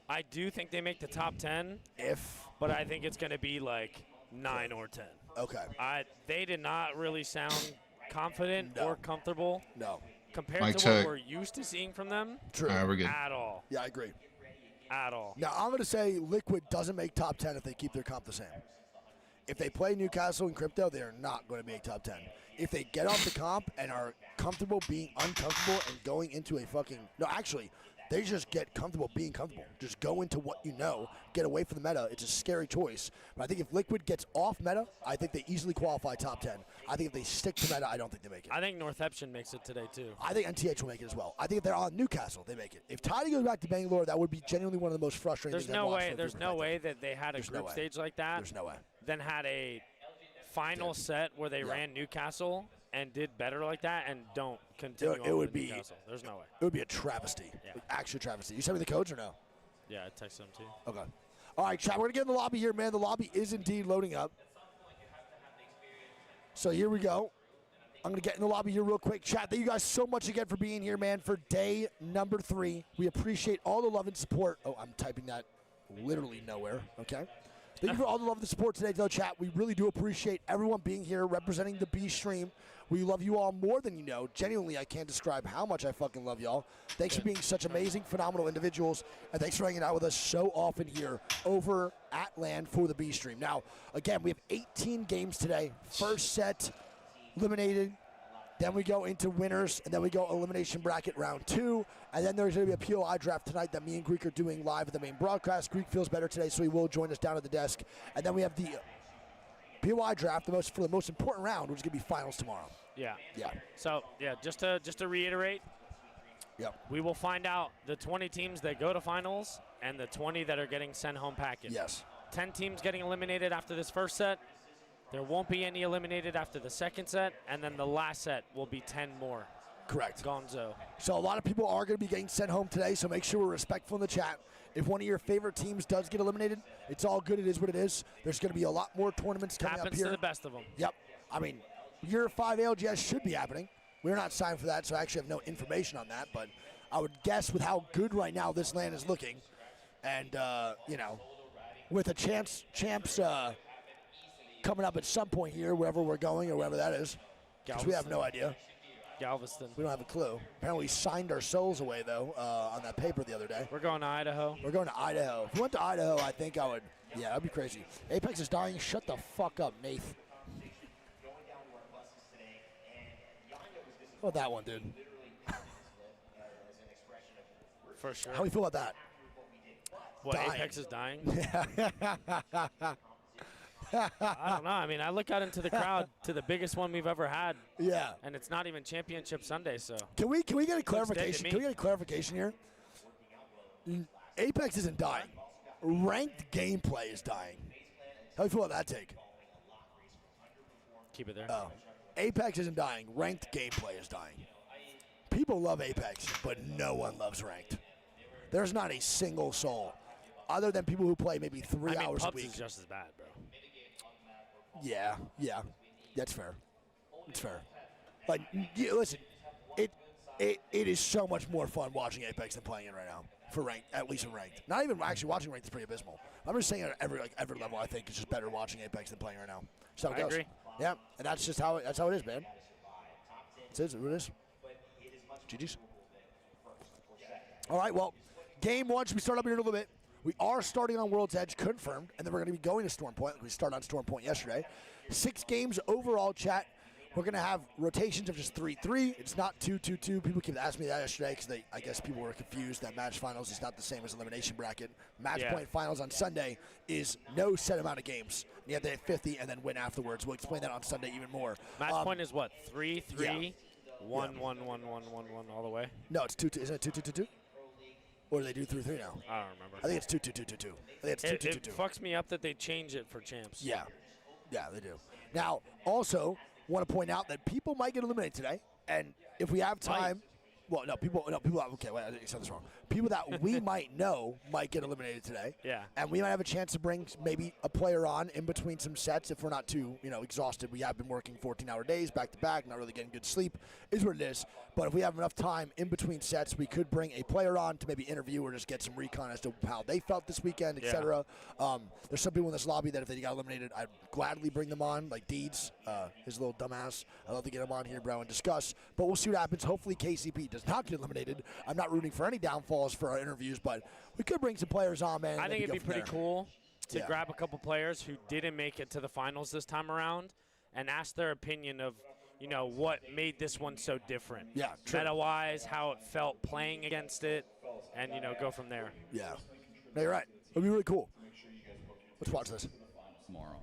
I do think they make the top 10, but I think it's going to be like 9 or 10. Okay. They did not really sound confident No. or comfortable No. compared Mic to check. what we're used to seeing from them. True. All right, we're good. At all. Yeah, I agree. At all. Now, I'm going to say Liquid doesn't make top 10 if they keep their comp the same. If they play Newcastle and Crypto, they are not going to make top 10. If they get off the comp and are comfortable being uncomfortable and going into a fucking... No, actually, they just get comfortable being comfortable. Just go into what you know. Get away from the meta. It's a scary choice. But I think if Liquid gets off meta, I think they easily qualify top 10. I think if they stick to meta, I don't think they make it. I think Northampton makes it today, too. I think NTH will make it as well. I think if they're on Newcastle, they make it. If Tidy goes back to Bangalore, that would be genuinely one of the most frustrating things I've watched. There's no way that they had a group stage like that. There's no way. Then had a final set where they ran Newcastle and did better like that and don't continue It would with be Newcastle. There's no way. It would be a travesty. Yeah. Actual travesty. You sent me the codes or no? Yeah, I texted them too. Okay. All right, chat. We're going to get in the lobby here, man. The lobby is indeed loading up. So here we go. I'm going to get in the lobby here real quick. Chat, thank you guys so much again for being here, man, for day number 3. We appreciate all the love and support. Oh, I'm typing that literally nowhere. Okay. Thank you for all the love and the support today, though, chat. We really do appreciate everyone being here representing the B stream. We love you all more than you know. Genuinely, I can't describe how much I fucking love y'all. Thanks for being such amazing, phenomenal individuals, and thanks for hanging out with us so often here over at LAN for the B stream. Now, again, we have 18 games today. First set eliminated. Then we go into winners, and then we go elimination bracket round 2. And then there's going to be a POI draft tonight that me and Greek are doing live at the main broadcast. Greek feels better today, so he will join us down at the desk. And then we have the POI draft, for the most important round, which is going to be finals tomorrow. Yeah. Yeah. So, yeah, just to reiterate, we will find out the 20 teams that go to finals and the 20 that are getting sent home package. Yes. 10 teams getting eliminated after this first set. There won't be any eliminated after the second set, and then the last set will be 10 more. Correct. Gonzo. So a lot of people are going to be getting sent home today, so make sure we're respectful in the chat. If one of your favorite teams does get eliminated, it's all good. It is what it is. There's going to be a lot more tournaments coming up here. Happens to the best of them. Yep. I mean, year 5 ALGS should be happening. We're not signed for that, so I actually have no information on that. But I would guess with how good right now this LAN is looking, and, with a champs coming up at some point here, wherever we're going or wherever that is, because we have no idea. Galveston. We don't have a clue. Apparently we signed our souls away, though, on that paper the other day. We're going to Idaho. We're going to Idaho. If we went to Idaho, I think I would, yeah, that'd be crazy. Apex is dying. Shut the fuck up, Nath. How about that one, dude? For sure. How do you feel about that? What, dying. Apex is dying? I don't know. I mean, I look out into the crowd to the biggest one we've ever had. Yeah. And it's not even Championship Sunday, so. Can we get a clarification? Can we get a clarification here? Apex isn't dying. Ranked gameplay is dying. How do you feel about that take? Keep it there. Oh. Apex isn't dying. Ranked gameplay is dying. People love Apex, but no one loves ranked. There's not a single soul, other than people who play maybe 3 hours a week. Is just as bad, bro. Yeah, that's fair. It's fair. Like, listen, it is so much more fun watching Apex than playing it right now for ranked, at least in ranked. Not even actually watching ranked is pretty abysmal. I'm just saying at every level, I think it's just better watching Apex than playing right now. So it goes. Agree. Yeah, and that's just how it is, man. It's what it is. GG's. All right, well, game 1 should we start up here in a little bit. We are starting on World's Edge, confirmed, and then we're going to be going to Storm Point. We started on Storm Point yesterday. 6 games overall, chat. We're going to have rotations of just 3-3. It's not 2-2-2. People keep asking me that yesterday because I guess people were confused that match finals is not the same as elimination bracket. Match point finals on Sunday is no set amount of games. You have to hit 50 and then win afterwards. We'll explain that on Sunday even more. Match point is what? 3-3, 1-1-1-1-1-1 all the way? No, it's 2-2. Isn't it 2-2-2-2? Or do they do 3-3 now? I don't remember. I think it's 2-2-2-2-2. I think it's 2-2-2-2. It fucks me up that they change it for champs. Yeah, they do. Now, also, want to point out that people might get eliminated today, and if we have time, Well, no, people. Okay, wait, I said this wrong. People that we might know might get eliminated today. Yeah. And we might have a chance to bring maybe a player on in between some sets if we're not too, exhausted. We have been working 14-hour days back to back, not really getting good sleep. Is what it is. But if we have enough time in between sets, we could bring a player on to maybe interview or just get some recon as to how they felt this weekend, etc. There's some people in this lobby that if they got eliminated, I'd gladly bring them on, like Deeds, his little dumbass. I'd love to get him on here, bro, and discuss. But we'll see what happens. Hopefully KCP does not get eliminated. I'm not rooting for any downfalls for our interviews, but we could bring some players on, man. I think it'd be pretty cool to grab a couple players who didn't make it to the finals this time around and ask their opinion of, what made this one so different. Yeah, true. Meta-wise, how it felt playing against it, and, go from there. Yeah. No, you're right. It'll be really cool. Let's watch this. Tomorrow.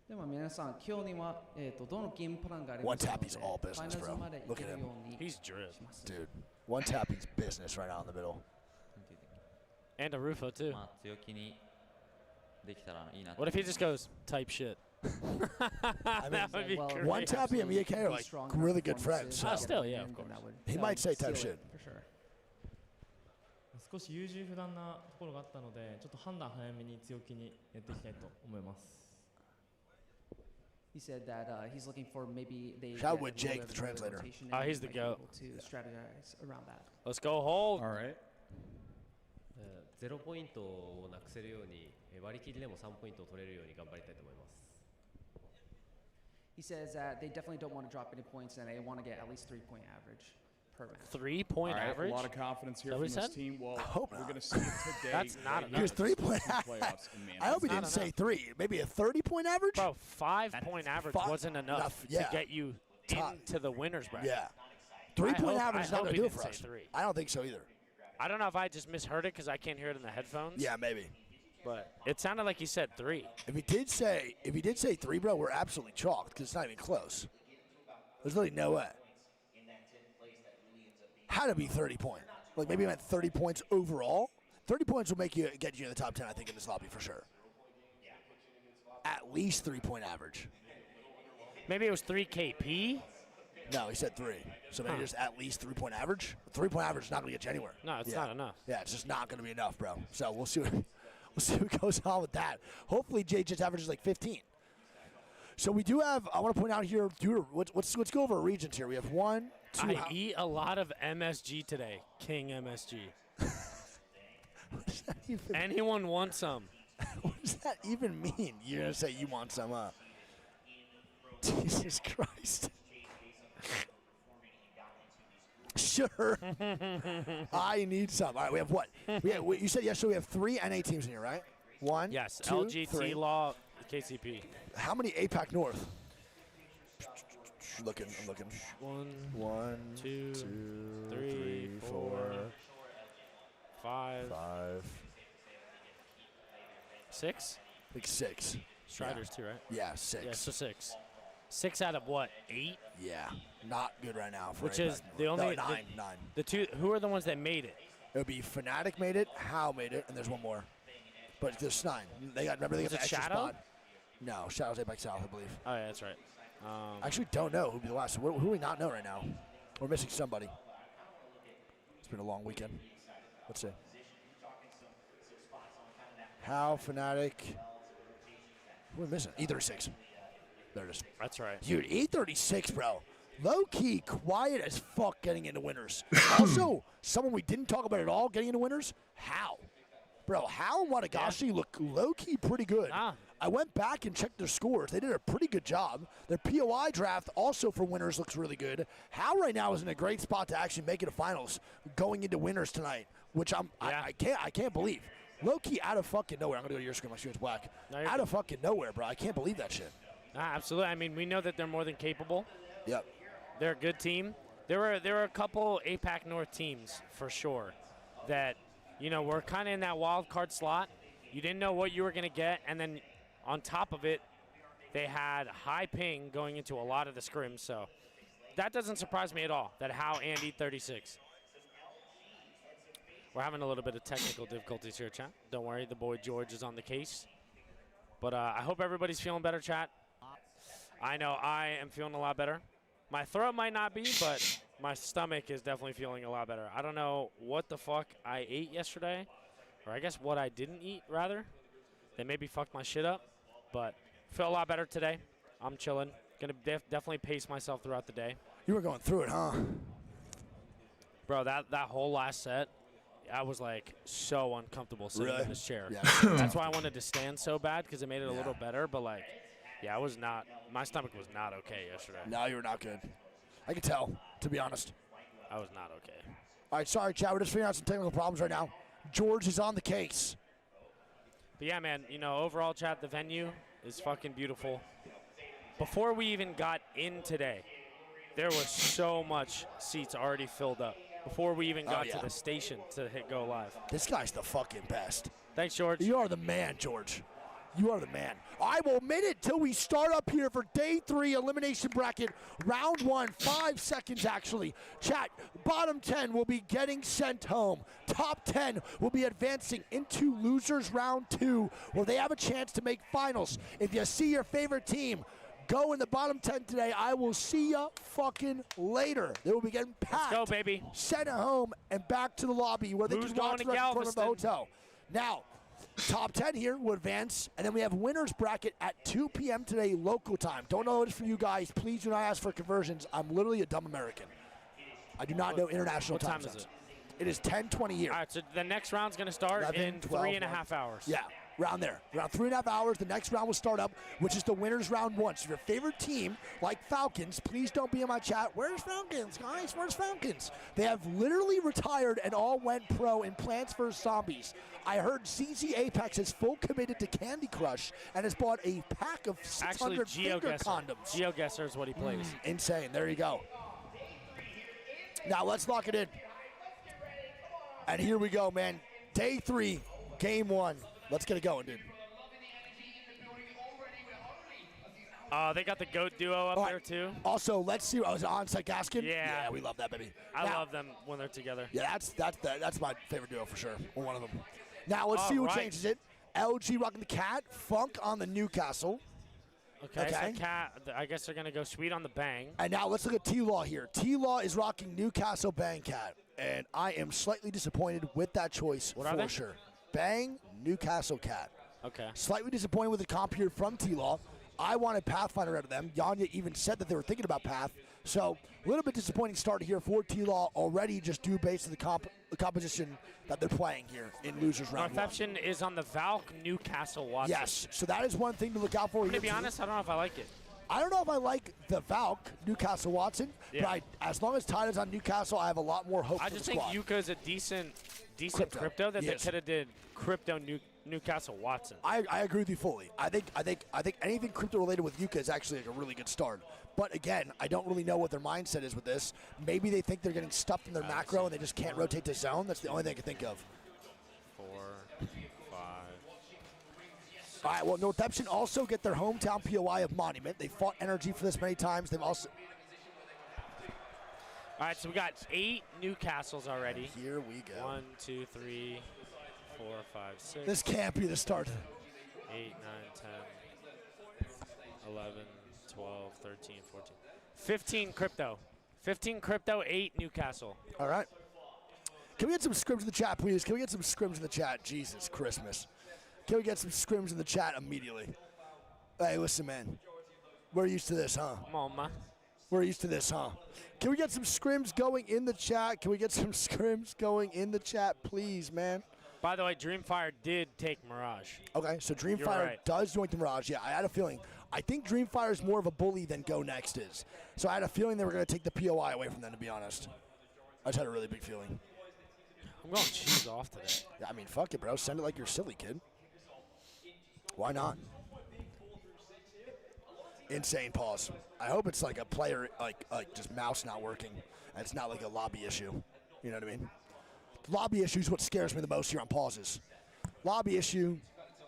では皆さん、今日には、どのゲームプランがあります One ので、 tap, he's all business, ファイナルズ bro. まで行 Look け at る him. ように He's drip. します。 Dude, one tap, he's business right now in the middle. And a Rufo, too. まあ強気にできたらいいな。 What if he just goes, type shit? That would be Well, great. One tap and Miyake are like Strong really good performances friends. So. still, yeah, of and course. that would- He that might would say seal type it shit. for sure. 少し優柔不断なところがあったので、ちょっと判断早めに強気にやっていきたいと思います。He said that he's looking for maybe they Shout out get a with little Jake, bit the of translator. rotation and Oh, he he's the might be goat. able to strategize around that. Let's go hold. Alright. 0ポイントをなくせるように割り切りでも3ポイントを取れるように頑張りたいと思います。 He says that they definitely don't want to drop any points and they want to get at least 3-point average per match. 3-point All right, average? a lot of confidence here Is from that what this he team. Well, hope we're not. going to see it today. That's not right enough. here. He was 3-point. Playoffs in I hope he Not didn't say enough. 3. Maybe a 30-point average? Bro, 5-point average Five- wasn't enough yeah. to get you Top. into the winner's bracket. Yeah. 3-point I average is not hope going he to do it didn't for us. say 3. I don't think so either. I don't know if I just misheard it because I can't hear it in the headphones. Yeah, maybe. But it sounded like he said 3. If he did say 3, bro, we're absolutely chalked because it's not even close. There's literally no way. Had to be 30 points. Like maybe he meant 30 points overall. 30 points will get you in the top 10, I think, in this lobby for sure. At least 3-point average. Maybe it was 3 KP? No, he said 3. So maybe just at least 3-point average. 3-point average is not going to get you anywhere. No, it's Yeah. not enough. Yeah, it's just not going to be enough, bro. So we'll see what goes on with that. Hopefully, Jay just averages like 15. So we do have. I want to point out here. Let's go over our regions here. We have 1, 2. I eat a lot of MSG today. King MSG. What does that even? Anyone want some? What does that even mean? You're gonna say you want some? Jesus Christ. Sure. I need some. All right, we have what? You said yesterday we have 3 NA teams in here, right? 1, Yes, 2, LG, 3. T-Law, KCP. How many APAC North? I'm looking. 1, 2, 3, 4, 5, 6? I think 6. Striders too, right? Yeah, 6. Yeah, so 6. 6 out of what? 8? Yeah, not good right now. For Which APAC is North. the only No, 9. The two. Who are the ones that made it? It would be Fnatic made it, How made it, and there's one more. But there's 9. Remember they got Was the it extra Shadow? spot. No, Shadow's APAC South, I believe. Oh yeah, that's right. I actually don't know who'd be the last. Who do we not know right now? We're missing somebody. It's been a long weekend. Let's see. How, Fnatic. Who are we missing? E36. There it is. That's right. Dude, E36, bro. Low-key, quiet as fuck getting into winners. Also, someone we didn't talk about at all getting into winners, How. Bro, How and Watagashi look low-key pretty good. Ah. I went back and checked their scores. They did a pretty good job. Their POI draft also for winners looks really good. How right now is in a great spot to actually make it to finals going into winners tonight, which I can't believe. Low-key out of fucking nowhere. I'm going to go to your screen. My screen's black. No, you're Out good. of fucking nowhere, bro. I can't believe that shit. Absolutely. I mean, we know that they're more than capable. Yep. They're a good team. There were a couple APAC North teams for sure that, were kind of in that wild card slot. You didn't know what you were going to get, and then on top of it, they had high ping going into a lot of the scrims. So that doesn't surprise me at all, that How and E36. We're having a little bit of technical difficulties here, chat. Don't worry, the boy George is on the case. But I hope everybody's feeling better, chat. I know I am feeling a lot better. My throat might not be, but My stomach is definitely feeling a lot better. I don't know what the fuck I ate yesterday, or I guess what I didn't eat, rather. They maybe fucked my shit up, but feel a lot better today. I'm chilling. Gonna definitely pace myself throughout the day. You were going through it, huh? Bro, that whole last set, I was like so uncomfortable sitting Really? in this chair. Yeah. That's why I wanted to stand so bad, because it made it a little better. But like, yeah, my stomach was not okay yesterday. No, you were not good. I can tell, to be honest. I was not okay. All right, sorry, chat. We're just figuring out some technical problems right now. George is on the case. But yeah, man, overall, chat, the venue is fucking beautiful. Before we even got in today, there was so much seats already filled up. Before we even got to the station to hit go live. This guy's the fucking best. Thanks, George. You are the man, George. You are the man. I will admit it till we start up here for day 3 elimination bracket, round 1, 5 seconds actually. Chat, bottom 10 will be getting sent home. Top 10 will be advancing into losers round 2, where they have a chance to make finals. If you see your favorite team go in the bottom 10 today, I will see ya fucking later. They will be getting packed. Let's go, baby. Sent home and back to the lobby where they Who's can watch going the to rest in front of the Galveston? hotel. Now, top 10 here will advance, and then we have winners bracket at 2 p.m. today local time. Don't know what it is for you guys. Please do not ask for conversions. I'm literally a dumb American. I do not know international what time zones. is it? It is 10:20 here. All right, so the next round's going to start 11, in 12, 3.5 hours. Yeah, around there. Around 3.5 hours, the next round will start up, which is the winners round 1. So your favorite team, like Falcons, please don't be in my chat. Where's Falcons, guys? Where's Falcons? They have literally retired and all went pro in Plants vs. Zombies. I heard CZ Apex is full committed to Candy Crush and has bought a pack of 600 finger condoms. GeoGuessr is what he plays. Insane. There you go. Now let's lock it in. And here we go, man. Day 3, game 1. Let's get it going, dude. They got the GOAT duo up there, too. Also, let's see. Oh, is it onside Gaskin? Yeah. We love that, baby. I Now- love them when they're together. Yeah, that's my favorite duo for sure. Or one of them. Now, let's All see who right. changes it. LG rocking the cat. Funk on the Newcastle. Okay, so Cat, I guess they're going to go sweet on the bang. And now let's look at T-Law here. T-Law is rocking Newcastle Bang Cat. And I am slightly disappointed with that choice What are for they? sure. Bang, Newcastle Cat. Okay. Slightly disappointed with the comp here from T-Law. I wanted Pathfinder out of them. Yanya even said that they were thinking about Path. So a little bit disappointing start here for T-Law already just due based on the composition that they're playing here in losers round 1. Northampton is on the Valk Newcastle Watson. Yes, so that is one thing to look out for. To here be too. honest, I don't know if I like it. I don't know if I like the Valk, Newcastle Watson, Yeah. but as long as Tide is on Newcastle, I have a lot more hope I for just the think squad. Yuka is a decent Crypto. crypto that they Yes. could have did crypto Newcastle Watson. I agree with you fully. I think anything crypto related with Yuka is actually like a really good start. But again, I don't really know what their mindset is with this. Maybe they think they're getting stuffed in their macro and they just can't rotate to zone. That's the only thing I can think of. 4, 5. All right, well, Northampton also get their hometown POI of Monument. They fought Energy for this many times. They've also... All right, so we got 8 Newcastles already. Here we go. 1, 2, 3, 4, 5, 6. This can't be the start. 8, 9, 10, 11, 12, 13, 14. 15 crypto. 15 crypto, 8 Newcastle. All right. Can we get some scrims in the chat, please? Can we get some scrims in the chat? Jesus Christmas. Can we get some scrims in the chat immediately? Hey, listen, man. We're used to this, huh? Come on, man. We're used to this, huh? Can we get some scrims going in the chat? Can we get some scrims going in the chat, please, man? By the way, Dreamfire did take Mirage. Okay, so You're Dreamfire right. does join the Mirage. Yeah, I had a feeling. I think Dreamfire is more of a bully than Go Next is. So I had a feeling they were going to take the POI away from them, to be honest. I just had a really big feeling. I'm going cheese off today. Yeah, I mean, fuck it, bro. Send it like you're silly, kid. Why not? Insane pause. I hope it's like a player, like just mouse not working. And it's not like a lobby issue. You know what I mean? Lobby issue is what scares me the most here on pauses. Lobby issue,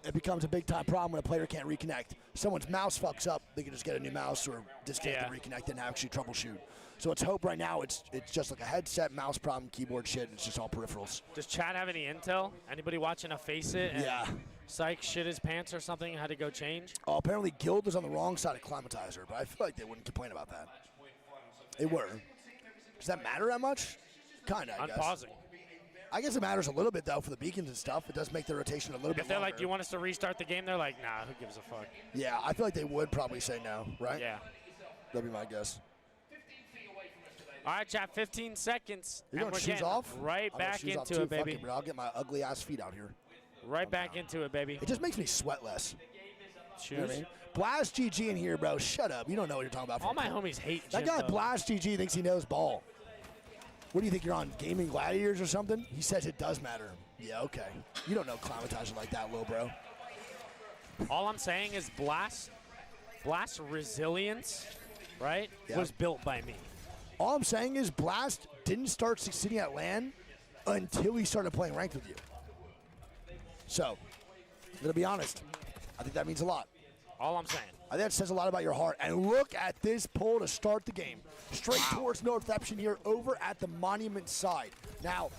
it becomes a big time problem when a player can't reconnect. Someone's mouse fucks up, they can just get a new mouse or disconnect and reconnect and actually troubleshoot. So let's hope right now it's just like a headset, mouse problem, keyboard shit, and it's just all peripherals. Does Chad have any intel? Anybody watching a Face It? And Yeah. Psych shit his pants or something, had to go change? Oh, apparently Guild was on the wrong side of Climatizer, but I feel like they wouldn't complain about that. They were. Does that matter that much? Kind of, I guess. Unpausing. I guess it matters a little bit, though, for the beacons and stuff. It does make the rotation a little bit If they're longer. like, do you want us to restart the game? They're like, nah, who gives a fuck? Yeah, I feel like they would probably say no, right? Yeah. That'd be my guess. All right, chat, 15 seconds. You're and going we're shoes getting off? right I'm going back shoes off into too. it, Fuck baby. but I'll get my ugly ass feet out here. Right back into it, baby. It just makes me sweat less. Shoes. You know what I mean? Blast GG in here, bro. Shut up. You don't know what you're talking about. All my homies hate That Jim, guy though. Blast GG thinks he knows ball. What do you think, you're on Gaming Gladiators or something? He says it does matter. Yeah, okay. You don't know climatizer like that, little bro. All I'm saying is Blast resilience, right, Yeah. was built by me. All I'm saying is Blast didn't start succeeding at LAN until he started playing ranked with you. So, I'm going to be honest. I think that means a lot. All I'm saying. I think that says a lot about your heart. And look at this pull to start the game. Straight towards Northception here over at the Monument side. Now,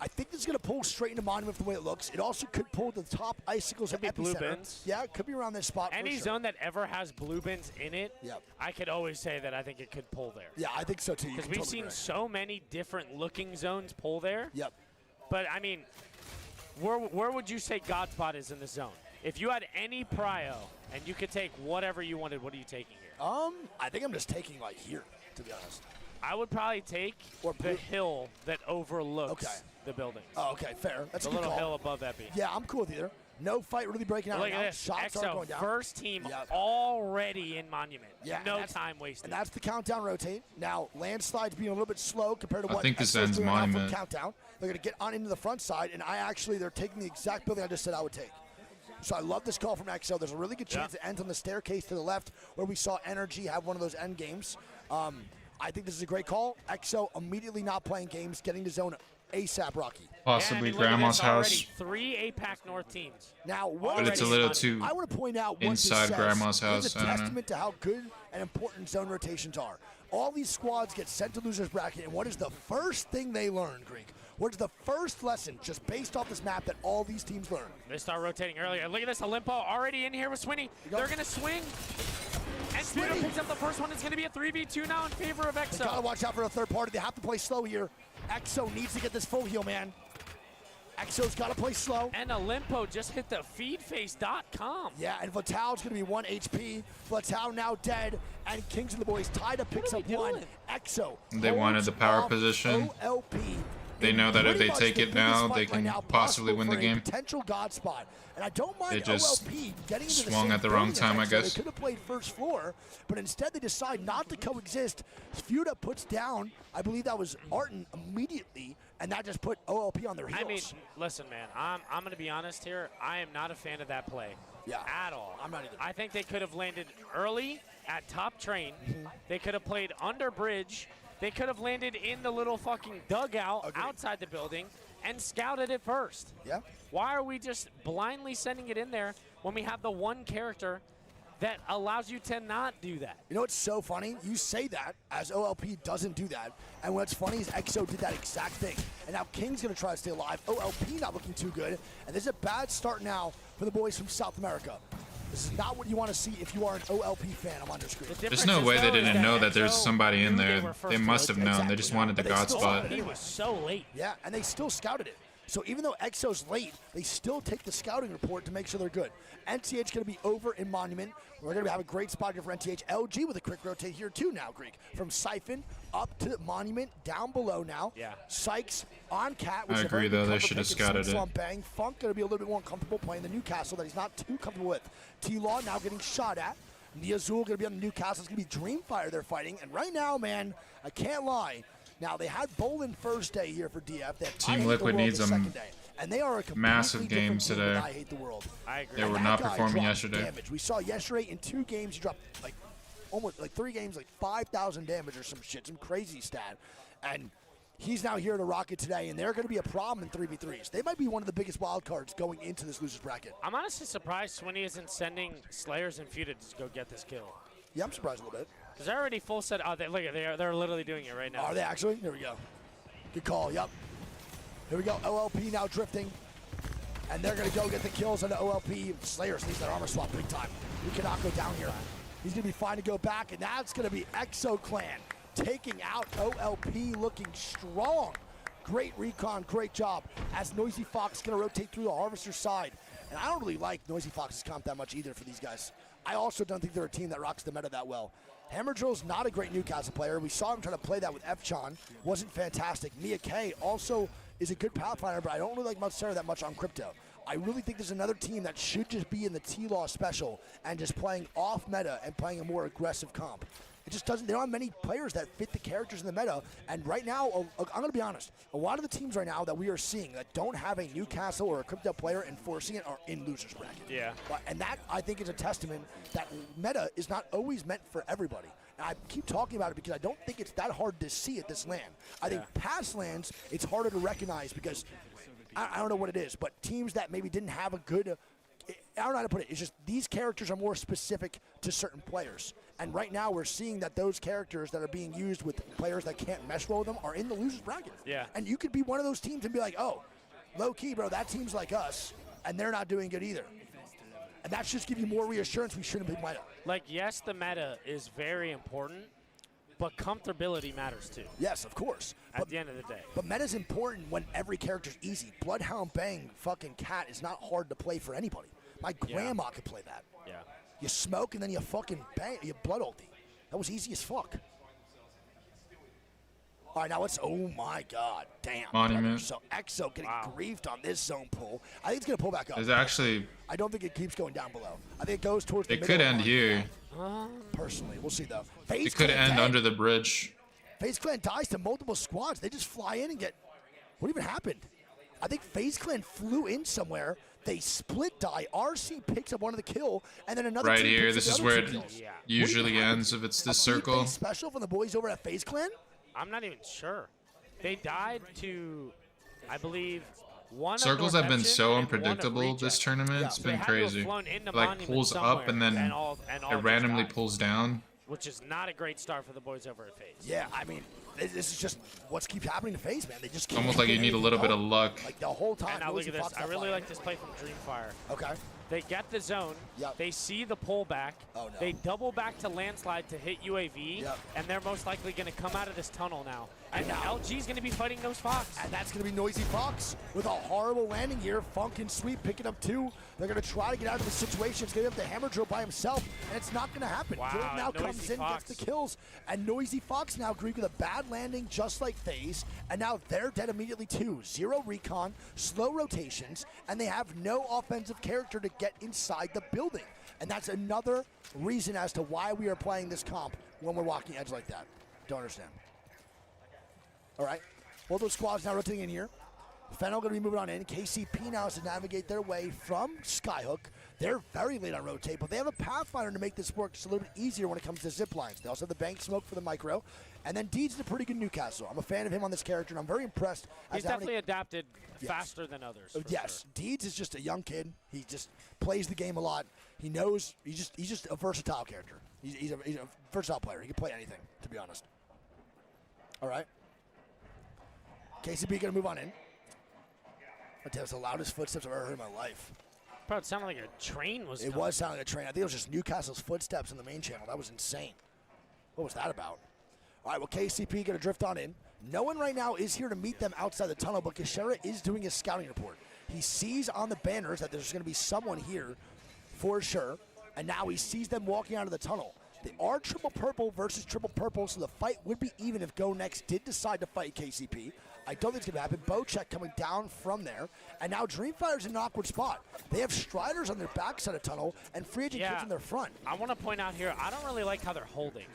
I think this is going to pull straight into Monument from the way it looks. It also could pull the top Icicles Could at be blue Epicenter. bins. Yeah, it could be around this spot. Any for sure. zone that ever has blue bins in it, Yep. I could always say that I think it could pull there. Yeah, I think so too. You Because can we've totally seen agree. so many different looking zones pull there. Yep. But, I mean, where would you say Godspot is in the zone? If you had any prio and you could take whatever you wanted, what are you taking here? I think I'm just taking like here, to be honest. I would probably take Or the blue. hill that overlooks Okay. the buildings. Oh, okay, fair. That's The a good little call. hill above Epi. Yeah, I'm cool with either. No fight really breaking out Look right at now. this. Shots are EXO, going down. first team Yep. already in Monument. Yeah, and No that's- time wasted. And that's the countdown rotate. Now, landslide's being a little bit slow compared to I what think this EXO's ends doing now from Monument. countdown. They're going to get on into the front side, and they're taking the exact building I just said I would take. So I love this call from EXO. There's a really good chance it ends on the staircase to the left where we saw Energy have one of those end games. I think this is a great call. EXO immediately not playing games, getting to zone ASAP Rocky. Possibly look at Grandma's this already. house. 3 APAC North teams. Now, what But it's a little too I want to point out what inside this says. Grandma's This house, is a I don't know. testament to how good and important zone rotations are. All these squads get sent to losers bracket, and what is the first thing they learn, Greek? What is the first lesson, just based off this map, that all these teams learn? They start rotating earlier. Look at this. Olympo already in here with Swinny. go. They're going to swing. And Swinny picks up the first one. It's going to be a 3v2 now in favor of They gotta EXO. watch out for a third party. They have to play slow here. EXO needs to get this full heal, man. EXO's gotta play slow. And Olympo just hit the feedface.com. Yeah, and Vital's gonna be 1 HP. Vital now dead, and Kings and the Boys tied up picks are up we 1. doing? EXO. They wanted holds the power off position. OLP. They in know that if pretty they much take the it now, biggest they fight can right now possibly possible win the for a game. Potential God spot. And I don't mind They just OLP getting into the swung same at the wrong building as time, I EXO. guess. They could have played first floor, but instead they decide not to coexist. Fuda puts down, I believe that was Arton immediately, and that just put OLP on their heels. I mean, listen, man, I'm going to be honest here. I am not a fan of that play. Yeah. At all. I'm not either. I think they could have landed early at top train. They could have played under bridge. They could have landed in the little fucking dugout Agreed. outside the building and scouted it first. Yeah. Why are we just blindly sending it in there when we have the one character that allows you to not do that? You know what's so funny? You say that as OLP doesn't do that, and what's funny is EXO did that exact thing. And now King's gonna try to stay alive. OLP not looking too good, and this is a bad start now for the boys from South America. This is not what you want to see if you are an OLP fan. I'm on your screen. There's no way they didn't know that there's somebody in there. They must have known. They just wanted the But they God still spot. wanted He was so late. Yeah, and they still scouted it. So even though EXO's late, they still take the scouting report to make sure they're good. NTH going to be over in Monument. We're going to have a great spot here for NTH. LG with a quick rotate here too now, Greek. From Siphon up to Monument, down below now. Yeah. Sykes on Cat. I Which is a agree, very good though. They cover should have pick. scouted Swing it. Slam Bang. Funk going to be a little bit more comfortable playing the Newcastle that he's not too comfortable with. T-Law now getting shot at. Niazul going to be on the Newcastle. It's going to be Dreamfire they're fighting. And right now, man, I can't lie. Now, they had Bolin first day here for DF. They had Team I Hate the Liquid World needs the them second day. And they are a completely massive different games team today. than I Hate the World. I agree. They And were that not guy performing dropped yesterday. Damage. We saw yesterday in 2 games, he dropped like almost like 3 games, like 5,000 damage or some shit, some crazy stat. And he's now here to Rocket today, and they're going to be a problem in 3v3s. They might be one of the biggest wild cards going into this losers bracket. I'm honestly surprised Swinny isn't sending Slayers and Fuda to go get this kill. Yeah, I'm surprised a little bit. Because they're already full set. Oh, look, they're literally doing it right now. Are they actually? Here we go. Good call, yep. Here we go, OLP now drifting. And they're going to go get the kills on the OLP. Slayers needs that armor swap big time. He cannot go down here. He's going to be fine to go back, and that's going to be EXO Clan taking out OLP, looking strong. Great recon, great job. As Noisy Fox is going to rotate through the Harvester's side. And I don't really like Noisy Fox's comp that much either for these guys. I also don't think they're a team that rocks the meta that well. Hammer Drill's not a great Newcastle player. We saw him trying to play that with F-Chan. Wasn't fantastic. Mia K also is a good Pathfinder, but I don't really like Sarah that much on Crypto. I really think there's another team that should just be in the T-Law special and just playing off meta and playing a more aggressive comp. It just doesn't, there aren't many players that fit the characters in the meta. And right now, I'm going to be honest, a lot of the teams right now that we are seeing that don't have a Newcastle or a Crypto player enforcing it are in losers bracket. Yeah. And that, I think, is a testament that meta is not always meant for everybody. And I keep talking about it because I don't think it's that hard to see at this LAN. I think past LANs, it's harder to recognize because I don't know what it is, but teams that maybe didn't have a good, I don't know how to put it. It's just these characters are more specific to certain players. And right now we're seeing that those characters that are being used with players that can't mesh well with them are in the losers bracket. Yeah. And you could be one of those teams and be like, oh, low key, bro, that team's like us, and they're not doing good either. And that should just give you more reassurance we shouldn't be meta. Like, yes, the meta is very important, but comfortability matters too. Yes, of course. At the end of the day. But meta's important when every character's easy. Bloodhound Bang fucking Cat is not hard to play for anybody. My grandma could play that. Yeah. You smoke and then you fucking bang, you blood ulti. That was easy as fuck. All right, now let's, oh my God, damn. Monument. So Exo getting griefed on this zone pull. I think it's going to pull back up. There's actually, I don't think it keeps going down below. I think it goes towards the it middle. could end here. Personally, we'll see though. It could end under the bridge. FaZe Clan dies to multiple squads. They just fly in and get, what even happened? I think FaZe Clan flew in somewhere. They split die. RC picks up one of the kill, and then another Right team here, picks this up is the where other it two kills. usually ends if it's this circle. Special from the boys over at FaZe Clan? I'm not even sure. They died to, I believe, one Circles of have been Northampton so and one of unpredictable this Reject. tournament. It's So they been had to have crazy. flown into It like Monument pulls up somewhere, and then and all it just randomly died, pulls down. which is not a great start for the boys over at FaZe. Yeah, I mean, this is just what keeps happening to FaZe, man. They just keep Almost like you need a little bit of luck. Like the whole time. And now look Noisy at this. Fox I not really flying like in. this play from Dreamfire. Okay. They get the zone. Yep. They see the pullback. Oh, no. They double back to landslide to hit UAV. Yep. And they're most likely going to come out of this tunnel now. And And now- LG's going to be fighting those Fox. And that's going to be Noisy Fox with a horrible landing here. Funk and Sweep picking up two. They're going to try to get out of the situation. It's going to be up to Hammer Drill by himself, and it's not going to happen. Wow, Drill now Noisy comes in, Fox. gets the kills, and Noisy Fox now agreed with a bad landing just like FaZe, and now they're dead immediately too. 0 recon, slow rotations, and they have no offensive character to get inside the building. And that's another reason as to why we are playing this comp when we're walking edge like that. Don't understand. All right, both those squads now rotating in here. Fennel going to be moving on in. KCP now has to navigate their way from Skyhook. They're very late on rotate, but they have a Pathfinder to make this work just a little bit easier when it comes to zip lines. They also have the bank smoke for the micro. And then Deeds is a pretty good Newcastle. I'm a fan of him on this character, and I'm very impressed. He's definitely adapted Yes. faster than others. for Yes, sure. Deeds is just a young kid. He just plays the game a lot. He knows he's just a versatile character. He's a versatile player. He can play anything, to be honest. All right. KCP gonna move on in. That was the loudest footsteps I've ever heard in my life. Bro, it sounded like a train was It coming. was sounding like a train. I think it was just Newcastle's footsteps in the main channel. That was insane. What was that about? All right, well, KCP going to drift on in. No one right now is here to meet them outside the tunnel, but Kashera is doing his scouting report. He sees on the banners that there's going to be someone here for sure, and now he sees them walking out of the tunnel. They are triple purple versus triple purple, so the fight would be even if Go Next did decide to fight KCP. I don't think it's going to happen. Bocheck coming down from there, and now Dreamfire's in an awkward spot. They have Striders on their backside of tunnel and free agent kids in their front. I want to point out here, I don't really like how they're holding.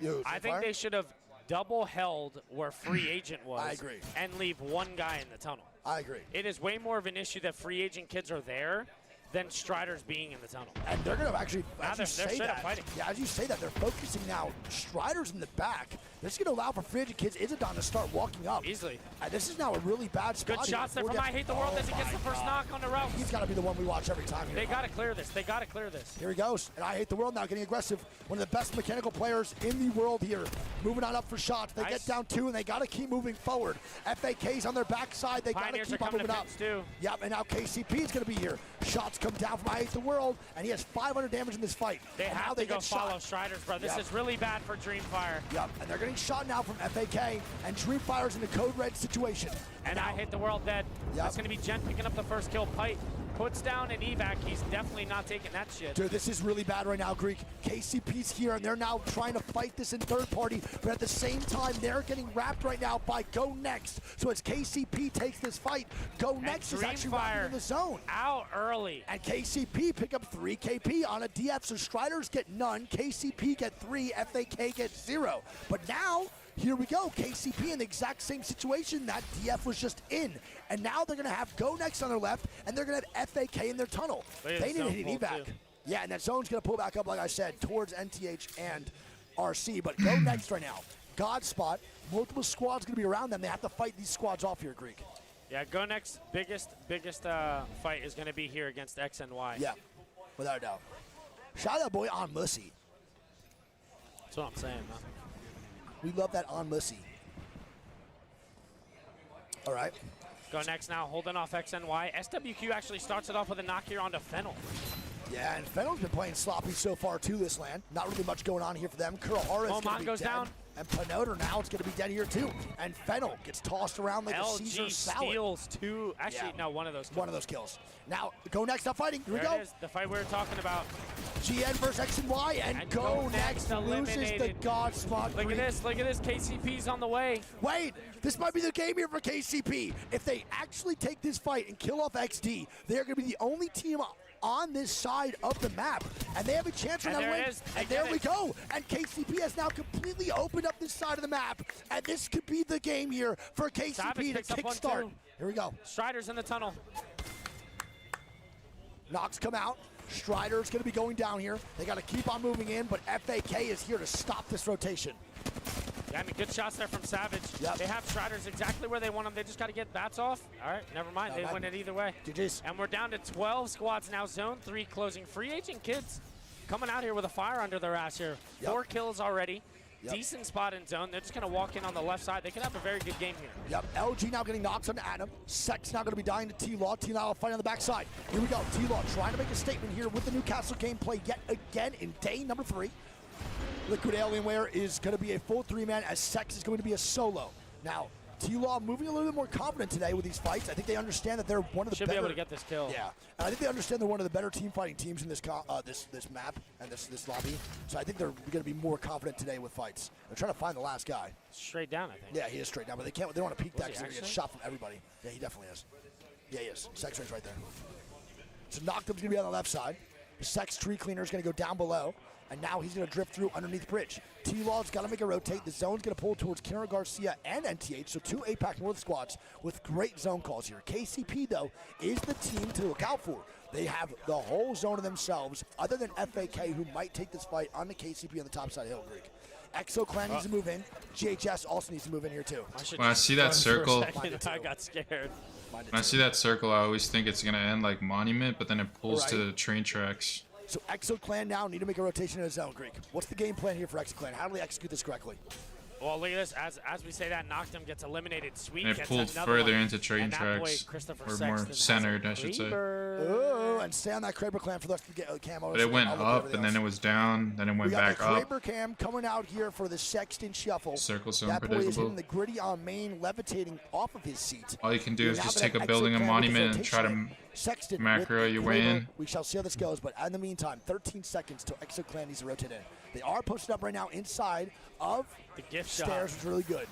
Yo, I think Dreamfire? they should have double held where free agent was. I agree. And leave one guy in the tunnel. I agree. It is way more of an issue that free agent kids are there than Striders being in the tunnel. And they're going to actually, Now as you they're say straight up that, fighting. yeah, as you say that, they're focusing now. Striders in the back. This is going to allow for free agent kids Izadon to start walking up. Easily. This is now a really bad spot. Good here. shots there Four from depth- I Hate the World as he gets my the first God. knock on the route. He's got to be the one we watch every time here. They got to clear this. They got to clear this. Here he goes. And I Hate the World now getting aggressive. One of the best mechanical players in the world here. Moving on up for shots. They Nice. get down two, and they got to keep moving forward. FAK's on their backside. They got to Pioneers are keep on coming moving to up. fence too. Yep, and now KCP is going to be here. Shots come down from I Hate the World, and he has 500 damage in this fight. They and have now to go get follow shot. Striders, bro. This Yep. is really bad for Dreamfire. Yep, and they're getting shot now from FAK, and Dreamfire's in a code red situation. And now, I Hate the World dead. Yep. That's going to be Jen picking up the first kill. Pite puts down an evac. He's definitely not taking that shit. Dude, this is really bad right now, Greek. KCP's here, and they're now trying to fight this in third party, but at the same time, they're getting wrapped right now by Go Next. So as KCP takes this fight, Go Next is actually wrapping in the zone. Out early. And KCP pick up 3 KP on a DF, so Striders get none, KCP get 3, FAK gets 0. But now, here we go, KCP in the exact same situation that DF was just in. And now they're going to have Go Next on their left, and they're going to have FAK in their tunnel. They need to hit an evac. Yeah, and that zone's going to pull back up, like I said, towards NTH and RC. But Go Next right now, God spot, multiple squads going to be around them. They have to fight these squads off here, Greek. Yeah, Go Next biggest fight is going to be here against X and Y. Yeah, without a doubt. Shout out boy on Mussy. That's what I'm saying, man. We love that on Mussy. All right. Go Next now, holding off XNY. SWQ actually starts it off with a knock here onto Fennel. Yeah, and Fennel's been playing sloppy so far too this land. Not really much going on here for them. Kurahara's going to be goes dead. down. And Panoder now is going to be dead here too. And Fennel gets tossed around like a Caesar LG salad. steals two. Actually, Yeah. no, one of those kills. One of those kills. Now, Go Next up fighting. Here we There go. it is, the fight we were talking about. GN versus X and Y, and Go Next loses the eliminated. God spot. Look at this, look at this. KCP's on the way. Wait, this might be the game here for KCP. If they actually take this fight and kill off XD, they're going to be the only team on this side of the map, and they have a chance for And that there win. it is. They And there get we it. go. And KCP has now completely opened up this side of the map, and this could be the game here for KCP Savage to picks up one, kickstart. too. Here we go. Striders in the tunnel. Knocks come out. Strider's going to be going down here. They got to keep on moving in, but FAK is here to stop this rotation. Yeah, I mean, good shots there from Savage. Yep. They have Striders exactly where they want them. They just got to get bats off. All right, never mind. They win it either way. GG's. And we're down to 12 squads now. Zone 3 closing. Free agent kids coming out here with a fire under their ass here. Yep. 4 kills already. Yep. Decent spot in zone. They're just going to walk in on the left side. They could have a very good game here. Yep, LG now getting knocks on Adam. Sex now going to be dying to T-Law. T-Law fighting on the backside. Here we go. T-Law trying to make a statement here with the Newcastle gameplay yet again in day number 3. Liquid Alienware is going to be a full 3-man as Sex is going to be a solo. Now, T-Law moving a little bit more confident today with these fights. I think they understand that they're one of the Should better. be able to get this kill. Yeah, and I think they understand they're one of the better team fighting teams in this this map and this lobby. So I think they're going to be more confident today with fights. They're trying to find the last guy. Straight down, I think. Yeah, he is straight down, but they can't. They don't want to peek that Was because he they're going to get actually? shot from everybody. Yeah, he definitely is. Yeah, he is. Sex range right there. So Noctum's going to be on the left side. Sex Tree Cleaner is going to go down below. And now he's going to drift through underneath bridge. T-Law's got to make a rotate. The zone's going to pull towards Kieran Garcia and NTH, so 2 APAC North squads with great zone calls here. KCP, though, is the team to look out for. They have the whole zone to themselves, other than FAK, who might take this fight on the KCP on the top side of Hill Creek. Exo Clan needs to move in. GHS also needs to move in here, too. When I see that circle, I got scared. when I see that circle, I always think it's gonna end like Monument, but then it pulls to Right. the train tracks. So Exo Clan now need to make a rotation in a zone, Greek. What's the game plan here for Exo Clan? How do they execute this correctly? Well, look at this. As we say that, Noctum gets eliminated. Sweet And it gets pulled another further one. into train And that boy, tracks, Christopher or Sexton, more has centered, a I should say. Oh, and stay on that Kraber Clan for the rest of the camo. But it went up, and then it was down, then it We went got back the up. Kraber Cam coming out here for the Sexton shuffle. Circle's so that boy is unpredictable. hitting the gritty on main, levitating off of his seat. All you can do is Now just that take a Exo building, a Clan with the monument, and try to rotation, Sexton macro with your way Kraber. in. We shall see how this goes, but in the meantime, 13 seconds till Exo Clan needs to rotate in. They are posted up right now inside of the gift shop. stairs, which is really good.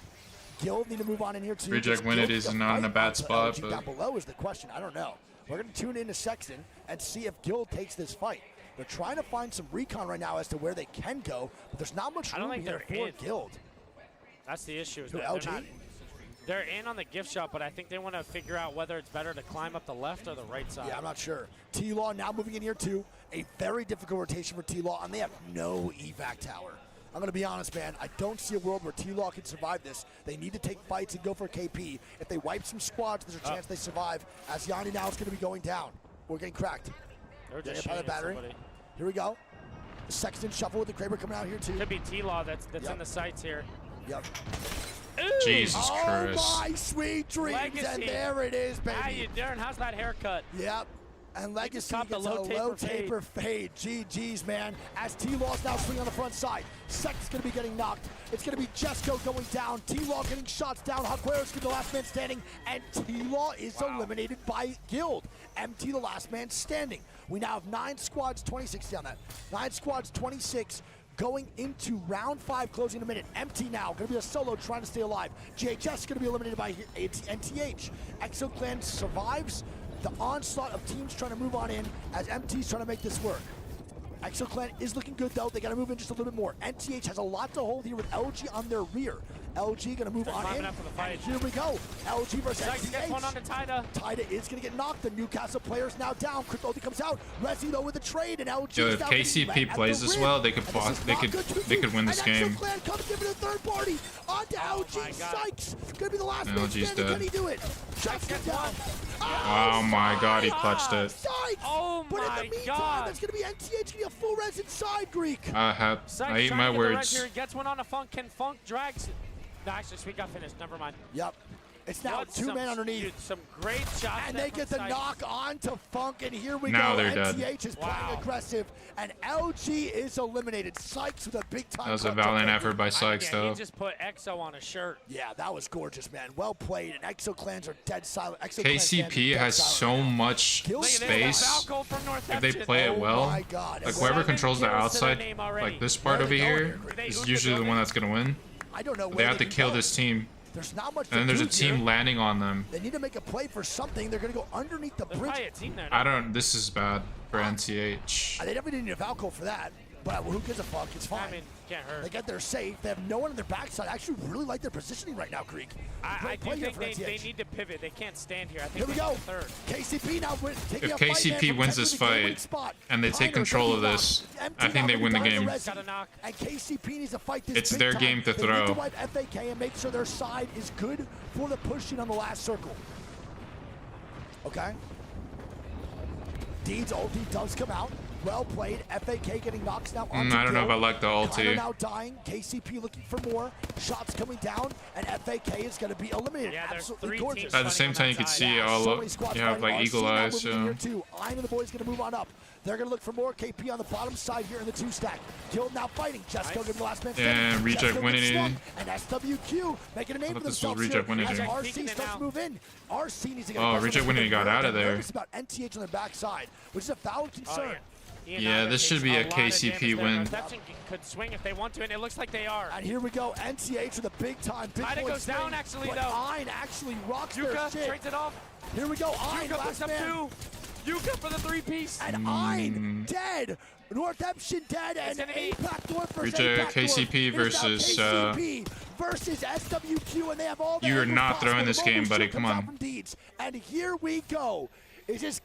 Guild need to move on in here too. Reject Does when it Guild is get a not in a fight bad onto spot, LG but- down below is the question. I don't know. We're going to tune into Sexton and see if Guild takes this fight. They're trying to find some recon right now as to where they can go, but there's not much I don't room think here they're for in. Guild. That's the issue. Is Who, that LG? they're in on the gift shop, but I think they want to figure out whether it's better to climb up the left or the right side. Yeah, I'm not sure. T-Law now moving in here too. A very difficult rotation for T-Law, and they have no evac tower. I'm going to be honest, man. I don't see a world where T-Law can survive this. They need to take fights and go for KP. If they wipe some squads, there's a chance they survive, as Yanni now is going to be going down. We're getting cracked. They're Getting just hit by the shooting at battery. somebody. Here we go. The Sexton shuffle with the Kraber coming out here too. Could be T-Law that's Yep. in the sights here. Yep. Jesus Oh Christ. my sweet dreams, Legacy. and there it is, baby. How you doing? How's that haircut? Yep. And Legacy caught the gets a low low taper taper fade. GG's, man. As T-Law's now swinging on the front side. Sec's going to be getting knocked. It's going to be Jesco going down. T-Law getting shots down. Jaguero's the last man standing. And T-Law is eliminated by Guild. MT the last man standing. We now have 9 squads, 26 down that. 9 squads, 26. Going into round 5, closing a minute. MT now, gonna be a solo trying to stay alive. GHS gonna be eliminated by NTH. ExoClan survives the onslaught of teams trying to move on in as MT's trying to make this work. ExoClan is looking good though. They gotta move in just a little bit more. NTH has a lot to hold here with LG on their rear. LG gonna move on in. Up for the fight. And here we go. LG versus Sykes gets one on NTH. the Tida. Tida is gonna get knocked. The Newcastle player is now down. Crypto comes out. Resi though with the trade, and LG Yo, is if now KCP getting let plays at the this rim. well, they could And this is they not could good. they could win this and game. ExoClan comes in for the third party. On to LG. my God. Sykes gonna be the last man LG's standing. dead. Can he do it? Shots gets down. one. Oh my God, he clutched it. Sykes. Oh But in my the meantime, God. that's gonna be NTH getting a full res inside Greek. I Sykes eat trying my to get the res words. here. He gets one on a Funk. Can Funk drags? No, actually, Sweet got finished. Never mind. Yep. It's now What 2 some- men underneath. Dude, some great shots. And there they from get the Sykes. knock on to Funk, and here we Now go. they're dead. NTH is playing Wow. aggressive, and LG is eliminated. Sykes with a big time. That was a clutch up valiant there. effort by Sykes, Yeah, though. he just put EXO on a shirt. Yeah, that was gorgeous, man. Well played, and Exo clans are dead silent. KCP has so much Look at this, space. Falco from If Northampton. they play it Oh well, my God. like Seven whoever controls the kills to their outside, name already. like this part Where are over they going here, here, Greg? is usually the one that's gonna win. I don't know They where have to can kill go. this team, There's not much and then to there's a do team here. landing on them. They need to make a play for something. They're going to go underneath the There's bridge. probably a team there. I don't. This is bad for NCH. They definitely need a Valco for that, but who gives a fuck? It's fine. I mean, can't hurt. They get there safe. They have no one on their backside. I actually really like their positioning right now, Greek. I Great do play here think for they NTH. need to pivot. They can't stand here. I think Here we they go. need a third. KCP now taking If a fight, man, KCP from wins this technically the fight spot. and they take Tyner control taking of knock. this, MT I think now they getting win the down to game. Resi. Got a knock. And KCP needs to fight this It's big their time. game to They need throw. to wipe FAK and make sure their side is good for the pushing on the last circle. Okay. Deeds ulti does come out. Well played. FAK getting knocks now onto I don't know if I Gil. like the Kyler ulti. now dying. KCP looking for more. Shots coming down, and FAK is going to be eliminated. Yeah, there's Absolutely 3 gorgeous. teams At the same time, you can see all So of, many squads you have fighting. like RC eagle now eyes. moving in here So too. Ian and the boys going to move on up. They're going to look for more. KP on the bottom side here in the 2-stack. Guild now fighting. Jesco giving the last man standing. And Reject Jesco winning gets it. swung, and SWQ making a name I for thought this was themselves Reject here winning as it. RC Kicking it starts to now. move in. RC needs to get Oh, across Reject the winning it got field. out of They're there. nervous about NTH on their backside, which is a valid concern. Yeah, this should be a KCP win. Northampton could swing if they want to, and it looks like they are. And here we go, NCH with a big time, big Ida point goes down, swing, actually, but though. Ein actually rocks their Yuka shit. trades it off. Here we go, Ein, Yuka last picks up man. 2. Yuka for the 3-piece. And Ein dead. Northampton dead, and gonna be APAC North versus Reject APAC North. KCP It is now versus, KCP versus SWQ, and they have all the You are angles not possible. throwing this The game, mobile buddy. shoot Come comes out on. from Deeds. And here we go. Is this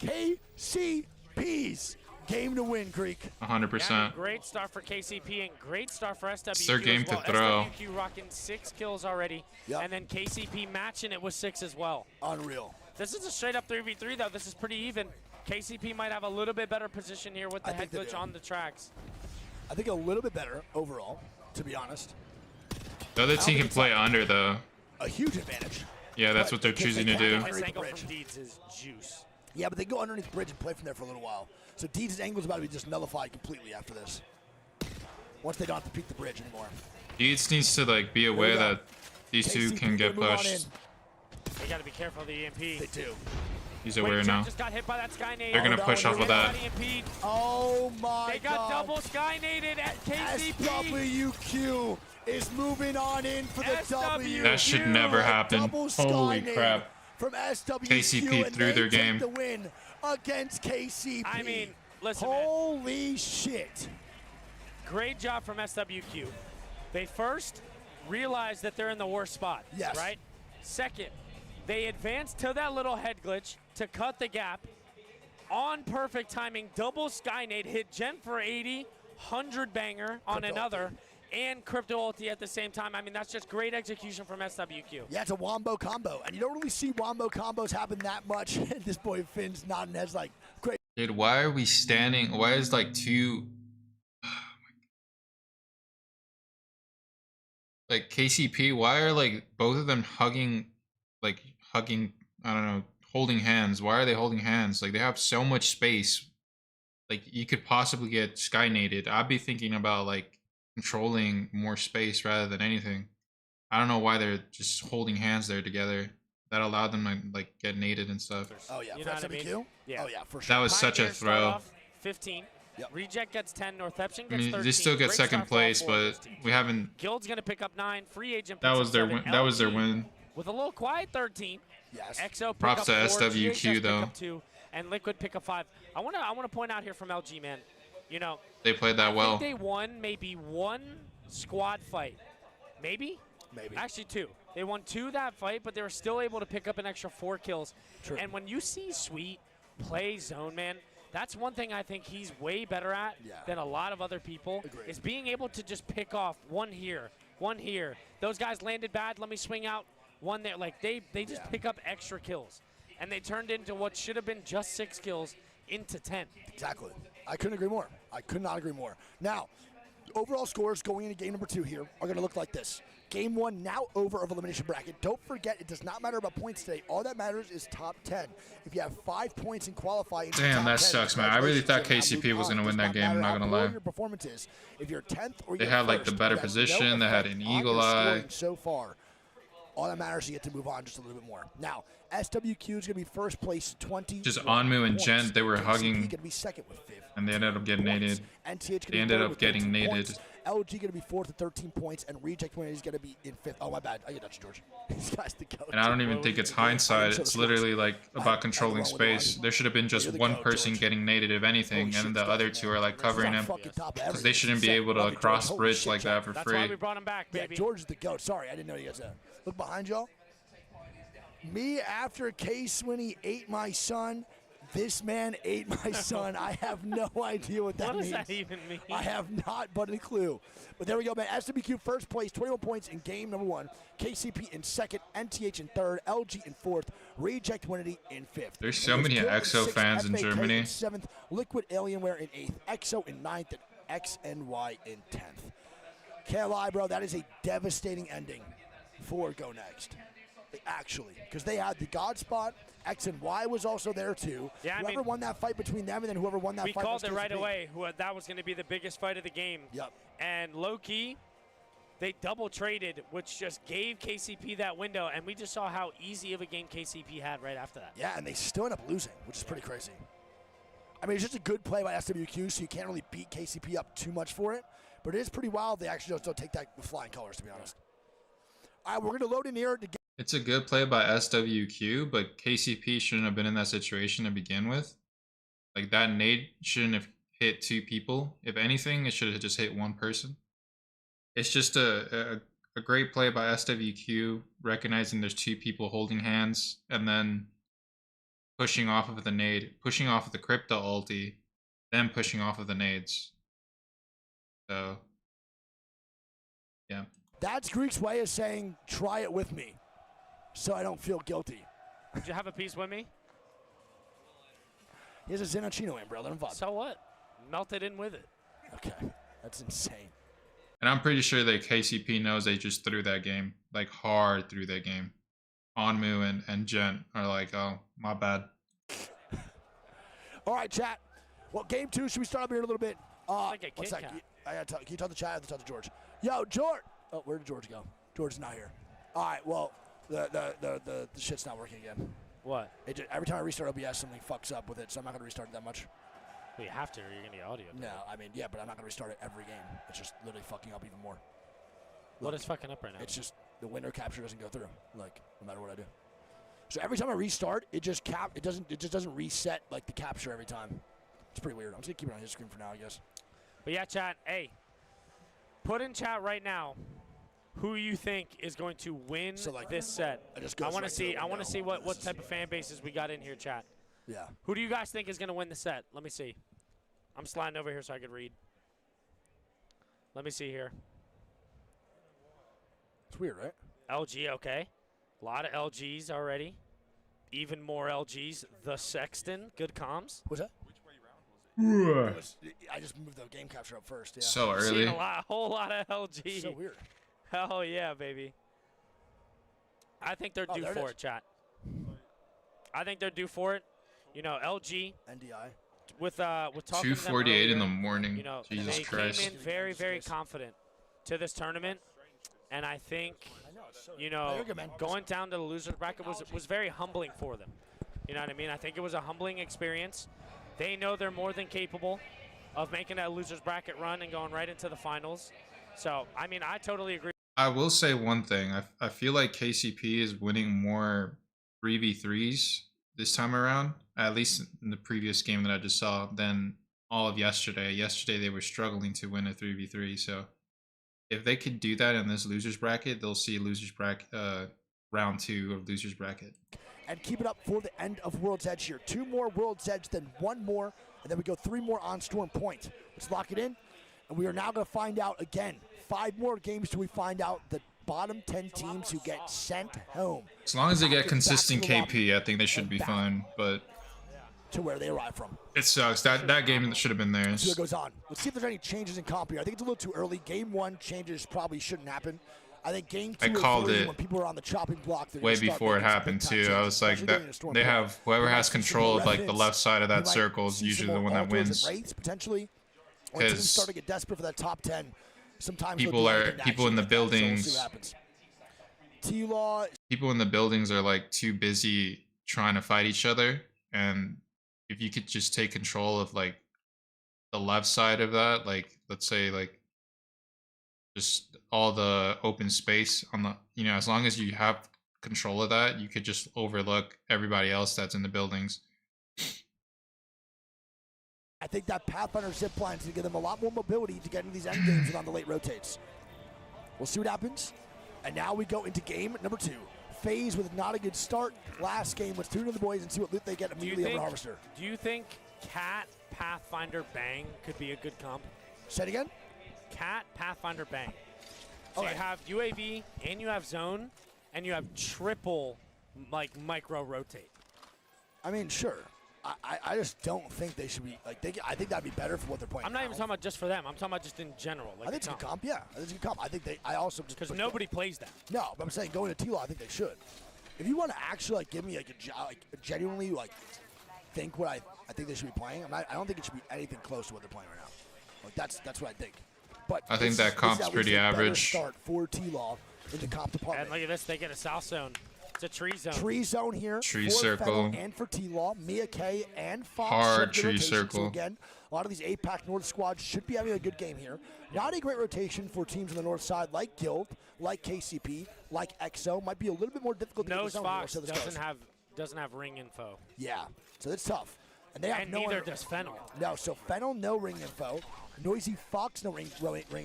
KCP's game to win, Greek? 100%. Great start for KCP and great start for SWQ. It's their game as well. to throw. SWQ rocking 6 kills already, Yep. and then KCP matching it with 6 as well. Unreal. This is a straight up 3v3 though. This is pretty even. KCP might have a little bit better position here with the I head think they glitch do. on the tracks. I think a little bit better overall, to be honest. The other team think can it's play like- under though. A huge advantage. Yeah, that's But what they're they choosing to can't do. have This underneath the angle bridge. from Deeds is juice. Yeah, but they go underneath the bridge and play from there for a little while. So Deeds' angle is about to be just nullified completely after this. Once they don't have to peek the bridge anymore. Deeds needs to like be aware go. that these two KCP can get gonna move on pushed. They got to be careful of the EMP. They do. He's aware now. Just got hit by that sky nade. They're gonna no, push no, off no, of that. Oh my They got God. double sky naded at KCP. SWQ is moving on in for the W. That should never happen. Double sky Holy nade crap. From SWQ, KCP and threw they their take game. the win against KCP. I mean, listen, man. holy shit. Great job from SWQ. They first realized that they're in the worst spot. Yes. Right? Second, they advanced to that little head glitch to cut the gap. On perfect timing, double Skynade hit Gen for 80, 100 banger on Crypto another, and Crypto ulti at the same time. I mean, that's just great execution from SWQ. Yeah, it's a wombo combo, and you don't really see wombo combos happen that much. This boy Finn's nodding heads like, great. Dude, why are we standing? Why is like two like KCP, why are like both of them hugging, I don't know, holding hands. Why are they holding hands? Like, they have so much space. Like, you could possibly get skynated. I'd be thinking about, like, controlling more space rather than anything. I don't know why they're just holding hands there together. That allowed them to, like, get naded and stuff. Oh, yeah. You For know what I SWQ? mean? Yeah. Oh, yeah, for sure. That was such a Pioneers start throw. off 15. Yep. Reject gets 10. Northampton I gets mean, 13. they still get Great second start for all place, four of but those teams. we haven't. Guild's going to pick up 9. Free agent That picks was up their 7. win. That was their LG win. With a little quiet 13. Yes. XO pick Props up to 4, SWQ, GHS pick though. up 2, and Liquid pick up 5. I want to point out here from LG, man. You know, They played that well. I think they won maybe 1 squad fight. Maybe? Maybe. Actually 2. They won 2 that fight, but they were still able to pick up an extra 4 kills. True. And when you see Sweet play zone, man, that's one thing I think he's way better at than a lot of other people. Agreed. Is being able to just pick off one here, one here. Those guys landed bad. Let me swing out one there. Like they just pick up extra kills, and they turned into what should have been just 6 kills into 10. Exactly. I couldn't agree more. I could not agree more. Now, overall scores going into game number 2 here are going to look like this. Game 1 now over of elimination bracket. Don't forget, it does not matter about points today. All that matters is top 10. If you have 5 points in qualifying, Damn, that sucks, man. I really thought KCP was gonna win that game, I'm not gonna lie. Your performance is. If you're 10th or They you're had, like, the first, better it has position. They had effect an on eagle your eye. scoring so far. All that matters is you get to move on just a little bit more. Now, SWQ is going to be first place, 20. Just Onmu and Gent, they were hugging, going to be second with 5. and they ended up getting naded. They ended up getting naded. LG going to be 4th with 13 points, and Reject Winner is going to be in 5th. Oh, my bad. I get Dutch George. These guys to go. And I don't even think it's hindsight. It's literally like about controlling space. There should have been just one person getting naded, if anything, and the other 2 are like covering him. Because they shouldn't be able to cross bridge like that for That's why free. we brought him back, baby. Yeah, George is the GOAT. Sorry, I didn't know you guys that. Look behind y'all. Me after K-Swinney ate my son. This man ate my son. I have no idea what that means. What does that even mean? I have not but a clue. But there we go, man. SWQ first place, 21 points in game number 1. KCP in 2nd, NTH in 3rd, LG in 4th, Reject Winity in 5th. There's so many EXO fans in Germany. 7th, Liquid Alienware in 8th, EXO in 9th, and XNY in 10th. Can't lie, bro. That is a devastating ending for Go Next. Actually, because they had the God spot. X and Y was also there too. Yeah, whoever won that fight between them, and then whoever won that we fight. called was it right KCP. away. That was going to be the biggest fight of the game. Yep. And low key, they double traded, which just gave KCP that window, and we just saw how easy of a game KCP had right after that. Yeah, and they still end up losing, which is pretty crazy. I mean, it's just a good play by SWQ, so you can't really beat KCP up too much for it. But it is pretty wild. They actually just don't take that with flying colors, to be honest. All right, we're going to load in here to get. It's a good play by SWQ, but KCP shouldn't have been in that situation to begin with. Like, that nade shouldn't have hit 2 people. If anything, it should have just hit 1 person. It's just a great play by SWQ, recognizing there's 2 people holding hands, and then pushing off of the nade, pushing off of the crypto ulti, then pushing off of the nades. So, yeah. That's Greek's way of saying, try it with me, so I don't feel guilty. Did you have a piece with me? He has a Zenachino in, bro. Let him vibe. So what? Melted in with it. Okay, that's insane. And I'm pretty sure that KCP knows they just threw that game, like hard through that game. Onmu and Gent are like, oh, my bad. All right, chat. Well, game 2, should we start up here in a little bit? Like a One Kit sec. Kat. I gotta talk. Can you talk to the chat? I have to talk to George. Yo, George. Oh, where did George go? George's not here. All right. Well, the shit's not working again. What? Every time I restart OBS, something fucks up with it, so I'm not gonna restart it that much. Well, you have to, or you're gonna get audio. No, I mean, yeah, but I'm not gonna restart it every game. It's just literally fucking up even more. What is fucking up right now? It's just the window capture doesn't go through, like, no matter what I do. So every time I restart, it just doesn't reset like the capture every time. It's pretty weird. I'm just gonna keep it on his screen for now, I guess. But yeah, chat. Hey, put in chat right now who you think is going to win So, like, this set. it just I goes want right to to the see. I want to window. see what type of fan bases we got in here, chat. Yeah. Who do you guys think is going to win the set? Let me see. I'm sliding over here so I could read. Let me see here. It's weird, right? LG, okay. A lot of LGs already. Even more LGs. The Sexton, good comms. What's that? I just moved the game capture up first. Yeah. So Seen early. a whole lot of LG. So weird. Hell yeah, baby. I think they're due there it for is. it, chat. I think they're due for it. You know, LG NDI. with talking to them 2:48 in the earlier, morning. you know, Jesus they Christ. came in very, very confident to this tournament, and I think, you know, you're good, man. going down to the losers bracket was very humbling for them. You know what I mean? I think it was a humbling experience. They know they're more than capable of making that losers bracket run and going right into the finals. So, I mean, I totally agree. I will say one thing. I feel like KCP is winning more 3v3s this time around, at least in the previous game that I just saw, than all of yesterday. Yesterday they were struggling to win a 3v3, so if they could do that in this losers bracket, they'll see losers bracket round 2 of losers bracket. And keep it up for the end of World's Edge here. 2 more World's Edge, then 1 more, and then we go 3 more on Storm Point. Let's lock it in, and we are now going to find out again. 5 more games till we find out the bottom 10 teams who get sent home. As long as they get consistent back to the lobby KP, I think they should be back fine, but to where they arrive from. it sucks. That game should have been See theirs. what goes on. Let's see if there's any changes in comp here. I think it's a little too early. Game 1 changes probably shouldn't happen. I think game 2 I called or 3, it when people are on the chopping block, they're way gonna start before it making some happened big-time too. I changes, was like, especially that during the Storm they Point. have whoever We might has see some control more of like the revenants. left side of We that might circle is see some usually the more one that alters and wins. rates, potentially. When teams 'Cause start to get desperate for that top 10, sometimes people they'll do are- anything to people in actually the get that, so we'll see buildings- what happens. T-Law, People in the buildings are like too busy trying to fight each other, and if you could just take control of like the left side of that, like let's say like just all the open space on the, you know, as long as you have control of that, you could just overlook everybody else that's in the buildings. I think that Pathfinder zip line is going to give them a lot more mobility to get into these end games and on the late rotates. We'll see what happens. And now we go into game number 2. FaZe with not a good start. Last game, let's tune in the boys and see what loot they get immediately over Harvester. Do you think Cat, Pathfinder, Bang could be a good comp? Say it again? Cat, Pathfinder, Bang. So Okay. you have UAV and you have zone and you have triple like micro rotate. I mean, sure. I just don't think they should be like. I think that'd be better for what they're playing. I'm not even now. talking about just for them. I'm talking about just in general. Like I think it's a good comp. Yeah, I think it's a good comp. I think they. I also just because put- nobody plays that. No, but I'm saying going to T-Law, I think they should. If you want to actually like give me like genuinely like think what I think they should be playing, I don't think it should be anything close to what they're playing right now. Like that's what I think. But I think this that is comp's at least pretty a better average. Start for T-Law in the comp department. And look at this, they get a south zone. It's a tree zone. Tree zone here. Tree for circle. Fennel and for T-Law. Mia K and Fox. Hard should get tree rotation. So circle. again, a lot of these APAC North squads should be having a good game here. Not a great rotation for teams on the north side like Guild, like KCP, like EXO. Might be a little bit more difficult to get the Nose zone Fox here, so this goes. doesn't have ring info. Yeah, so it's tough. And they have And no neither one- does Fennel. No, so Fennel, no ring info. Noisy Fox, no ring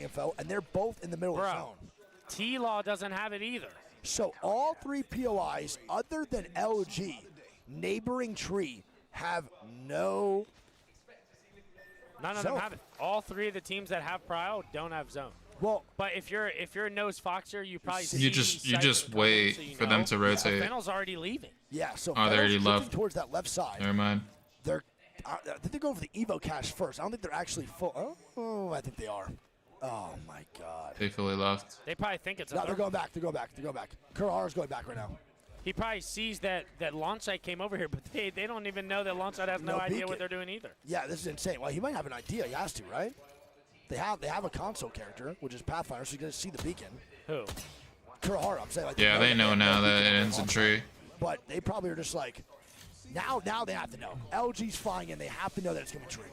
info. And they're both in the middle of the Bro, zone. T-Law doesn't have it either. So all 3 POIs, other than LG, neighboring Tree, have no. None of Zone. them have it. All 3 of the teams that have Prio don't have zone. Well, But if you're a Nose Foxer, you probably see You just sights coming, wait so you for know. them to rotate. Fennel's already leaving. yeah. So Oh, they already Fennel's looking left. towards that left side. Never mind. They're. I think they're going for the Evo cache first. I don't think they're actually full. Oh, I think they are. Oh my God. They fully left. They probably think it's a No, they're thermal. going back. They're going back. They're going back. Kurahara's going back right now. He probably sees that launch site came over here, but they don't even know that launch site has no idea beacon. what they're doing either. Yeah, this is insane. Well, he might have an idea. He has to, right? They have a console character, which is Pathfinder, so you're gonna see the beacon. Who? Kurahara, I'm saying. Like, Yeah, they know now that it beacon on ends in the tree. But they probably are just like, now they have to know. LG's flying in. They have to know that it's gonna be tree.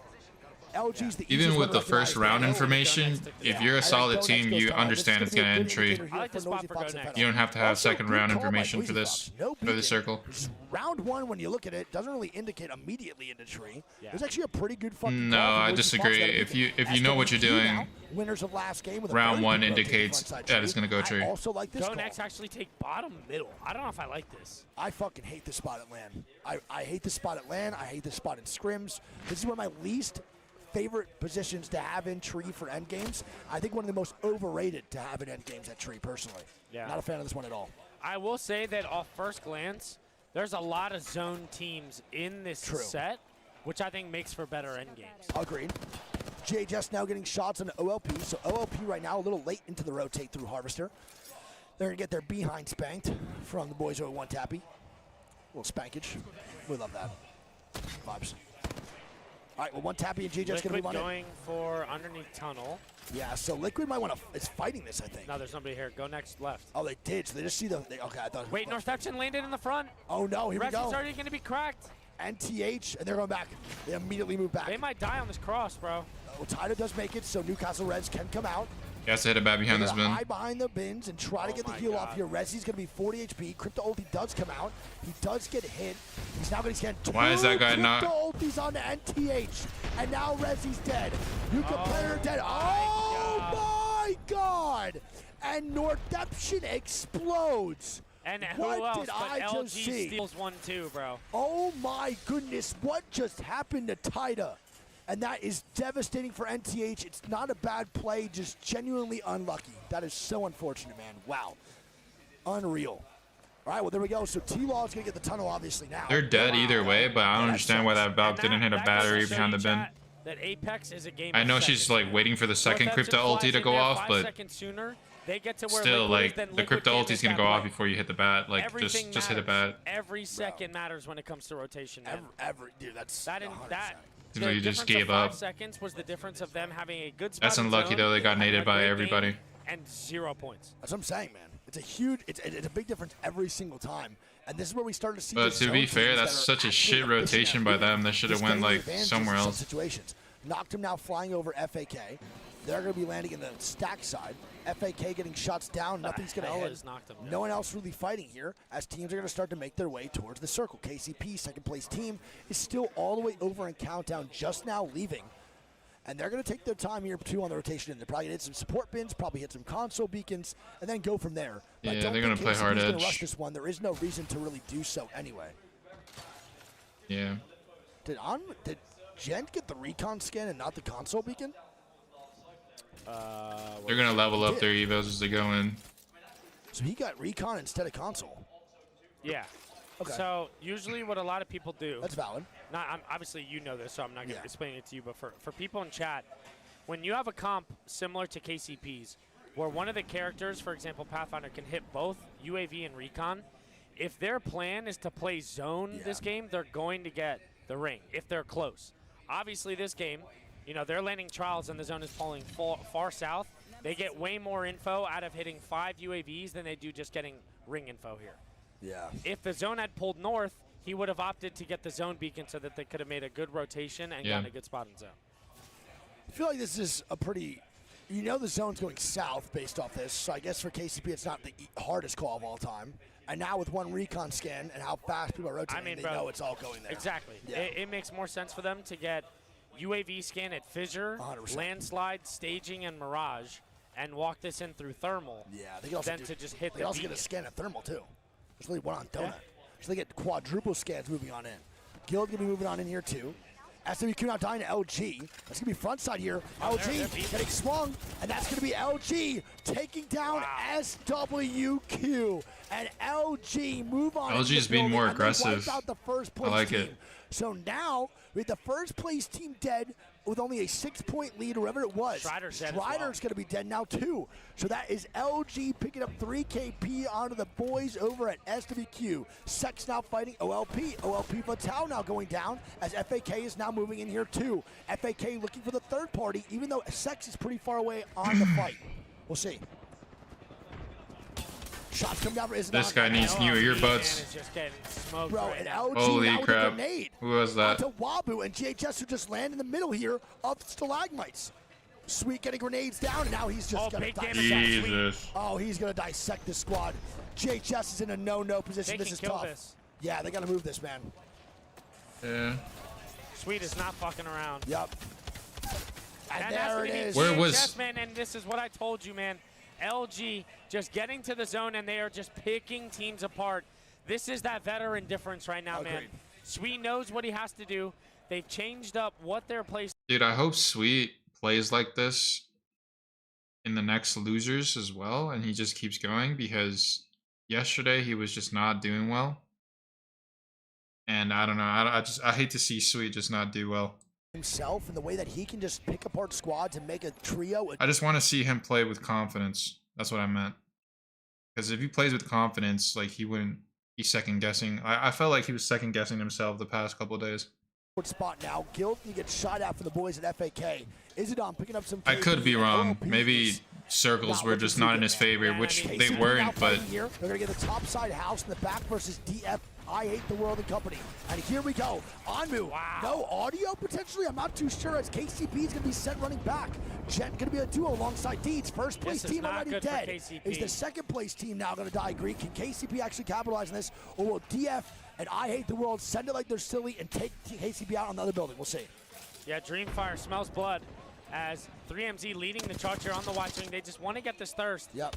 LG's the Even easiest with one the to first recognize. round They know information, next to- if yeah. you're a And then solid go next team, goes you to understand This it's is gonna be a end good tree. indicator here I like for the spot Noisy for Fox go and next. Fennel. You don't have to have Also, second good round call by information Noisy for this, Fox. No for the beacon. circle. Round 1, when you look at it, doesn't really indicate immediately into tree. Yeah. There's actually a pretty good fucking No, call from I Noisy Fox disagree. that If you beacon. know what you're SWQ doing, now, winners of last game with a round very 1 good rotated indicates frontside that it's tree. gonna go tree. I also like this Go call. next actually take bottom middle. I don't know if I like this. I fucking hate this spot at LAN. I hate this spot at LAN. I hate this spot in scrims. This is one of my least favorite positions to have in tree for end games. I think one of the most overrated to have in end games at tree, personally. Yeah. Not a fan of this one at all. I will say that off first glance, there's a lot of zone teams in this True. set, which I think makes for better end games. Agreed. JHS now getting shots on OLP. So OLP right now a little late into the rotate through Harvester. They're going to get their behind spanked from the boys over 1 Tappy. little spankage. We love that. Vibes. All right, well, one tappy and GJ's going to Liquid move on in. going for underneath tunnel. Yeah, so Liquid might want to, is fighting this, I think. No, there's somebody here. Go next left. Oh, they did. So they just see the, okay, I thought. Wait, Northception landed in the front. Oh, no, here we Resi's go. already going to be cracked. NTH, and they're going back. They immediately move back. They might die on this cross, bro. Oh, Tida does make it, so Newcastle Reds can come out. He has to hit it back behind They're this gonna bin. hide behind the bins and try to get the my heal God. off here. Resi's going to be 40 HP. Crypto ulti does come out. He does get hit. He's now going to scan two Why is that guy Crypto not- ultis on the NTH. And now Resi's dead. You can play her dead. Oh my God! And Northception explodes. And who What else did but I LG just see? steals one too, bro. Oh my goodness, what just happened to Tida? And that is devastating for NTH. It's not a bad play, just genuinely unlucky. That is so unfortunate, man. Wow. Unreal. All right, well, there we go. So T-Law is going to get the tunnel, obviously, now. They're dead either way, but I don't that understand why sucks. that Valve And didn't hit a that goes to battery show behind you, the bin. chat, that Apex is a game I of know she's seconds, like man. waiting for the second Northception crypto flies ulti in to go there off, 5 but seconds sooner. They get to where still, Liquid is, like, then the Liquid crypto can't ulti's make gonna that go off play. before you hit the bat. Like, Everything just hit the matters. bat. Every second matters when it comes to rotation, man. Dude, that's That in 100%. that. Seems The like you just difference gave of 5 up. seconds was the difference of them having a good spot That's in unlucky, zone, though. They got having a naded by great game, everybody. and 0 points. That's what I'm saying, man. It's a huge, it's a big difference every single time. And this is where we start to see But the to be zone fair, teams that's that are such a actually shit efficient rotation at by doing them. They should have just went getting like advantages somewhere in some else. Situations. Knocked him now flying over FAK. They're going to be landing in the stack side. FAK getting shots down. Nothing's going to hell hit. has knocked him down? No one else really fighting here as teams are going to start to make their way towards the circle. KCP, second place team, is still all the way over in Countdown, just now leaving. And they're going to take their time here, too, on the rotation. They're probably going to hit some support bins, probably hit some console beacons, and then go from there. But I Yeah, don't they're think gonna play KCP hard is gonna edge. rush this one. There is no reason to really do so anyway. Yeah. Did Gent get the recon scan and not the console beacon? They're gonna level up their evos as they go in. So he got recon instead of console. Yeah. Okay. So usually what a lot of people do. That's valid. Obviously you know this, so I'm not going to Yeah. explain it to you. But for people in chat, when you have a comp similar to KCP's, where one of the characters, for example, Pathfinder, can hit both UAV and recon, if their plan is to play zone this game, they're going to get the ring if they're close. Obviously, this game, you know, they're landing trials and the zone is pulling far south. They get way more info out of hitting 5 UAVs than they do just getting ring info here. Yeah. If the zone had pulled north, he would have opted to get the zone beacon so that they could have made a good rotation and gotten a good spot in zone. I feel like this is a pretty, you know, the zone's going south based off this. So I guess for KCP, it's not the hardest call of all time. And now with one recon scan and how fast people are rotating, they bro, know it's all going there. Exactly. Yeah. It makes more sense for them to get UAV scan at Fissure, 100%. landslide, staging, and mirage, and walk this in through thermal. Yeah, they can also Then to just hit They the also get a beacon. scan at thermal too. There's only one on donut, so they get quadruple scans moving on in. Guild gonna be moving on in here too. SWQ now dying to LG. That's gonna be front side here. they're LG beat. getting swung, and that's gonna be LG taking down SWQ. And LG move on. LG into is the being building, more and they wipe aggressive. out the first place I like team. it. So now with the first place team dead with only a 6-point lead, or whatever it was. Strider's dead as well. Strider's going to be dead now too. So that is LG picking up 3 KP onto the boys over at SWQ. Sex now fighting OLP. OLP Vital now going down as FAK is now moving in here too. FAK looking for the third party, even though Sex is pretty far away on the fight. We'll see. Shots coming down for Isabel. This guy needs new earbuds. Is just getting smoked Bro, right and now. LG Holy now with crap. a grenade. Who was that? Onto Wabu and GHS who just land in the middle here of stalagmites. Sweet getting grenades down, and now he's just gonna big dissect. damage on Sweet. Jesus. Oh, he's gonna dissect this squad. GHS is in a no-no position. They This can is kill tough. this. Yeah, they gotta move this, man. Yeah. Sweet is not fucking around. Yep. And that's there gonna it be is. Where GHS, was- man, and this is what I told you, man. LG just getting to the zone, and they are just picking teams apart. This is that veteran difference right now, man. Agreed. Sweet knows what he has to do. They've changed up what their place. Dude, I hope Sweet plays like this in the next losers as well, and he just keeps going, because yesterday he was just not doing well. And I don't know, I hate to see Sweet just not do well. Himself and the way that he can just pick apart squads and make a trio. I just want to see him play with confidence. That's what I meant. Because if he plays with confidence, like he wouldn't He's second guessing. I felt like he was second guessing himself the past couple of days. Spot now. Guild, he gets shot at for the boys at FAK. Izidon picking up some. I could be wrong. OLP Maybe is circles were looking just too not good, in his man. favor, Yeah, which I mean, they KCP now weren't, but fighting here. They're gonna get the top side house in the back versus DF. I hate the world and company. And here we go. Anmu. Wow. No audio potentially. I'm not too sure as KCP is gonna be sent running back. Jet gonna be a duo alongside Deeds. First place This is team not already good for dead. KCP. Is the second place team now gonna die green? Can KCP actually capitalize on this, or will DF and I hate the world send it like they're silly and take KCP out on the other building? We'll see. Yeah, Dreamfire smells blood as 3MZ leading the charge here on the watch wing. They just want to get this thirst. Yep.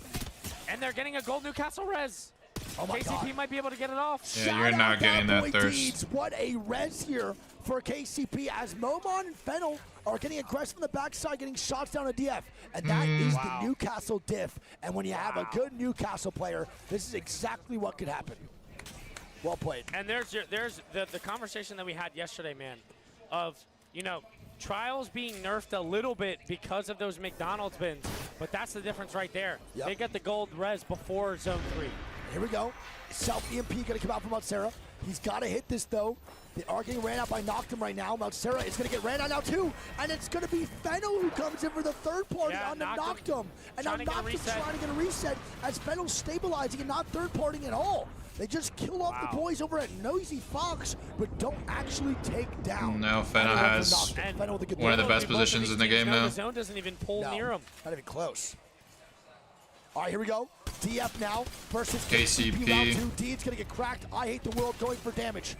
And they're getting a gold Newcastle res. Oh my KCP God. might be able to get it off. Yeah, Shout you're out not getting that boy thirst. Deeds. What a res here for KCP as Momon and Fennel are getting aggressive from the backside, getting shots down to DF. And that is Wow. the Newcastle diff. And when you have a good Newcastle player, this is exactly what could happen. Well played. And there's the conversation that we had yesterday, man, of, you know, Trials being nerfed a little bit because of those McDonald's bins, but that's the difference right there. Yep. They get the gold res before Zone 3. Here we go. Self EMP gonna come out from Mount Sarah. He's gotta hit this though. The arc getting ran out by Noctum right now. Mount Sarah is gonna get ran out now too. And it's gonna be Fennel who comes in for the third party Yeah, on the Noctum Noctum. And now trying to get a Noctum reset. trying to get a reset as Fennel's stabilizing and not third partying at all. They just kill off the boys over at Noisy Fox, but don't actually take down. Now Fennel Fennel has with Noctum. Fennel with a good one of the throw. best positions in the game now. The zone doesn't even pull No, near him. not even close. All right, here we go. DF now versus KCP. Round 2. Deed's gonna get cracked. I hate the world going for damage.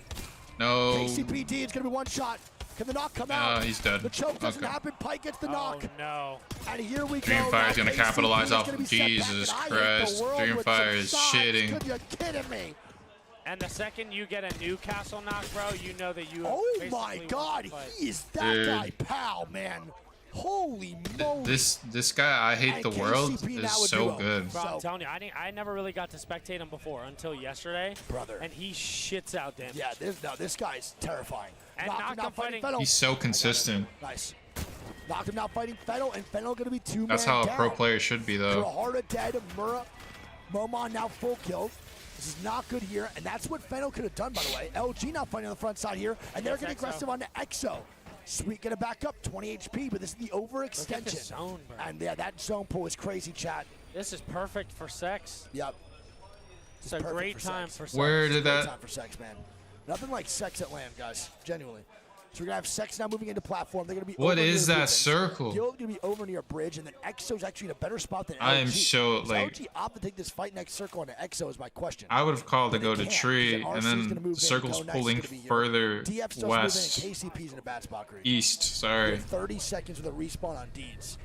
No. KCP Deed's gonna be one shot. Can the knock come out? He's dead. The choke doesn't Okay. happen. Pike gets the Oh, knock. no. And here we go. Dreamfire's Now gonna capitalize KCP is off gonna of be set back, Jesus and I hate the Christ. world with Dreamfire some is shots. shitting. Could you kidding me? And the second you get a Newcastle knock, bro, you know that you Oh basically my won God, the fight. he is that Dude. guy, pal, man. Holy moly. This guy, I hate And the world, KCP is now a so duo. good. Bro, I'm So- telling you, I never really got to spectate him before until yesterday. Brother. And he shits out damage. Yeah, this guy's terrifying. And Knocked him Noctum out fighting fighting- Fennel. He's so consistent. Nice. Knocked him out fighting Fennel, and Fennel gonna be two-man That's how a down. pro player should be, though. Kurahara dead, Mura, Momon now full killed. This is not good here, and that's what Fennel could have done, by the way. LG now fighting on the front side here, and they're Yes, getting Exo. aggressive on the Exo. Sweet gonna back up, 20 HP, but this is the overextension. this zone, bro. And yeah, that zone pull is crazy, chat. This is perfect for sex. Yep. It's a perfect great for time sex. for sex. Where did Great that? time for sex, man. Nothing like sex at land, guys. Genuinely. So we're gonna have sex now moving into platform. They're gonna be. What over is near that Rubens. circle? Guild gonna be over near bridge, and then Exo's actually in a better spot than LG. I am so, Does like- LG opt to take this fight next circle into Exo is my question. I would have called to But go they to can't, tree, because and RC is then gonna move the in, circle's go, nice, pulling it's gonna be here. further DF starts west, moving, and KCP's in a bad spot, Green. east. Sorry. 30 seconds with a respawn on Deeds.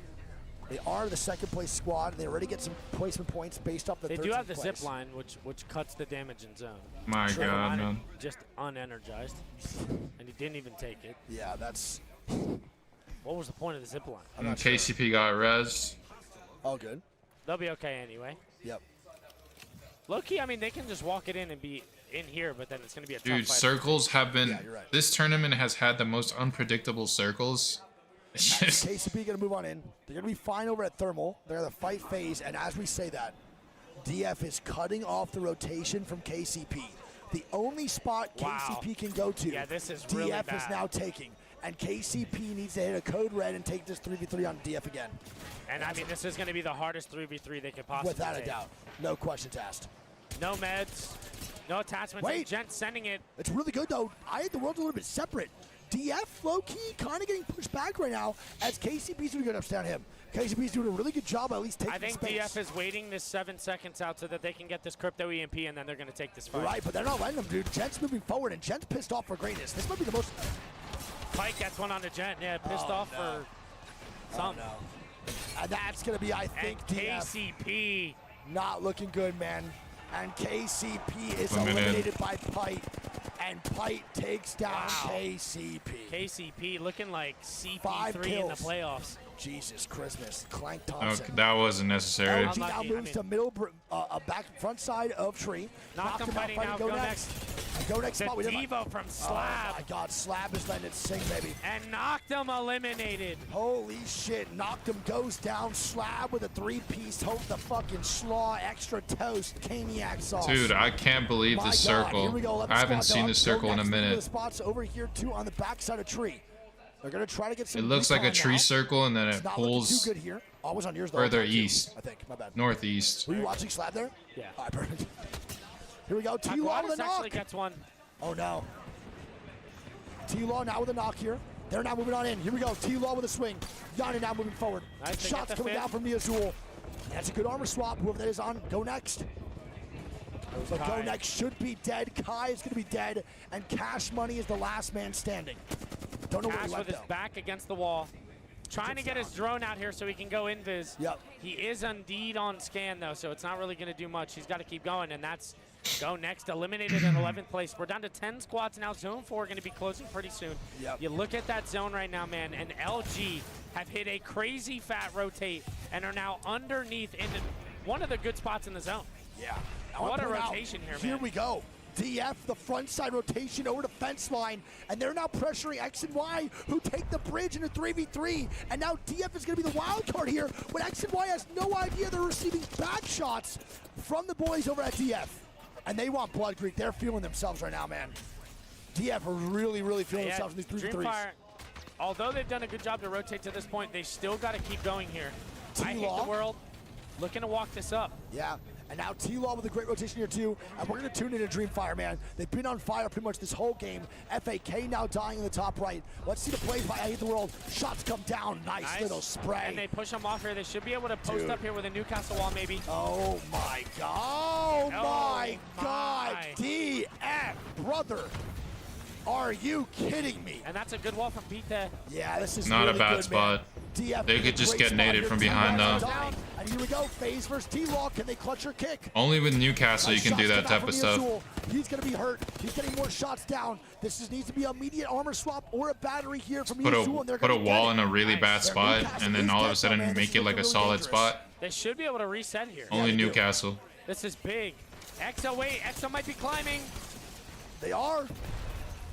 They are the second place squad, and they already get some placement points based off the They 13th do have the place. zip line, which cuts the damage in zone. My Sure. God, man. Just unenergized, and he didn't even take it. Yeah, that's What was the point of the zip line? And KCP got rezzed. all good. They'll be okay anyway. Yep. Low key, I mean, they can just walk it in and be in here, but then it's gonna be a tough Dude, fight. circles have been. Yeah, you're right. This tournament has had the most unpredictable circles. It's just, KCP gonna move on in. They're gonna be fine over at Thermal. They're in the fight phase, and as we say that, DF is cutting off the rotation from KCP. The only spot Wow. KCP can go to, Yeah, this is really DF is bad. now taking. And KCP needs to hit a code red and take this 3v3 on DF again. And I mean, this is gonna be the hardest 3v3 they could possibly Without a take. doubt. No questions asked. No meds, no attachments. Wait. And Gent sending it. It's really good, though. I hate the world's a little bit separate. DF, low-key, kind of getting pushed back right now as KCP's doing good upstairs on him. KCP's doing a really good job at least taking I think space. DF is waiting this 7 seconds out so that they can get this crypto EMP, and then they're gonna take this fight. Right, but they're not letting them, dude. Gent's moving forward, and Gent's pissed off for greatness. This might be the most... Pike gets one on the Gent. Yeah, pissed Oh, off no. for something. And that's going to be, I And think, DF KCP. not looking good, man. And KCP is Eliminated. eliminated by Pite. And Pite takes down Wow. KCP. KCP looking like 5 CP3 in the kills. playoffs. Jesus Christmas. Clank okay, Thompson. that wasn't necessary. LG now Unlucky, moves I to middle, back front side of tree. Noctum Knocked him out, fighting now, go next. Go next The spot. We didn't Devo from Oh Slab. my God, Slab is letting it sing, baby. And knocked him eliminated. Holy shit, knocked him, goes down, Slab with a 3-piece, hope the fucking slaw, extra toast, caniac sauce. Dude, I can't believe My this God, circle. here we go, 11 I haven't squad seen dog. this Go circle in a next. Look at minute. The spots over here too on the backside of tree. They're gonna try to get some. It looks like a recon tree now. circle and then It's it not looking pulls too good here. Oh, I was on yours though. further too, east. I think. My bad. northeast. Were you watching Slab there? Yeah. All right, perfect. Here we go. T-Law with a Aquatis actually knock. gets one. Oh no. T-Law now with a knock here. They're now moving on in. Here we go. T-Law with a swing. Yanni now moving forward. Nice, they Shots get the coming fifth. down from Niazul. That's a good armor swap. Whoever that is on, go next. But go Kai. next should be dead. Kai is going to be dead. And Cash Money is the last man standing. Don't know where Cash he went with his though. back against the wall. Trying to get his drone out here so he can go invis. Yep. He is indeed on scan though, so it's not really going to do much. He's got to keep going, and that's go next. Eliminated in 11th place. We're down to 10 squads now. Zone 4 going to be closing pretty soon. Yep. You look at that zone right now, man, and LG have hit a crazy fat rotate and are now underneath in one of the good spots in the zone. Yeah. What a Point out, rotation here, Here man. we go. DF, the front side rotation over the fence line, and they're now pressuring X and Y, who take the bridge into 3v3, and now DF is going to be the wild card here, when X and Y has no idea they're receiving back shots from the boys over at DF. And they want Blood Creek. They're feeling themselves right now, man. DF are really, really feeling themselves in these 3v3s. Dreamfire, although they've done a good job to rotate to this point, they still got to keep going here. I hate T-Law. the world. Looking to walk this up. Yeah, and now T-Law with a great rotation here too, and we're going to tune into Dreamfire, man. They've been on fire pretty much this whole game. FAK now dying in the top right. Let's see the plays by I Hate the World. Shots come down, nice little spray. And they push them off here. They should be able to post Dude. up here with a Newcastle wall maybe. Oh my God, my God, my. DF, brother. Are you kidding me? And that's a good wall from Pete there. Yeah, this is Not a really bad good, spot. Man. DF They with a could just great get spot naded here. from behind, T-Law though. down, and here we go, FaZe versus T-Law. Can they clutch or kick? Only with Newcastle you can do that Shots type come of out stuff. from Azul. He's going to be hurt. He's getting more shots down. This needs to be an immediate armor swap or a battery here from Put Azul, and they're a going to wall in a really Nice. bad Their spot, Newcastle and then is all of dead, a sudden though, man. make This it is like a looking really solid dangerous. spot. They should be able to reset here. Only they do. Newcastle. This is big. EXO, wait. EXO might be climbing. They are.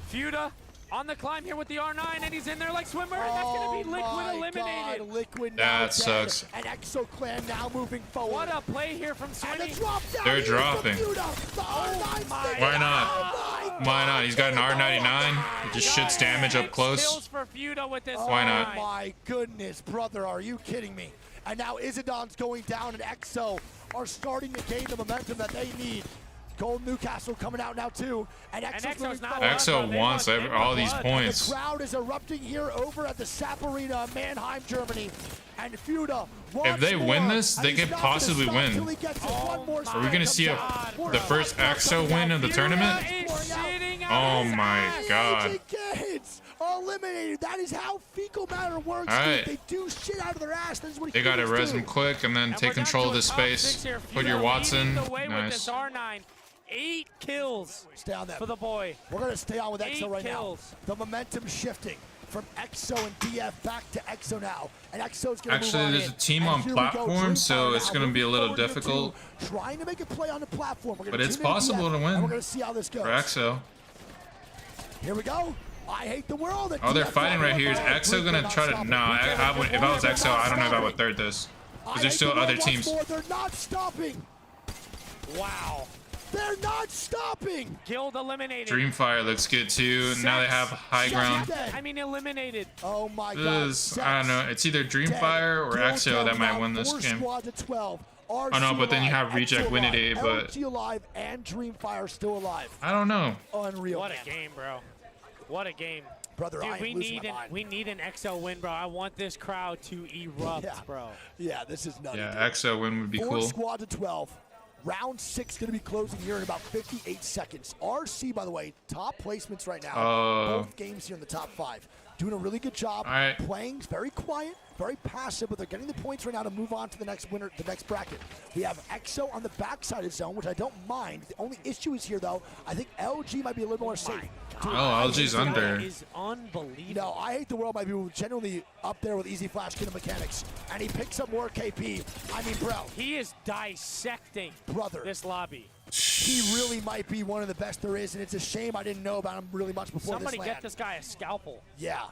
Fuda on the climb here with the R9, and he's in there like swimmer. And that's going to be Liquid my eliminated. God, Liquid That now dead, sucks. And Exo Clan now moving forward. What a play here from And the Swimmy. drop down They're here from dropping. Fuda. The R9 my stick. Why not? Oh my Why not? God, He's got an Fuda. R99. It just shits damage up 6 close. kills for Fuda with this Why not? R9. Oh my goodness, brother, are you kidding me? And now Izadon's going down, and Exo are starting to gain the momentum that they need. Gold Newcastle coming out now too, and Exo's Exo's moving not forward. done, EXO bro. They wants want all these blood. The points. crowd is erupting here over at the SAP Arena, Mannheim, Germany. And Fuda If they wants win more, this, and they he's could not gonna possibly stop win. till he gets it. One more my Are we gonna see God. the first EXO win of the tournament? Fuda is sitting Oh on his my ass. God. Agent Kids are eliminated. That is how fecal matter works. All right. Dude. They do shit out of their ass. That is what They got to humans res do. him quick and then And take we're down control to of a this top space. 6 here. Put Fuda your leading Watson. the way with this Nice. R9. 8 kills Stay on them. for the boy. We're going to stay on with 8 EXO right kills. now. The momentum shifting from EXO and DF back to EXO now. And EXO's going to Actually, there's a team on platform, so it's going to be a little difficult. Trying to make a play on the platform. We're gonna But it's tune into possible DF, to win and we're going to see how this goes. for EXO. Here we go. I hate the world. Oh, they're fighting right here. Is EXO going to try to... No, if I was EXO, I don't know if I would third this. Because there's still other teams. They're not stopping. Wow. They're not stopping. Guild eliminated. Dreamfire looks good too. Now they have high ground. I mean, eliminated. Oh my This God. is, I don't know. It's either Dreamfire or EXO that might win this game. Squad to 12. Oh no, but then you have Reject Winity, but LG alive and Dreamfire still alive. I don't know. Unreal. What man. a game, bro. What a game. Brother, I Dude, am losing my mind. we need an XL win, bro. I want this crowd to erupt, Yeah. bro. Yeah, this is nutty. Yeah, dude. EXO win would be 4 cool. squad to 12. Round 6 going to be closing here in about 58 seconds. RC, by the way, top placements right now. Both games here in the top 5. Doing a really good job. All right. Playing very quiet, very passive, but they're getting the points right now to move on to the next winner, the next bracket. We have EXO on the backside of zone, which I don't mind. The only issue is here, though. I think LG might be a little more safe. Dude, Oh, I LG's hate the under. world. Is unbelievable. You know, I hate the world might be genuinely up there with Easy Flash Kingdom Mechanics. And he picks up more KP. I mean, bro, He is dissecting brother. this lobby. he really might be one of the best there is, and it's a shame I didn't know about him really much before Somebody this get land. this guy a scalpel. Yeah.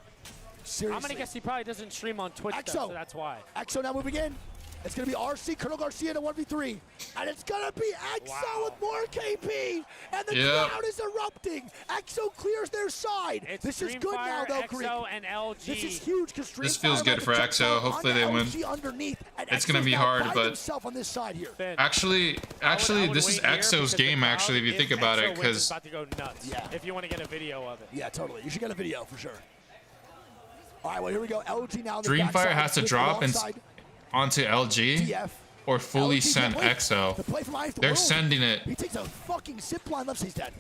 Seriously. I'm gonna guess he probably doesn't stream on Twitch, though, Exo. so that's why. Exo now moving in. It's going to be RC, Colonel Garcia to 1v3. And it's going to be Exo with more KP. And the crowd is erupting. Exo clears their side. It's this is good now, though, Greek. Exo and LG. This is huge because This feels good for Exo. Hopefully they win. It's going to be hard, but on this side here. actually, this is Exo's game, actually, if you think about it, because about to go nuts. Yeah. If you want to get a video of it. Yeah, totally. You should get a video for sure. All right, well, here we go. LG now. Dreamfire has to drop onto LG DF. or fully LG send can't wait. Exo. The play from Eyes the They're World. sending it. He takes a fucking zip line left, he's dead.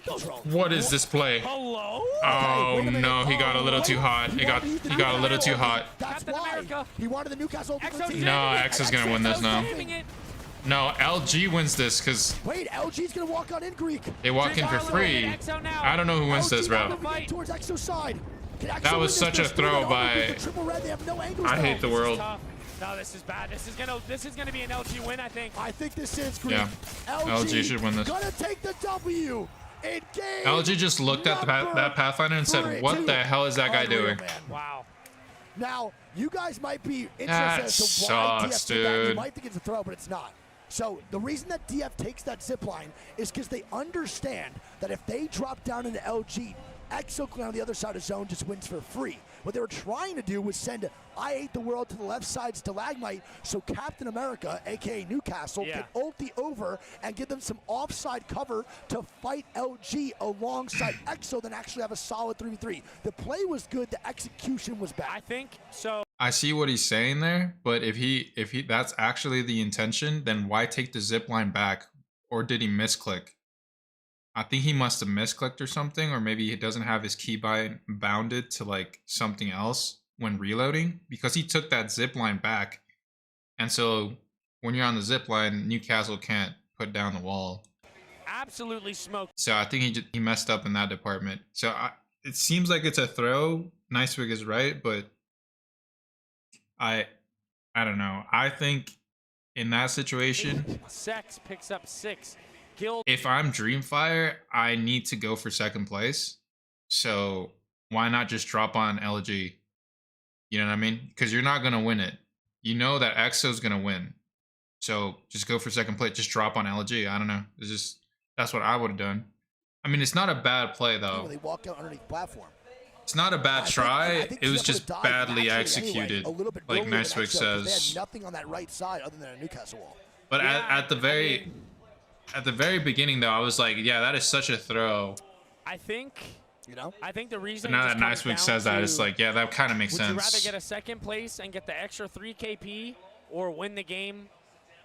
Goes wrong. What is this play? Hello? Oh wait a minute. no, he got a little too hot. He got a little too hot. That's Captain why America. he wanted the Newcastle Exo team. No, Exo's gonna win this now. Saving it. No, LG wins this because Wait, LG's gonna walk on in Greek. they walk in for free. I don't know who wins this, bro. LG towards Exo's side. Can Exo That win was this? such a They're throw spinning over by- with the triple red. They have no angles, I hate though. the world. Tough. No, this is bad. This is gonna be an LG win, I think. I think this is Greek. Yeah, LG should win this. Gonna take the W in game. LG just looked at that Pathfinder and said, "What the hell is that guy Unreal, doing?" man. Wow. Now, you guys might be interested That as to why sucks, DF did that. You dude. might think it's a throw, but it's not. So the reason that DF takes that zip line is because they understand that if they drop down into LG, Exo on the other side of zone just wins for free. What they were trying to do was send I Hate the World to the left side Stalagmite so Captain America, aka Newcastle, Yeah. can ulti over and give them some offside cover to fight LG alongside Exo, then actually have a solid 3v3. The play was good, the execution was bad. I think so. I see what he's saying there, but if he that's actually the intention, then why take the zip line back? Or did he misclick? I think he must have misclicked or something, or maybe he doesn't have his keybind bounded to like something else when reloading, because he took that zip line back. And so when you're on the zip line, Newcastle can't put down the wall. Absolutely smoked. So I think he messed up in that department. So it seems like it's a throw. Nicewig is right, but I don't know. I think in that situation, Sex picks up 6. Guild. if I'm Dreamfire, I need to go for second place. So why not just drop on LG? You know what I mean? Because you're not gonna win it. You know that Exo's gonna win. So just go for second place. Just drop on LG. I don't know. It's just that's what I would have done. I mean, it's not a bad play though. They walk out underneath the platform. It's not a bad try. I think It was TF just would've died badly naturally executed, anyway, a little bit like earlier than Nicewig Exo, 'cause They says. had nothing on that right side other than a Newcastle wall. But Yeah, at the very beginning, though, I was like, yeah, that is such a throw. I think You know? the reason. But now it that just comes Nicewig down says that, to, it's like, yeah, that kind of makes would you rather sense. get a second place and get the extra 3 KP, or win the game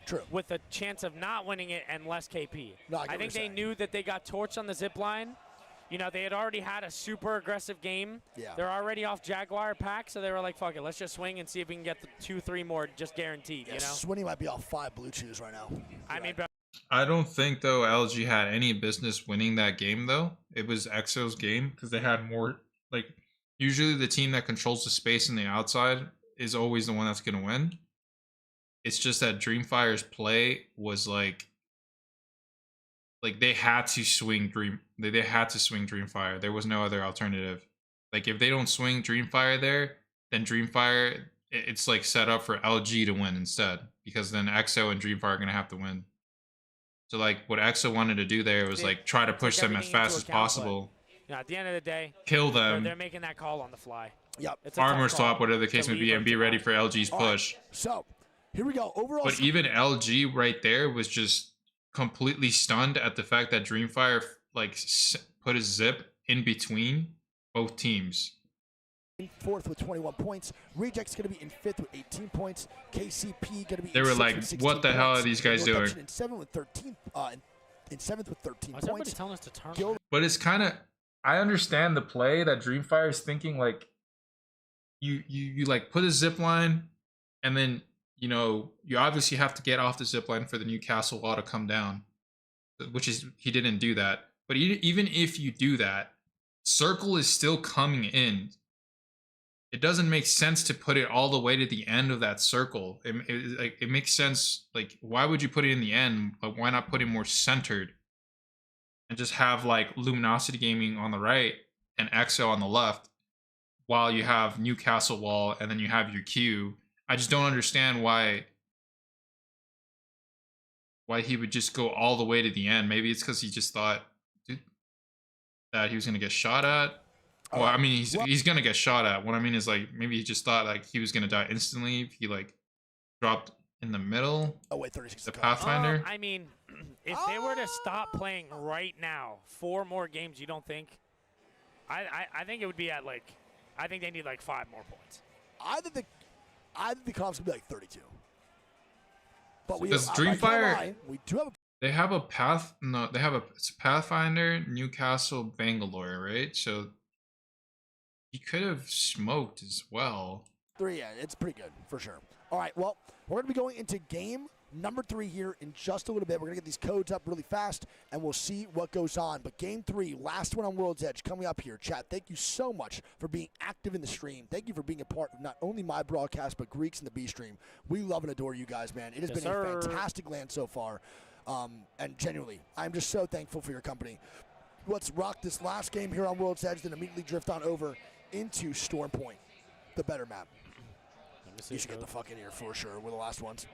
True. with a chance of not winning it and less KP? No, I get what I think you're they saying. knew that they got torched on the zip line. You know, they had already had a super aggressive game. Yeah. They're already off Jaguar pack, so they were like, fuck it, let's just swing and see if we can get the 2-3 more just guaranteed, Yeah, you know? Swinny might be off 5 blue chews right now. I mean, but I don't think, though, LG had any business winning that game, though. It was Exo's game because they had more, like, usually the team that controls the space in the outside is always the one that's going to win. It's just that Dreamfire's play was like they had to swing they had to swing Dreamfire. There was no other alternative. Like if they don't swing Dreamfire there, then Dreamfire it's like set up for LG to win instead, because then Exo and Dreamfire are gonna have to win. So like what Exo wanted to do there was like try to push take them as everything fast into as account, but, possible, you know, at the end of the day, kill they're them, making that call on the fly. Yep. It's a tough armor call swap, whatever the to case may leave be, them and be to ready that. for LG's All right, push. So, here we go. Overall, But even LG right there was just completely stunned at the fact that Dreamfire like put a zip in between both teams. in 4th with 21 points. Reject's going to be in 5th with 18 points. KCP going to be They in were 6th like, with 16 what the hell are points. these guys No doing? Reduction in 7th with 13 in 7th with 13 Why is everybody points. telling us to turn Gil- around? But it's kind of, I understand the play that Dreamfire is thinking, like you like put a zip line, and then you know you obviously have to get off the zip line for the Newcastle wall to come down, which is he didn't do that. But even if you do that, Circle is still coming in. it doesn't make sense to put it all the way to the end of that circle. It makes sense. Like, why would you put it in the end? Like, why not put it more centered and just have like Luminosity Gaming on the right and EXO on the left, while you have Newcastle Wall and then you have your queue. I just don't understand why he would just go all the way to the end. Maybe it's because he just thought that he was gonna get shot at. Well, I mean, he's gonna get shot at. What I mean is, like, maybe he just thought like he was gonna die instantly if he like dropped in the middle. Oh wait, 36. The Pathfinder. I mean, if they were to stop playing right now, 4 more games, you don't think? I think it would be at like, I think they need like 5 more points. I think the comps would be like 32. But we Does I Dreamfire? can't lie, we do have a They have a path. No, they have it's Pathfinder, Newcastle, Bangalore, right? So he could have smoked as well. 3. Yeah, it's pretty good for sure. All right, well, we're going to be going into game number 3 here in just a little bit. We're going to get these codes up really fast, and we'll see what goes on. But game 3, last one on World's Edge, coming up here. Chat, thank you so much for being active in the stream. Thank you for being a part of not only my broadcast, but Greeks in the B stream. We love and adore you guys, man. It has been a fantastic land so far. And genuinely, I'm just so thankful for your company. Let's rock this last game here on World's Edge, then immediately drift on over into Storm Point, the better map. You should get the fuck in here for sure. We're the last ones.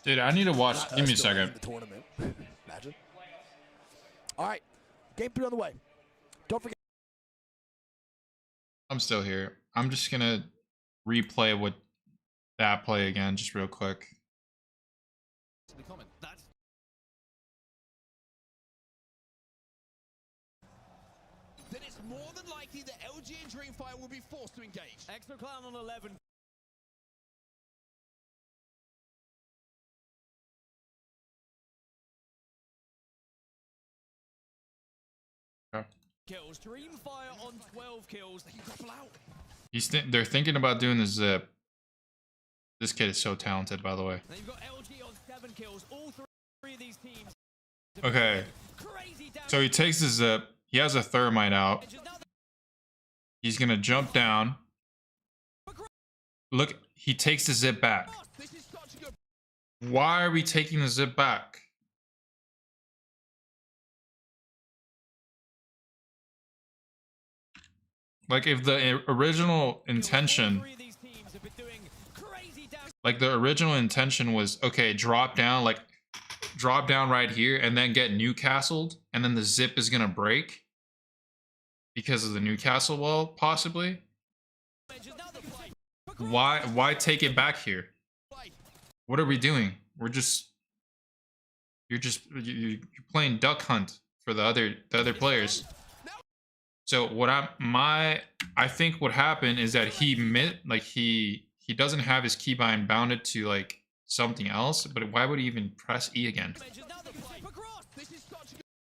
Dude, I need to watch. Give me a Still in second. the tournament. Imagine. All right, game 3 on the way. Don't forget. I'm still here. I'm just gonna replay what that play again, just real quick. Then it's more than likely that LG and Dreamfire will be forced to engage. Extra Clown on 11. Kills. Dreamfire on 12 kills. They can grapple out. They're thinking about doing the zip. This kid is so talented, by the way. Then you've got LG on 7 kills. All 3 of these teams. Okay. So he takes the zip. He has a thermite out. He's gonna jump down. Look, he takes the zip back. Why are we taking the zip back? Like, if the original intention, was, okay, drop down right here and then get Newcastled, and then the zip is gonna break because of the Newcastle wall, possibly. Why take it back here? What are we doing? You're playing duck hunt for the other players. So I think what happened is that he doesn't have his keybind bounded to like something else, but why would he even press E again?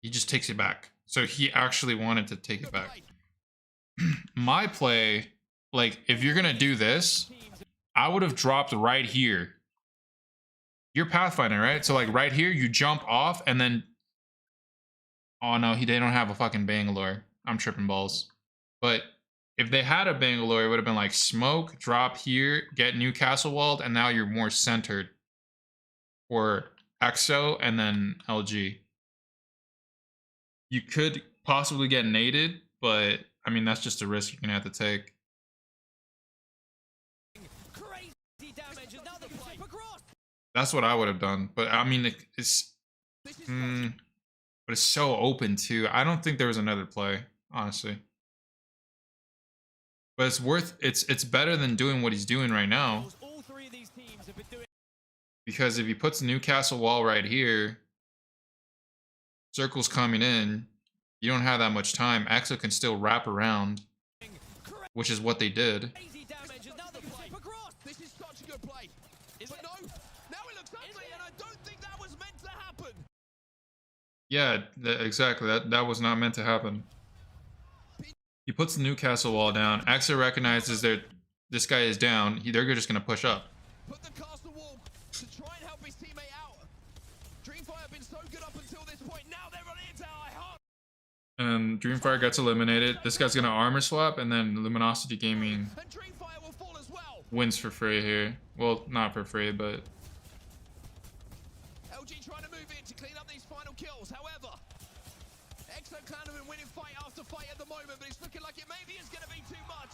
He just takes it back. So he actually wanted to take it back. My play, like, if you're gonna do this, I would have dropped right here. You're Pathfinder, right? So like right here, you jump off and then, oh no, they don't have a fucking Bangalore. I'm tripping balls. But if they had a Bangalore, it would have been like smoke, drop here, get Newcastle walled, and now you're more centered for EXO and then LG. You could possibly get naded, but I mean, that's just a risk you're gonna have to take. That's what I would have done. But I mean, it's but it's so open too. I don't think there was another play, honestly. But it's better than doing what he's doing right now. Because if he puts the Newcastle wall right here, circle's coming in, you don't have that much time. EXO can still wrap around, which is what they did. This is such a good play. But no, now it looks ugly, and I don't think that was meant to happen. Yeah, exactly. That was not meant to happen. He puts the Newcastle wall down. EXO recognizes this guy is down. They're just gonna push up. Put the castle wall to try and help his teammate out. Dreamfire have been so good up until this point. Now they're running into our heart. And Dreamfire gets eliminated. This guy's gonna armor swap, and then Luminosity Gaming And Dreamfire will fall as well. wins for free here. Well, not for free, but LG trying to move in to clean up these final kills. However, ExoClan have been winning fight after fight at the moment, but it's looking like it maybe is going to be too much.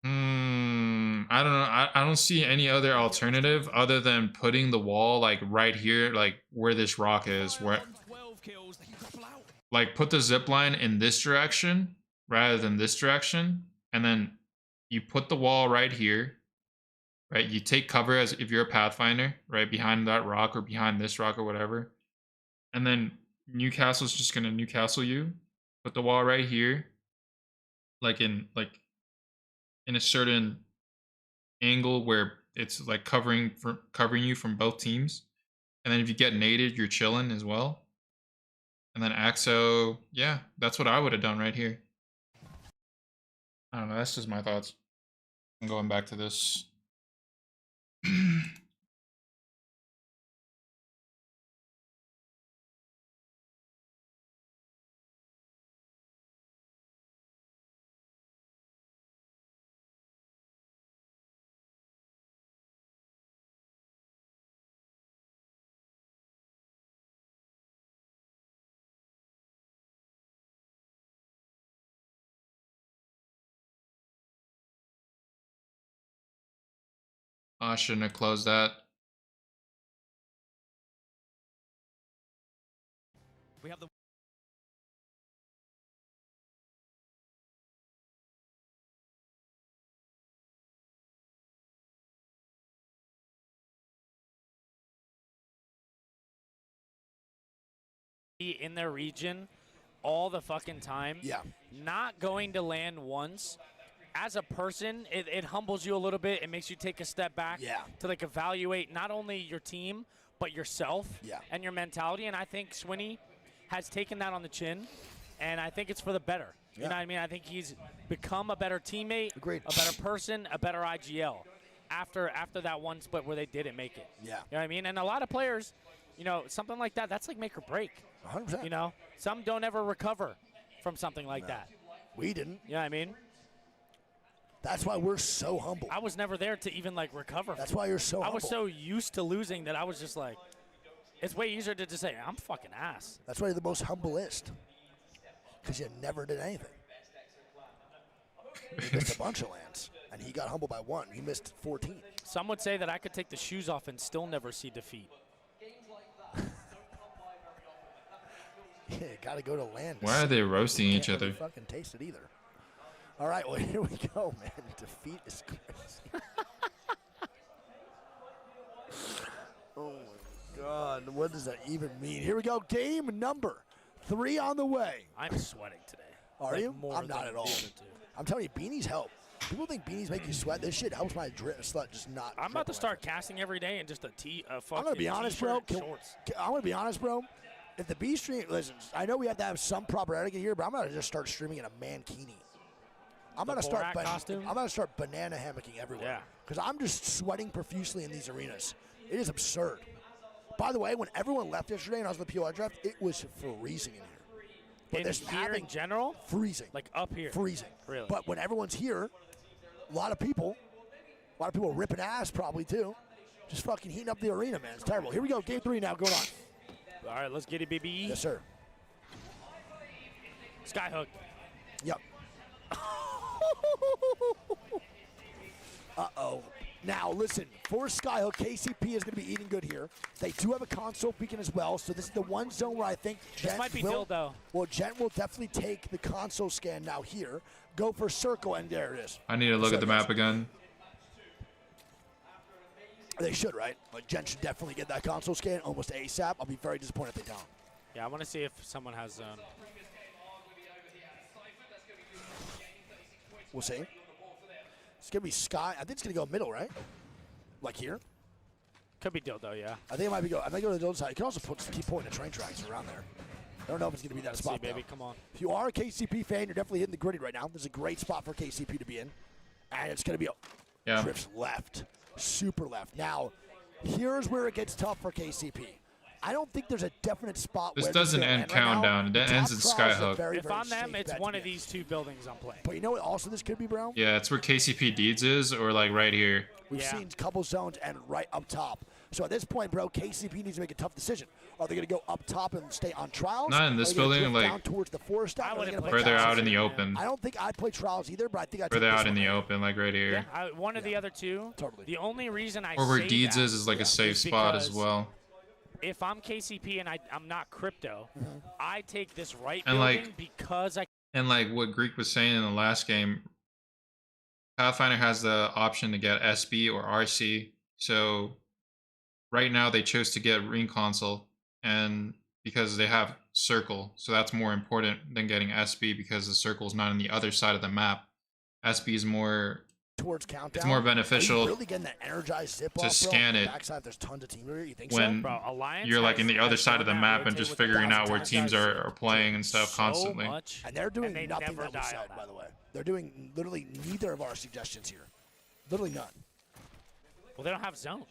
I don't know. I don't see any other alternative other than putting the wall like right here, like where this rock is. Where, 12 kills, they can couple out. like, put the zip line in this direction rather than this direction, and then you put the wall right here. Right, you take cover as if you're a Pathfinder, right, behind that rock or behind this rock or whatever, and then Newcastle's just gonna Newcastle you. Put the wall right here, like in a certain angle where it's like covering you from both teams, and then if you get naded, you're chilling as well. And then Axo, yeah, that's what I would have done right here. I don't know. That's just my thoughts. I'm going back to this. I shouldn't have closed that. We have the in their region all the fucking time. Yeah. Not going to land once. As a person, it humbles you a little bit. It makes you take a step back Yeah. to like evaluate not only your team, but yourself Yeah. and your mentality. And I think Swinney has taken that on the chin, and I think it's for the better. You Yeah. know what I mean? I think he's become a better teammate, Agreed. a better person, a better IGL after that one split where they didn't make it. Yeah. You know what I mean? And a lot of players, you know, something like that, that's like make or break. 100%. You know, some don't ever recover from something like that. We didn't. You know what I mean? That's why we're so humble. I was never there to even like recover. That's why you're so I humble. was so used to losing that I was just like, it's way easier to just say, I'm fucking ass. That's why you're the most humblest. Because you never did anything. You missed a bunch of lands. And he got humbled by one. He missed 14. Some would say that I could take the shoes off and still never see defeat. Yeah, got to go to land. Why are they roasting each Can't really other? fucking taste it either. All right, well, here we go, man. Defeat is crazy. Oh, my God. What does that even mean? Here we go. Game number 3 on the way. I'm sweating today. Are Like, you? more I'm not than at all. the other two. I'm telling you, beanies help. People think beanies make you sweat. This shit helps my slut just not. I'm about to drip start casting every day in just a fucking I'm gonna be honest, bro. t-shirt and shorts. I'm gonna be honest, bro. If the B stream, listen, I know we have to have some proper etiquette here, but I'm gonna just start streaming in a mankini. I'm gonna start. Borat costume? I'm gonna start banana hammocking everywhere. Yeah. Because I'm just sweating profusely in these arenas. It is absurd. By the way, when everyone left yesterday and I was in the POI draft, it was freezing in here. But In this here having in general, freezing. like up here. Freezing. Really? But when everyone's here, a lot of people ripping ass probably too. Just fucking heating up the arena, man. It's terrible. Here we go. Game 3 now going on. All right, let's get it, baby. Yes, sir. Skyhook. Yep. Uh-oh. Now, listen, for Skyhook, KCP is going to be eating good here. They do have a console beacon as well, so this is the one zone where I think Gent might be will, dildo. Well, Gent will definitely take the console scan now here, go for circle, and there it is. I need to look at the map again. They should, right? But Gent should definitely get that console scan almost ASAP. I'll be very disappointed if they don't. Yeah, I want to see if someone has. We'll see. It's going to be Sky. I think it's going to go middle, right? Like here? Could be dildo, yeah. I think it might be go. I might go to the other side. You can also keep pointing the train tracks around there. I don't know if it's going to be that Let's spot, see, baby. though. Come on. If you are a KCP fan, you're definitely hitting the gritty right now. This is a great spot for KCP to be in. And it's going to be a drifts left. Super left. Now, here's where it gets tough for KCP. I don't think there's a definite spot This where doesn't gonna end land right now. countdown. The It top ends in trial is a Skyhook. very, If very I'm them, safe it's bet one to of get. these two buildings I'm playing. But you know what also this could be, bro? Yeah, it's where KCP Deeds is, or like right here. We've Yeah. seen a couple zones and right up top. So at this point, bro, KCP needs to make a tough decision. Are they going to go up top and stay on trials? Not in this Are they gonna building, drift like, down towards the four stack. I Or are they wouldn't gonna play play Further trials. out in the Yeah. open. I don't think I'd play trials either, but I think I'd Further take this out in one the right. open, like right here. Yeah, one of the other two. Totally. The only reason I Or where say Deeds that is like a safe is spot as because well. If I'm KCP and I'm not crypto, I take this right And, like- building because I And like what Greek was saying in the last game, Pathfinder has the option to get SB or RC. So right now they chose to get Ring Console, and because they have Circle, so that's more important than getting SB because the Circle is not on the other side of the map. SB is more Towards countdown. It's more beneficial Are you really getting that energized zip to off, bro? scan it Backside, there's tons of team here. You think when so? Bro, Alliance you're like has- in the other has side of the done that map and rotate just with the figuring out where Alliance teams guys are playing and stuff so constantly. much, And they're doing they nothing never that we die said, on that. by the way. They're doing literally neither of our suggestions here. Literally none. Well, they don't have zone.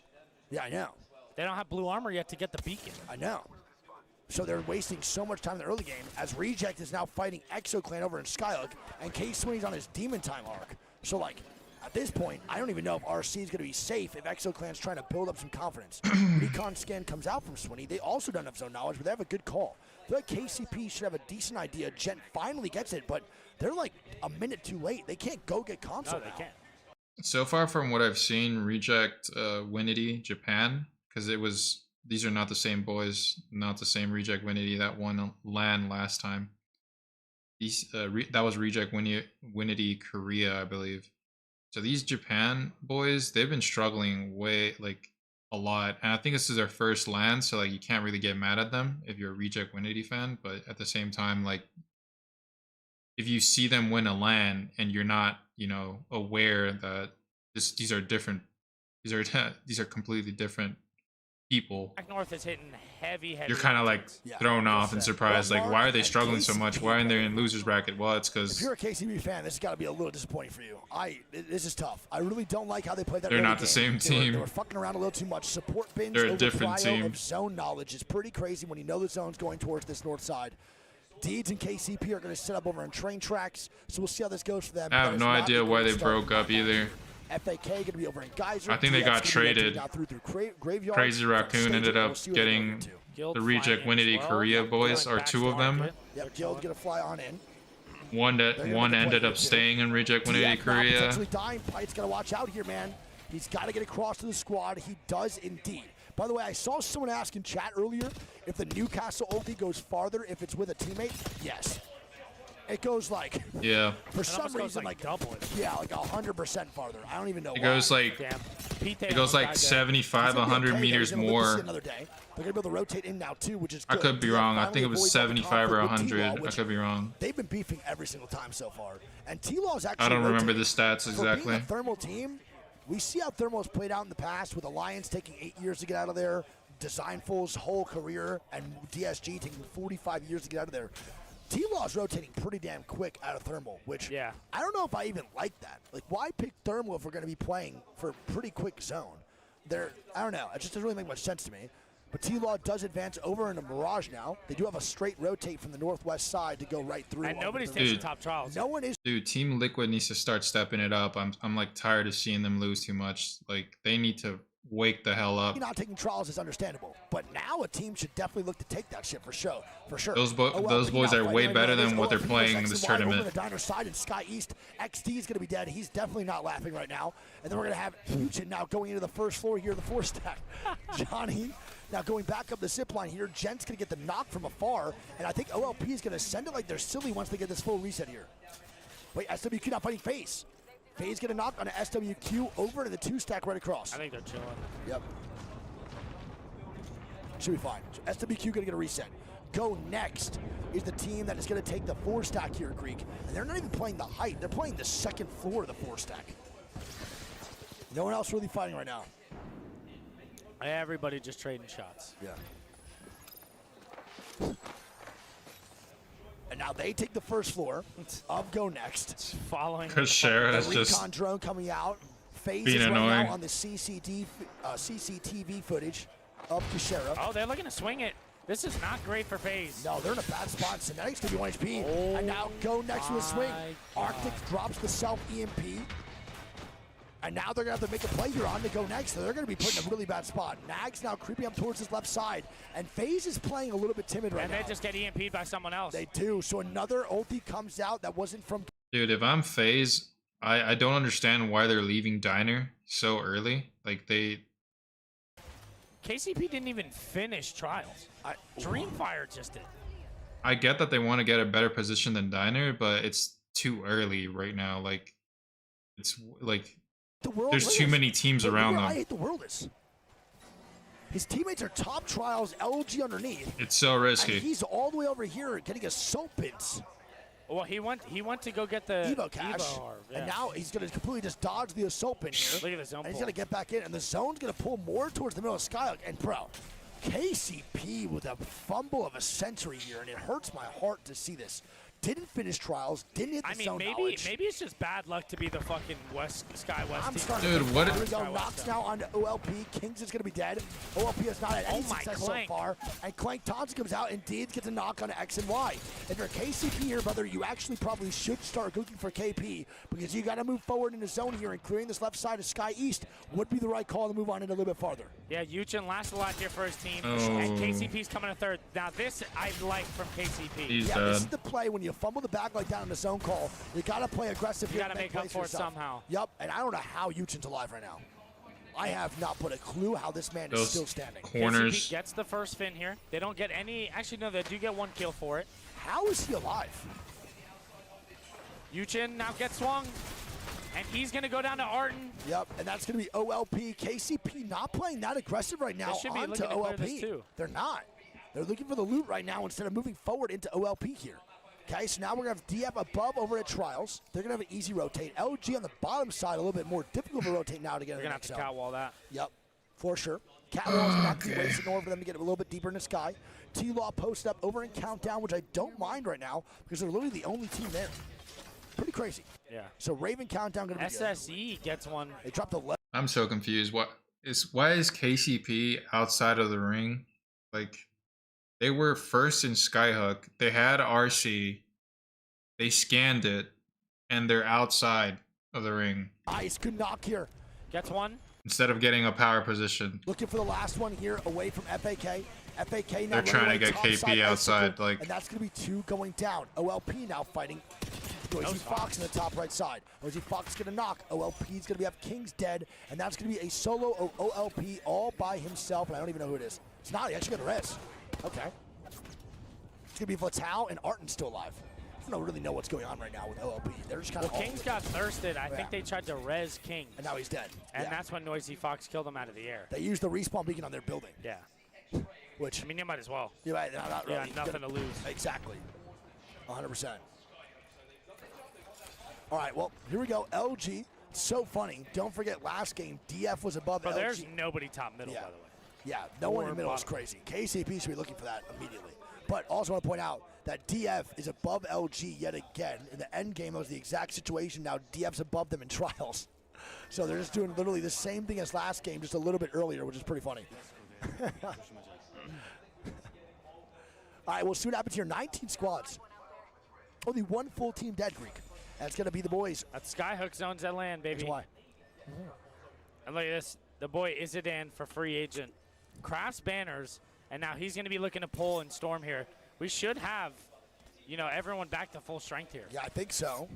Yeah, I know. They don't have blue armor yet to get the beacon. I know. So they're wasting so much time in the early game as Reject is now fighting ExoClan over in Skyhook, and K-Swinny's on his Demon Time arc. So, like, at this point, I don't even know if RC is going to be safe if ExoClan's trying to build up some confidence. Recon scan comes out from Swinny. They also don't have zone knowledge, but they have a good call. I feel like KCP should have a decent idea. Gent finally gets it, but they're like a minute too late. They can't go get console No, they now. can't. So far from what I've seen, Reject Winity Japan, because these are not the same boys, not the same Reject Winity that won LAN last time. These that was Reject Winity Korea, I believe. So these Japan boys, they've been struggling a lot, and I think this is their first LAN, so like you can't really get mad at them if you're a Reject Winity fan. But at the same time, like if you see them win a LAN and you're not, aware that these are different, these are completely different people, Back North is hitting heavy. you're kind of like Yeah, thrown off and surprised. Well, Like, Mark why are they and struggling so much? KCP, Why aren't they in losers bracket? Well, it's If because you're a KCP fan, this has got to be a little disappointing for you. This is tough. I really don't like how they played that. They're early not the game. same They team. were fucking around a little too much. Support bins They're a over different prio team. of zone knowledge is pretty crazy when you know the zone's going towards this north side. Deeds and KCP are going to set up over on train tracks, so we'll see how this goes for them. I have That is no not idea a why great they start. broke up either. FAK going to be over in Geyser. I think they TF's got gonna be traded. rotating out through Graveyard. Crazy From Raccoon Staging, ended we'll up see what they go getting into. Guild the Reject flying in Winity as well. Korea Yep, boys, going or back two to of them. market. Yep, Guild's going to fly on in. One gonna ended play up here, too. staying in Reject Winity TF now Korea. potentially dying. Pite's got to watch out here, man. He's got to get across to the squad. He does indeed. By the way, I saw someone ask in chat earlier if the Newcastle ulti goes farther if it's with a teammate. Yes. It goes like, Yeah, for It some almost goes reason, like double it. yeah, like 100% farther. I don't even know it why. goes like Damn. it goes like 75, He's gonna be 100 okay, meters though. He's gonna live to see more. another day. They're going to be able to rotate in now, too, which is I good. could be TF wrong. I finally think it was avoids all the 75 or conflict with T-Law, 100. I which could be wrong. They've been beefing every single time so far. And T-Law's actually I don't remember rotating. the stats For exactly. being a Thermal team, we see how Thermal has played out in the past with Alliance taking 8 years to get out of there, Designful's whole career, and DSG taking 45 years to get out of there. T-Law's rotating pretty damn quick out of Thermal, which Yeah. I don't know if I even like that. Like, why pick Thermal if we're going to be playing for a pretty quick zone? I don't know. It just doesn't really make much sense to me. But T-Law does advance over into Mirage now. They do have a straight rotate from the northwest side to go right through. And over nobody's the- taking Dude. top trials. No one is. Dude, Team Liquid needs to start stepping it up. I'm like tired of seeing them lose too much. Like they need to wake the hell up. Not taking trials is understandable, but now a team should definitely look to take that shit for sure. Those OLP boys now are fighting way right better now. than what they're OLP playing in versus this XY over tournament. the Diner side in Sky East. XD is going to be dead. He's definitely not laughing right now. And then we're going to have Huchin now going into the first floor here, the 4-stack. Johnny now going back up the zip line here. Gent's going to get the knock from afar, and I think OLP is going to send it like they're silly once they get this full reset here. Wait, SWQ not fighting FaZe. FaZe get a knock on a SWQ over to the 2-stack right across. I think they're chilling. Yep. Should be fine. So SWQ gonna get a reset. Go Next is the team that is gonna take the 4-stack here, Greek. And they're not even playing the height, they're playing the second floor of the 4-stack. No one else really fighting right now. Everybody just trading shots. Yeah. And now they take the first floor of Go Next. Following. Because Shara is The just recon drone coming out. FaZe being is right annoying. now on the CCTV footage. of Kushera. Oh, they're looking to swing it. This is not great for FaZe. No, they're in a bad spot. Synetic's gonna be 1 HP. And now go next to a swing. Arctic drops the self EMP. And now they're gonna have to make a play here on to go next. So they're gonna be put in a really bad spot. Nag's now creeping up towards his left side. And FaZe is playing a little bit timid right now. And they just get EMP'd by someone else. They do. So another ulti comes out that wasn't from... Dude, if I'm FaZe, I don't understand why they're leaving Diner so early. Like, KCP didn't even finish Trials. Dreamfire just did. I get that they want to get a better position than Diner, but it's too early right now. Like, it's like there's too many teams around them. I hate the world is. His teammates are top Trials, LG underneath. It's so risky. And he's all the way over here getting a soapins. Well, he went to go get the Evo cash, and now he's going to completely just dodge the assault pin here. Look at the zone and he's pull. going to get back in, and the zone's going to pull more towards the middle of Skyhook. And bro, KCP with a fumble of a century here, and it hurts my heart to see this. Didn't finish Trials, didn't hit the zone knowledge. maybe it's just bad luck to be the fucking Sky West I'm team. starting Dude, to what? Here we go. Knocks now onto OLP. Kings is going to be dead. OLP has not had any success so far. And Clank Thompson comes out, and Deeds gets a knock on X and Y. If you're KCP here, brother, you actually probably should start looking for KP because you got to move forward in the zone here, and clearing this left side of Sky East would be the right call to move on in a little bit farther. Yeah, Yuchin lasted a lot here for his team, Oh. and KCP's coming to third. Now this I like from KCP. He's Yeah, dead. this is the play when you fumble the back like that on the zone call. You got to play aggressive You here. got to make up for it somehow. Yep, and I don't know how Yuchin's alive right now. I have not put a clue how this man is Those still standing. corners. KCP gets the first fin here. They don't get any. Actually, no, they do get 1 kill for it. How is he alive? Yuchin now gets swung, and he's going to go down to Arden. Yep, and that's going to be OLP. KCP not playing that aggressive right now They should be onto looking to clear this OLP. too. They're not. They're looking for the loot right now instead of moving forward into OLP here. Okay, so now we're going to have DF above over at Trials. They're going to have an easy rotate. LG on the bottom side, a little bit more difficult to rotate now to get They're in going the to next have to zone. catwall that. Yep, for sure. Catwall's going to have to be racing over for them to get a little bit deeper in the sky. T-Law posted up over in Countdown, which I don't mind right now because they're literally the only team there. Pretty crazy. Yeah. So Raven Countdown going to be good. SSE gets one. They dropped the left. I'm so confused. Why is KCP outside of the ring? Like, they were first in Skyhook. They had RC. They scanned it, and they're outside of the ring Nice, good knock here. Gets one. instead of getting a power position. Looking for the last one here away from FAK. FAK now They're trying to running away get top KP side outside, icicle, like- and that's going to be 2 going down. OLP now fighting Noisy Fox in the top right side. Noisy Fox going to knock. OLP's going to have Kings dead, and that's going to be a solo of OLP all by himself, and I don't even know who it is. It's not. He actually got a res. Okay. It's going to be Vital and Arton still alive. I don't really know what's going on right now with OLP. They're just kind of Kings got thirsted. I think they tried to res King. And now he's dead. And Yeah. that's when Noisy Fox killed him out of the air. They used the respawn beacon on their building. Yeah. Which, I mean, you might as well. you're right, not really. Yeah, nothing to lose. Exactly. 100%. All right, well, here we go. LG. So funny. Don't forget last game, DF was above But LG. there's nobody top middle, Yeah. by the way. Yeah, no one in Or the middle is bottom. crazy. KCP should be looking for that immediately. But also want to point out that DF is above LG yet again. In the end game, it was the exact situation. Now DF's above them in trials. So they're just doing literally the same thing as last game, just a little bit earlier, which is pretty funny. All right, we'll see what happens here. 19 squads. Only one full team dead, Greek. And it's going to be the boys. That's Skyhook zones that land, baby. That's why. And look at this. The boy Izidan for free agent. Crafts banners, and now he's going to be looking to pull and storm here. We should have, you know, everyone back to full strength here. Yeah, I think so.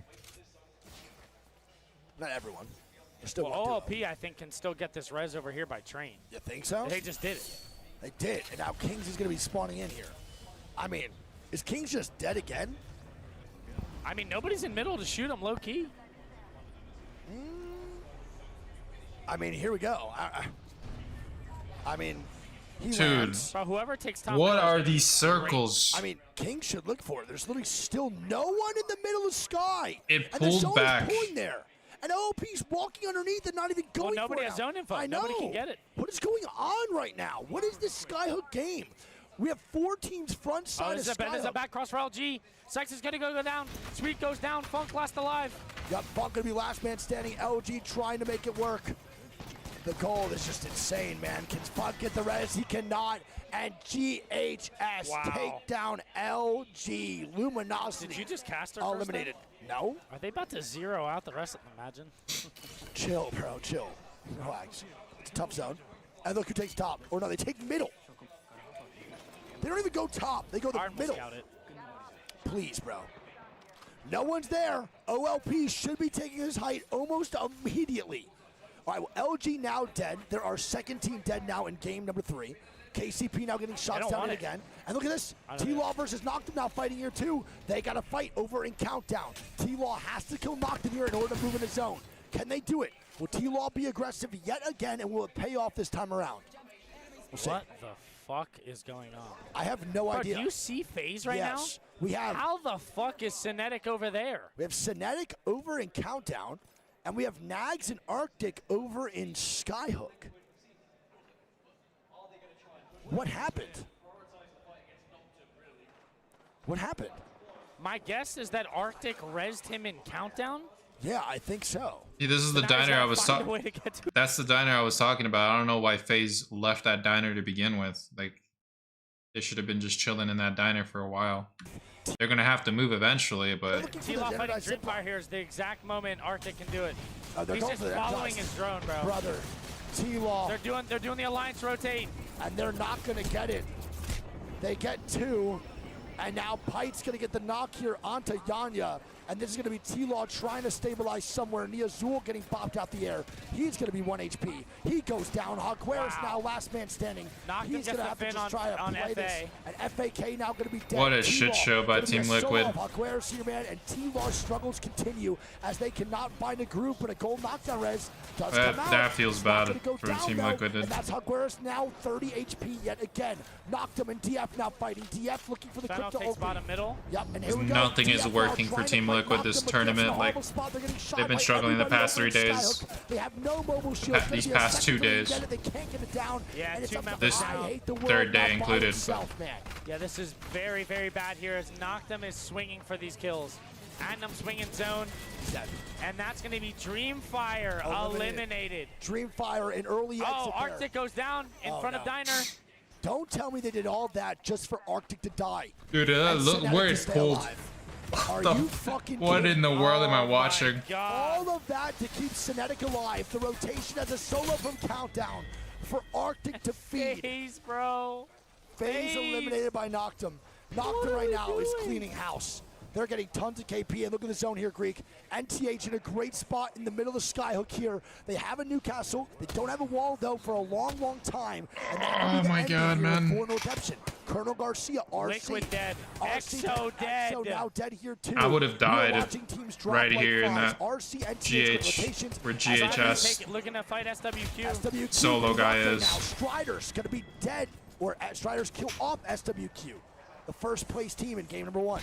Not everyone. There's still Well, one duo. OLP, I think, can still get this res over here by train. You think so? They just did it. They did, and now Kings is going to be spawning in here. I mean, is Kings just dead again? I mean, nobody's in middle to shoot him low-key. I mean, here we go. I mean, he Dude. lands. But whoever takes top What middle is are gonna be these great. circles? I mean, Kings should look for it. There's literally still no one in the middle of Sky. It and the pulled zone back. is pulling there. And OP's walking underneath and not even going nobody for it has now. zone info. I know. Nobody can get it. What is going on right now? What is this Skyhook game? We have 4 teams front Oh, side this of is a Skyhook. back cross for LG. Sex is going to go down. Sweet goes down. Funk last alive. Yep, Funk gonna be last man standing. LG trying to make it work. The goal is just insane, man. Can Spot get the res? He cannot. And GHS take down LG. Luminosity. Did you just cast her first eliminated? No. Are they about to zero out the rest of them? Imagine. Chill, bro. Chill. Relax. It's a tough zone. And look who takes top. Or no, they take middle. They don't even go top. They go the middle. Scout it. Please, bro. No one's there. OLP should be taking his height almost immediately. All right, well, LG now dead. They're our second team dead now in game number 3. KCP now getting shots down again. And look at this. T-Law versus Noctum now fighting here too. They got to fight over in Countdown. T-Law has to kill Noctum here in order to move in the zone. Can they do it? Will T-Law be aggressive yet again, and will it pay off this time around? We'll see. What the fuck is going on? I have no idea. Do you see FaZe right now? Yes, we have. How the fuck is Cinetic over there? We have Cinetic over in Countdown, and we have Nags and Arctic over in Skyhook. What happened? What happened? My guess is that Arctic rezzed him in Countdown. Yeah, I think so. Yeah, this is the diner I was talking. That's the diner I was talking about. I don't know why FaZe left that diner to begin with. Like, they should have been just chilling in that diner for a while. They're gonna have to move eventually, but T-Law fighting Dreamfire here is the exact moment Arctic can do it. He's just following his drone, bro. Brother, T-Law. They're doing the alliance rotate, and they're not gonna get it. They get 2, and now Pite's gonna get the knock here onto Yanya. And this is going to be T-Law trying to stabilize somewhere. Niazul getting popped out the air. He's going to be 1 HP. He goes down. Jaguares now last man standing. He's going to have to just try to play this. And FAK now going to be dead. What a shit show by Team Liquid. Jaguares here, man, and T-Law's struggles continue as they cannot find a group, but a gold knockdown res does come out. That feels bad for Team Liquid. And that's Jaguares now 30 HP yet again. Noctum and DF now fighting. DF looking for the crypto open. Bottom middle. Yep, and here we go. Nothing is working for Team Liquid this tournament. Like, they've been struggling the past 3 days. They have no mobile shield. These past 2 days. They can't get it down. Yeah, this third day included. Yeah, this is very, very bad here as Noctum is swinging for these kills. Andom swinging zone. And that's going to be Dreamfire eliminated. Dreamfire in early exit. Oh, Arctic goes down in front of Diner. Don't tell me they did all that just for Arctic to die. Dude, look where it's pulled. Are you fucking What in the world am I watching? All of that to keep Cinetic alive. The rotation as a solo from Countdown for Arctic to feed. FaZe, bro. FaZe eliminated by Noctum. Noctum right now is cleaning house. They're getting tons of KP, and look at the zone here, Greek. NTH in a great spot in the middle of Skyhook here. They have a Newcastle. They don't have a wall, though, for a long, long time. And oh my god, man. For no redemption. Colonel Garcia, RC. Liquid dead. EXO dead. EXO now dead here, too. I would have died right here in that GH, where GHS looking to fight SWQ. solo guy is. Now Strider's going to be dead, or Strider's kill off SWQ. The first place team in game number 1.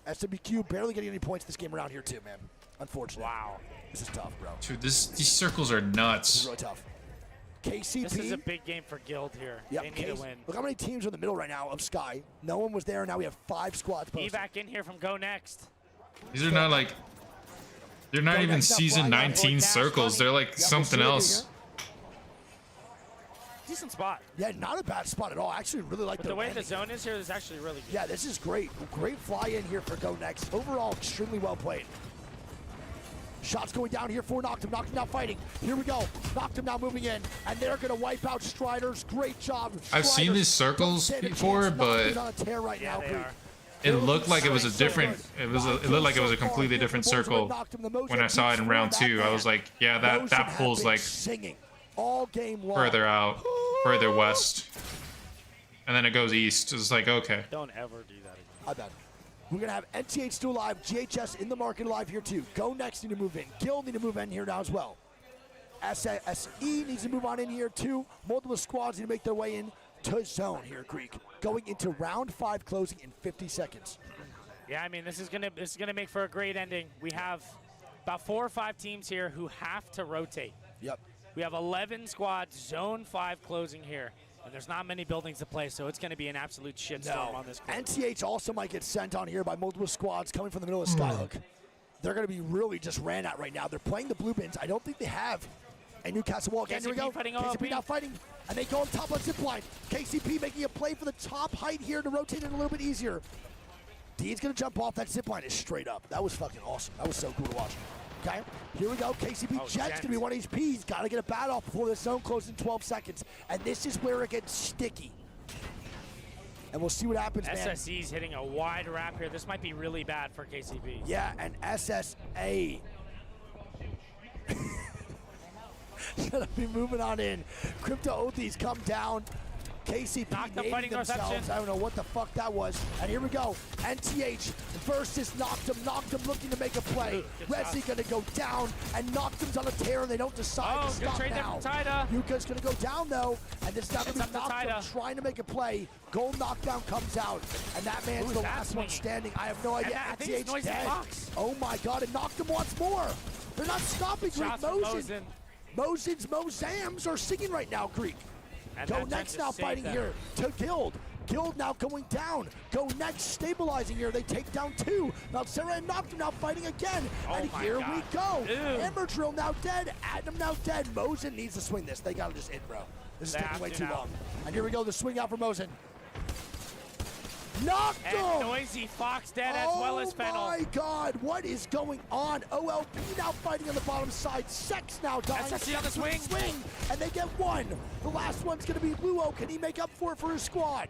SWQ barely getting any points this game around here too, man. Unfortunately. Wow. This is tough, bro. Dude, these circles are nuts. This is really tough. KCP. This is a big game for Guild here. Yep, they need to win. Look how many teams are in the middle right now of Sky. No one was there. Now we have 5 squads posted. Evac in here from Go Next. These are not like... They're not even season 19 circles. They're like something else. Decent spot. Yeah, not a bad spot at all. I actually really like the way the zone is here is actually really good. Yeah, this is great. Great fly in here for Go Next. Overall, extremely well played. Shots going down here for Noctum. Noctum now fighting. Here we go. Noctum now moving in, and they're going to wipe out Striders. Great job. I've seen these circles before, but it looked like it was a different. It looked like it was a completely different circle when I saw it in round 2. I was like, yeah, that pulls like all game long. Further out, further west, and then it goes east. It's like, okay. Don't ever do that again. I bet. We're gonna have NTH still alive, GHS in the market alive here too. Go Next need to move in. Guild need to move in here now as well. SE needs to move on in here too. Multiple squads need to make their way in to zone here, Greek. Going into round 5, closing in 50 seconds. Yeah, I mean this is gonna make for a great ending. We have about 4 or 5 teams here who have to rotate. Yep. We have 11 squads, zone 5 closing here. And there's not many buildings to play, so it's going to be an absolute shitstorm on this court. NTH also might get sent on here by multiple squads coming from the middle of Skyhook. They're going to be really just ran at right now. They're playing the blue bins. I don't think they have And Newcastle wall again. Here we KCP go. fighting KCP OLP. now fighting. And they go on top of zip line. KCP making a play for the top height here to rotate it a little bit easier. Dean's going to jump off. That zip line is straight up. That was fucking awesome. That was so cool to watch. Okay, here we go. KCP Jet's going to be 1 HP. He's got to get a bat off before the zone closes in 12 seconds. And this is where it gets sticky. And we'll see what happens, man. SSE's hitting a wide wrap here. This might be really bad for KCP. Yeah, and SSA. Gonna be moving on in. Crypto Oathies come down. KCP Noctum named fighting themselves. reception. I don't know what the fuck that was. And here we go. NTH versus Noctum. Noctum looking to make a play. Ooh, good Resi shot. gonna go down, and Noctum's on a tear, and they don't decide Oh, to good stop trade there now. from Taida. Yuka's gonna go down though, and this is not gonna It's be up to Noctum Taida. trying to make a play. Gold knockdown comes out, and that man's Who is the that last one swinging? standing. I have no idea. I think it's NTH Noisy dead. Fox. Oh my god, and Noctum wants more. They're not stopping Greek. Shots from Mosin. Mosin's Mozams are singing right now, Greek. And Go that next time now to save fighting them. here to Guild. Guild now going down. Go next stabilizing here. They take down 2. Now Sarah and Noctum now fighting again. Oh and my here God. we go. Ew. Hammer Drill now dead. Adam now dead. Mosin needs to swing this. They gotta just hit, bro. This is They taking have way to too now. long. And here we go. The swing out for Mosin. And Noctum! Noisy Fox dead as well as Fennel. Oh my god, what is going on? OLP now fighting on the bottom side. Sex now dying. SSE on the swing. And they get 1. The last one's gonna be Luo. Can he make up for it for his squad?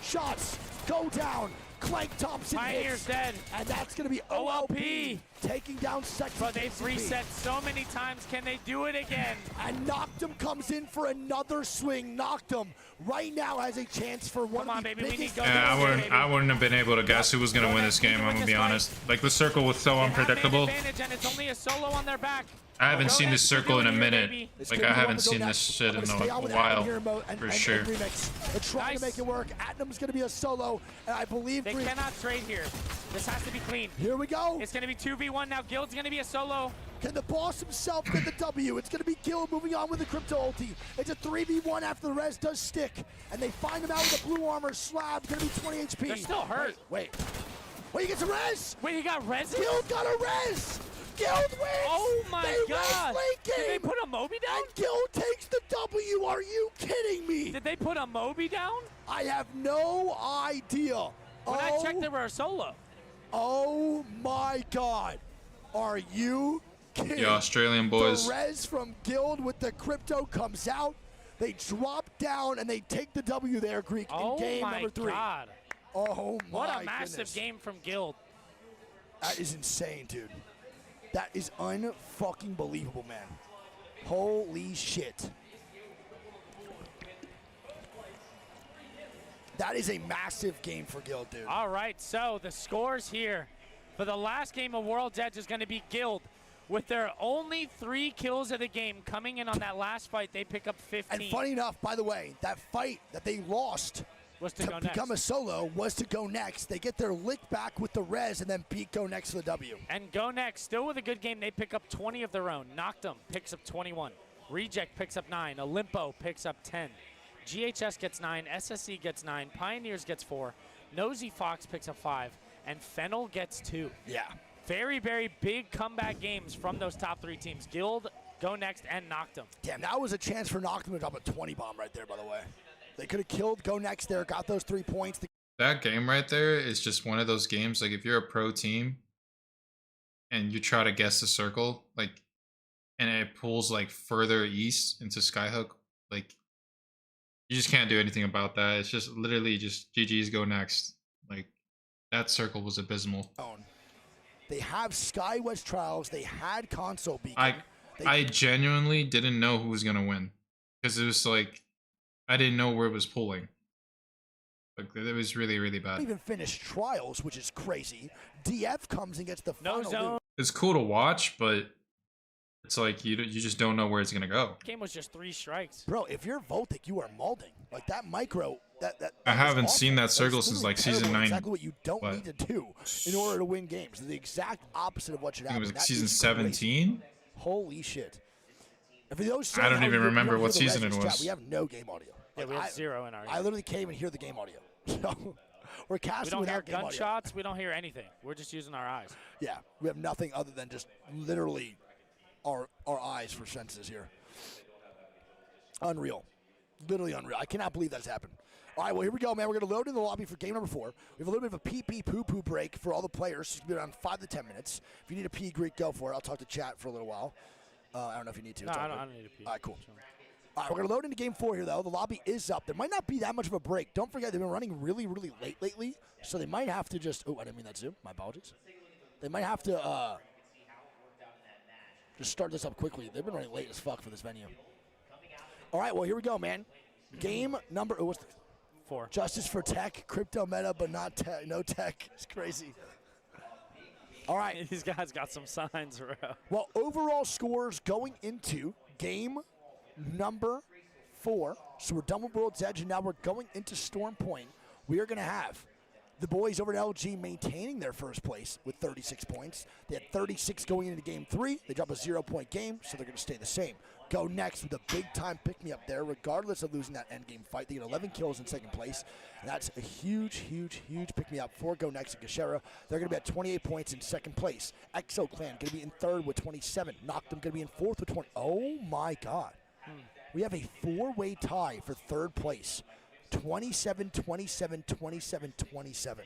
Shots go down. Clank Thompson Pioneer's hits. dead. And that's gonna be OLP, OLP. taking down Sex. But they've reset so many times. Can they do it again? And Noctum comes in for another swing. Noctum right now has a chance for one Come on, of the baby, we need biggest. go. Yeah, baby. I wouldn't have been able to guess who was gonna win this game. I'm gonna be honest. Like the circle was so They have man unpredictable. advantage, and it's only a solo on their back. I haven't Go seen this next, circle in a do it here, minute. baby. It's Like gonna I be haven't Roman seen go this next. shit I'm in gonna stay on a with Adam while, here and for sure. remix. They're trying Nice. to make it work. Adam's gonna be a solo, and I believe They cannot trade here. This has to be clean. here we go. It's going to be 2v1 now. Guild's going to be a solo. Can the boss himself get the W? It's gonna be Gil moving on with the crypto ulti. It's a 3v1 after the res does stick, and they find him out with a blue armor slab. Gonna be 20 HP. They're still hurt. Wait, he gets a res. Wait, he got resin? Gil got a res. Guild wins! Oh my they god! Res late game. Did they put a Moby down? And Guild takes the W. Are you kidding me? Did they put a Moby down? I have no idea. When I checked, they were a solo. Oh my god. Are you kidding? The Australian boys. The res from Guild with the crypto comes out. They drop down and they take the W there, Greek, in game number 3. God. Oh my What a massive goodness. game from Guild. That is insane, dude. That is unfucking believable, man. Holy shit. That is a massive game for Guild, dude. All right, so the scores here for the last game of World's Edge is going to be Guild. With their only 3 kills of the game coming in on that last fight, they pick up 15. And funny enough, by the way, that fight that they lost was to go become next. a solo was to go next. They get their lick back with the res and then beat Go Next for the W. And Go Next, still with a good game, they pick up 20 of their own. Noctum picks up 21. Reject picks up 9. Olimpo picks up 10. GHS gets 9. SSE gets 9. Pioneers gets 4. Nosy Fox picks up 5. And Fennel gets 2. Yeah. Very, very big comeback games from those top 3 teams. Guild, Go Next, and Noctum. Damn, that was a chance for Noctum to drop a 20 bomb right there, by the way. They could have killed Go Next there, got those 3 points. That game right there is just one of those games, like if you're a pro team and you try to guess the circle, like, and it pulls like further east into Skyhook, like, you just can't do anything about that. It's just literally just GG's Go Next. Like, that circle was abysmal. They have SkyWest Trials. They had Console Beacon. I genuinely didn't know who was going to win. Because it was like, I didn't know where it was pulling. Like, it was really, really bad. Even finished Trials, which is crazy. DF comes and gets the No final zone. loot. It's cool to watch, but it's like you just don't know where it's going to go. Game was just 3 strikes. Bro, if you're Voltic, you are molding. Like that micro, that I is haven't awful. seen that That's circle since literally like season terrible. 9. Exactly what you don't but need to do in order to win games. The exact opposite of what should I happen. think it was That season is crazy. 17. Holy shit. And for those I don't saying how even you remember don't hear what the season Resident it chat, was. we have no game audio. Yeah, we have 0 in our I literally can't even hear the game audio. So we're We casting don't hear without game audio. gunshots. We don't hear anything. We're just using our eyes. Yeah, we have nothing other than just literally our eyes for senses here. Unreal. Literally unreal. I cannot believe that's happened. All right, well, here we go, man. We're going to load in the lobby for game number 4. We have a little bit of a pee-pee poo-poo break for all the players. It's going to be around 5 to 10 minutes. If you need a pee, Greek, go for it. I'll talk to chat for a little while. I don't know if you need to. No, I don't need a pee. All right, cool. All right, we're going to load into game 4 here, though. The lobby is up. There might not be that much of a break. Don't forget, they've been running really, really late lately, so they might have to just – oh, I didn't mean that zoom. My apologies. They might have to just start this up quickly. They've been running late as fuck for this venue. All right, well, here we go, man. Game number – what's the – 4. Justice for tech, crypto meta, but not tech. No tech. It's crazy. All right. These guys got some signs, bro. Well, overall scores going into game number 4. So we're done with World's Edge, and now we're going into Storm Point. We are going to have the boys over at LG maintaining their first place with 36 points. They had 36 going into game 3. They drop a 0-point game, so they're going to stay the same. Go next with a big-time pick-me-up there, regardless of losing that endgame fight. They get 11 kills in second place, and that's a huge, huge, huge pick-me-up for Go Next and Gashera. They're going to be at 28 points in second place. Exo Clan going to be in third with 27. Noctum going to be in fourth with 20. Oh, my God. We have a 4-way tie for third place. 27, 27, 27, 27.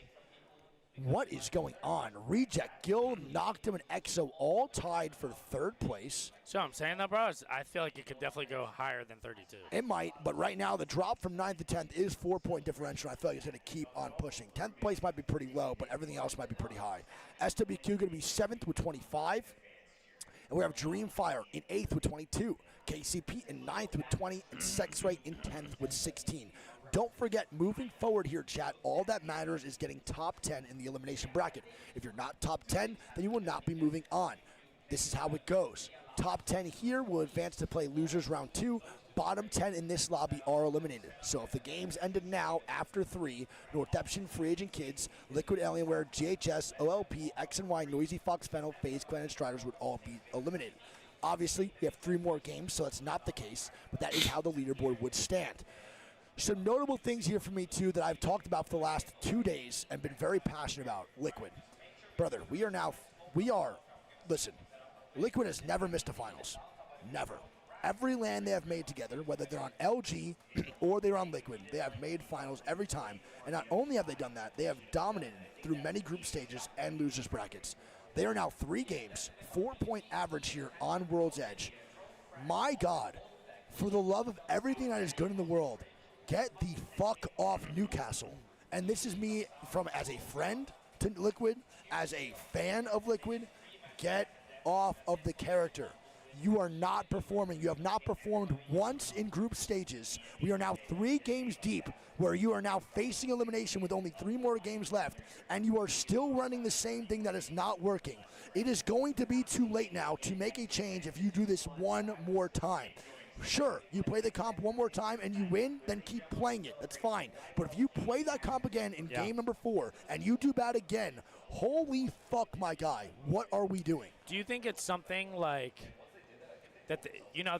What is going on? Reject, Gil, Noctum, and Exo all tied for third place. So I'm saying that, bro. I feel like it could definitely go higher than 32. It might, but right now the drop from 9th to 10th is 4-point differential. I feel like it's going to keep on pushing. 10th place might be pretty low, but everything else might be pretty high. SWQ going to be 7th with 25. And we have Dreamfire in 8th with 22. KCP in 9th with 20. And Sexray in 10th with 16. Don't forget, moving forward here, chat, all that matters is getting top 10 in the elimination bracket. If you're not top 10, then you will not be moving on. This is how it goes. Top 10 here will advance to play losers round 2. Bottom 10 in this lobby are eliminated. So if the game's ended now, after 3, Northeption, Free Agent Kids, Liquid Alienware, GHS, OLP, X and Y, Noisy Fox, Fennel, FaZe Clan, and Striders would all be eliminated. Obviously, we have 3 more games, so that's not the case, but that is how the leaderboard would stand. Some notable things here for me, too, that I've talked about for the last 2 days and been very passionate about. Liquid. Brother, listen, Liquid has never missed a finals. Never. Every LAN they have made together, whether they're on LG or they're on Liquid, they have made finals every time. And not only have they done that, they have dominated through many group stages and losers brackets. They are now 3 games, 4-point average here on World's Edge. My God, for the love of everything that is good in the world, get the fuck off Newcastle. And this is me as a friend to Liquid, as a fan of Liquid, get off of the character. You are not performing. You have not performed once in group stages. We are now 3 games deep where you are now facing elimination with only 3 more games left, and you are still running the same thing that is not working. It is going to be too late now to make a change if you do this one more time. Sure, you play the comp one more time and you win, then keep playing it. That's fine. But if you play that comp again in game number 4 and you do bad again, holy fuck, my guy, what are we doing? Do you think it's something like that,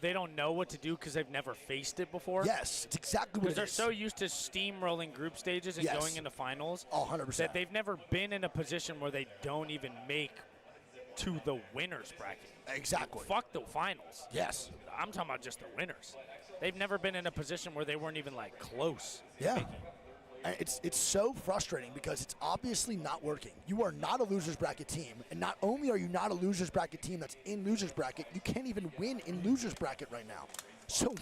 they don't know what to do because they've never faced it before? Yes, it's exactly what it is. Because they're so used to steamrolling group stages and going into finals 100%. that they've never been in a position where they don't even make to the winners bracket. Exactly. Fuck the finals. Yes. I'm talking about just the winners. They've never been in a position where they weren't even like close. Yeah. And it's so frustrating because it's obviously not working. You are not a losers bracket team, and not only are you not a losers bracket team that's in losers bracket, you can't even win in losers bracket right now. So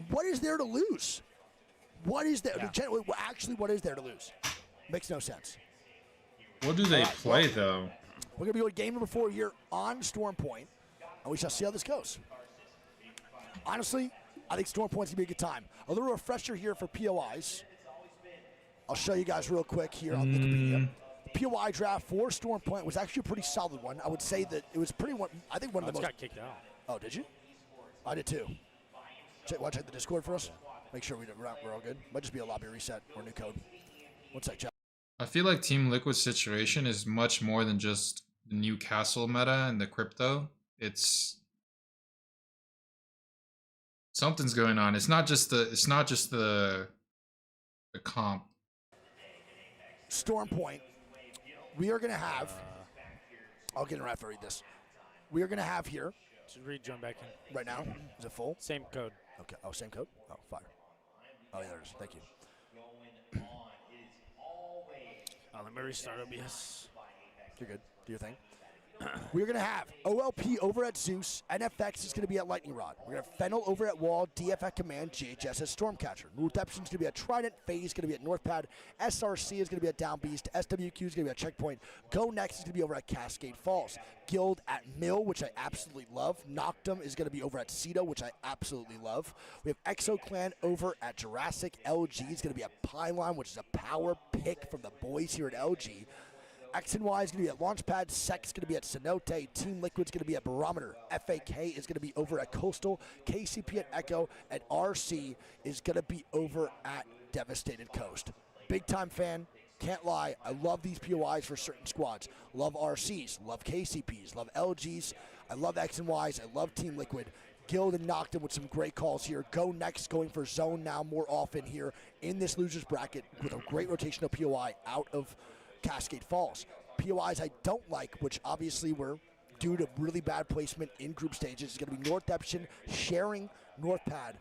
what is there to lose? What is there? Yeah. Actually, what is there to lose? Makes no sense. What do they play, though? We're going to be on game number 4 here on Storm Point, and we shall see how this goes. Honestly, I think Storm Point's going to be a good time. A little refresher here for POIs. I'll show you guys real quick here on Wikipedia. The POI draft for Storm Point was actually a pretty solid one. I would say that it was I think one of the most. got kicked out. Oh, did you? I did too. Want to check the Discord for us? Make sure we're all good. Might just be a lobby reset or new code. One sec, chat. I feel like Team Liquid's situation is much more than just the Newcastle meta and the crypto. It's something's going on. It's not just the comp. Storm Point. We are going to have. I'll get it right after I read this. we are going to have here Just rejoin back in. right now. Is it full? Same code. Okay. Oh, same code? Oh, fire. Oh, yeah, there it is. Thank you. Let me restart OBS. You're good. Do your thing. We're going to have OLP over at Zeus. NFX is going to be at Lightning Rod. We're going to have Fennel over at Wall. DF at Command. GHS at Stormcatcher. Northeption is going to be at Trident. FaZe is going to be at Northpad. SRC is going to be at Downbeast. SWQ is going to be at Checkpoint. Go Next is going to be over at Cascade Falls. Guild at Mill, which I absolutely love. Noctum is going to be over at Cedo, which I absolutely love. We have Exo Clan over at Jurassic. LG is going to be at Pylon, which is a power pick from the boys here at LG. X and Y is going to be at Launchpad. Sec is going to be at Cenote. Team Liquid is going to be at Barometer. FAK is going to be over at Coastal. KCP at Echo. And RC is going to be over at Devastated Coast. Big time fan. Can't lie. I love these POIs for certain squads. Love RCs. Love KCPs. Love LGs. I love X and Ys. I love Team Liquid. Guild and Noctum with some great calls here. Go Next going for zone now more often here in this losers bracket with a great rotational POI out of Cascade Falls. POIs I don't like, which obviously were due to really bad placement in group stages, is going to be Northeption sharing Northpad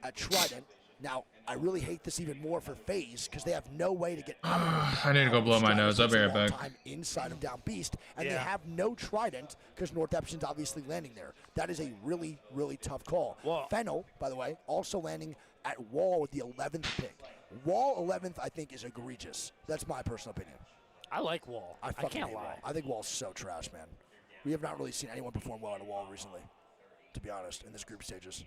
at Trident. Now, I really hate this even more for FaZe because they have no way to get out of I need to go blow my nose. I'll be right back. time inside of Down Beast, and they have no Trident because Northeption's obviously landing there. That is a really, really tough call. Well, Fennel, by the way, also landing at Wall with the 11th pick. Wall 11th, I think, is egregious. That's my personal opinion. I like Wall. I fucking can't hate lie. Wall. I think Wall's so trash, man. We have not really seen anyone perform well at a Wall recently, to be honest, in this group stages.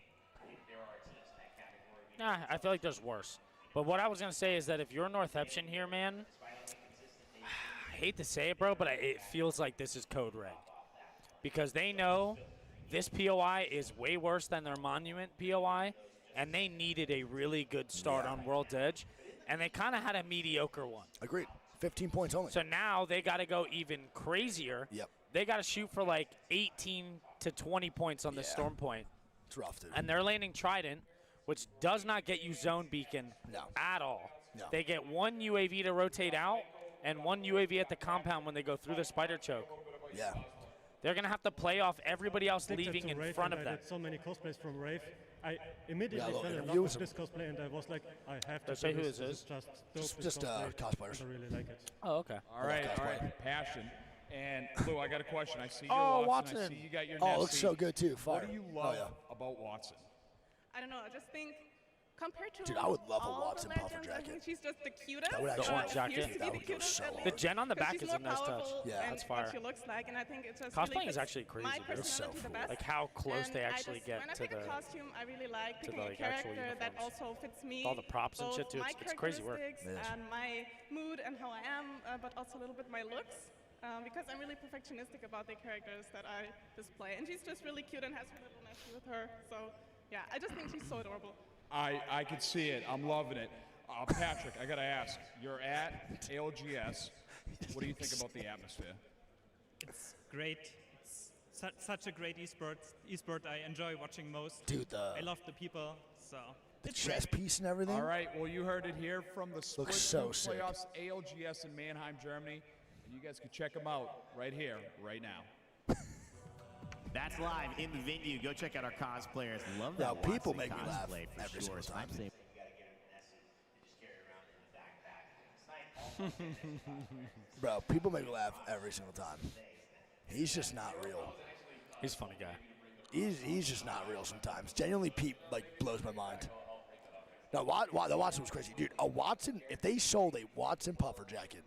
Nah, I feel like there's worse. But what I was going to say is that if you're Northeption here, man, I hate to say it, bro, but it feels like this is code red. Because they know this POI is way worse than their Monument POI, and they needed a really good start on World's Edge, and they kind of had a mediocre one. Agreed. 15 points only. So now they got to go even crazier. Yep. They got to shoot for like 18 to 20 points on the Storm Point. It's rough, dude. And they're landing Trident, which does not get you zone beacon at all. No. They get one UAV to rotate out and one UAV at the compound when they go through the spider choke. Yeah. They're going to have to play off everybody else leaving in front of them. I did so many cosplays from Rave. I immediately look, fell in interview love with this cosplay, and I was like, I have to say do who this. this This is. just dope. Just this cosplay. cosplayers. I really like it. Oh, okay. All right. Passion. And Lou, I got a question. I see you, Watson. I see you got your Oh, Nessie. it looks so good, too. Fire. What do you love about Watson? I don't know. I just think compared to Dude, I would love a all Watson the puffer legends, I jacket. think she's just the cutest. That would actually orange jacket? appears to That be would the go cutest so at hard. The gen on the because back she's is more a nice touch. powerful Yeah, and that's fire. what she looks like, and I think it just Cosplaying really is fits actually crazy, my dude. It's so personality the cool. best. Like how close And they I actually just, get when I to pick the. a costume, I really like picking like, a actual character that uniforms. also fits me. All the props and shit, both too. my It's crazy work. characteristics It is. and my mood and how I am, but also a little bit my looks. Because I'm really perfectionistic about the characters that I display. And she's just really cute and has her little nephew with her. So, yeah, I just think she's so adorable. I could see it. I'm loving it. Patrick, I got to ask. You're at ALGS. What do you think about the atmosphere? It's great. It's such a great esport I enjoy watching most. Dude, I love the people, so the it's chess great. piece and everything. All right. Well, you heard it here from the Split so Two sick. Playoffs, ALGS in Mannheim, Germany. And you guys can check them out right here, right now. That's live in the venue. Go check out our cosplayers. Love that Now, people Watson make me laugh cosplay for every sure. single time. Bro, people make me laugh every single time. He's just not real. He's a funny guy. He's just not real sometimes. Genuinely, Pete blows my mind. No, the Watson was crazy, dude. A Watson, if they sold a Watson puffer jacket,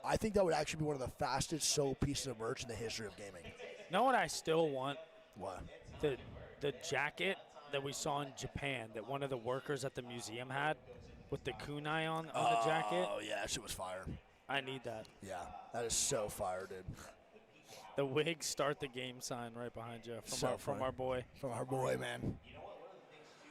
I think that would actually be one of the fastest sold pieces of merch in the history of gaming. You know what I still want? What? The jacket that we saw in Japan that one of the workers at the museum had with the kunai on the jacket. Oh yeah, that shit was fire. I need that. Yeah, that is so fire, dude. The wig start the game sign right behind you from our boy. From our boy, man.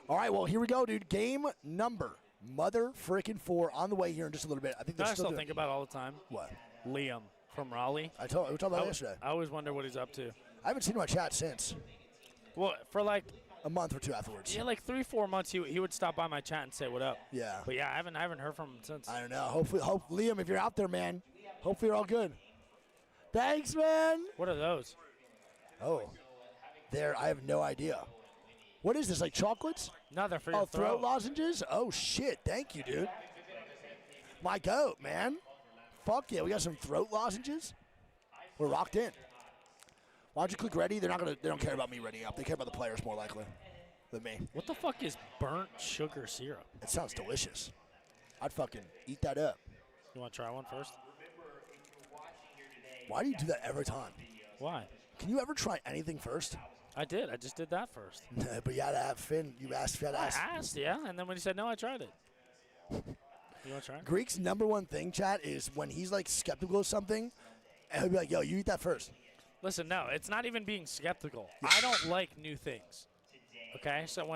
All right, well, here we go, dude. Game number mother frickin' 4 on the way here in just a little bit. I think I they're still doing- think about all the time. What? Liam from Raleigh. We talked about it yesterday. I always wonder what he's up to. I haven't seen him on chat since. Well, for like a month or two afterwards. Yeah, like 3-4 months, he would stop by my chat and say what up. Yeah. But yeah, I haven't heard from him since. I don't know. Hopefully, Liam, if you're out there, man, hopefully you're all good. Thanks, man. What are those? Oh, There, I have no idea. What is this, like chocolates? No, they're for your throat lozenges? Oh, shit. Thank you, dude. My goat, man. Fuck yeah, we got some throat lozenges. We're locked in. Why don't you click ready? They don't care about me readying up. They care about the players more likely than me. What the fuck is burnt sugar syrup? It sounds delicious. I'd fucking eat that up. You want to try one first? Why do you do that every time? Why? Can you ever try anything first? I did. I just did that first. But you had to have Finn. You asked. I asked, yeah. And then when he said no, I tried it. You want to try it? Greek's #1 thing, chat, is when he's like skeptical of something, and he'll be like, yo, you eat that first. Listen, no, it's not even being skeptical. I don't like new things. Okay, so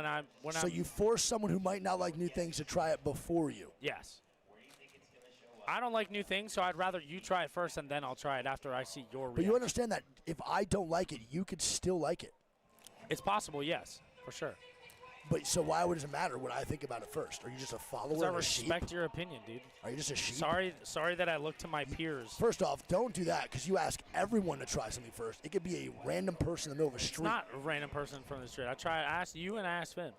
So you force someone who might not like new things to try it before you. Yes. I don't like new things, so I'd rather you try it first and then I'll try it after I see your reaction. But you understand that if I don't like it, you could still like it. It's possible, yes, for sure. But so why does it matter what I think about it first? Are you just a follower? Because I and a sheep? respect your opinion, dude. Are you just a sheep? Sorry that I look to my peers. First off, don't do that because you ask everyone to try something first. It could be a random person in the middle of a street. It's not a random person from the street. I asked you and I asked Finn.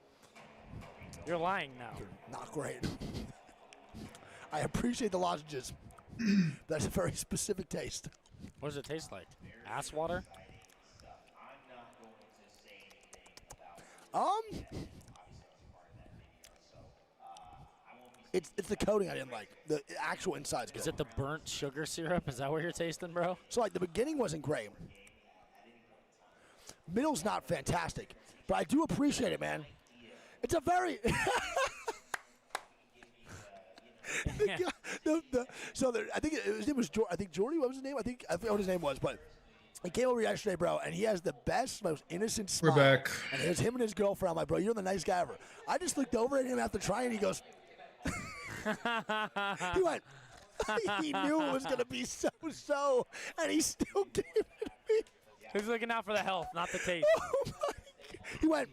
You're lying now. You're not great. I appreciate the lozenges. That's a very specific taste. What does it taste like? Ass water? It's the coating I didn't like. The actual inside's good. Is it the burnt sugar syrup? Is that what you're tasting, bro? So, like, the beginning wasn't great. Middle's not fantastic. But I do appreciate it, man. It's a very... I think his name was Jordy. What was his name? I forgot what his name was, but he came over yesterday, bro, and he has the best, most innocent smile. We're back. And it was him and his girlfriend. I'm like, bro, you're the nice guy ever. I just looked over at him after trying, and he goes... he went... he knew it was going to be so, and he still gave it to me. He's looking out for the health, not the taste. Oh my God. He went...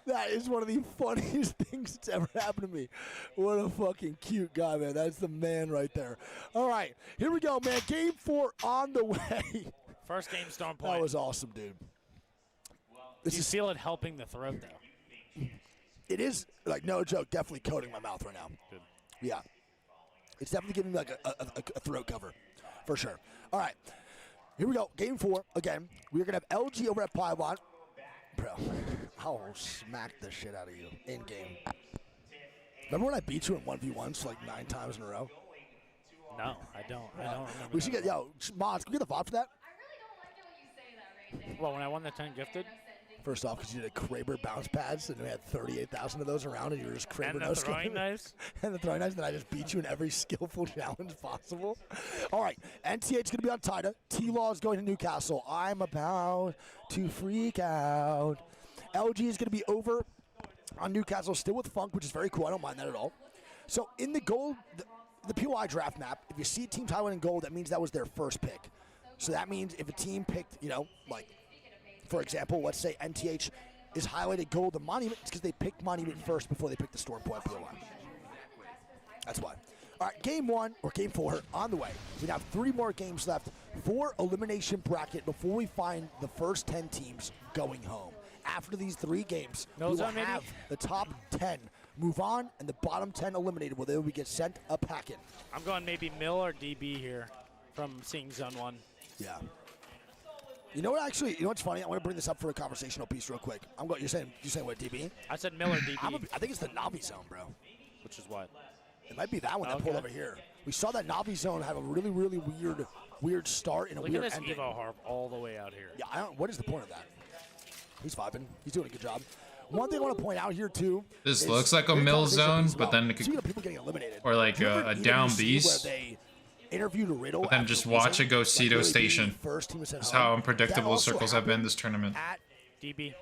That is one of the funniest things that's ever happened to me. What a fucking cute guy, man. That's the man right there. All right, here we go, man. Game 4 on the way. First game, Storm Point. That was awesome, dude. Do you feel it helping the throat, though? It is, like, no joke, definitely coating my mouth right now. Good. Yeah. It's definitely giving me, like, a throat cover, for sure. All right, here we go. Game 4, again. We're going to have LG over at Pylon. Bro, I'll smack the shit out of you in game. Remember when I beat you in 1v1s like 9 times in a row? No, I don't. I don't remember. We should get, Mods, can we get the VOD for that? Well, when I won the 10 gifted? First off, because you did a Kraber bounce pads, and we had 38,000 of those around, and you were just Kraber and the throwing knives? And the throwing knives, and I just beat you in every skillful challenge possible. All right, NTH is going to be on Tida. T-Law is going to Newcastle. I'm about to freak out. LG is going to be over on Newcastle, still with Funk, which is very cool. I don't mind that at all. So in the gold, the POI draft map, if you see Team Taiwan in gold, that means that was their first pick. So that means if a team picked, like, for example, let's say NTH is highlighted gold the Monument, it's because they picked Monument first before they picked the Storm Point POI. That's why. All right, game 1, or game 4, on the way. We have 3 more games left for elimination bracket before we find the first 10 teams going home. After these 3 games, we will have the top 10 move on and the bottom 10 eliminated, where they will get sent a packet. I'm going maybe Mill or DB here from seeing Zone 1. Yeah. You know what? Actually, you know what's funny? I want to bring this up for a conversational piece real quick. You're saying what, DB? I said Mill or DB. I think it's the Navi zone, bro. Which is what? It might be that one that pulled over here. We saw that Navi zone have a really, really weird start and a weird ending. Look at this Evo harp all the way out here. Yeah, what is the point of that? He's vibing. He's doing a good job. One thing I want to point out here too. This looks like a mill zone, but then it could, people getting eliminated, or like a down beast. Where they interviewed a Riddle, but then just watch it go Cedo Station. That's how unpredictable circles have been this tournament. At DB.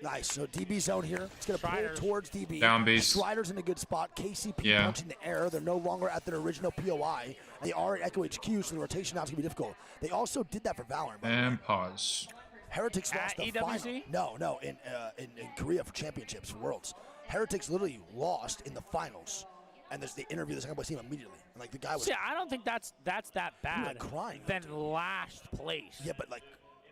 Nice. So DB zone here. It's going to pull towards DB. Down beast. Strider's in a good spot. KCP punching the air. They're no longer at their original POI. They are at Echo HQ, so the rotation now is going to be difficult. They also did that for Valorant. And pause. Heretics lost the final. No, in Korea for championships, for Worlds. Heretics literally lost in the finals. And they interview the second place team immediately. And like the guy was. See, I don't think that's that bad. Like crying. Than last place. Yeah, but like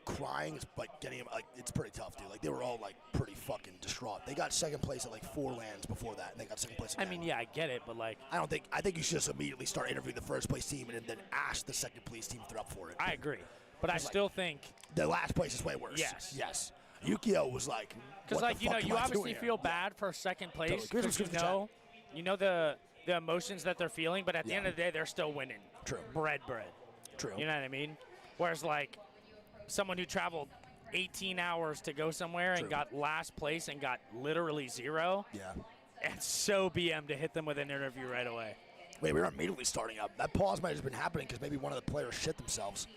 crying, but getting him, like, it's pretty tough, dude. Like, they were all, like, pretty fucking distraught. They got second place at, like, 4 lands before that, and they got second place again. I mean, yeah, I get it, but, like... I think you should just immediately start interviewing the first place team and then ask the second place team if they're up for it. I agree. But I still think... The last place is way worse. Yes. Yes. Yukio was like... Because, like, you know, you obviously feel bad for second place because you know the emotions that they're feeling, but at the end of the day, they're still winning. True. Bread. True. You know what I mean? Whereas, like, someone who traveled 18 hours to go somewhere and got last place and got literally 0. Yeah. It's so BM to hit them with an interview right away. Wait, we were immediately starting up. That pause might have just been happening because maybe one of the players shit themselves.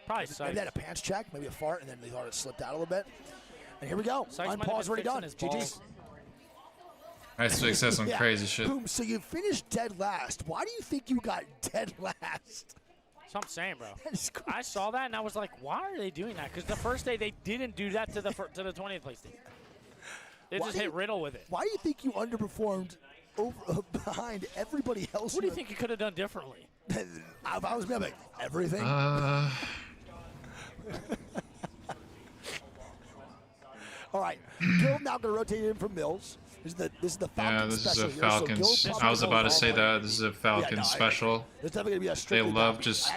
Probably Maybe they had a pants check, maybe a fart, and then they thought it slipped out a little bit. And here we go. Unpause already done. GG. Nice success on crazy shit. Boom. So you finished dead last. Why do you think you got dead last? That's what I'm saying, bro. I saw that and I was like, why are they doing that? Because the first day they didn't do that to the 20th place team. They just hit Riddle with it. Why do you think you underperformed behind everybody else? What do you think you could have done differently? If I was me, I'd be like, everything. All right, Gil now going to rotate in from Mills. This is the Falcon special. Is a Falcons. Here, so I was about to say that. This is a Falcon special. It's definitely going to be a They love just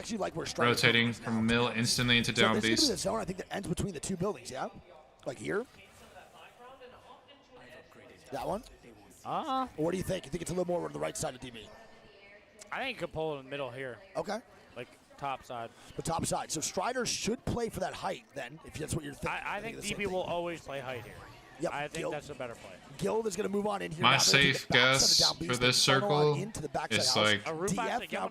rotating from mill instantly into down this beast. is the zone, I think, that ends between the 2 buildings, yeah? Like here? That one? Or what do you think? You think it's a little more on the right side of DB? I think you could pull in the middle here. Okay. Like top side. The top side. So Strider should play for that height then, if that's what you're thinking. I think DB will always play height here. Yep. I think that's a better play. Guild is going to move on in here. My safe guess for this circle is like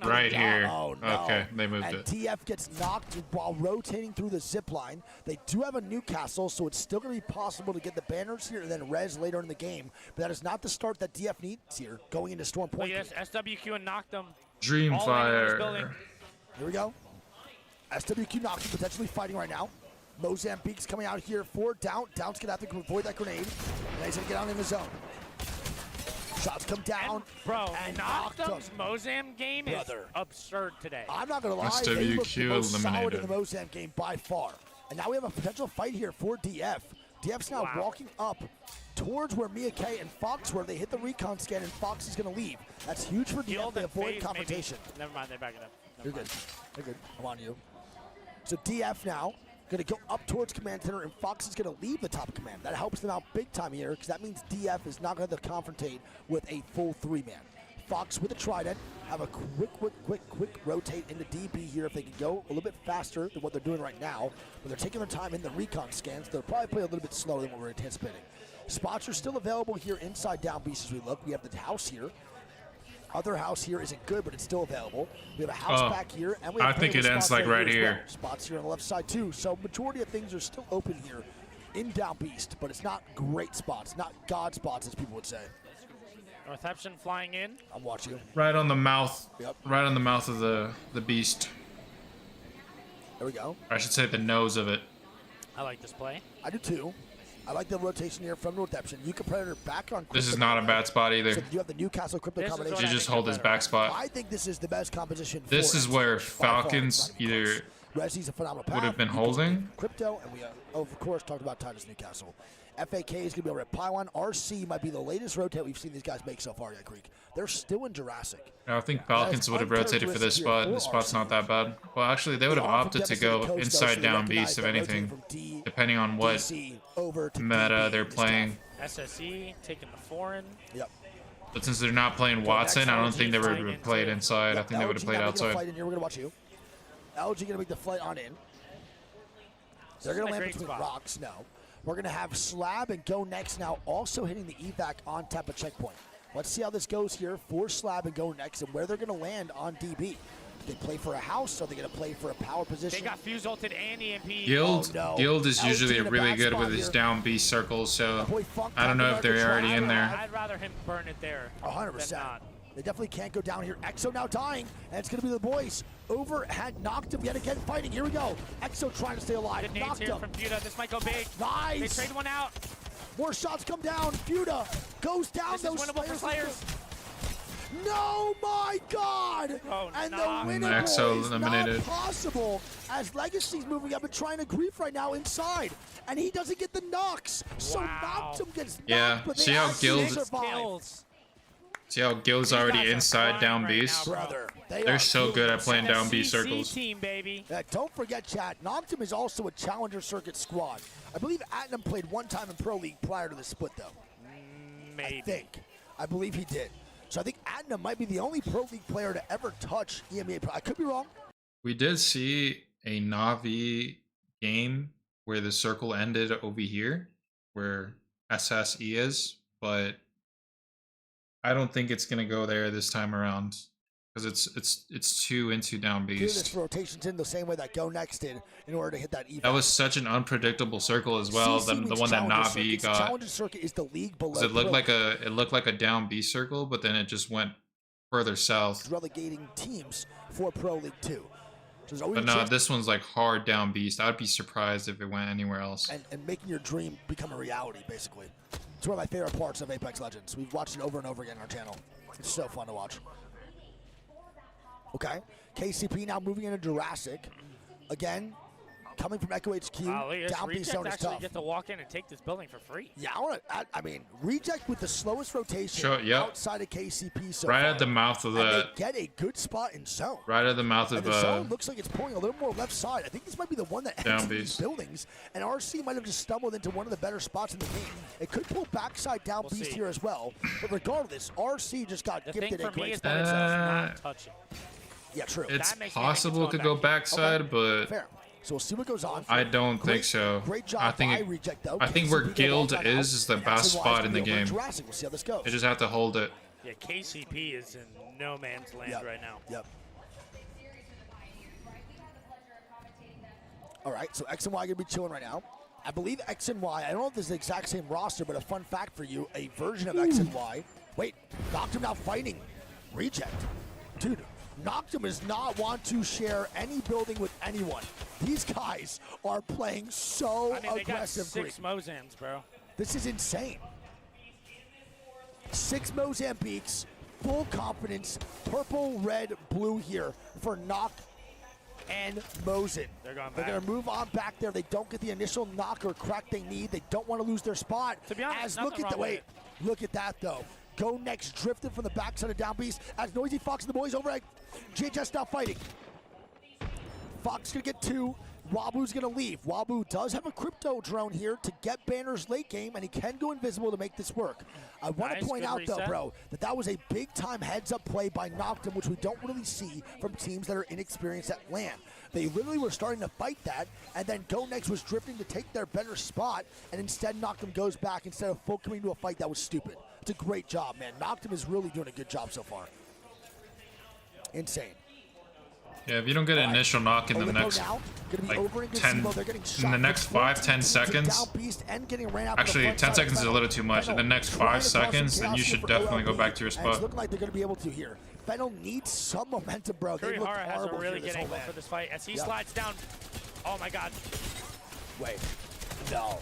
right here. Oh, no. Okay, they moved and it. TF gets knocked while rotating through the zip line. They do have a Newcastle, so it's still going to be possible to get the banners here and then res later in the game. But that is not the start that DF needs here going into Storm Point. Yes, SWQ and knocked them. Dreamfire. Here we go. SWQ knocked him, potentially fighting right now. Mozambique's coming out here for Down. Down's going to have to avoid that grenade. And he's going to get out in the zone. Shots come down. And Noctum's Mozam game is absurd today. I'm not going to lie. SWQ they look the most solid in eliminated. the Mozam game by far. And now we have a potential fight here for DF. DF's now walking up towards where Mia K and Fox were. They hit the recon scan, and Fox is going to leave. That's huge for DF. They avoid confrontation. Never mind, they're backing up. You're good. You're good. I'm on you. So DF now going to go up towards command center, and Fox is going to leave the top command. That helps them out big time here, because that means DF is not going to confrontate with a full 3-man. Fox with a trident, have a quick rotate into DB here if they can go a little bit faster than what they're doing right now. But they're taking their time in the recon scans. They'll probably play a little bit slower than what we're anticipating. Spots are still available here inside down beast as we look. We have the house here. Other house here isn't good, but it's still available. We have a house back here, and we have I think it ends like right here. well. Spots here on the left side too. So majority of things are still open here in down beast, but it's not great spots, not god spots as people would say. Northampton flying in. I'm watching you. Right on the mouth. Yep. Right on the mouth of the beast. There we go. Or I should say the nose of it. I like this play. I do too. I like the rotation here from Northampton. You can Predator back on. This is not a bad spot either. So you have the Newcastle Crypto combination. You just hold his back spot. I think this is the best composition. This is where Falcons either Resi's a phenomenal path. would have been holding. Crypto, and we of course talked about Titus Newcastle. FAK is going to be over at Pylon. RC might be the latest rotate we've seen these guys make so far, Creek. They're still in Jurassic. I think Falcons would have rotated for this spot. This spot's not that bad. Well, actually, they would have opted to go inside down beast, if anything, depending on what meta they're playing. SSE taking the foreign. Yep. But since they're not playing Watson, I don't think they would have played inside. I think they would have played outside. We're going to watch you. LG going to make the flight on in. They're going to land between rocks now. We're going to have Slab and Go Next now also hitting the evac on tap of checkpoint. Let's see how this goes here for Slab and Go Next and where they're going to land on DB. Do they play for a house? Or are they going to play for a power position? They got fuse ulted and EMP. Guild is usually really good with his down B circles, so I don't know if they're already in there. I'd rather him burn it there 100%. They definitely can't go down here. Exo now dying, and it's going to be the boys. Over had knocked him yet again, fighting. Here we go. Exo trying to stay alive. Good nades here from Fuda. This might go big. Nice. They trade one out. More shots come down. Fuda goes down. This is winnable for Slayers. No, my God! Oh, and no. the winner Exo is eliminated. not possible as Legacy's moving up and trying to grief right now inside. And he doesn't get the knocks. So Noctum gets knocked, Yeah, but see they how actually Guild- survive. See how Gil's already inside down right beast? now, Brother, They're so good at playing down B CC circles. team, baby. Don't forget, chat, Noctum is also a Challenger Circuit squad. I believe Atnam played one time in Pro League prior to the split, though. Maybe. I believe he did. So I think Atnam might be the only Pro League player to ever touch EMEA Pro. I could be wrong. We did see a Na'Vi game where the circle ended over here, where SSE is, but I don't think it's gonna go there this time around because it's too into down Do beast. this rotations in the same way that Go Next did in order to hit that evac. That was such an unpredictable circle as well. CC The means one that Challenger Na'Vi Circuit. got. Challenger Circuit is the league below. 'Cause it looked Pro. like a down B circle, but then it just went further south. Relegating teams for Pro League 2. So there's always But a no, chance this one's like hard down beast. I'd be surprised if it went anywhere else. and making your dream become a reality, basically. It's one of my favorite parts of Apex Legends. We've watched it over and over again on our channel. It's so fun to watch. Okay, KCP now moving into Jurassic. Again, coming from Echo HQ, Wow, look at this. down B Reject zone is actually tough. get to walk in and take this building for free. Yeah, I mean, Reject with the slowest rotation Sure, yep. outside of KCP so Right far. at the mouth of And the they get a good spot in zone. right at the mouth And of the zone looks like it's pulling a little more left side. I think this might be the one that Down ends these beast. buildings. And RC might have just stumbled into one of the better spots in the game. It could pull backside down We'll beast see. here as well. But regardless, RC just got The thing gifted a for me great is spot. that it's not touching. Yeah, true. It's That makes me think it's possible it going could back go here. backside, but Fair. So we'll see what goes on. I don't think so. Great job I think by it- Reject, though. I think where KCP go Guild all time out. is the And best that's why spot it's in the gonna be over game. Jurassic. We'll see how this goes. They just have to hold it. Yeah, KCP is in no man's land Yep. right now. Yep. All right, so X and Y are going to be chilling right now. I believe X and Y, I don't know if this is the exact same roster, but a fun fact for you, a version of X and Y. Wait, Noctum now fighting Reject. Dude, Noctum does not want to share any building with anyone. These guys are playing so I mean, they got aggressive. 6 Mozams, bro. This is insane. 6 Mozambiques, full confidence, purple, red, blue here for Noct and Mosin. They're going They're back. going to move on back there. They don't get the initial knock or crack they need. They don't want to lose their spot. To be honest, As nothing look at wrong the with wait, it. look at that though. Go Next drifted from the backside of Down Beast as Noisy Fox and the boys over at JHS now fighting. Fox gonna get 2. Wabu's gonna leave. Wabu does have a crypto drone here to get banners late game, and he can go invisible to make this work. I want Nice, to point good out though, reset. bro, that was a big time heads up play by Noctum, which we don't really see from teams that are inexperienced at LAN. They literally were starting to fight that, and then Go Next was drifting to take their better spot, and instead Noctum goes back instead of full coming to a fight. That was stupid. It's a great job, man. Noctum is really doing a good job so far. Insane. Yeah, if you don't get an initial knock in the Olimpo next now, gonna be like over in 10 Gazebo. They're getting in shot the next for 5-10 14 seconds. Down Beast and getting ran out to the Actually, front 10 side seconds of is a little too much. In the next Fennel 5 trying to cause some seconds, then you chaos should here for definitely go OLB, back to your and It's spot. looking like they're going to be able to here. Fennel needs some momentum, bro. They look Kurihara has a horrible really here this good whole angle man. for this fight as he Yep. slides down. Oh my God. Wait. No.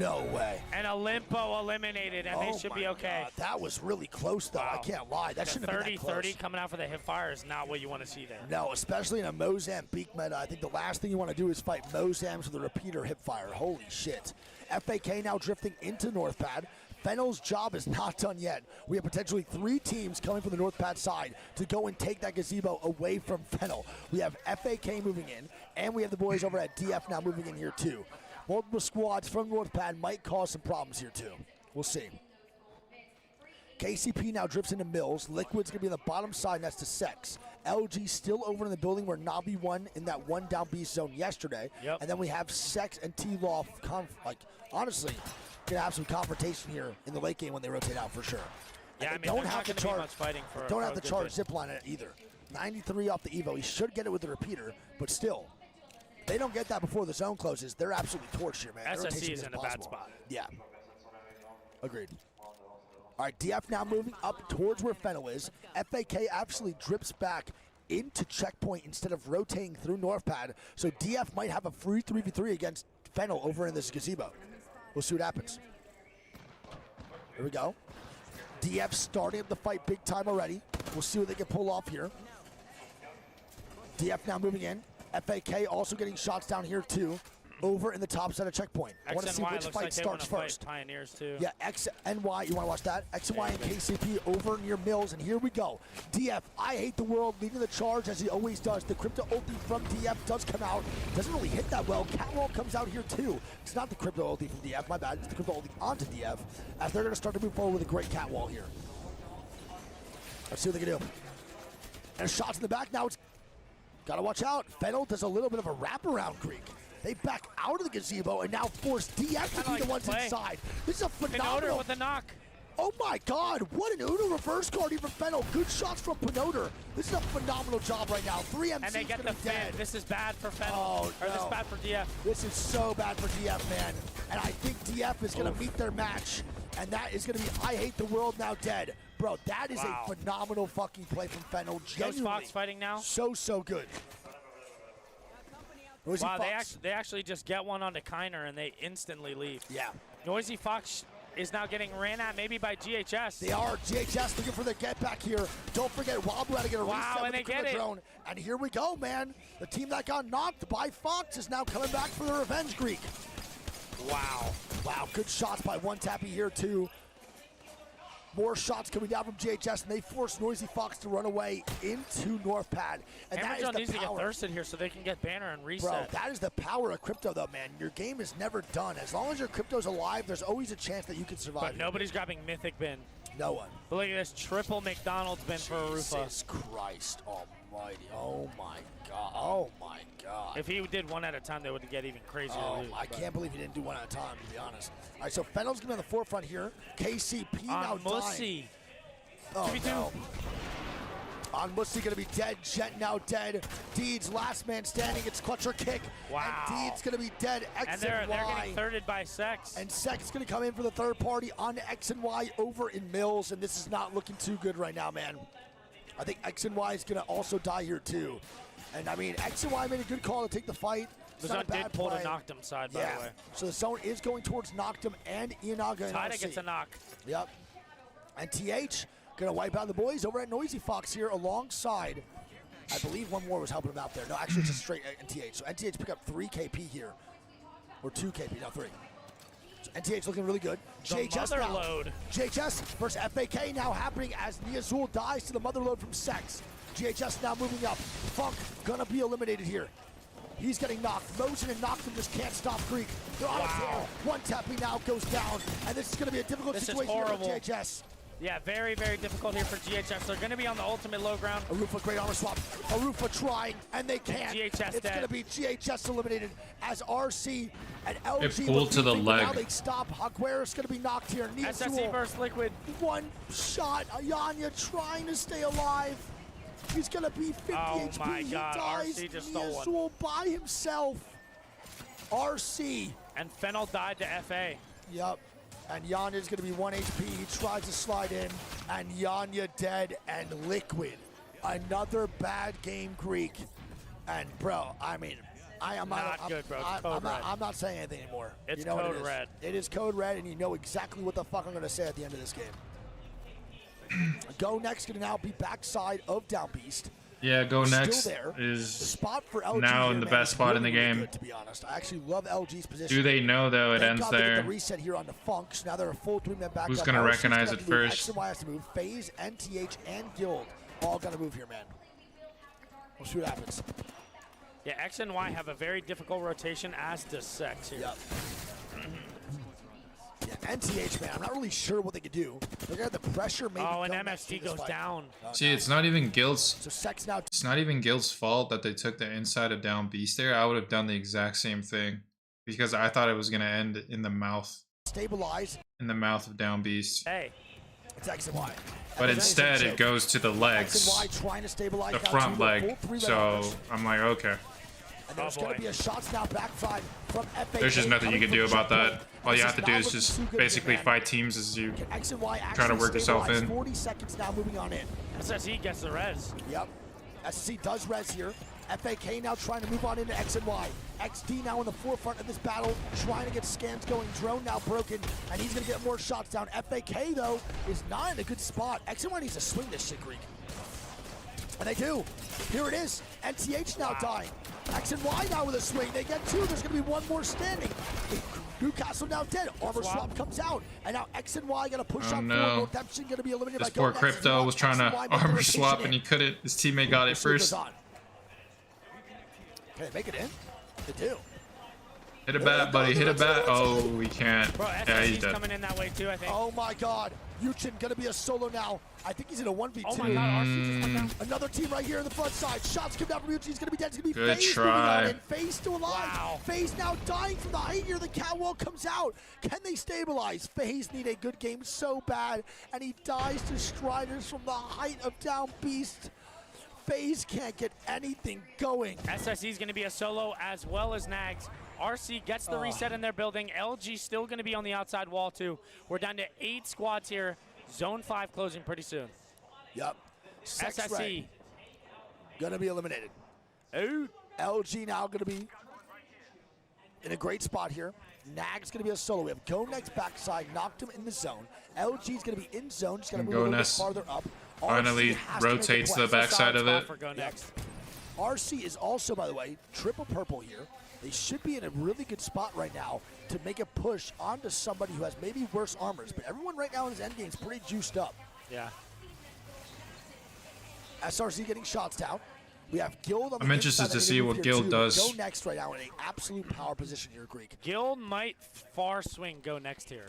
No way. And Olimpo eliminated, and they should be okay. God, that was really close, though. I can't lie. That shouldn't have been that close. 30-30 coming out for the hip fire is not what you want to see there. No, especially in a Mozambique meta. I think the last thing you want to do is fight Mozams with a repeater hipfire. Holy shit. FAK now drifting into North Pad. Fennel's job is not done yet. We have potentially 3 teams coming from the North Pad side to go and take that gazebo away from Fennel. We have FAK moving in, and we have the boys over at DF now moving in here too. Multiple squads from North Pad might cause some problems here too. We'll see. KCP now drifts into Mills. Liquid's going to be on the bottom side next to Sex. LG still over in the building where Nabi won in that one down B zone yesterday. Yep. And then we have Sex and T-Law, honestly, going to have some confrontation here in the late game when they rotate out for sure. Yeah, I And mean, there's not going to be much fighting for don't for have a the good charge bit. zipline in it either. 93 off the Evo. He should get it with the repeater, but still. They don't get that before the zone closes. They're absolutely torched here, man. Their rotation SSE is in a bad impossible. spot. Yeah. Agreed. All right, DF now moving up towards where Fennel is. FAK absolutely drips back into checkpoint instead of rotating through North Pad. So DF might have a free 3v3 against Fennel over in this gazebo. We'll see what happens. Here we go. DF starting up the fight big time already. We'll see what they can pull off here. DF now moving in. FAK also getting shots down here too. Over in the top side of checkpoint. I want to see which fight starts first. Pioneers too. Yeah, X and Y. You want to watch that? X and Y and KCP over near Mills, and here we go. DF, I hate the world, leading the charge as he always does. The crypto ulti from DF does come out. Doesn't really hit that well. Catwall comes out here too. It's not the crypto ulti from DF. My bad. It's the crypto ulti onto DF, as they're going to start to move forward with a great catwall here. Let's see what they can do. And shots in the back. Now it's got to watch out. Fennel does a little bit of a wraparound Greek. They back out of the gazebo and now force DF to be the ones inside. This is a phenomenal. with the knock. Oh my God, what an Uno reverse card even Fennel. Good shots from Pinoter. This is a phenomenal job right now. 3 MC's And they get the dead. This is bad for Fennel. Oh, or no. this is bad for DF. This is so bad for DF, man. And I think DF is going to meet their match. And that is going to be I hate the world now dead. Bro, that is a phenomenal fucking play from Fennel. Ghost Fox fighting now? So good. Noisy wow, Fox. they actually just get one onto Kiner and they instantly leave. Yeah. Noisy Fox is now getting ran at maybe by GHS. They are. GHS looking for the get back here. Don't forget, Wobble had to get a reset and with they the get it. drone. And here we go, man. The team that got knocked by Fox is now coming back for the revenge Greek. Wow. Wow, good shots by One Tappy here too. More shots coming down from GHS, and they force Noisy Fox to run away into North Pad. And that is the needs to get power. thirsted here so they can get banner and reset. Bro, that is the power of crypto, though, man. Your game is never done. As long as your crypto's alive, there's always a chance that you can survive. But nobody's grabbing Mythic Bin. No one. But look at this triple McDonald's bin for Arufa. Jesus Christ almighty. Oh, my God. Oh, my God. If he did one at a time, they would get even crazier. I can't believe he didn't do one at a time, to be honest. All right, so Fennel's going to be on the forefront here. KCP now dying. Oh, no. On Mussy gonna be dead. Jet now dead. Deeds last man standing. It's clutcher kick. Wow. And Deeds gonna be dead. X and they're Y. getting thirded by Sex. And Sex is gonna come in for the third party on X and Y over in Mills, and this is not looking too good right now, man. I think X and Y is gonna also die here too. And I mean, X and Y made a good call to take the fight. The zone did pull to Noctum side, by the way. So the zone is going towards Noctum and Ianaga and Tida RC. gets a knock. Yep. And TH gonna wipe out the boys over at Noisy Fox here alongside. I believe one more was helping him out there. No, actually it's a straight NTH. So NTH pick up 3 KP here. Or 2 KP, no 3. So NTH looking really good. JHS mother now. load. JHS versus FAK now happening as Niazul dies to the mother load from Sex. GHS now moving up. Funk gonna be eliminated here. He's getting knocked. Mosin and Noctum just can't stop Greek. They're on a tear. One tapping now goes down. And this is gonna be a difficult situation here for GHS. Yeah, very, very difficult here for GHS. They're going to be on the ultimate low ground. Arufa, great armor swap. Arufa trying, and they can't. GHS it's going to be GHS eliminated as RC and LG. It pulled to the leg. Now they stop. Aguirre's going to be knocked here. SSE versus Liquid. One shot. Ayanya trying to stay alive. He's going to be 50 HP. My God. He dies. RC just stole one. Niazul by himself. RC. And Fennel died to FA. Yep. And Yanya's going to be 1 HP. He tries to slide in, and Yanya dead and Liquid. Another bad game, Greek. And, bro, I mean, I'm not good, bro. It's code red. I'm not saying anything anymore. It's you know code what it is. red. It is code red, and you know exactly what the fuck I'm going to say at the end of this game. Go Next going to now be backside of Down Beast. Yeah, Go Next there. is The spot for LG now here, in the man, best is spot really, in the really game. good, to be honest. I actually love LG's position. Do they know, though, it Thank ends God they get there? the reset here on the Funks. Now they're a full 3-man back. Who's going to recognize it first? X and Y has to move. FaZe, NTH, and Guild all got to move here, man. We'll see what happens. Yeah, X and Y have a very difficult rotation, as does Sex here. Yep. Yeah, NTH, man, I'm not really sure what they could do. They're going to have the pressure maybe. Oh, and MST goes down. See, it's not even Guild's. So Sex now. It's not even Guild's fault that they took the inside of Down Beast there. I would have done the exact same thing because I thought it was going to end in the mouth. Stabilize. In the mouth of Down Beast. Hey. It's X and Y. But instead, it goes to the legs. X and Y trying to stabilize the front leg. So I'm like, okay. And there's going to be a shots now backside from FA. There's just nothing you can do about that. All you have to do is just basically fight teams as you try to work yourself in. 40 seconds now moving on in. SSE gets the res. Yep. SSE does res here. FAK now trying to move on into X and Y. XD now in the forefront of this battle, trying to get scans going. Drone now broken, and he's going to get more shots down. FAK, though, is not in a good spot. XY needs to swing this shit, Greek. And they do. Here it is. NTH now dying. X and Y now with a swing. They get 2. There's going to be 1 more standing. Newcastle now dead. Armor swap comes out. And now X and Y got to push up forward. Redemption going to be eliminated This by poor Crypto was trying to armor swap and he couldn't. His teammate got it first. Can they make it in? They do. Hit a bat, buddy. Hit a bat. Oh, we can't. Bro, Yeah, he's SSC's dead. coming in that way too, I think. Oh my God. Yuchin gonna be a solo now. I think he's in a 1v2. Oh my God, RC just went down. Another team right here in the front side. Shots come down from Yuchin. He's gonna be dead. It's gonna be Good FaZe try. moving on in. FaZe still alive. Wow. FaZe now dying from the height here. The catwalk comes out. Can they stabilize? FaZe need a good game so bad. And he dies to Striders from the height of Down Beast. FaZe can't get anything going. SSC is going to be a solo as well as Nags. RC gets the reset in their building. LG still going to be on the outside wall too. We're down to 8 squads here. Zone 5 closing pretty soon. Yep. SSC gonna be eliminated. Ooh. LG now gonna be in a great spot here. Nag's gonna be a solo. We have Go Next backside, knocked him in the zone. LG's gonna be in zone, just gonna move a little bit farther up. Finally RC has to make a rotates play. the backside of it. For Go Next. RC is also, by the way, triple purple here. They should be in a really good spot right now to make a push onto somebody who has maybe worse armors. But everyone right now in his endgame is pretty juiced up. Yeah. SRC getting shots down. We have Guild on the I'm interested inside to of see the what here Guild too. does. Go Next right now in an absolute power position here, Greek. Guild might far swing Go Next here.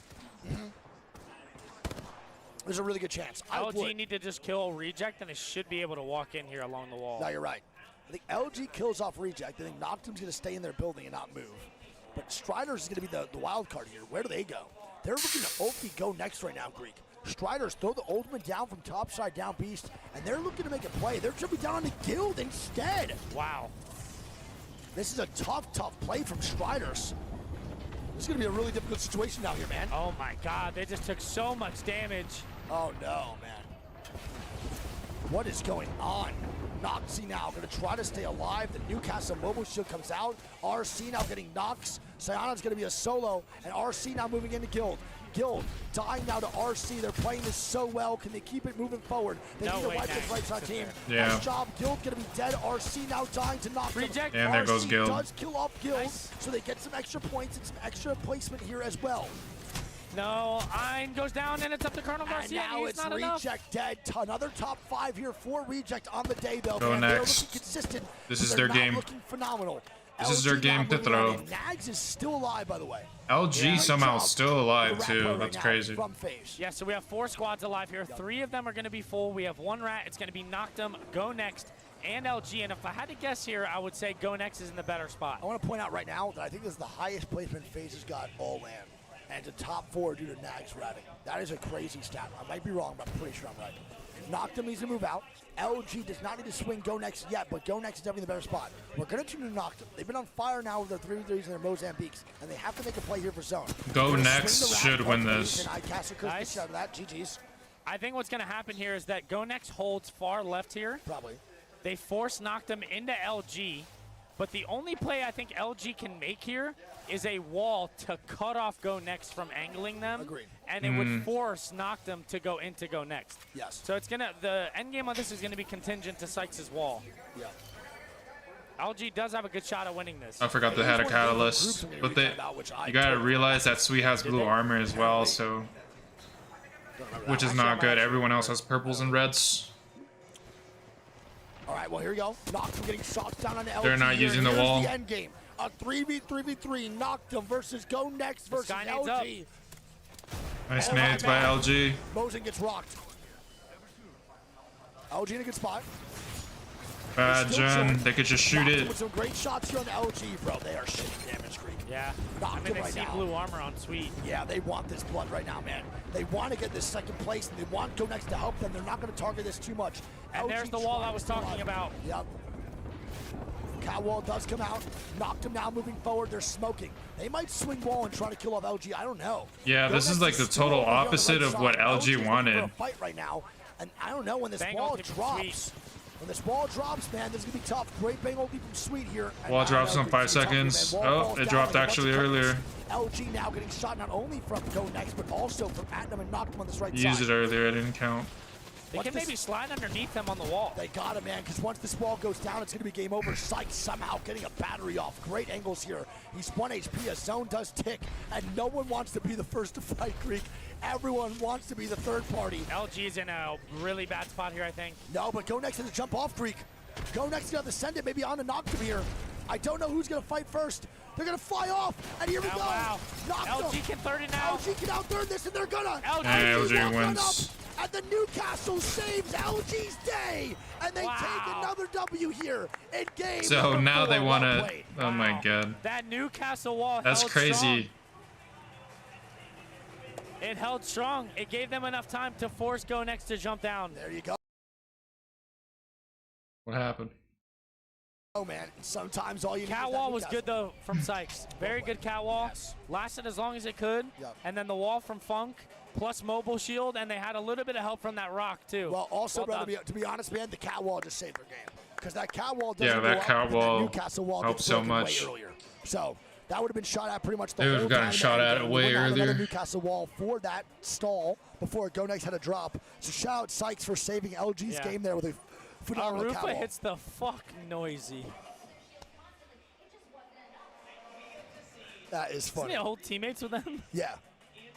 There's a really good chance. LG need to just kill Reject and they should be able to walk in here along the wall. No, you're right. I think LG kills off Reject. I think Noctum's going to stay in their building and not move. But Striders is going to be the wild card here. Where do they go? They're looking to ulti Go Next right now, Greek. Striders throw the ultimate down from top side down Beast, and they're looking to make a play. They're jumping down on the Guild instead. Wow. This is a tough play from Striders. This is going to be a really difficult situation down here, man. Oh my God, they just took so much damage. Oh no, man. What is going on? Noxy now going to try to stay alive. The Newcastle mobile shield comes out. RC now getting Nox. Sayana's going to be a solo, and RC now moving into Guild. Guild dying now to RC. They're playing this so well. Can they keep it moving forward? They need to wipe this right side team. Yeah. Nice job. Guild going to be dead. RC now dying to knock them. Reject. And there goes RC Guild. does kill off Guild, Nice. so they get some extra points and some extra placement here as well. No, Ein goes down and it's up to Colonel And Garcia. now He's it's not enough. Reject dead. Another top 5 here for Reject on the day, though. Go Man, they're Next. looking consistent. This but is they're their not game. Looking phenomenal. This is their LG game now to moving on throw. in. Nags is still alive, by the way. LG somehow job. still alive The rat too. play right That's now crazy. From FaZe. Yeah, so we have 4 squads alive here. 3 of them are going to be full. We have 1 rat. It's going to be Noctum, Go Next, and LG. And if I had to guess here, I would say Go Next is in the better spot. I want to point out right now that I think this is the highest placement FaZe has got all land. And it's a top 4 due to Nags ratting. That is a crazy stat. I might be wrong, but I'm pretty sure I'm right. Noctum needs to move out. LG does not need to swing Go Next yet, but Go Next is definitely the better spot. We're going to tune to Noctum. They've been on fire now with their 3-3s and their Mozambiques, and they have to make a play here for zone. Go They're gonna Next swing the rat, should win both this. ways, and ICAST occurs Nice. out of that. GG's. I think what's going to happen here is that Go Next holds far left here. Probably. They force Noctum into LG, but the only play I think LG can make here is a wall to cut off Go Next from angling them. Agreed. And it would force Noctum to go into Go Next. Yes. So it's the end game on this is gonna be contingent to Sykes' wall. Yeah. LG does have a good shot at winning this. I forgot they had a catalyst, but you gotta realize that Sweet has blue armor as well, so which is not good. Everyone else has purples and reds. All right, well, here we go. Noctum getting shots down on the LG. They're not here. using the Here's wall. The end game. A 3v3v3 Noctum versus Go Next versus guy needs LG. Nice nades by LG. Mosin gets rocked. LG in a good spot. Bad gen. They could just shoot Noctum it. with some great shots here on the LG, bro. They are shitting damage, Greek. Yeah. Noctum I mean, they right see now. blue armor on Sweet. Yeah, they want this blood right now, man. They want to get this second place, and they want Go Next to help them. They're not going to target this too much. And LG there's the wall trying I was to stay talking alive. about. Yep. Catwall does come out. Noctum now moving forward. They're smoking. They might swing wall and try to kill off LG. I don't know. Yeah, Go this is Next like the still total over here on the opposite right of what side. LG LG is looking wanted. for a fight right now, and I don't know when this Bang wall ulti from drops. When this wall drops, man, this is going to be tough. Great bang oldie from Sweet here. Wall drops in 5 seconds. Oh, it dropped actually earlier. LG now getting shot not only from Go Next, but also from Atnam and knocked him on this right side. Used it earlier, I didn't count. They can maybe slide underneath them on the wall. They got him, man, because once this wall goes down, it's going to be game over. Sykes somehow getting a battery off. Great angles here. He's 1 HP. A zone does tick, and no one wants to be the first to fight Greek. Everyone wants to be the third party. LG's in a really bad spot here, I think. No, but Go Next has to jump off Greek. Go Next is going to send it maybe on to Noctum here. I don't know who's going to fight first. They're going to fly off, and here we go. Wow. Noctum. LG can third it now. LG can out third this, and they're going to. LG wins. And the Newcastle saves LG's day, and they take another W here in game. So now they want to. Oh Wow. my god. That Newcastle wall. That's held crazy. Strong. It held strong. It gave them enough time to force Go Next to jump down. There you go. What happened? Oh man, sometimes all you need Cat wall was good though from Sykes. Very good cat wall. Yes. Lasted as long as it could. Yep. And then the wall from Funk plus mobile shield, and they had a little bit of help from that rock too. Well, also, Well brother, to be honest, man, the cat wall just saved their game because that cat wall doesn't Yeah, go that up, cat and that wall Newcastle wall helped gets so broken much. way earlier. So that would have been shot at pretty much the They whole would have gotten time. shot at way Went out earlier. another Newcastle wall for that stall before Go Next had a drop. So shout out Sykes for saving LG's game there with a phenomenal cat Arufa wall. hits the fuck noisy. That is funny. Isn't he old teammates with them? Yeah.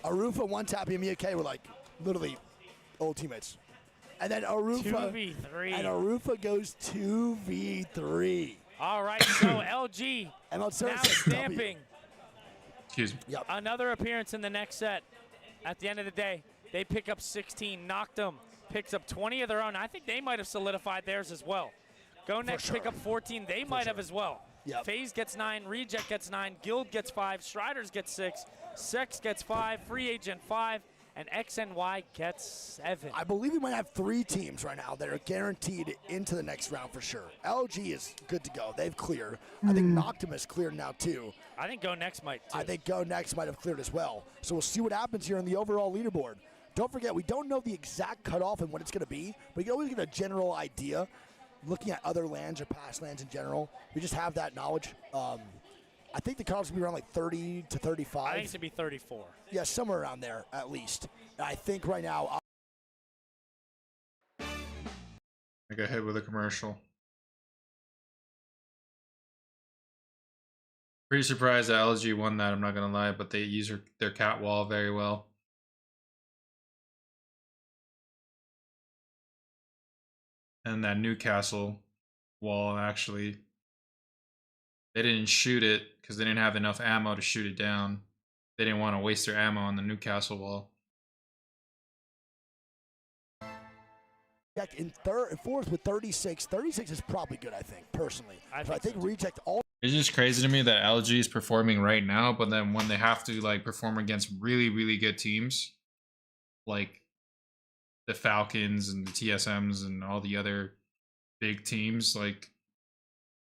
Arufa, One Tappy, and Mia K were like literally old teammates. And then Arufa 2v3. And Arufa goes 2v3. All right, so LG now stamping. Excuse me. Yep. Another appearance in the next set. At the end of the day, they pick up 16. Knocked them. Picks up 20 of their own. I think they might have solidified theirs as well. Go Next pick up 14. They might have as well. Yep. FaZe gets 9. Reject gets 9. Guild gets 5. Striders gets 6. Sex gets 5. Free Agent 5. And XNY gets 7. I believe we might have 3 teams right now that are guaranteed into the next round for sure. LG is good to go. They've cleared. I think Noctum is cleared now too. I think Go Next might too. I think Go Next might have cleared as well. So we'll see what happens here in the overall leaderboard. Don't forget, we don't know the exact cutoff and what it's going to be, but you can always get a general idea looking at other lands or past lands in general. We just have that knowledge. I think the cutoff's going to be around like 30 to 35. I think it's going to be 34. Yeah, somewhere around there at least. And I think right now... I got hit with a commercial. Pretty surprised that LG won that, I'm not going to lie, but they use their cat wall very well. And that Newcastle wall, actually, they didn't shoot it because they didn't have enough ammo to shoot it down. They didn't want to waste their ammo on the Newcastle wall. In fourth with 36. 36 is probably good, I think, personally. I think Reject all... It's just crazy to me that LG is performing right now, but then when they have to like perform against really, really good teams, like the Falcons and the TSMs and all the other big teams, like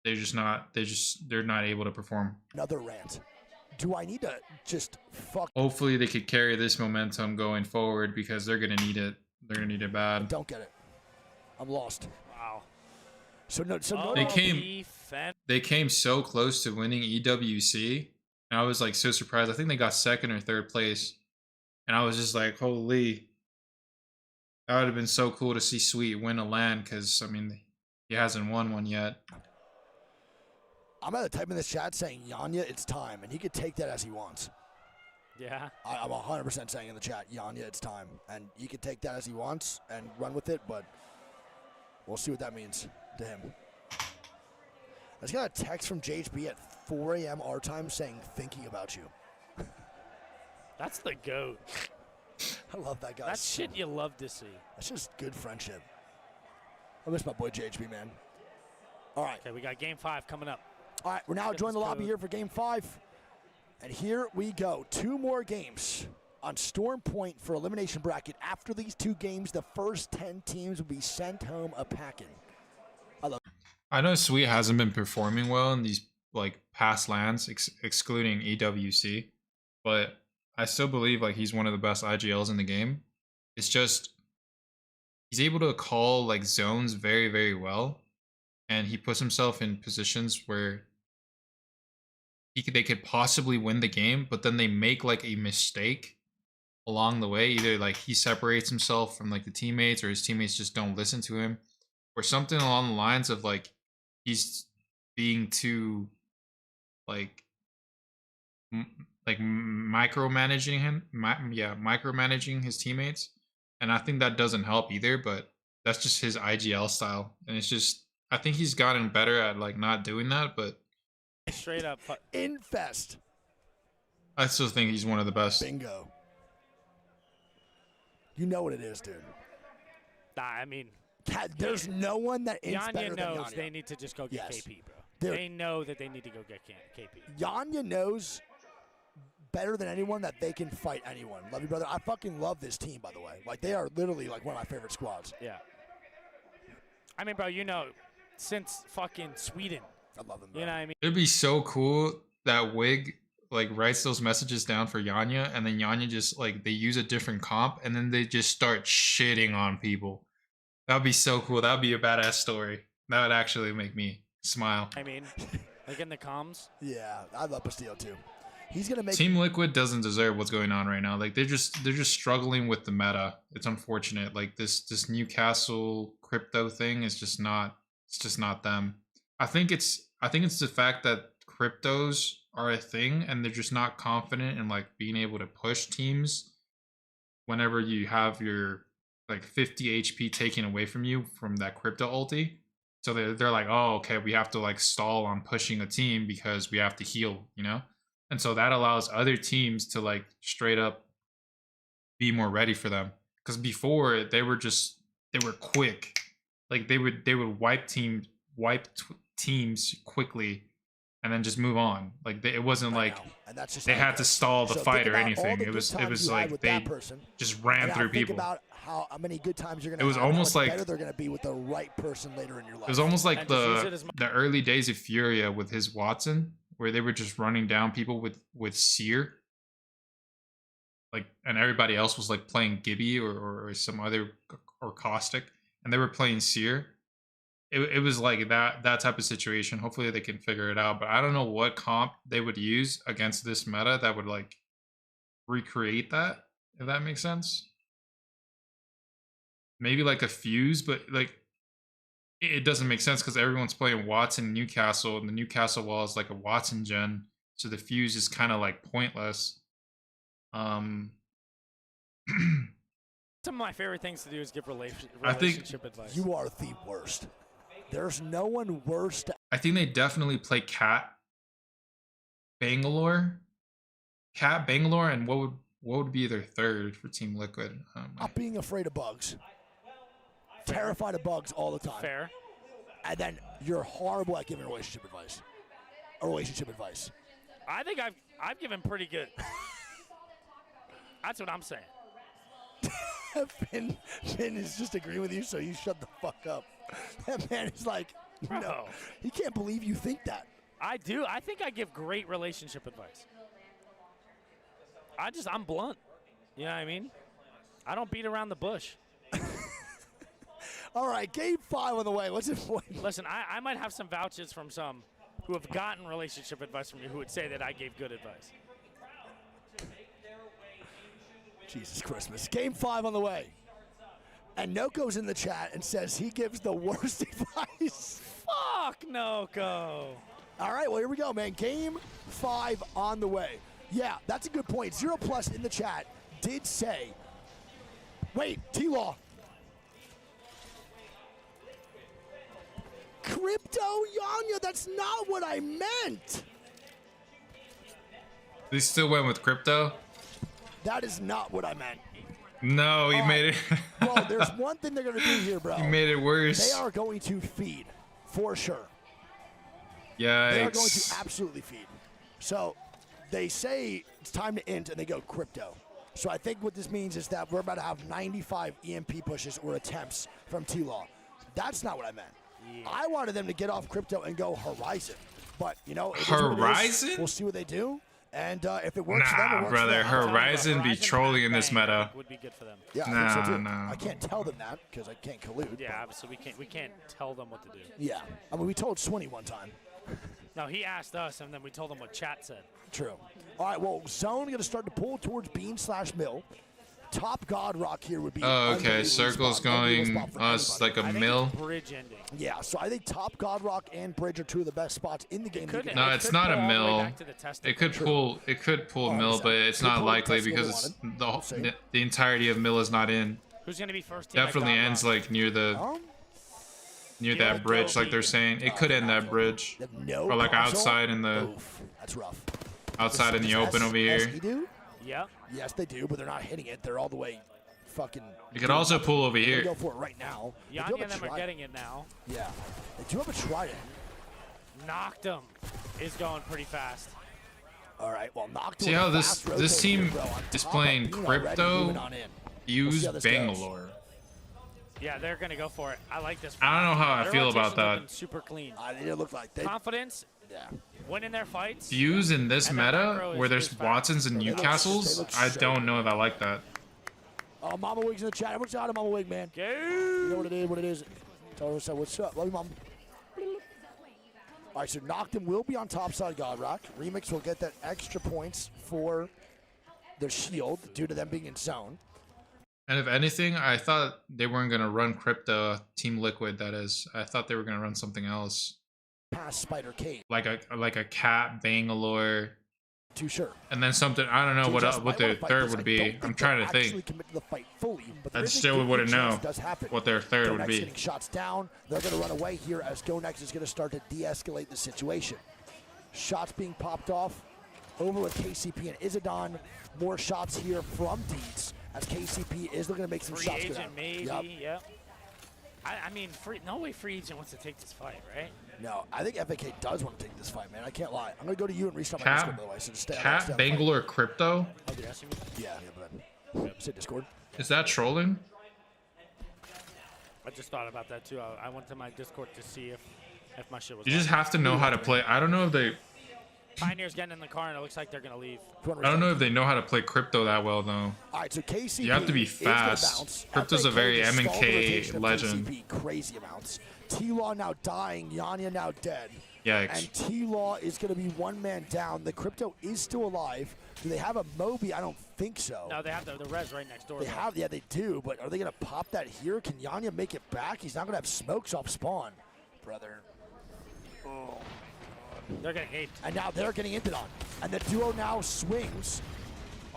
they're not able to perform. Another rant. Do I need to just fuck? Hopefully they could carry this momentum going forward because they're gonna need it. They're gonna need it bad. Don't get it. I'm lost. Wow. So no. They came so close to winning EWC, and I was like so surprised. I think they got second or third place, and I was just like, holy. That would have been so cool to see Sweet win a LAN because, I mean, he hasn't won one yet. I'm going to type in the chat saying, Yanya, it's time. And he could take that as he wants. Yeah. I'm 100% saying in the chat, Yanya, it's time. And he could take that as he wants and run with it, but we'll see what that means to him. I just got a text from JHB at 4 a.m. our time saying, thinking about you. That's the GOAT. I love that guy. That's shit you love to see. That's just good friendship. I miss my boy JHB, man. All right. Okay, we got game 5 coming up. All right, we're now joining the lobby here for game 5. And here we go. 2 more games on Storm Point for elimination bracket. After these 2 games, the first 10 teams will be sent home a packing. I know Sweet hasn't been performing well in these like past lands, excluding EWC, but I still believe like he's one of the best IGLs in the game. It's just he's able to call like zones very, very well, and he puts himself in positions where they could possibly win the game, but then they make like a mistake along the way. Either like he separates himself from like the teammates, or his teammates just don't listen to him, or something along the lines of like he's being too like micromanaging micromanaging his teammates. And I think that doesn't help either, but that's just his IGL style. And it's just, I think he's gotten better at like not doing that, but Straight up. Infest. I still think he's one of the best. Bingo. You know what it is, dude. Nah, I mean, there's no one that is better Yanya than knows Yanya. they need to just go get Yes. KP, bro. Dude. They know that they need to go get KP. Yanya knows better than anyone that they can fight anyone. Love you, brother. I fucking love this team, by the way. Like, they are literally like one of my favorite squads. Yeah. I mean, bro, you know, since fucking Sweden. I love them, bro. You know what I mean? It'd be so cool that Wig like writes those messages down for Yanya, and then Yanya just like they use a different comp, and then they just start shitting on people. That would be so cool. That would be a badass story. That would actually make me smile. I mean, like in the comms. Yeah, I love Bastillo too. He's gonna make Team Liquid doesn't deserve what's going on right now. Like they're just struggling with the meta. It's unfortunate. Like this Newcastle crypto thing is just not. It's just not them. I think it's the fact that cryptos are a thing, and they're just not confident in like being able to push teams whenever you have your like 50 HP taken away from you from that crypto ulti. So they're like, oh, okay, we have to like stall on pushing a team because we have to heal, you know? And so that allows other teams to like straight up be more ready for them. Because before they were quick. Like they would wipe teams quickly and then just move on. Like it wasn't like and that's just they had to stall the So fight think or about all anything. the It good was times you had like with they that person, just ran and now through think people. about how many good times you're gonna It was have, almost how much like- better they're gonna be with the right person later in your life. It was almost like And just use it as the early days of Furia with his Watson, where they were just running down people with Seer. Like, and everybody else was like playing Gibby or some other or Caustic, and they were playing Seer. It was like that type of situation. Hopefully they can figure it out, but I don't know what comp they would use against this meta that would like recreate that, if that makes sense. Maybe like a Fuse, but like it doesn't make sense because everyone's playing Watson Newcastle, and the Newcastle wall is like a Watson gen, so the Fuse is kind of like pointless. Some of my favorite things to do is give I think- relationship advice. You are the worst. There's no one worse to I think they definitely play Cat Bangalore, and what would be their third for Team Liquid? not being afraid of bugs. Terrified of bugs all the time. Fair. And then you're horrible at giving relationship advice. I think I've given pretty good. That's what I'm saying. Finn is just agreeing with you, so you shut the fuck up. That man is like, Bro. no, he can't believe you think that. I do. I think I give great relationship advice. I'm blunt. You know what I mean? I don't beat around the bush. All right, game 5 on the way. What's it for? Listen, I might have some vouchers from some who have gotten relationship advice from me who would say that I gave good advice. Jesus Christmas. Game 5 on the way. And Noko's in the chat and says he gives the worst advice. Fuck Noko. All right, well, here we go, man. Game 5 on the way. Yeah, that's a good point. 0+ in the chat did say, wait, T-Law. Crypto Yanya, that's not what I meant. They still went with crypto. That is not what I meant. No, he made it. Well, there's one thing they're going to do here, bro. He made it worse. They are going to feed, for sure. Yikes. They are going to absolutely feed. So they say it's time to int, and they go crypto. So I think what this means is that we're about to have 95 EMP pushes or attempts from T-Law. That's not what I meant. Yeah. I wanted them to get off crypto and go Horizon. But, you know, it is what it is. Horizon? We'll see what they do. And if it works for them, it Nah, works brother. for them. Horizon be trolling in this meta. Would be good for them. Yeah, I Nah, think so too. nah. I can't tell them that because I can't collude. Yeah, obviously we can't tell them what to do. Yeah. I mean, we told Swinney one time. No, he asked us, and then we told him what chat said. True. All right, well, Zone going to start to pull towards Bean/Mill. Top God Rock here would be. Oh, okay. unbelievable Circle's spot, unbelievable going spot for us anybody. like a mill. Bridge ending. Yeah, so I think Top God Rock and Bridge are two of the best spots in the game. No, it's not a mill. It could pull. It could pull mill, but it's not likely because the entirety of mill is not in. Who's gonna be first team? Definitely ends like near the near that bridge, like they're saying. It could end that bridge, or like outside in the. That's rough. Outside in the open over here. Yep. Yes, they do, but they're not hitting it. They're all the way fucking. You could also pull over here. Go for it right now. Yanni and them are getting it now. Yeah. They do have a trident. Knocked him is going pretty fast. All right, well, knocked him. See how this team is playing Crypto, use Bangalore. Yeah, they're gonna go for it. I like this. I don't know how I feel about that. Super clean. They look like confidence. Yeah. Winning their fights. Fuse in this meta where there's Watsons and Newcastles, I don't know if I like that. Oh, Mama Wig's in the chat. Everyone's out of Mama Wig, man. You know what it is. Tell her what's up. Love you, Mom. All right, so Noctem will be on top side God Rock. Remix will get that extra points for their shield due to them being in zone. And if anything, I thought they weren't going to run Crypto, Team Liquid, that is. I thought they were going to run something else. Past Spider Cave. Like a Cat, Bangalore. Too sure. And then something, I don't know what their third would be. I'm trying to think. Commit to the fight fully, but I still wouldn't know what their third would be. Getting shots down. They're going to run away here as GoNext is going to start to de-escalate the situation. Shots being popped off over with KCP and Izadon. More shots here from Deeds as KCP is looking to make some shots. Free agent maybe, yep. I mean, no way free agent wants to take this fight, right? No, I think FAK does want to take this fight, man. I can't lie. I'm going to go to you and restart my Discord, by the way. So just stay Cat, Bangalore, Crypto? Oh, did I ask you? Yeah, but say Discord. Is that trolling? I just thought about that too. I went to my Discord to see if my shit was. You just have to know how to play. I don't know if they. Pioneer's getting in the car and it looks like they're gonna leave. I don't know if they know how to play Crypto that well though. All right, so KCP you have to be fast. Crypto's a very MK legend. KCP, crazy amounts. T-Law now dying. Yanya now dead. Yikes. And T-Law is going to be one man down. The Crypto is still alive. Do they have a Moby? I don't think so. No, they have the res right next door. They have, yeah, they do. But are they going to pop that here? Can Yanya make it back? He's not going to have smokes off spawn, brother. Oh. They're getting aped. And now they're getting into on. And the duo now swings.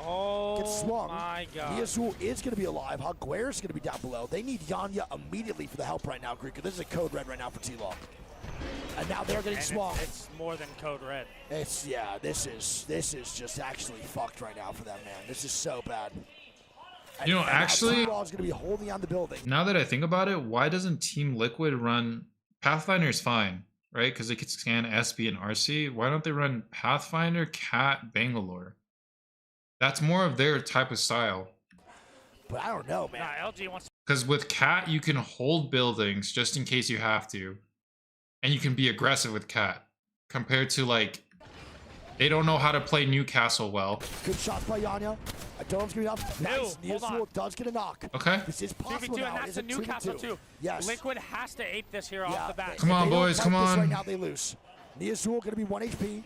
Oh, gets swung. My God. Niazul is going to be alive. Hogware's going to be down below. They need Yanya immediately for the help right now, Greek. This is a code red right now for T-Law. And now they're getting swung. It's more than code red. It's, yeah, this is just actually fucked right now for them, man. This is so bad. You know, actually, T-Law's going to be holding on the building. Now that I think about it, why doesn't Team Liquid run Pathfinder's fine, right? Because they could scan SB and RC. Why don't they run Pathfinder, Cat, Bangalore? That's more of their type of style. But I don't know, man. Nah, LG wants. Because with Cat, you can hold buildings just in case you have to. And you can be aggressive with Cat. Compared to, like, they don't know how to play Newcastle well. Good shots by Yanya. I don't know if it's going to be enough. Nice. Niazul does get a knock. Okay. This is possible now. And that's the Newcastle, too. Yes. Liquid has to ape this here off the bat. Come on, boys. Come on. Right now, they lose. Niazul going to be 1 HP.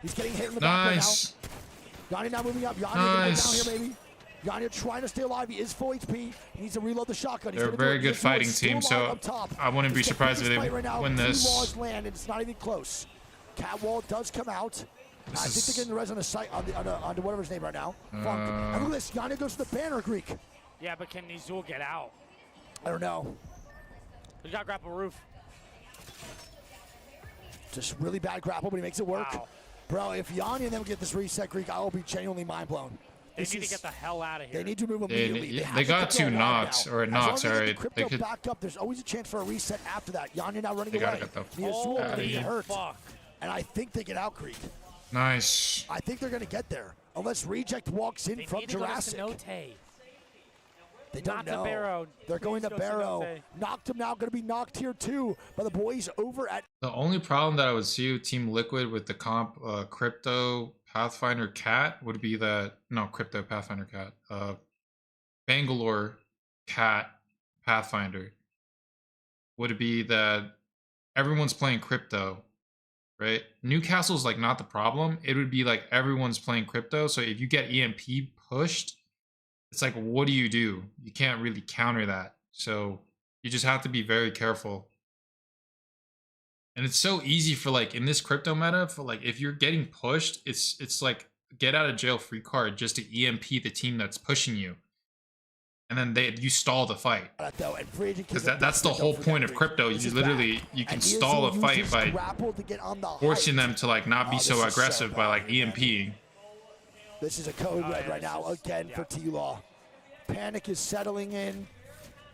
He's getting hit in the back right now. Yanya now moving up. Yanya down here, maybe. Yanya trying to stay alive. He is full HP. He needs to reload the shotgun. They're a very good fighting team, so I wouldn't be surprised if they win this. T-Laws land, and it's not even close. Catwall does come out. I think they're getting the res on the site, on whatever his name right now. Funk. And look at this. Yanya goes to the banner, Greek. Yeah, but can Niazul get out? I don't know. He's got grapple roof. Just really bad grapple, but he makes it work. Wow. Bro, if Yanya and them get this reset, Greek, I will be genuinely mind blown. They need to get the hell out of here. They need to move immediately. They got 2 knocks, or a knocks, alright. They could back up. There's always a chance for a reset after that. Yanya now running away. Niazul getting hurt. And I think they get out, Greek. Nice. I think they're going to get there. Unless Reject walks in from Jurassic. They don't know. Barrow. They're going to Barrow. Knocked him now. Going to be knocked here too by the boys over at. The only problem that I would see with Team Liquid with the comp Crypto, Pathfinder Cat would be that, no, Crypto Pathfinder Cat. Bangalore Cat Pathfinder would be that everyone's playing crypto, right? Newcastle's like not the problem. It would be like everyone's playing crypto. So if you get EMP pushed, it's like, what do? You can't really counter that. So you just have to be very careful. And it's so easy for like in this crypto meta for like if you're getting pushed, it's like get out of jail free card just to EMP the team that's pushing you. And then you stall the fight. Because that's the whole point of crypto. You literally can stall a fight by forcing them to like not be so aggressive by like EMPing. This is a code red right now again for T-Law. Panic is settling in.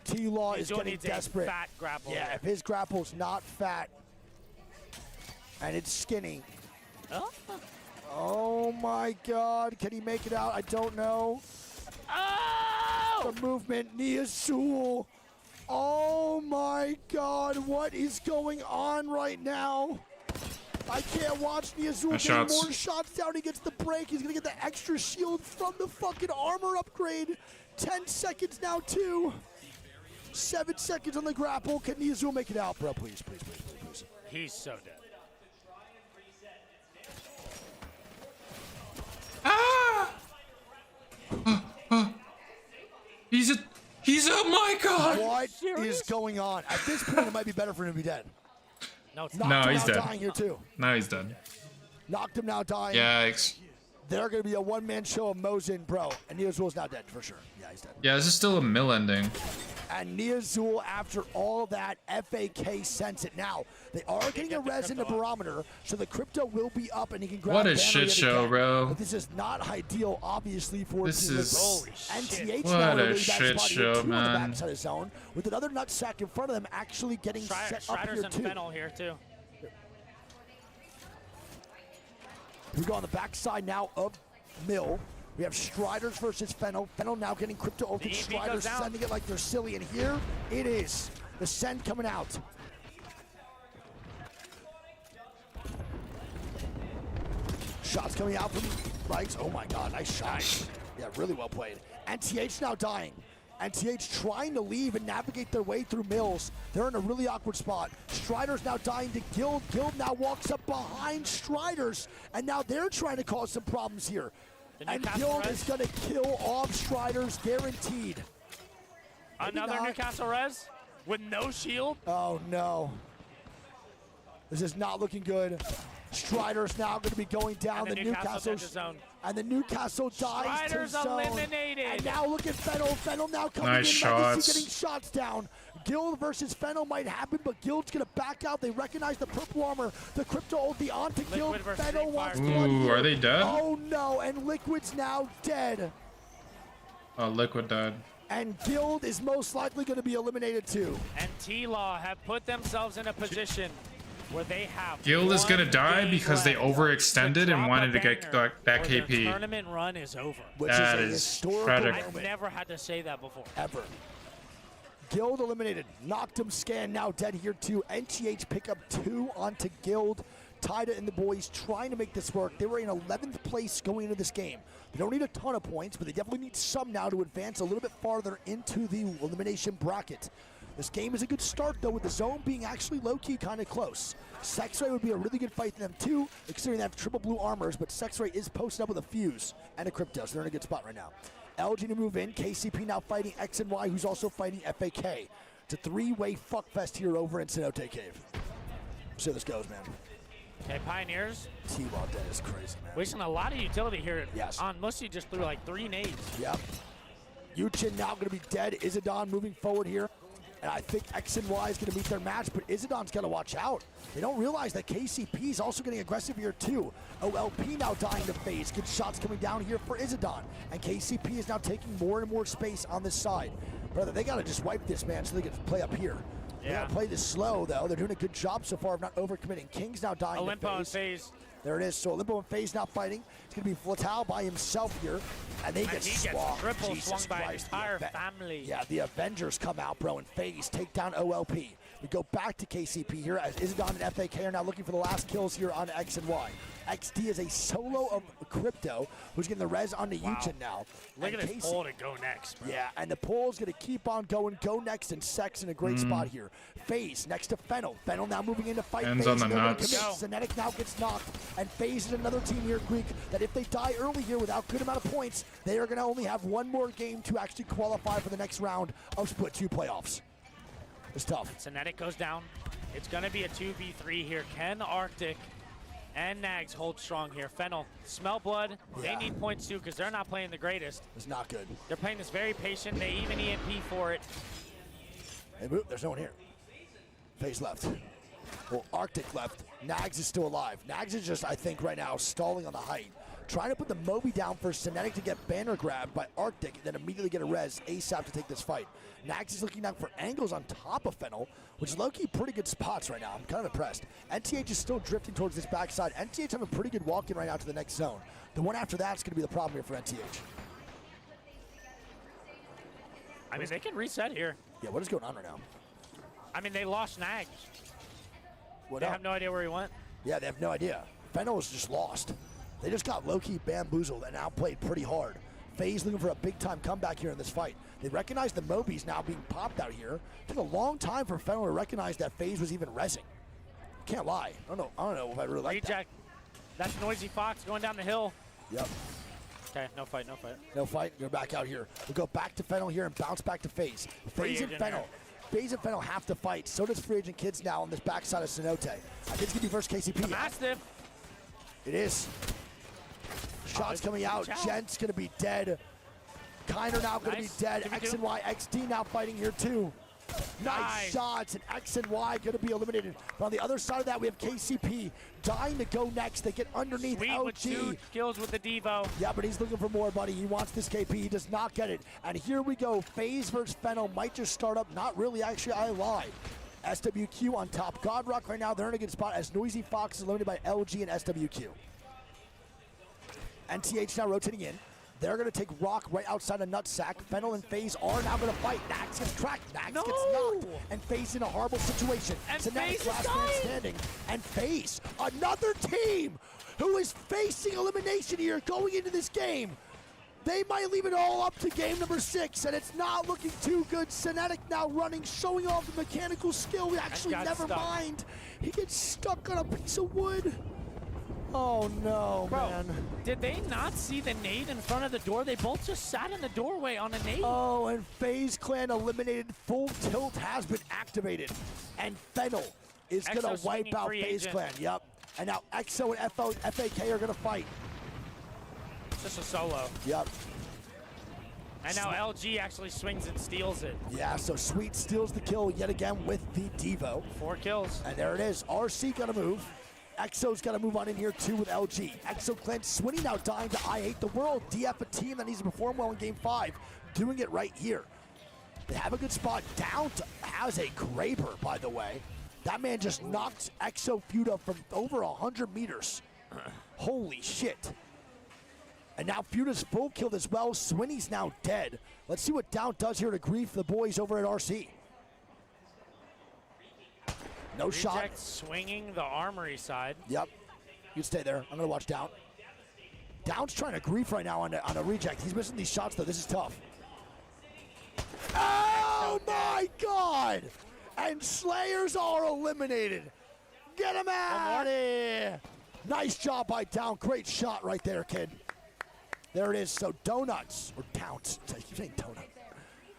T-Law is getting desperate. Fat grapple. Yeah, if his grapple's not fat and it's skinny. Oh my God, can he make it out? I don't know. Oh! The movement, Niazul. Oh my God, what is going on right now? I can't watch Niazul get more shots down. He gets the break. He's gonna get the extra shield from the fucking armor upgrade. 10 seconds now, too. 7 seconds on the grapple. Can Niazul make it out, bro? Please, please, please, please, please. He's so dead. Ah! He's oh my God! What is going on? At this point, it might be better for him to be dead. No, it's not. No, he's dead. Dying here too. No, he's dead. Knocked him now, dying. Yikes. They're going to be a one-man show of Mosin, bro. And Niazul's now dead for sure. Yeah, he's dead. Yeah, this is still a mill ending. And Niazul, after all that, FAK sends it. Now, they are getting a res in the barometer, so the crypto will be up and he can grab What a banner shit yet show, again. bro. But this is not ideal, obviously, for This Team is NTH what now in a really bad shit spot show, here, 2 on the man. backside of zone, with another nutsack in front of them actually getting set up Strider's here, and too. Fennel here, too. We go on the backside now of Mill. We have Striders versus Fennel. Fennel now getting crypto ulted. Striders sending it like they're silly. And here it is. The send coming out. Shots coming out from right. Oh my God, nice shot. Yeah, really well played. NTH now dying. NTH trying to leave and navigate their way through Mills. They're in a really awkward spot. Striders now dying to Guild. Guild now walks up behind Striders. And now they're trying to cause some problems here. And Guild is going to kill off Striders, guaranteed. Another Newcastle res with no shield. Oh, no. This is not looking good. Striders now going to be going down. And the Newcastle zone. And the Newcastle dies Striders to zone. eliminated. And now look at Fennel. Fennel now coming nice in. Shots. Legacy getting shots down. Guild versus Fennel might happen, but Guild's going to back out. They recognize the purple armor. The crypto ulti onto Guild. Fennel wants blood Ooh, here. are they dead? Oh, no. And Liquid's now dead. Oh, Liquid died. And Guild is most likely going to be eliminated, too. And T-Law have put themselves in a position where they have Guild is gonna die because they overextended and wanted to get that KP. The tournament run is over. That is tragic. I've never had to say that before. Ever. Guild eliminated. Knocked him scan now dead here too. NTH pick up 2 onto Guild. Tida and the boys trying to make this work. They were in 11th place going into this game. They don't need a ton of points, but they definitely need some now to advance a little bit farther into the elimination bracket. This game is a good start, though, with the zone being actually low-key kind of close. Sexray would be a really good fight for them, too, considering they have triple blue armors, but Sexray is posted up with a fuse and a crypto, so they're in a good spot right now. LG to move in. KCP now fighting X and Y, who's also fighting FAK. It's a 3-way fuckfest here over in Cenote Cave. See how this goes, man. Okay, Pioneers. T-Ball dead is crazy, man. Wasting a lot of utility here. Yes. On Musty just threw like 3 nades. Yep. Yuchin now going to be dead. Izadon moving forward here. And I think X and Y is going to meet their match, but Izadon's got to watch out. They don't realize that KCP is also getting aggressive here too. OLP now dying to phase. Good shots coming down here for Izadon. And KCP is now taking more and more space on this side. Brother, they got to just wipe this, man, so they can play up here. They got to play this slow, though. They're doing a good job so far of not overcommitting. King's now dying Olympo to phase. and phase. There it is. So Olympo and FaZe now fighting. It's going to be Flatal by himself here. And they get swamped. Triple Jesus swung by Christ. an entire family. Yeah, the Avengers come out, bro, and FaZe take down OLP. We go back to KCP here as Izadon and FAK are now looking for the last kills here on X and Y. XD is a solo of Crypto, who's getting the res onto Yuchin now. Look And at his pull to go next, bro. Yeah, and the pull's going to keep on going. Go next, and Sex in a great spot here. FaZe next to Fennel. Fennel now moving in to fight Ends FaZe. on the They're gonna nuts. commit. Zenetic now gets knocked, and FaZe is another team here, Greek, that if they die early here without good amount of points, they are going to only have one more game to actually qualify for the next round of Split 2 playoffs. It's tough. Zenetic goes down. It's going to be a 2v3 here. Can Arctic and Nags hold strong here? Fennel, smell blood. Yeah. They need points too because they're not playing the greatest. It's not good. They're playing this very patient. They even EMP for it. Hey, Boop, there's no one here. FaZe left. Well, Arctic left. Nags is still alive. Nags is just, I think, right now stalling on the height. Trying to put the Moby down for Zenetic to get banner grabbed by Arctic, then immediately get a res ASAP to take this fight. Nags is looking down for angles on top of Fennel, which is low-key pretty good spots right now. I'm kind of impressed. NTH is still drifting towards this backside. NTH have a pretty good walk-in right now to the next zone. The one after that's going to be the problem here for NTH. I mean, they can reset here. Yeah, what is going on right now? I mean, they lost Nags. What They up? have no idea where he went. Yeah, they have no idea. Fennel was just lost. They just got low-key bamboozled and outplayed pretty hard. FaZe looking for a big-time comeback here in this fight. They recognize the Mobies now being popped out here. It took a long time for Fennel to recognize that FaZe was even rezzing. Can't lie. I don't know if I really like that. Reject. That's Noisy Fox going down the hill. Yep. Okay, no fight, no fight. No fight. Go back out here. We'll go back to Fennel here and bounce back to FaZe. FaZe and Fennel. FaZe and Fennel have to fight. So does Free Agent Kids now on this backside of Cenote. I think it's going to be versus KCP. The Mastiff. It is. Shots coming out. Gent's going to be dead. Kiner now going to be dead. X and Y. XD now fighting here too. Nice shots, and X and Y going to be eliminated. But on the other side of that, we have KCP dying to go next. They get underneath Sweet LG. with 2 kills with the Devo. Yeah, but he's looking for more, buddy. He wants this KP. He does not get it. And here we go. FaZe versus Fennel might just start up. Not really, actually, I lied. SWQ on top. Godrock right now, they're in a good spot as Noisy Fox is eliminated by LG and SWQ. NTH now rotating in. They're going to take Rock right outside of Nutsack. Fennel and FaZe are now going to fight. Nax gets cracked. Nax gets knocked. And FaZe in a horrible situation. And so FaZe is last man dying. standing. And FaZe, another team who is facing elimination here going into this game. They might leave it all up to game number 6, and it's not looking too good. Zenetic now running, showing off the mechanical skill. We actually never mind. He gets stuck on a piece of wood. Oh no, Bro, man. Did they not see the nade in front of the door? They both just sat in the doorway on a nade. Oh, and FaZe Clan eliminated. Full tilt has been activated. And Fennel is going to wipe out FaZe Clan. Yep. And now EXO and FAK are going to fight. Just a solo. Yep. And now LG actually swings and steals it. Yeah, so Sweet steals the kill yet again with the Devo. 4 kills. And there it is. RC got to move. EXO's got to move on in here too with LG. EXO Clan Swinny now dying to I Hate the World. DF a team that needs to perform well in game 5. Doing it right here. They have a good spot. Down to has a Graber, by the way. That man just knocked EXO Feud up from over 100 meters. Holy shit. And now Feuda's full killed as well. Swinny's now dead. Let's see what Down does here to grief the boys over at RC. No shot. Reject swinging the armory side. Yep. You stay there. I'm going to watch Down. Down's trying to grief right now on a reject. He's missing these shots, though. This is tough. Oh, my God. And Slayers are eliminated. Get him out of here. Nice job by Down. Great shot right there, kid. There it is. So Donuts, or Towns. I keep saying Donut.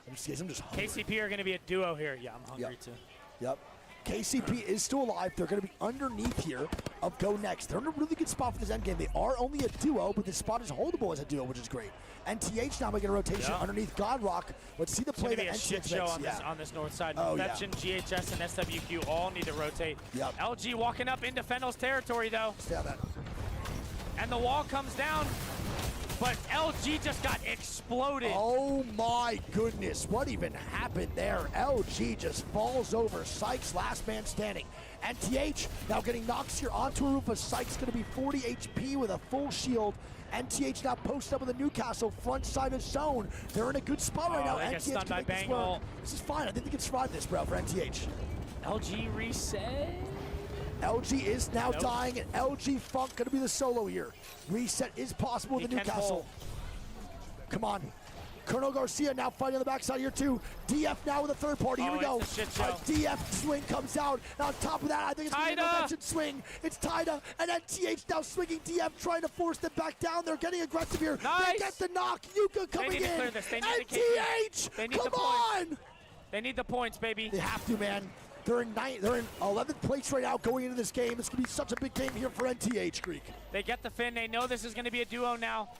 I'm just hungry. KCP are going to be a duo here. Yeah, I'm hungry too. Yep. KCP is still alive. They're going to be underneath here of Go Next. They're in a really good spot for this endgame. They are only a duo, but this spot is holdable as a duo, which is great. NTH now making a rotation underneath Godrock. Let's see the play that NTH makes. Show on this north side. Oh, Inception, GHS, and SWQ all need to rotate. Yep. LG walking up into Fennel's territory, though. Stay on that. And the wall comes down. But LG just got exploded. Oh my goodness, what even happened there? LG just falls over. Sykes last man standing. NTH now getting knocks here onto a roof of Sykes, going to be 40 HP with a full shield. NTH now posted up with the Newcastle front side of zone. They're in a good spot right now. They get stunned by Bangle. This is fine. I think they can survive this, bro, for NTH. LG reset. LG is now dying, and LG Funk gonna be the solo here. Reset is possible with the Newcastle. Come on. Colonel Garcia now fighting on the backside here too. DF now with a third party. Here we go. It's a shit show. A DF swing comes out. And on top of that, I think it's going to be a mention swing. It's Tida and NTH now swinging DF, trying to force them back down. They're getting aggressive here. Nice. They get the knock. Yuka coming They need to in. clear this. They need NTH, the come on. They need the points, baby. They have to, man. They're in 11th place right now going into this game. It's going to be such a big game here for NTH, Greek. They get the fin. They know this is going to be a duo now.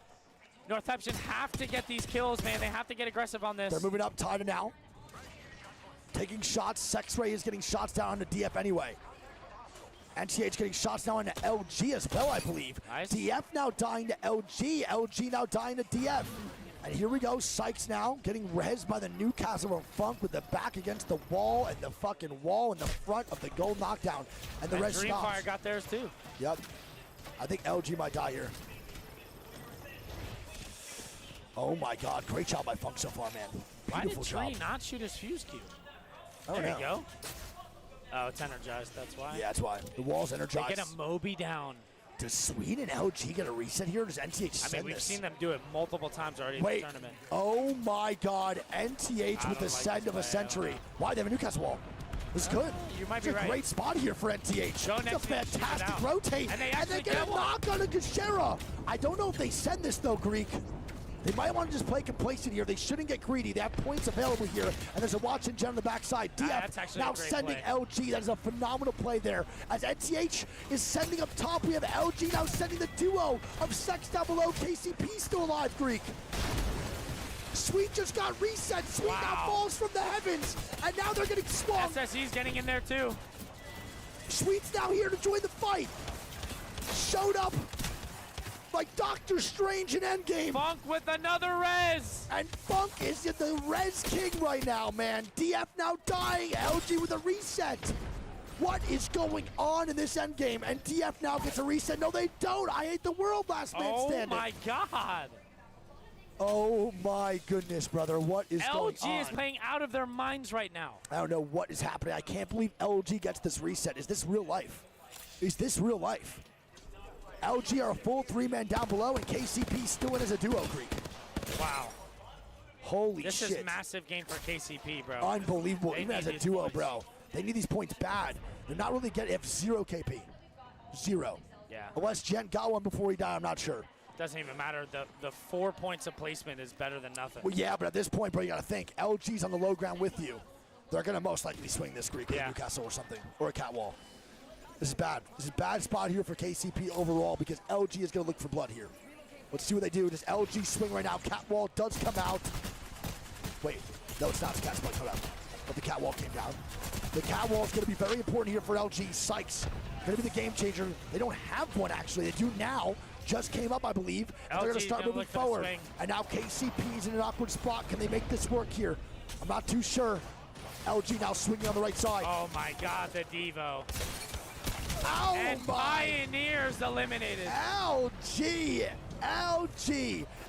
Northampton have to get these kills, man. They have to get aggressive on this. They're moving up, Tida now. Taking shots. Sexray is getting shots down on the DF anyway. NTH getting shots down on LG as well, I believe. Nice. DF now dying to LG. LG now dying to DF. And here we go. Sykes now getting rezzed by the Newcastle Funk with the back against the wall and the fucking wall in the front of the goal knockdown. And the res stops. Dreamfire got theirs too. Yep. I think LG might die here. Oh my God, great job by Funk so far, man. Why Beautiful did job. Tree not shoot his fuse cube? Oh, There no. you go. Oh, it's energized, that's why. Yeah, that's why. The wall's energized. They get a Moby down. Does Sweden and LG get a reset here? Does NTH I send mean, we've this? seen them do it multiple times already Wait. in the tournament. Oh my God, NTH with the send of a century. Why they have a Newcastle wall? This is good. You might It's be a right. great spot here for NTH. Go It's a next to it, shoot it fantastic out. rotate. And they they actually get a get one. knock on a Gashera. I don't know if they send this though, Greek. They might want to just play complacent here. They shouldn't get greedy. They have points available here. And there's a watch and gen on the backside. DF that's actually now a great sending play. LG. That is a phenomenal play there. As NTH is sending up top, we have LG now sending the duo of Sex down below. KCP still alive, Greek. Sweet just got reset. Sweet now falls from the heavens. And now they're getting swung. SSE's getting in there too. Sweet's now here to join the fight. Showed up like Doctor Strange in Endgame. Funk with another res. And Funk is in the res king right now, man. DF now dying. LG with a reset. What is going on in this endgame? And DF now gets a reset. No, they don't. I hate the world. Last man standing. Oh my God. Oh my goodness, brother. What is going on? LG is playing out of their minds right now. I don't know what is happening. I can't believe LG gets this reset. Is this real life? Is this real life? LG are a full three-man down below, and KCP still in as a duo, Greek. Wow. Holy This shit. is massive game for KCP, bro. Unbelievable. They Even need as a these duo, points. bro. They need these points bad. They're not really getting. They have 0 KP. 0. Yeah. Unless Gent got one before he died, I'm not sure. Doesn't even matter. The 4 points of placement is better than nothing. Well, yeah, but at this point, bro, you got to think. LG's on the low ground with you. They're going to most likely swing this Greek at Newcastle or something, or a catwall. This is bad. This is a bad spot here for KCP overall because LG is going to look for blood here. Let's see what they do. Does LG swing right now? Catwall does come out. Wait, no, it's not. It's catwall come out. But the catwall came down. The catwall is going to be very important here for LG. Sykes going to be the game changer. They don't have one, actually. They do now. Just came up, I believe. And they're going to start gonna moving look for the forward. swing. And now KCP's in an awkward spot. Can they make this work here? I'm not too sure. LG now swinging on the right side. Oh my God, the Devo. Oh and my. Pioneers eliminated. LG.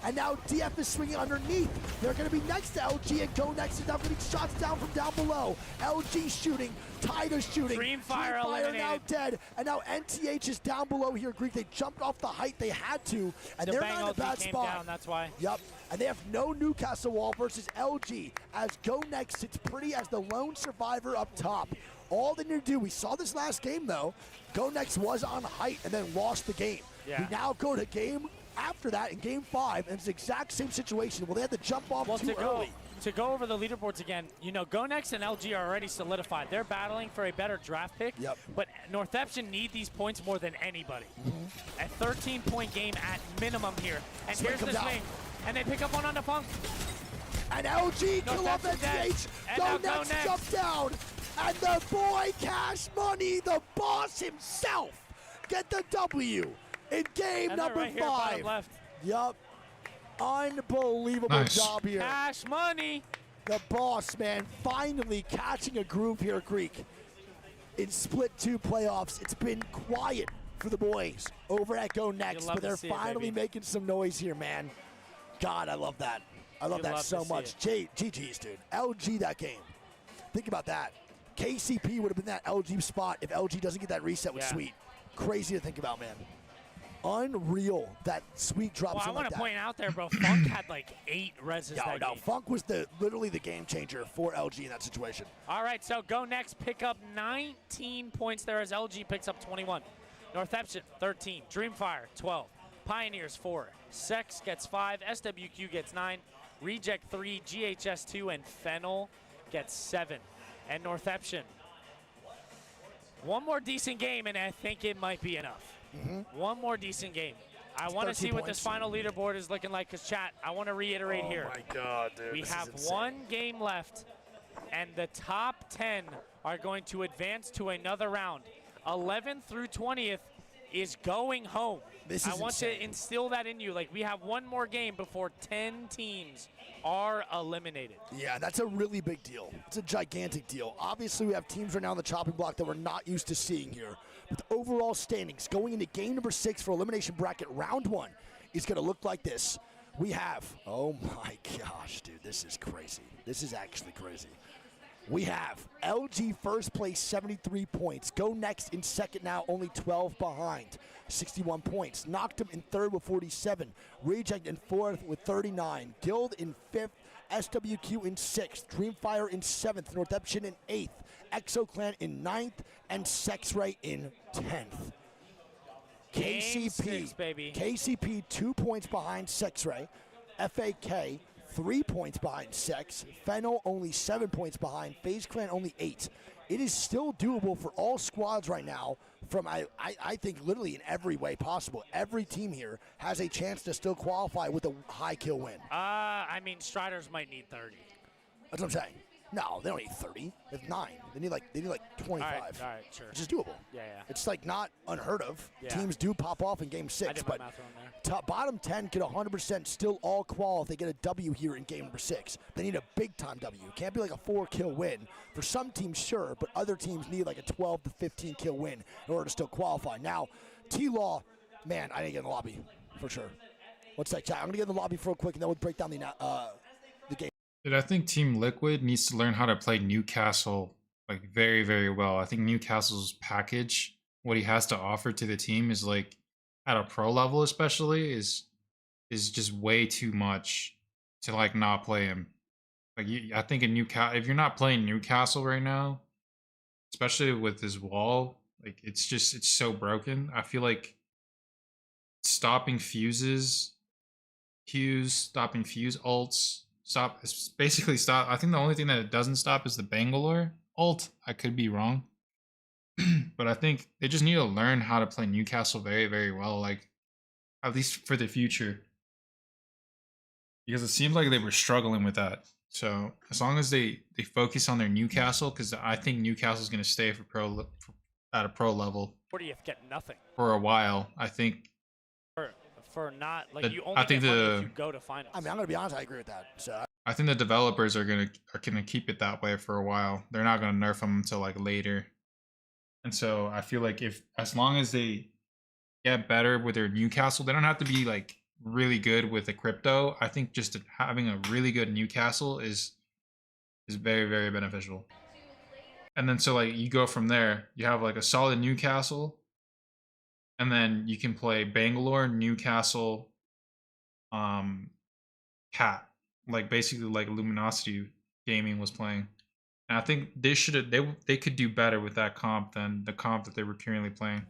And now DF is swinging underneath. They're going to be next to LG, and Go Next is now getting shots down from down below. LG shooting, Tida's shooting. Dreamfire now eliminated. dead, and now NTH is down below here, Greek. They jumped off the height they had to, and The they're Bang not in a LG bad came spot. down, that's why. Yep, and they have no Newcastle wall versus LG, as Go Next sits pretty as the lone survivor up top. All they need to do, we saw this last game though, Go Next was on height and then lost the game. Yeah. We now go to game after that in game 5, and it's the exact same situation. Well, they had to jump off too early. To go over the leaderboards again, you know, Go Next and LG are already solidified. They're battling for a better draft pick. Yep. But Northampton need these points more than anybody. A 13-point game at minimum here. And Swing here's the comes out. swing. And they pick up one on the Funk. And LG kill off Northampton dead. NTH. And Go now Go Next Next. jump down. And the boy Cash Money, the boss himself, get the W in game And they're number right here, bottom 5. left. Yup. Unbelievable Nice. job here. Cash Money. The boss, man, finally catching a groove here, Greek. In Split 2 playoffs, it's been quiet for the boys over at Go Next, love but to they're see it, finally baby. making some noise here, man. God, I love that. I love You that love so to see much. GG's, dude. LG that game. Think about that. KCP would have been that LG spot if LG doesn't get that reset with Sweet. Crazy to think about, man. Unreal that Sweet drops I in want like to that. point out there, bro, Funk had like 8 reses that No, game. Funk was literally the game changer for LG in that situation. All right, so Go Next pick up 19 points there as LG picks up 21. Northampton, 13. Dreamfire, 12. Pioneers, 4. Sex gets 5. SWQ gets 9. Reject, 3. GHS, 2. And Fennel gets 7. And Northampton, one more decent game, and I think it might be enough. One more decent game. I want to see what this final leaderboard is looking like, because, chat, I want to reiterate here. Oh, my God, dude. We have one game left, and the top 10 are going to advance to another round. 11th through 20th is going home. I want to instill that in you. Like, we have one more game before 10 teams are eliminated. Yeah, that's a really big deal. It's a gigantic deal. Obviously, we have teams right now on the chopping block that we're not used to seeing here. With overall standings going into game number 6 for elimination bracket round 1 is going to look like this. We have, oh my gosh, dude, this is crazy. This is actually crazy. We have LG first place, 73 points. Go Next in second now, only 12 behind, 61 points. Knocked him in third with 47. Reject in fourth with 39. Guild in fifth. SWQ in sixth. Dreamfire in seventh. Northampton in eighth. ExoClan in ninth. And Sexray in 10th. Game 6, baby. KCP 2 points behind Sexray. FAK 3 points behind Sex. Fennel only 7 points behind. FaZe Clan only 8. It is still doable for all squads right now from, I think, literally in every way possible. Every team here has a chance to still qualify with a high kill win. I mean, Striders might need 30. That's what I'm saying. No, they don't need 30. They have 9. They need like 25. All right, sure. Which is doable. Yeah. It's like not unheard of. Yeah. Teams do pop off in game 6, I did my but math wrong there. bottom 10 could 100% still all qual if they get a W here in game number 6. They need a big time W. Can't be like a 4 kill win. For some teams, sure, but other teams need like a 12 to 15 kill win in order to still qualify. Now, T-Law, man, I didn't get in the lobby for sure. What's that, chat? I'm gonna get in the lobby real quick, and then we'll break down the game. Dude, I think Team Liquid needs to learn how to play Newcastle like very, very well. I think Newcastle's package, what he has to offer to the team is like at a pro level especially is just way too much to like not play him. Like I think in Newcastle, if you're not playing Newcastle right now, especially with his wall, like it's so broken. I feel like stopping fuses, Qs, stopping fuse ults, basically stop. I think the only thing that it doesn't stop is the Bangalore ult. I could be wrong. But I think they just need to learn how to play Newcastle very, very well, like at least for the future. Because it seems like they were struggling with that. So as long as they focus on their Newcastle, because I think Newcastle's going to stay at a pro level. 40th get nothing. For a while, I think. For not like you only I think get money if you go to finals. I mean, I'm gonna be honest, I agree with that. So I think the developers are gonna keep it that way for a while. They're not gonna nerf them until like later. And so I feel like as long as they get better with their Newcastle, they don't have to be like really good with the crypto. I think just having a really good Newcastle is very, very beneficial. And then so like you go from there, you have like a solid Newcastle. And then you can play Bangalore, Newcastle, Cat, like basically like Luminosity Gaming was playing. And I think they could do better with that comp than the comp that they were currently playing.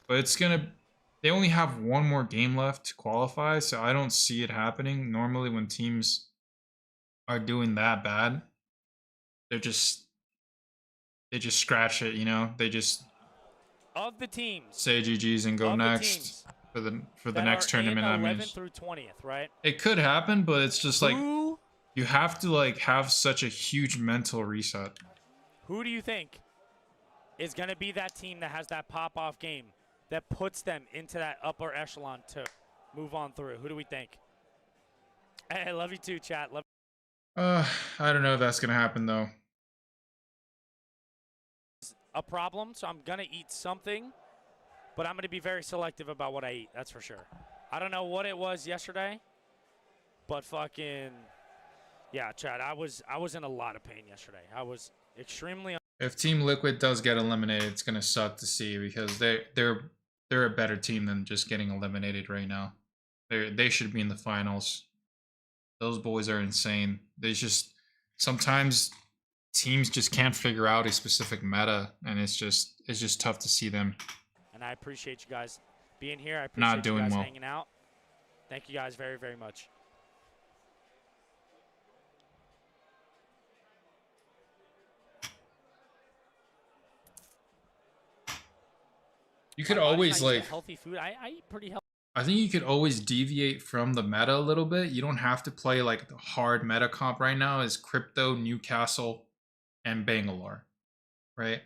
But they only have one more game left to qualify, so I don't see it happening. Normally when teams are doing that bad, they just scratch it, you know? They just of the teams say GG's and go next for the next tournament. I mean, 11th through 20th, right? It could happen, but it's just like you have to like have such a huge mental reset. Who do you think is going to be that team that has that pop-off game that puts them into that upper echelon to move on through? Who do we think? Hey, I love you too, chat. I don't know if that's gonna happen though. A problem, so I'm gonna eat something, but I'm gonna be very selective about what I eat. That's for sure. I don't know what it was yesterday, but fucking Yeah, Chad, I was in a lot of pain yesterday. I was extremely. If Team Liquid does get eliminated, it's gonna suck to see because they're a better team than just getting eliminated right now. They should be in the finals. Those boys are insane. They just sometimes teams just can't figure out a specific meta, and it's just tough to see them. And I appreciate you guys being here. I Not appreciate doing you guys well. hanging out. Thank you guys very, very much. You could My body's always not used to like healthy food. I eat pretty healthy. I think you could always deviate from the meta a little bit. You don't have to play like the hard meta comp right now is Crypto, Newcastle, and Bangalore, right?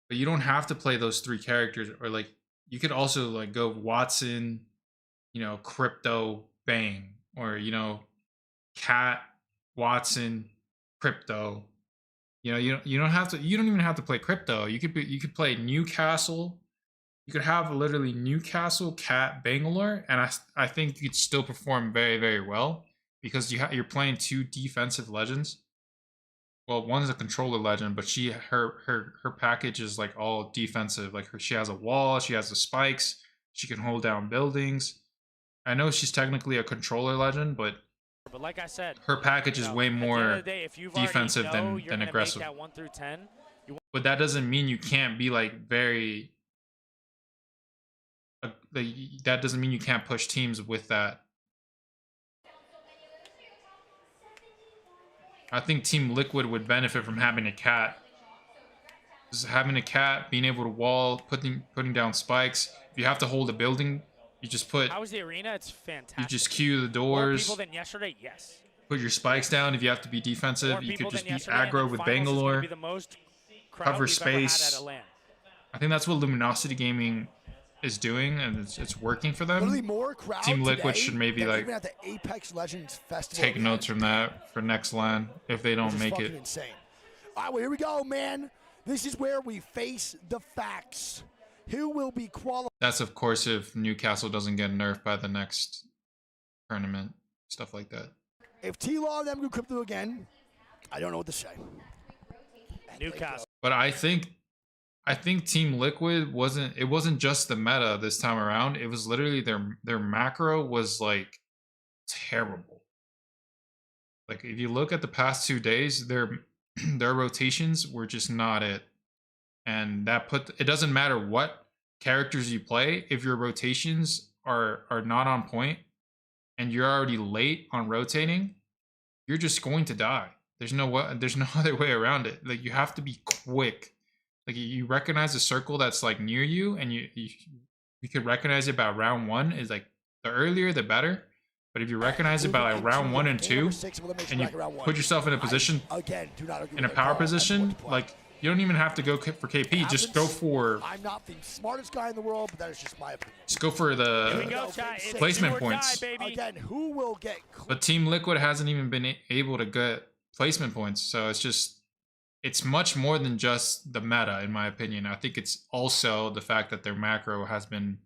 But you don't have to play those three characters, or like you could also like go Watson, Crypto, Bang, or Cat, Watson, Crypto. You don't have to. You don't even have to play Crypto. You could play Newcastle. You could have literally Newcastle, Cat, Bangalore, and I think you'd still perform very, very well because you're playing two defensive legends. Well, one's a controller legend, but her package is like all defensive. Like she has a wall, she has the spikes, she can hold down buildings. I know she's technically a controller legend, but like I said, her package is way more defensive than aggressive. That 1 through 10, but that doesn't mean you can't be like very. That doesn't mean you can't push teams with that. I think Team Liquid would benefit from having a Cat. Just having a Cat, being able to wall, putting down spikes. If you have to hold a building, you just put. How was the arena? It's fantastic. You just queue the More doors. people than yesterday, yes. Put your spikes down if you have to be defensive. More You could just be yesterday, aggro with Bangalore. Cover space. I think that's what Luminosity Gaming is doing, and it's working for them. Literally more crowd Team Liquid today should maybe than like even at the Apex Legends Festival. take notes from that for next LAN if they don't make it. Insane. All right, well, here we go, man. This is where we face the facts. Who will be qualified? That's of course if Newcastle doesn't get nerfed by the next tournament, stuff like that. If T-Law and them go crypto again, I don't know what to say. Newcastle. But I think Team Liquid wasn't just the meta this time around. It was literally their macro was like terrible. Like if you look at the past 2 days, their rotations were just not it. And it doesn't matter what characters you play, if your rotations are not on point and you're already late on rotating, you're just going to die. There's no other way around it. Like you have to be quick. Like you recognize a circle that's like near you, and you could recognize it by round 1. Is like the earlier the better. But if you recognize it by like round 1 and 2, and you put yourself in a position, in a power position, like you don't even have to go for KP. Just go for. I'm not the smartest guy in the world, but that is just my opinion. Just go for the placement points. Again, who will get? But Team Liquid hasn't even been able to get placement points, so it's much more than just the meta, in my opinion. I think it's also the fact that their macro has been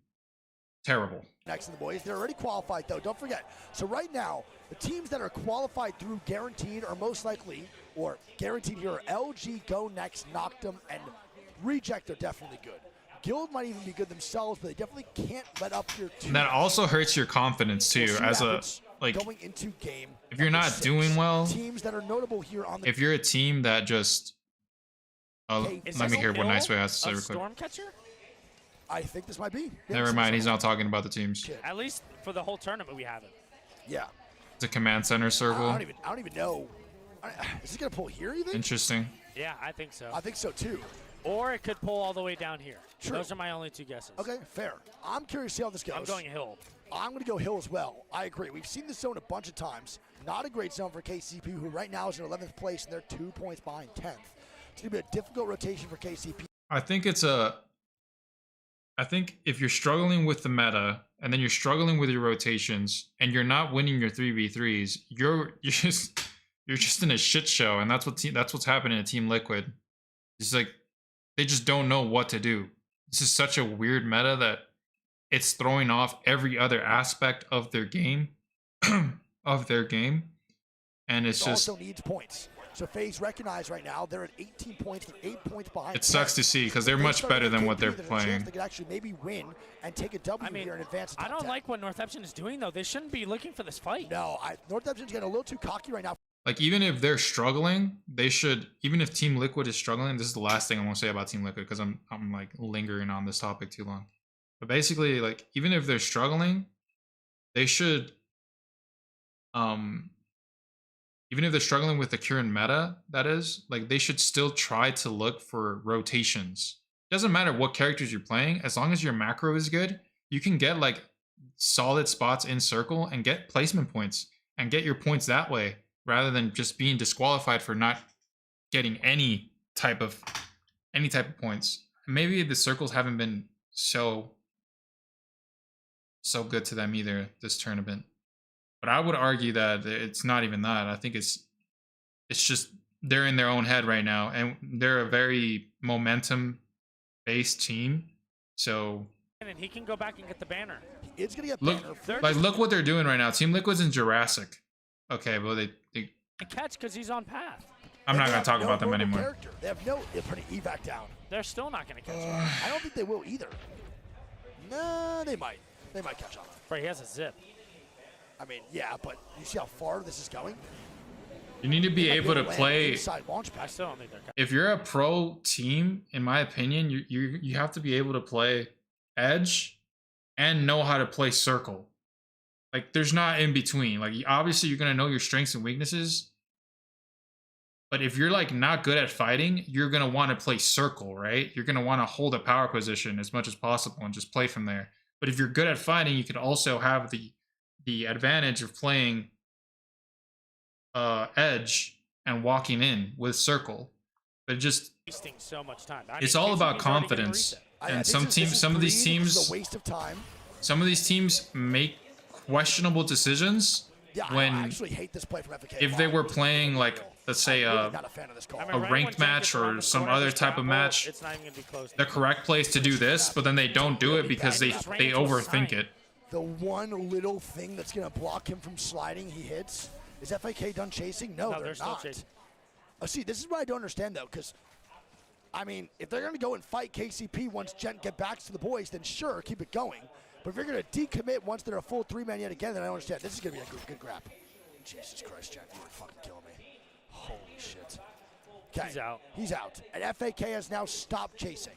terrible. Next to the boys, they're already qualified though. Don't forget. So right now, the teams that are qualified through guaranteed are most likely, or guaranteed here, are LG, Go Next, Noctum, and Reject are definitely good. Guild might even be good themselves, but they definitely can't let up your team. And that also hurts your confidence too, as a going into game. If you're not doing well, teams that are notable here on the. If you're a team that just, let me hear what Nice Way has to say real quick. Stormcatcher? I think this might be. Never mind, he's not talking about the teams. At least for the whole tournament, we haven't. Yeah. It's a command center circle. I don't even know. Is he gonna pull here? You think? Interesting. Yeah, I think so. I think so too. Or it could pull all the way down here. True. Those are my only 2 guesses. Okay, fair. I'm curious to see how this goes. I'm going hill. I'm going to go hill as well. I agree. We've seen this zone a bunch of times. Not a great zone for KCP, who right now is in 11th place, and they're 2 points behind 10th. It's going to be a difficult rotation for KCP. I think if you're struggling with the meta, and then you're struggling with your rotations, and you're not winning your 3v3s, you're just in a shit show, and that's what's happening at Team Liquid. It's like they just don't know what to do. This is such a weird meta that it's throwing off every other aspect of their game, and it's just also needs points. So FaZe recognized right now they're at 18 points. They're 8 points behind. it sucks to see because they're much better than what they're playing. They could actually maybe win and take a W here in advance. I don't like what Northampton is doing though. They shouldn't be looking for this fight. No, Northampton's getting a little too cocky right now. Like, even if they're struggling, they should. Even if Team Liquid is struggling, this is the last thing I want to say about Team Liquid because I'm like lingering on this topic too long. But basically, like, even if they're struggling, they should. Even if they're struggling with the current meta, that is, like, they should still try to look for rotations. It doesn't matter what characters you're playing, as long as your macro is good, you can get like solid spots in circle and get placement points and get your points that way, rather than just being disqualified for not getting any type of points. Maybe the circles haven't been so good to them either this tournament. But I would argue that it's not even that. I think it's just they're in their own head right now, and they're a very momentum-based team. So And he can go back and get the banner. It's gonna get look what they're doing right now. Team Liquid's in Jurassic. Okay, well they catch because he's on path. I'm not gonna talk about them anymore. Character. They have no. They're putting evac down. They're still not gonna catch him. I don't think they will either. No, they might. They might catch on. Right, he has a zip. I mean, yeah, but you see how far this is going? You need to be able to play. I still don't think they're catching. If you're a pro team, in my opinion, you have to be able to play edge and know how to play circle. Like, there's not in between. Like, obviously you're gonna know your strengths and weaknesses, but if you're like not good at fighting, you're gonna want to play circle, right? You're gonna want to hold a power position as much as possible and just play from there. But if you're good at fighting, you could also have the advantage of playing edge and walking in with circle. But just wasting so much time. It's all about confidence. And some of these teams, a waste of time. Some of these teams make questionable decisions when I actually hate this play from FK. if they were playing like, let's say a ranked match or some other type of match, the correct place to do this, but then they don't do it because they overthink it. The one little thing that's going to block him from sliding, he hits. Is FAK done chasing? No, they're still not. chasing. Oh, see, this is what I don't understand, though, because, I mean, if they're going to go and fight KCP once Gent get back to the boys, then sure, keep it going. But if you're going to decommit once they're a full three-man yet again, then I don't understand. This is going to be a good grab. Jesus Christ, Gent, you would fucking kill me. Holy shit. Okay. He's out. He's out. And FAK has now stopped chasing.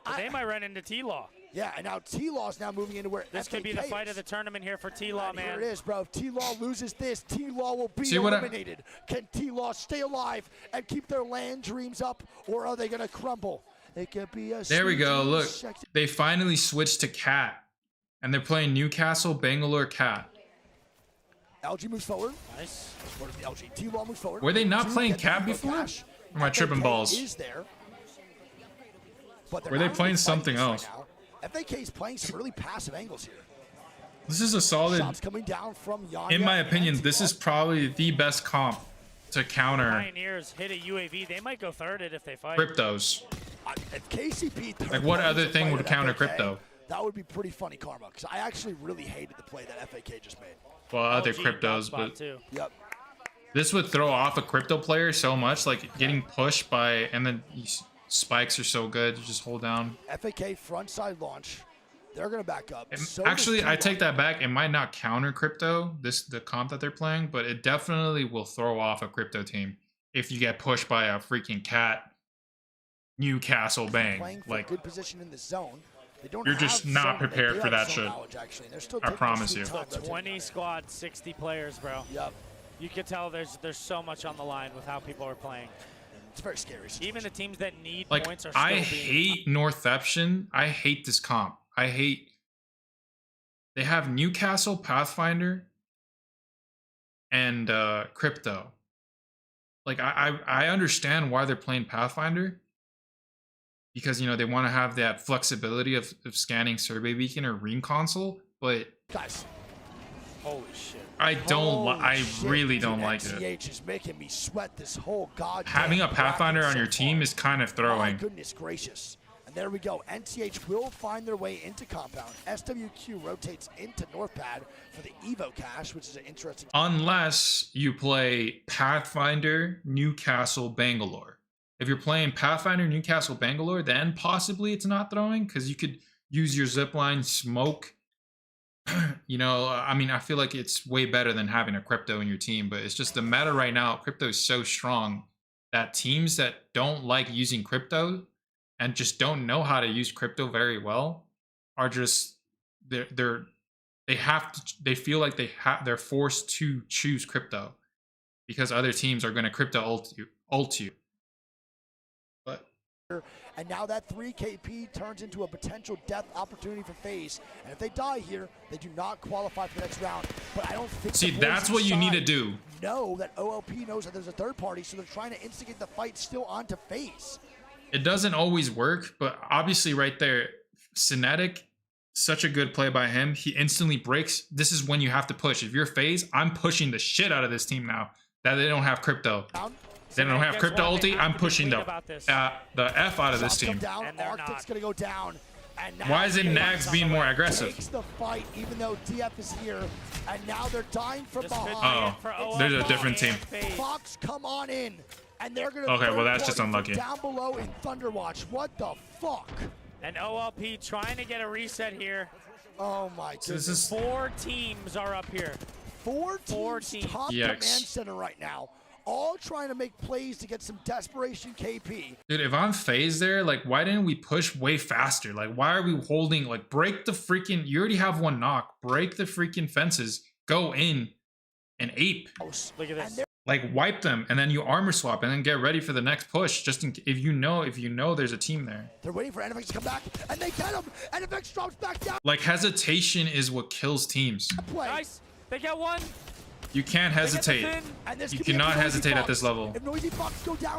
But they might run into T-Law. Yeah, and now T-Law is now moving into where this could be the fight of the tournament here for T-Law, man. Here it is, bro. If T-Law loses this, T-Law will be eliminated. Can T-Law stay alive and keep their land dreams up, or are they going to crumble? It could be a there we go. Look, they finally switched to Cat, and they're playing Newcastle, Bangalore, Cat. LG moves forward. Nice. Where's the LG? T-Law moves forward. Were they not playing Cat before? Or am I tripping balls? Is there, but were they playing something else? Right, FAK is playing some really passive angles here. This is a solid. Shots coming down from Yanya, in my opinion, this is probably the best comp to counter. Pioneers hit a UAV. They might go third if they fight. Cryptos. If KCP like, what other thing would counter FAK, crypto? That would be pretty funny karma, because I actually really hated the play that FAK just made. Well, other cryptos, but yep. This would throw off a crypto player so much, like getting pushed by, and then spikes are so good. You just hold down. FAK front side launch. They're gonna back up. So actually, I take that back. It might not counter crypto, the comp that they're playing, but it definitely will throw off a crypto team if you get pushed by a freaking Cat Newcastle bang. Like, good position in the zone. They don't you're just not prepared for that shit. I promise you. 20 squad, 60 players, bro. Yep. You can tell there's so much on the line with how people are playing. It's very scary. Even the teams that need like, points are still I hate Northception. I hate this comp. I hate. They have Newcastle, Pathfinder, and Crypto. Like, I understand why they're playing Pathfinder. Because, you know, they want to have that flexibility of scanning Survey Beacon or Ring Console, but guys, holy shit! I really don't like it. MCH is making me sweat this whole goddamn having a Pathfinder on your team is kind of throwing. My goodness gracious! And there we go. NCH will find their way into compound. SWQ rotates into North Pad for the Evo cache, which is an interesting. Unless you play Pathfinder, Newcastle, Bangalore. If you're playing Pathfinder, Newcastle, Bangalore, then possibly it's not throwing because you could use your zipline, smoke. You know, I mean, I feel like it's way better than having a crypto in your team, but it's just the meta right now. Crypto is so strong that teams that don't like using crypto and just don't know how to use crypto very well are just they feel like they're forced to choose crypto because other teams are going to crypto ult you. But and now that 3 KP turns into a potential death opportunity for FaZe. And if they die here, they do not qualify for the next round. But I don't think. See, that's what you need to do. Know that OLP knows that there's a third party, so they're trying to instigate the fight still onto FaZe. It doesn't always work, but obviously right there, Synetic, such a good play by him. He instantly breaks. This is when you have to push. If you're FaZe, I'm pushing the shit out of this team now that they don't have crypto. They don't have crypto ulti. I'm pushing the F out of this team. Arctic's gonna go down. And now why isn't Nags being more aggressive? Takes the fight, even though DF is here, and now they're dying from behind. Oh, there's a different team. Fox, come on in, and they're gonna. Okay, well that's just unlucky. Down below in Thunderwatch, what the fuck? And OLP trying to get a reset here. Oh my goodness. This is 4 teams are up here. 4 teams top command center right now. All trying to make plays to get some desperation KP. Dude, if I'm FaZe there, like, why didn't we push way faster? Like, why are we holding, like, break the freaking, you already have 1 knock. Break the freaking fences. Go in and ape. Look at this. Like, wipe them, and then you armor swap, and then get ready for the next push, just in, if you know there's a team there. They're waiting for NFX to come back, and they get him! NFX drops back down! Like, hesitation is what kills teams. Nice. They got 1. You can't hesitate. You cannot hesitate at this level.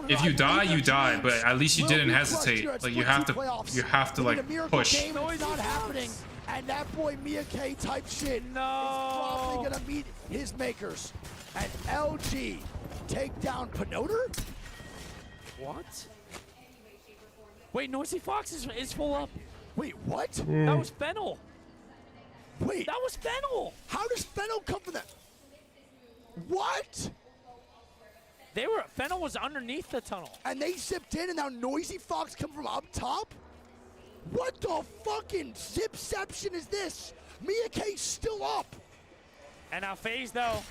If you die, you die, but at least you didn't hesitate. Like, you have to like push. It's not happening, and that boy Mia K type shit is probably gonna meet his makers. And LG take down Penoter? What? Wait, Noisy Fox is full up. Wait, what? That was Fennel. Wait. That was Fennel. How does Fennel come from that? What? Fennel was underneath the tunnel. And they zipped in, and now Noisy Fox come from up top? What the fucking zipception is this? Mia K's still up. And now FaZe, though.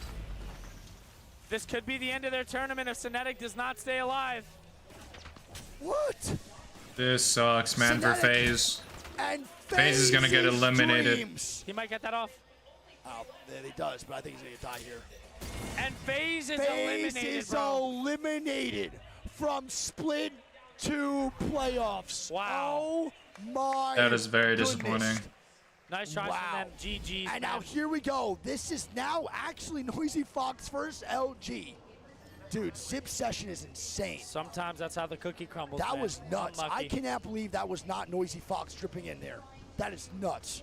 This could be the end of their tournament if Synetic does not stay alive. What? This sucks, man, for FaZe. And FaZe is gonna get eliminated. Dreams. He might get that off. Oh, he does, but I think he's gonna die here. And FaZe is eliminated from split to playoffs. Wow. Oh my. That is very disappointing. Nice try from them. GG's. And now here we go. This is now actually Noisy Fox versus LG. Dude, Zip Session is insane. Sometimes that's how the cookie crumbles. That man. was nuts. Unlucky. I cannot believe that was not Noisy Fox dripping in there. That is nuts.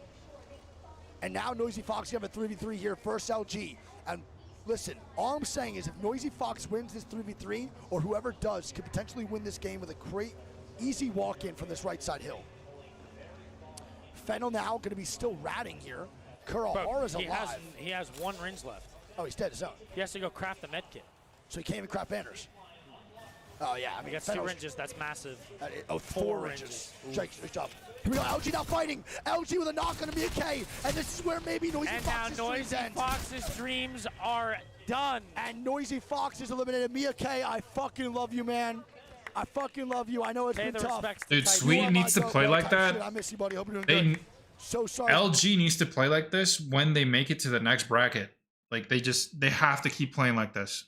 And now Noisy Fox, you have a 3v3 here, first LG. And listen, all I'm saying is if Noisy Fox wins this 3v3, or whoever does, could potentially win this game with a great, easy walk-in from this right side hill. Fennel now going to be still ratting here. Kurahara's alive. He has 1 range left. Oh, he's dead as hell. He has to go craft the med kit. So he can't even craft banners. Oh, yeah. I mean, he gets 2 ranges. That's massive. 4 ranges. Good job. Here we go. LG now fighting. LG with a knock on a Mia K. And this is where maybe Noisy Fox's dreams end. And now Noisy Fox's dreams are done. And Noisy Fox is eliminated. Mia K, I fucking love you, man. I fucking love you. I know it's been tough. Dude, Sweet needs to play like that. I miss you, buddy. Hope you're doing good. So sorry. LG needs to play like this when they make it to the next bracket. Like, they have to keep playing like this.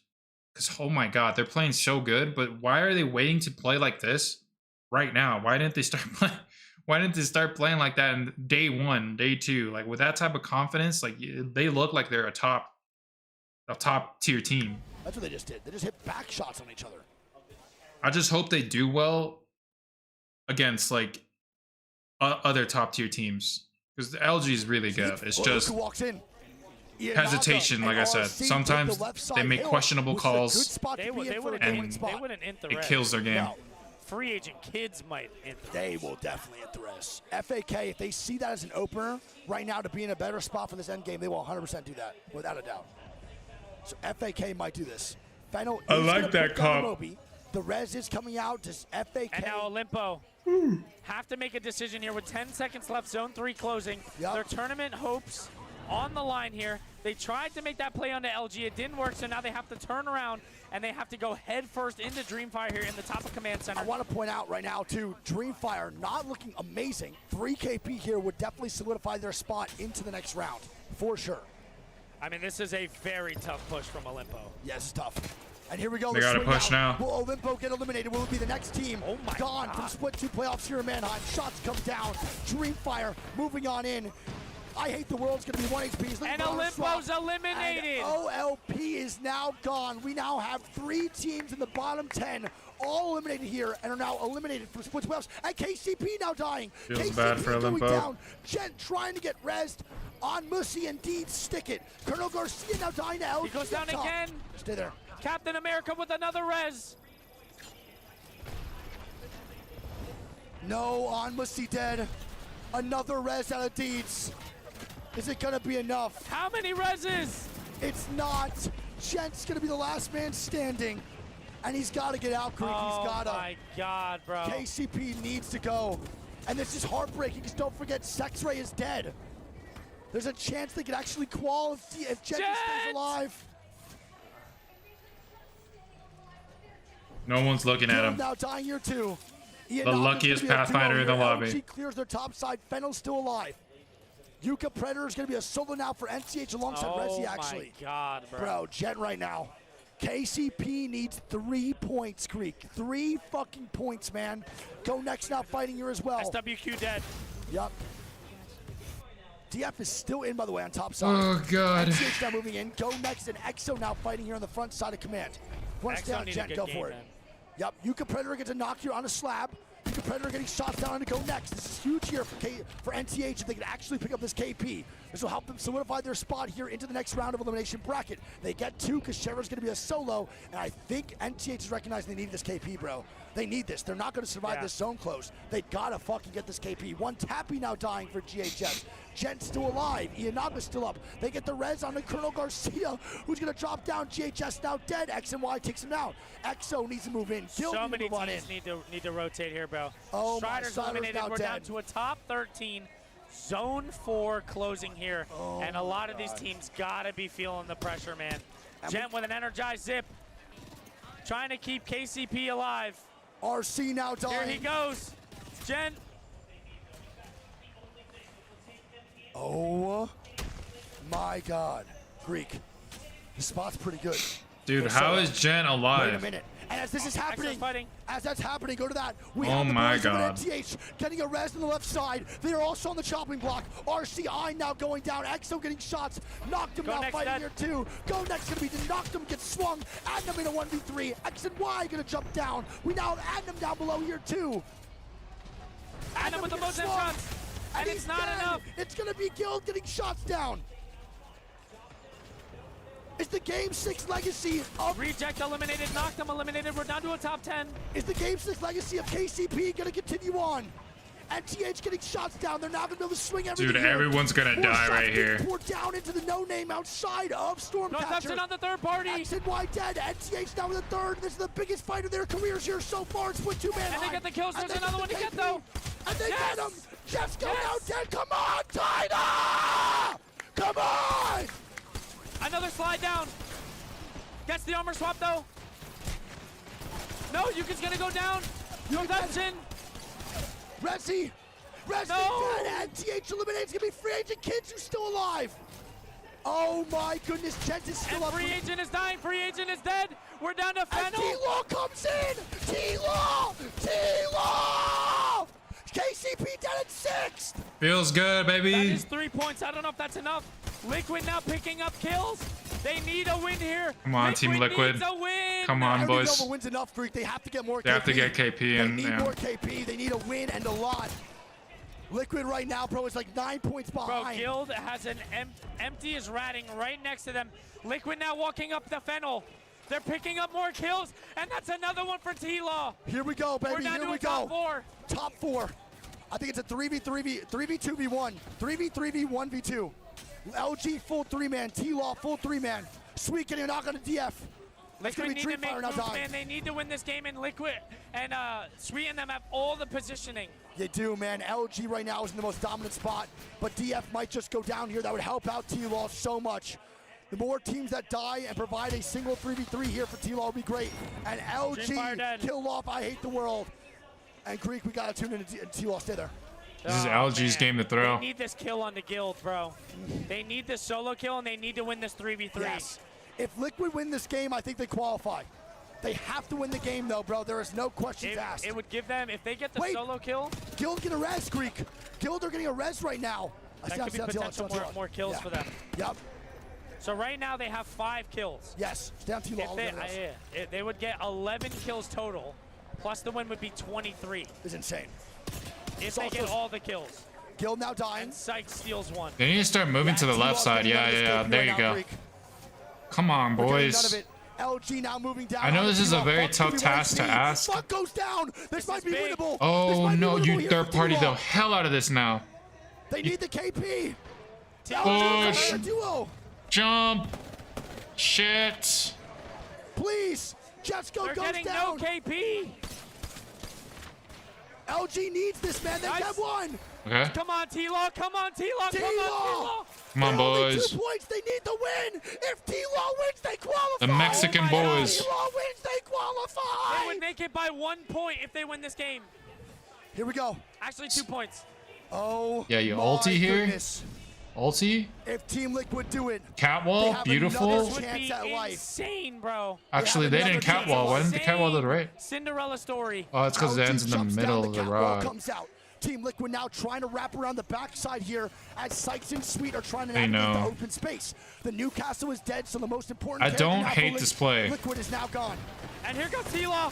Because, oh my god, they're playing so good, but why are they waiting to play like this right now? Why didn't they start playing? Why didn't they start playing like that in day 1, day 2? Like, with that type of confidence, like, they look like they're a top tier team. That's what they just did. They just hit back shots on each other. I just hope they do well against, like, other top tier teams. Because the LG is really good. It's just hesitation, like I said. Sometimes they make questionable calls, and it kills their game. free agent kids might enter. They will definitely enter us. FAK, if they see that as an opener right now to be in a better spot for this end game, they will 100% do that, without a doubt. So FAK might do this. Fennel I is like gonna that put down comp. Moby. The res is coming out. Does FAK... And now Olympo have to make a decision here with 10 seconds left, zone 3 closing. Yep. Their tournament hopes on the line here. They tried to make that play onto LG. It didn't work, so now they have to turn around and they have to go head first into Dreamfire here in the top of Command Center. I want to point out right now, too, Dreamfire not looking amazing. 3 KP here would definitely solidify their spot into the next round, for sure. I mean, this is a very tough push from Olympo. Yeah, it's tough. And here we go. They gotta swing push out. now. Will Olympo get eliminated? Will it be the next team gone from split 2 playoffs here in Mannheim? Shots come down. Dreamfire moving on in. I hate the world's going to be 1 HP. He's And Olympo's eliminated. And OLP is now gone. We now have 3 teams in the bottom 10 all eliminated here and are now eliminated from split playoffs. And KCP now dying. Feels KCP bad for going Olympo. down. Gent trying to get rezzed on Mussy. Indeed, stick it. Colonel Garcia now dying to LG. He goes down top. again. Stay there. Captain America with another res. No, on Mussy dead. Another res out of Deeds. Is it gonna be enough? How many reses? It's not. Gent's gonna be the last man standing. And he's gotta get out, Greek. Oh He's gotta. my God, bro. KCP needs to go. And this is heartbreaking because don't forget Sexray is dead. There's a chance they could actually qual if Gent stays alive. No one's looking at him. Now dying here too. The luckiest Pathfinder in the lobby. LG clears their top side. Fennel's still alive. Yuka Predator is going to be a solo now for NCH alongside Resi, actually. Oh my God, bro. Bro, Jet right now. KCP needs 3 points, Greek. 3 fucking points, man. Go Next now fighting here as well. SWQ dead. Yep. DF is still in, by the way, on top side. Oh, God. NCH now moving in. Go Next and EXO now fighting here on the front side of Command. Once down, Jet, go for it. Man. Yep, Yuka Predator gets a knock here on a slab. Yuka Predator getting shots down to Go Next. This is huge here for NCH if they can actually pick up this KP. This will help them solidify their spot here into the next round of elimination bracket. They get 2 because Sheriff's going to be a solo, and I think NCH is recognizing they need this KP, bro. They need this. They're not going to survive this zone close. They gotta fucking get this KP. 1 Tappy now dying for GHS. Gent's still alive. Ianaga's still up. They get the res on the Colonel Garcia, who's gonna drop down. GHS now dead. X and Y takes him out. EXO needs to move in. Guild So need many to move on in. teams need to rotate here, bro. Oh, Strider's my, eliminated. now We're dead. down to a top 13. Zone 4 closing here. Oh, and a lot of these teams gotta be feeling the pressure, man. And Gent with an energized zip. Trying to keep KCP alive. RC now dying. Here he goes. Gent. Oh my God. Greek. The spot's pretty good. Dude, how is Jen alive? Wait a minute. And as this is happening, as that's happening, go to that. We Oh have the my boys over God. at NTH getting a res on the left side. They are also on the chopping block. RCI now going down. EXO getting shots. Knocked him Go now Next fighting dead. here too. Go Next gonna be knocked him, gets swung. Adnam in a 1v3. X and Y gonna jump down. We now have Adnam down below here too. Adnam with the gets most swung. shots. And he's it's not dead. enough. It's gonna be Guild getting shots down. Is the Game 6 legacy of... Reject eliminated, knocked him eliminated. We're down to a top 10. Is the Game 6 legacy of KCP gonna continue on? NTH getting shots down. They're not gonna be able to swing everything. Dude, here. everyone's gonna More die shots right being here. poured down into the no-name outside of Stormcatcher. Northampton on the third party. X and Y dead. NTH down with the third. This is the biggest fight of their careers here so far. It's with 2-man. And they get the kills. And There's they another one to the get, KP. though. And they Yes. get him. Jeff's going Yes. out dead. Come on, Tyna! Come on! Another slide down. Gets the armor swap though. No, Yuka's gonna go down. Northampton. Resi No. dead. NTH eliminates. Gonna be free agent kids who's still alive. Oh my goodness, Gent is still And up. free agent is dying. Free agent is dead. We're down to And Fennel. T-Law comes in! T-Law! T-Law! KCP dead at 6! Feels good, That baby. is 3 points. I don't know if that's enough. Liquid now picking up kills. They need a win here. Come on, Team Liquid. Needs a win. Come I on, don't even know boys. if a win's enough, Greek. They have to get more They KP. have to get KP They in. need Yeah. more KP. They need a win and a lot. Liquid right now, bro, is like 9 points Bro, behind. Guild has an empty is ratting right next to them. Liquid now walking up the Fennel. They're picking up more kills, and that's another one for T-Law. Here we go, baby. We're down Here to we a top go. four. Top 4. I think it's a 3v2v1. 3v3v1v2. LG full 3-man. T-Law full 3-man. Sweet getting a knock on the DF. It's Liquid gonna be need to make Dreamfire now moves, dying. man. They need to win this game, and Liquid and Sweet and them have all the positioning. They do, man. LG right now is in the most dominant spot, but DF might just go down here. That would help out T-Law so much. The more teams that die and provide a single 3v3 here for T-Law would be great. And LG, kill off I Hate the World. And Greek, we gotta tune in to T-Law. Stay there. This is LG's game to throw. They need this kill on the guild, bro. They need this solo kill, and they need to win this 3v3. Yes. If Liquid win this game, I think they qualify. They have to win the game, though, bro. There is no questions asked. It would give them, if they get the solo kill. Guild get a res, Greek. Guild are getting a res right now. That could be potential more kills for them. Yep. So right now they have 5 kills. Yes, down T-Law. They would get 11 kills total, plus the win would be 23. It's insane. If they get all the kills. Guild now dying. And Sykes steals 1. They need to start moving to the left side. Yeah. There you go. Come on, boys. LG now moving down. I know this is a very tough task to ask. Fuck goes down. This might be winnable. Oh no, you third party the hell out of this now. They need the KP. Push. Duo. Jump. Shit. Please. Jetsco They're goes getting down. no KP. LG needs this, man. They have one. Okay. Come on, T-Law. Come on, T-Law. Come on, T-Law. Come on, boys. 2 points. They need the win. If T-Law wins, they qualify. The Mexican boys. If T-Law wins, they qualify. They would make it by 1 point if they win this game. Here we go. Actually, 2 points. Oh. Yeah, you my ulti here. goodness. Ulti. If Team Liquid do it, Catwall. Beautiful. This would be insane, bro. Actually, they didn't catwall. Why didn't the catwall to the right? Cinderella story. Oh, it's because it ends in the middle of the rod. Comes out. Team Liquid now trying to wrap around the backside here as Sykes and Sweet are trying to I navigate the know. open space. The Newcastle is dead, so the most important I don't character now hate for this play. Liquid is now gone. And here comes T-Law.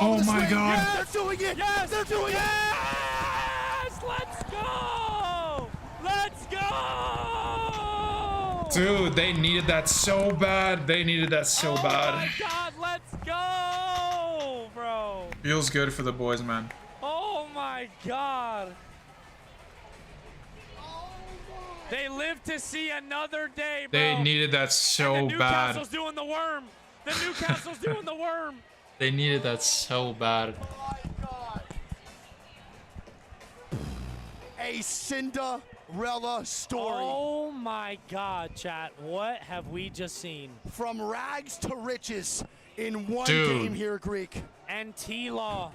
Oh my God. Yes, they're doing it. Yes, they're doing it. Yes, let's go. Let's go. Dude, they needed that so bad. They needed that so bad. Oh my God, let's go, bro. Feels good for the boys, man. Oh my God. They live to see another day, bro. They needed that so and the bad. Newcastle's doing the worm. The Newcastle's doing the worm. They needed that so bad. A Cinderella story. Oh my God, chat. What have we just seen? From rags to riches in one Dude. game here, Greek. And T-Law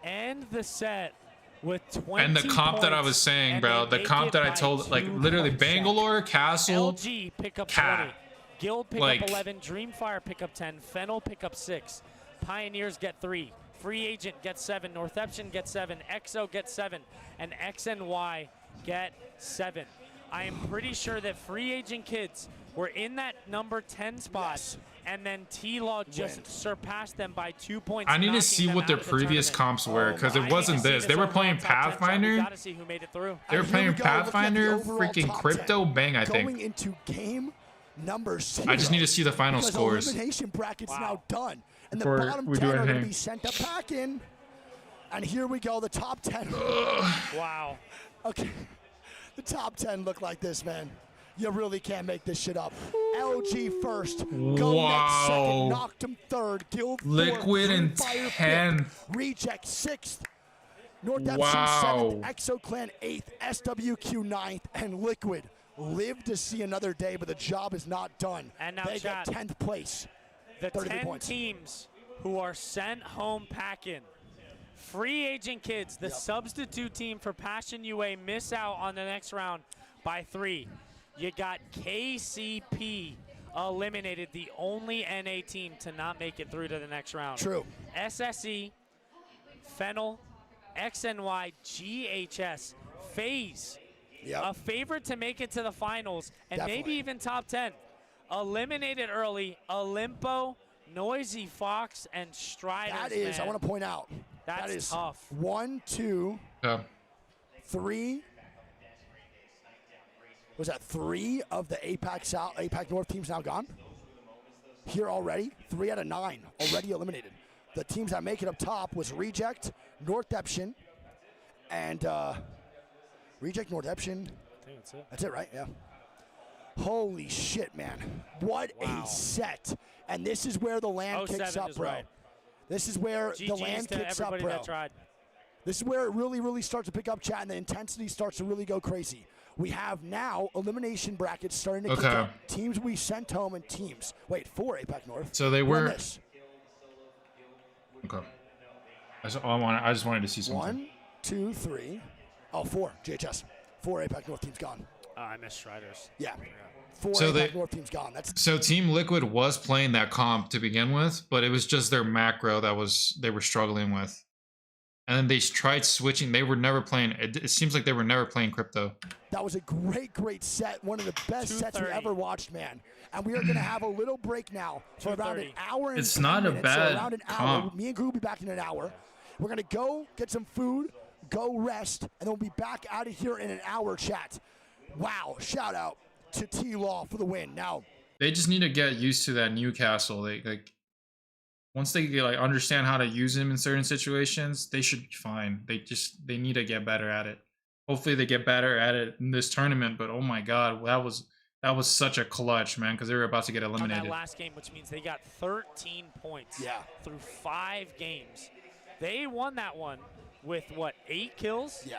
end the set with 20 And the comp that I was saying, bro, the comp that I told, like literally Bangalore, Castle, LG pick up Cat. 20. Guild pick Like- up 11. Dreamfire pick up 10. Fennel pick up 6. Pioneers get 3. Free Agent gets 7. Northeption gets 7. EXO gets 7. And XNY get 7. I am pretty sure that Free Agent kids were in that number 10 spot. Yes. And then T-Law just surpassed them by 2 points. I need to knocking see them what out their of the previous tournament. comps were, because I it need to wasn't see this. They were overall playing top 10 chart. We Pathfinder. gotta see who made it through. They were And here playing we go, looking at the Pathfinder, overall freaking top Crypto 10. Bang, I Going think. into game number 0. I just need to see the final because scores. elimination bracket's now done. And the Before bottom we 10 do are going to anything. be sent up back in. And here we go, the top 10. Wow. Okay. The top 10 look like this, man. You really can't make this shit up. LG first. Go next second. Knocked him third. Guild fourth. Liquid in Dreamfire 10th. fifth. Reject 6th. Northeption Wow. 7th. ExoClan 8th. SWQ 9th. And Liquid live to see another day, but the job is not done. And now they chat, get 10th place. the 33 10 points. teams who are sent home packing. Free Agent kids, the substitute team for Passion UA, miss out on the next round by 3. You got KCP eliminated, the only NA team to not make it through to the next round. True. SSE, Fennel, XNY, GHS, FaZe, a favorite to make it to the finals, and maybe even top 10. Eliminated early, Olympo, Noisy Fox, and Striders. That is, I want to point out. That's that is tough. 1, 2, 3. Was that 3 of the APAC South, APAC North teams now gone? here already. 3 out of 9 already eliminated. The teams that make it up top was Reject, Northeption, and Reject, Northeption. I think that's it. That's it, right? Yeah. Holy shit, man. What a set. And this is where the land kicks up, bro. Right. This is where the GG's land to kicks up, everybody bro. that tried. This is where it really, really starts to pick up, chat, and the intensity starts to really go crazy. We have now elimination brackets starting to kick up. Teams we sent home and teams. Wait, 4 APAC North. So they were. This. Okay. I just wanted to see something. 1, 2, 3. Oh, 4. JHS. 4 APAC North teams gone. I missed Striders. Yeah. 4 So APAC North teams gone. That's So Team Liquid was playing that comp to begin with, but it was just their macro that they were struggling with. And then they tried switching. They were never playing. It seems like they were never playing crypto. That was a great set. One of the best sets we ever watched, man. And we are going to have a little break now for around an hour and It's 10 not a minutes. bad So around an hour. comp. Me and Crew will be back in an hour. We're going to go get some food, go rest, and then we'll be back out of here in an hour, chat. Wow. Shout out to T-Law for the win. Now, They just need to get used to that Newcastle. Once they understand how to use him in certain situations, they should be fine. They need to get better at it. Hopefully they get better at it in this tournament. But oh my God, that was such a clutch, man, because they were about to get On eliminated. that last game, which means they got 13 points through 5 games. They won that one with, what, 8 kills? Yeah.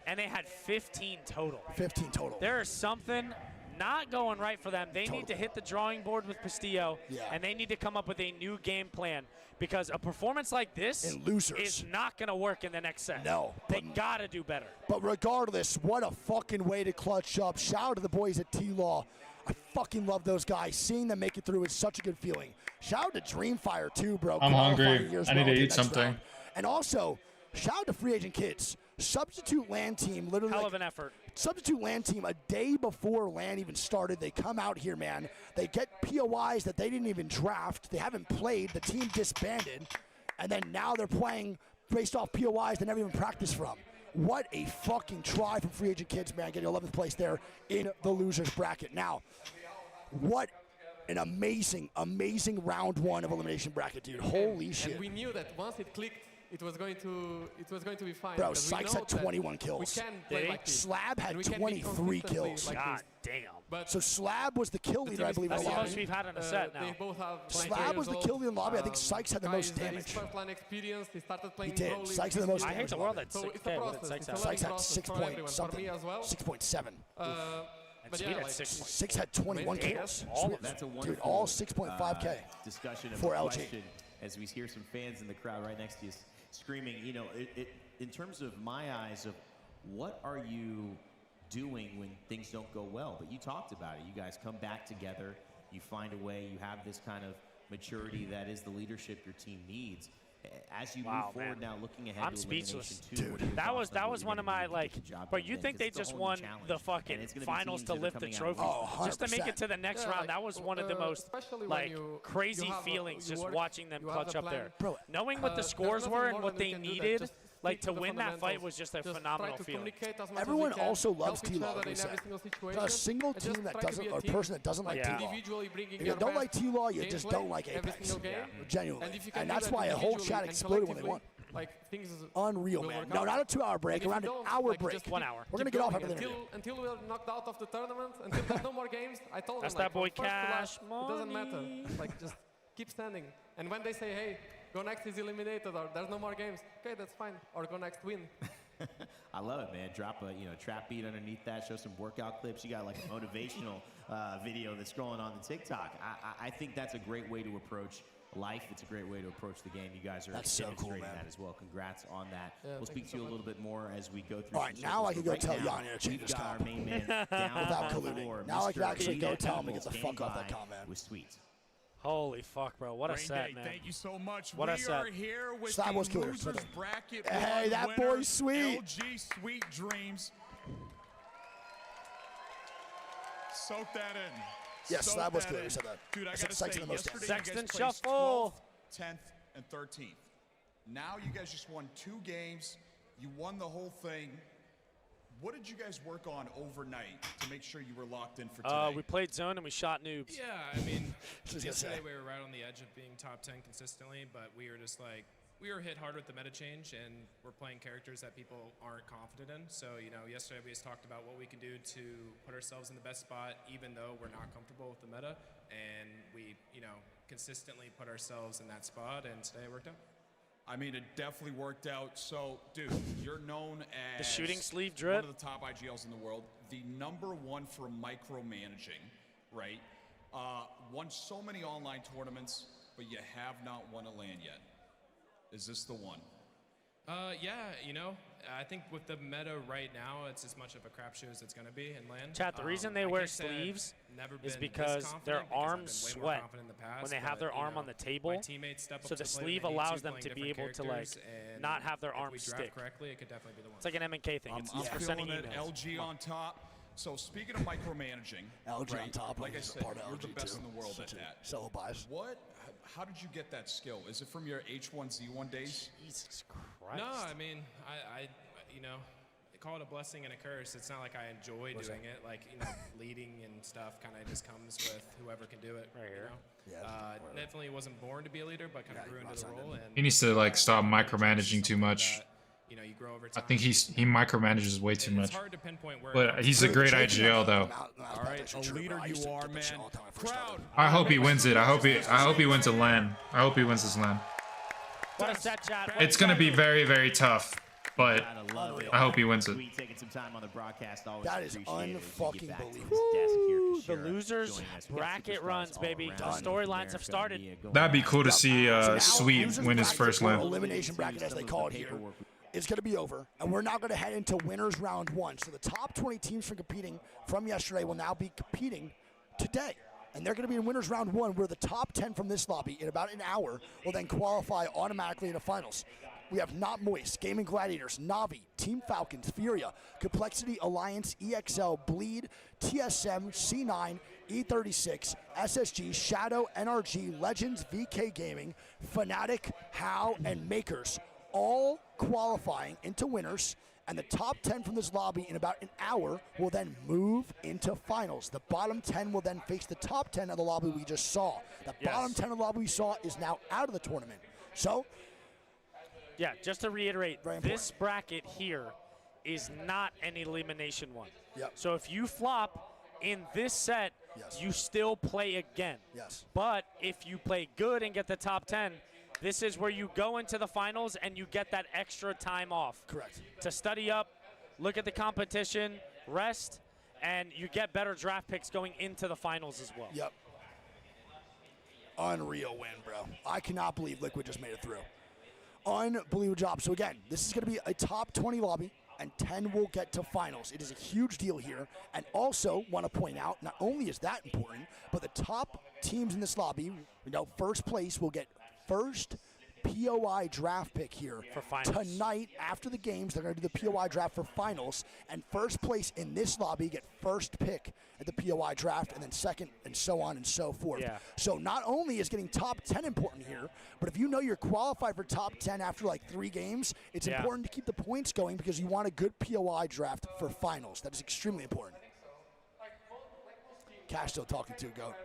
And they had 15 total. 15 total. There is something not going right for them. They need to hit the drawing board with Castillo, and they need to come up with a new game plan, because a performance like this is not going to work in the next set. No. They got to do better. But regardless, what a fucking way to clutch up. Shout out to the boys at T-Law. I fucking love those guys. Seeing them make it through is such a good feeling. Shout out to Dreamfire, too, bro. I'm hungry. Qualifying I need to the eat next something. round. And also, shout out to Free Agent Kids. Substitute LAN team, literally. Hell of an effort. Substitute LAN team, a day before LAN even started, they come out here, man. They get POIs that they didn't even draft. They haven't played. The team disbanded. And then now they're playing based off POIs they never even practiced from. What a fucking try from Free Agent Kids, man, getting 11th place there in the losers bracket. Now, what an amazing, amazing round 1 of elimination bracket, dude. Holy shit. And we knew that once it clicked, it was going to be fine. Bro, Sykes had 21 kills. Slab had 23 kills. God damn. So Slab was the kill leader, I believe. That's in the the lobby. most we've had in a set now. They both have Slab was the kill leader in the lobby. I think Sykes had the most damage. He started playing He did. Broly. Sykes had the most I damage. hate the world at So 6K. it's a What did process. Sykes It's a have? Sykes had learning 6 process for point everyone, something. for me as well. 6.7. And Speed had 6. 6 had 21 kills. That's a Dude, wonderful all 6.5K discussion of for the LG. question as we hear some fans in the crowd right next to you screaming. You know, in terms of my eyes of what are you doing when things don't go well? But you talked about it. You guys come back together. You find a way. You have this kind of maturity that is the leadership your team needs. As you move forward now, looking ahead I'm to speechless. Elimination 2, Dude, that was one of my but you think they just won the fucking finals to lift the trophy? Just to make it to the next round, that was one of the most crazy feelings just watching them clutch up there. Bro, knowing what the scores were and what they needed, to win that fight was just a phenomenal feeling. Everyone also loves T-Law, like we said. Not a single team that doesn't, or person that doesn't like T-Law. If you don't like T-Law, you just don't like Apex. Genuinely. And that's why a whole chat exploded when they won. Unreal, man. No, not a 2-hour break, around an hour break. 1 hour. We're going to get off after the interview. Until we're knocked out of the tournament, until there's no more games, I told That's them, that boy from first to Cash last, it doesn't matter. Just keep standing. And when they say, hey, go next is eliminated, or there's no more games, okay, that's fine. Or go next, win. I love it, man. Drop a trap beat underneath that. Show some workout clips. You got like a motivational video that's going on the TikTok. I think that's a great way to approach life. It's a great way to approach the game. You guys are demonstrating that as well. Congrats on that. We'll speak to you a little bit more as we go through. All right, now I can go tell Yanni to change his comp. Without colluding. Now I can actually go tell him to get the fuck off that comment. With Sweets. Holy fuck, bro. What a set, man. Thank you so much. What a set. We are here with Star Wars the Killer. losers bracket. Hey, that boy's sweet. LG Sweet Dreams. Soak that in. Yes, Soak that was that good. in. I said that. Dude, I I said gotta Sykes say, in the most yesterday damage. you guys Sexton placed shuffle. 12th, 10th, and 13th. Now you guys just won 2 games. You won the whole thing. What did you guys work on overnight to make sure you were locked in for today? We played zone and we shot noobs. Yeah, I mean, yesterday we were right on the edge of being top 10 consistently, but we were just like, we were hit hard with the meta change, and we're playing characters that people aren't confident in. So, you know, yesterday we just talked about what we can do to put ourselves in the best spot, even though we're not comfortable with the meta, and we, you know, consistently put ourselves in that spot, and today it worked out. I mean, it definitely worked out. So, dude, you're known as the shooting sleeve drip, one of the top IGLs in the world, the #1 for micromanaging, right? Won so many online tournaments, but you have not won a LAN yet. Is this the one? Yeah, you know, I think with the meta right now, it's as much of a crapshoot as it's going to be in LAN. Chat, the reason they wear sleeves is because their arms sweat when they have their arm on the table. So the sleeve allows them to be able to like not have their arms stick. Correctly, it could definitely be the one. It's like an MNK thing. It's for sending emails. LG on top. So speaking of micromanaging, LG right, on top, like I said, part of you're LG the best too. in the world at that. Solo buys. How did you get that skill? Is it from your H1Z1 days? Jesus Christ. No, I mean, I you know, call it a blessing and a curse. It's not like I enjoy doing it. Like, you know, leading and stuff kind of just comes with whoever can do it. Right here. You know? Definitely wasn't born to be a leader, but kind of grew into the role. And He needs to like stop micromanaging too much. you know, you grow over I time. think he micromanages way too much. It's hard to pinpoint where. But he's a great IGL though. All right, a leader you are, man. Crowd. I hope he wins it. I hope he wins a LAN. I hope he wins this LAN. What is that, chat? It's gonna be very, very tough, but I hope he wins it. Taking some time on the broadcast, that is unfucking believable. The losers bracket runs, baby. The storylines have started. That'd be cool to see Sweet win his first LAN. Elimination bracket, as they call it here, is going to be over, and we're now going to head into winners round 1. So the top 20 teams from competing from yesterday will now be competing today. And they're going to be in winners round 1, where the top 10 from this lobby in about an hour will then qualify automatically into finals. We have Not Moist, Gaming Gladiators, Navi, Team Falcons, Furia, Complexity, Alliance, EXL, Bleed, TSM, C9, E36, SSG, Shadow, NRG, Legends, VK Gaming, Fnatic, HOW, and Makers, all qualifying into winners. And the top 10 from this lobby in about an hour will then move into finals. The bottom 10 will then face the top 10 of the lobby we just saw. The bottom 10 of the lobby we saw is now out of the tournament. So, yeah, just to reiterate, this bracket here is not an elimination one. Yep. So if you flop in this set, you still play again. Yes. But if you play good and get the top 10, this is where you go into the finals and you get that extra time off. Correct. To study up, look at the competition, rest, and you get better draft picks going into the finals as well. Yep. Unreal win, bro. I cannot believe Liquid just made it through. Unbelievable job. So again, this is going to be a top 20 lobby, and 10 will get to finals. It is a huge deal here. And also want to point out, not only is that important, but the top teams in this lobby, first place will get first POI draft pick here for finals. Tonight after the games. They're going to do the POI draft for finals, and first place in this lobby get first pick at the POI draft, and then second, and so on and so forth. Yeah. So not only is getting top 10 important here, but if you know you're qualified for top 10 after like 3 games, it's important to keep the points going because you want a good POI draft for finals. That is extremely important. Cash still talking to Goat.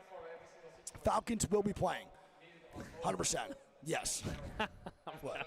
Falcons will be playing. 100%. Yes. What?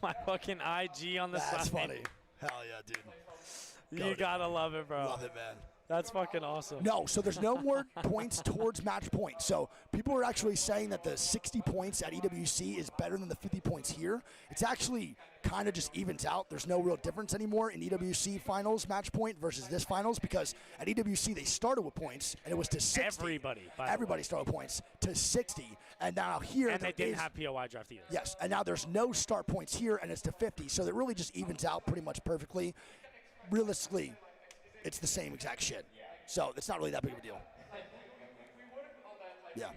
My fucking IG on the side. That's funny. Hell yeah, dude. You gotta love it, bro. Love it, man. That's fucking awesome. No, so there's no more points towards match points. So people are actually saying that the 60 points at EWC is better than the 50 points here. It's actually kind of just evens out. There's no real difference anymore in EWC finals match point versus this finals, because at EWC they started with points and it was to 60. Everybody started with points to 60. And now here and they didn't have POI draft either. Yes, and now there's no start points here and it's to 50. So it really just evens out pretty much perfectly. Realistically, it's the same exact shit. So it's not really that big of a deal. Yeah.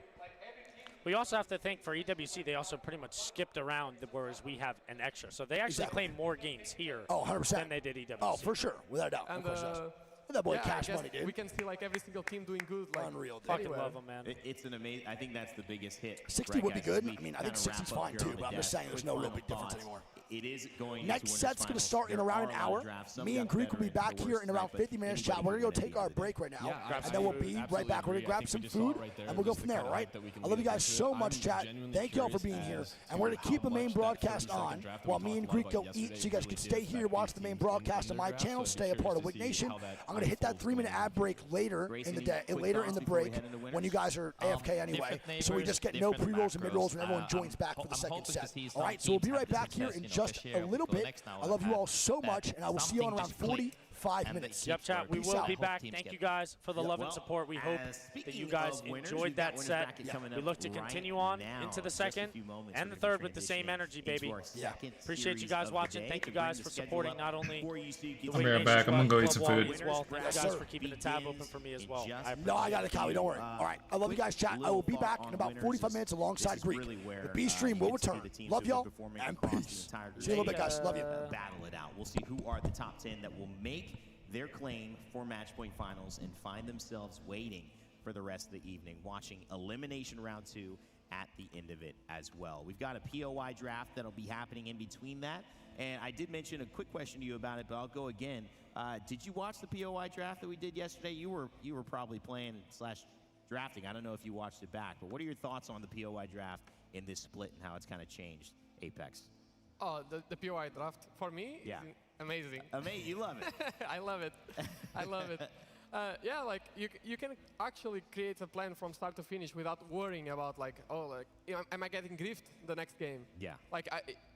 We also have to think for EWC, they also pretty much skipped around, whereas we have an extra. So they actually play more games here 100%. than they did EWC. Oh, for sure, without a doubt. And that boy yeah, Cash I guess Money, dude. we can see like every single team doing good. Like, Unreal, dude. Fucking anywhere. love him, man. It's an amazing. I think that's the biggest hit. 60 right, would be guys, as good. we I mean, I think kinda 60's wrap up fine here too, on the but I'm just deck. saying there's Quick no real final big difference thoughts. anymore. It is going Next into set's going to start in There around are an a lot of hour. drafts. Some Me got and Greek will better be back the here worst in around night, but 50 minutes, chat. anybody We're going to can go win take at our the end break right now, Yeah, and then we'll be right back. We're going to grab some food, and we'll go from there, all right? I love you guys so much, chat. Thank you all for being here. And we're going to keep the main broadcast on while me and Greek go eat, so you guys can stay here, watch the main broadcast on my channel, stay a part of Wick Nation. I'm going to hit that 3-minute ad break later in the day, later in the break when you guys are AFK anyway. So we just get no pre-rolls and mid-rolls when everyone joins back for the second set. All right, so we'll be right back here in just a little bit. I love you all so much, and I will see you in around 45 minutes. Yep, chat. We will be back. Thank you guys for the love and support. We hope that you guys enjoyed that set. We look to continue on into the second and the third with the same energy, baby. Yeah. Appreciate you guys watching. Thank you guys for supporting not only the I'll be right back. I'm gonna go eat some food. as well. Thank you guys for keeping the tab open for me as well. No, I got it, Kyle. Don't worry. All right. I love you guys, chat. I will be back in about 45 minutes alongside Greek. The B stream will return. Love y'all, and peace. See you in a little bit, guys. Love you. Battle it out. We'll see who are the top 10 that will make their claim for match point finals and find themselves waiting for the rest of the evening, watching elimination round 2 at the end of it as well. We've got a POI draft that'll be happening in between that. And I did mention a quick question to you about it, but I'll go again. Did you watch the POI draft that we did yesterday? You were probably playing / drafting. I don't know if you watched it back, but what are your thoughts on the POI draft in this split and how it's kind of changed Apex? Oh, the POI draft for me Yeah. is amazing. Amazing, you love it. I love it. I love it. Yeah, like you can actually create a plan from start to finish without worrying about like, oh, like, am I getting griefed the next game? Yeah. Like,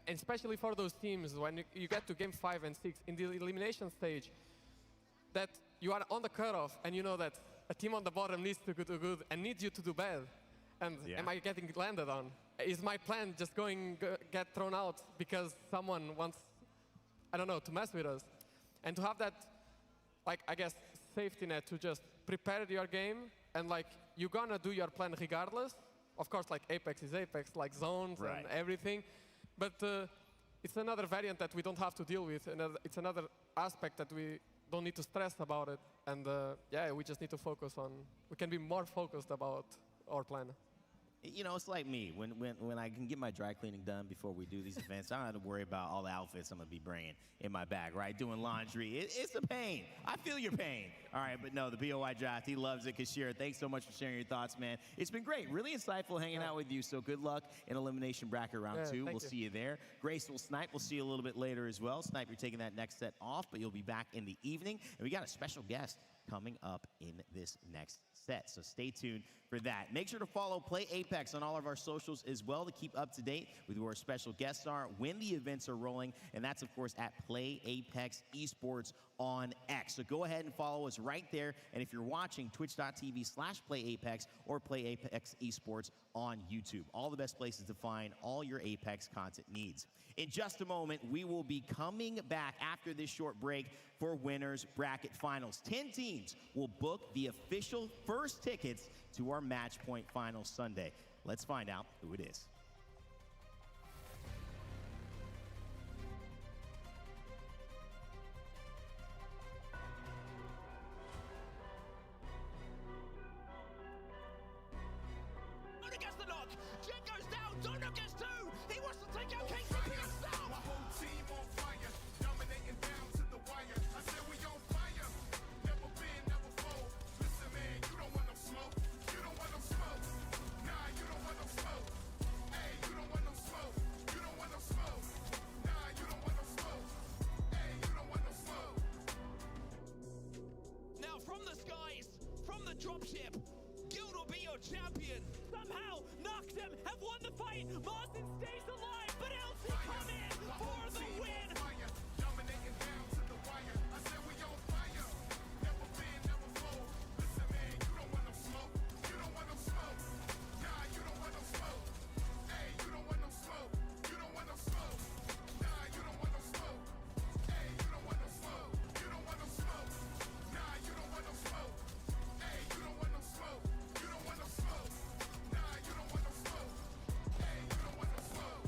and especially for those teams when you get to game 5 and 6 in the elimination stage, that you are on the cutoff and you know that a team on the bottom needs to do good and needs you to do bad. And am I getting landed on? Is my plan just get thrown out because someone wants, I don't know, to mess with us? And to have that, like, I guess, safety net to just prepare your game and, like, you're gonna do your plan regardless. Of course, like, Apex is Apex, like zones and everything. But it's another variant that we don't have to deal with. And it's another aspect that we don't need to stress about it. And, yeah, we just need to focus on, we can be more focused about our plan. You know, it's like me. When I can get my dry cleaning done before we do these events, I don't have to worry about all the outfits I'm going to be bringing in my bag, right? Doing laundry. It's a pain. I feel your pain. All right, but no, the BOI draft, he loves it. Kashir, thanks so much for sharing your thoughts, man. It's been great. Really insightful hanging out with you, so good luck in Elimination Bracket Round 2. We'll see you there. Grace will Snipe. We'll see you a little bit later as well. Snipe, you're taking that next set off, but you'll be back in the evening. And we got a special guest coming up in this next set, so stay tuned for that. Make sure to follow Play Apex on all of our socials as well to keep up to date with who our special guests are when the events are rolling, and that's of course at Play Apex Esports on X. So go ahead and follow us right there, and if you're watching, twitch.tv/PlayApex or Play Apex Esports on YouTube. All the best places to find all your Apex content needs. In just a moment, we will be coming back after this short break for Winners Bracket Finals. 10 teams will book the official first tickets to our Match Point Finals Sunday. Let's find out who it is. Donut gets the knock. Jet goes down. Donut gets 2. He wants to take out KCP himself. My whole team on fire, dominating down to the wire. I said we on fire. Never been, never fold. Listen, man, you don't want no smoke. You don't want no smoke. Nah, you don't want no smoke. Hey, you don't want no smoke. You don't want no smoke. Nah, you don't want no smoke. Hey, you don't want no smoke. Now from the skies, from the dropship, Guild will be your champion. Somehow, Noctem have won the fight. Marston stays alive, but LC come in for the win. Dominating down to the wire. I said we on fire. Never been, never fold. Listen, man, you don't want no smoke. You don't want no smoke. Nah, you don't want no smoke. Hey, you don't want no smoke. You don't want no smoke. Nah, you don't want no smoke. Hey, you don't want no smoke. You don't want no smoke. Nah, you don't want no smoke. Hey, you don't want no smoke. You don't want no smoke. Nah, you don't want no smoke. Hey, you don't want no smoke.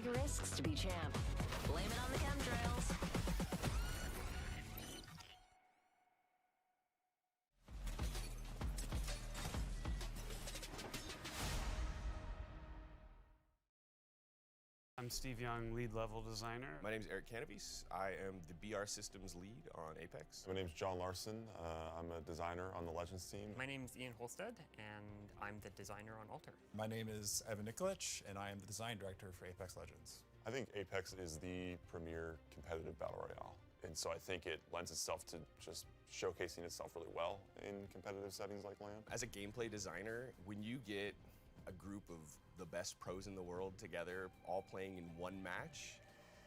take risks to be champ. Blame it on the chemtrails. I'm Steve Young, lead level designer. My name is Eric Canapes. I am the BR Systems lead on Apex. My name is John Larson. I'm a designer on the Legends team. My name is Ian Holstead, and I'm the designer on Alter. My name is Evan Nikolic, and I am the design director for Apex Legends. I think Apex is the premier competitive battle royale. And so I think it lends itself to just showcasing itself really well in competitive settings like LAN. As a gameplay designer, when you get a group of the best pros in the world together, all playing in one match,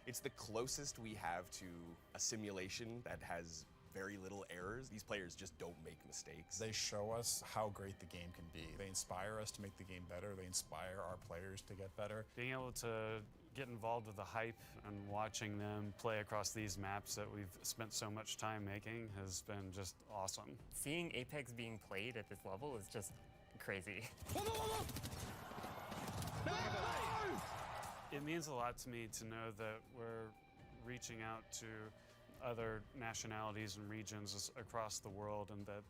it's the closest we have to a simulation that has very little errors. These players just don't make mistakes. They show us how great the game can be. They inspire us to make the game better. They inspire our players to get better. Being able to get involved with the hype and watching them play across these maps that we've spent so much time making has been just awesome. Seeing Apex being played at this level is just crazy. It means a lot to me to know that we're reaching out to other nationalities and regions across the world and that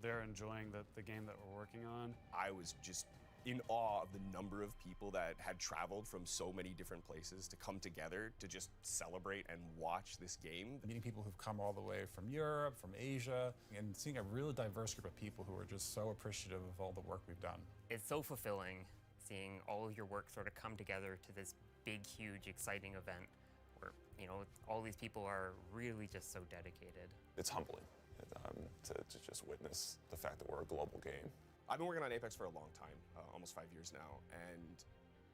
they're enjoying the game that we're working on. I was just in awe of the number of people that had traveled from so many different places to come together to just celebrate and watch this game. Meeting people who've come all the way from Europe, from Asia, and seeing a really diverse group of people who are just so appreciative of all the work we've done. It's so fulfilling seeing all of your work sort of come together to this big, huge, exciting event where, you know, all these people are really just so dedicated. It's humbling to just witness the fact that we're a global game. I've been working on Apex for a long time, almost 5 years now, and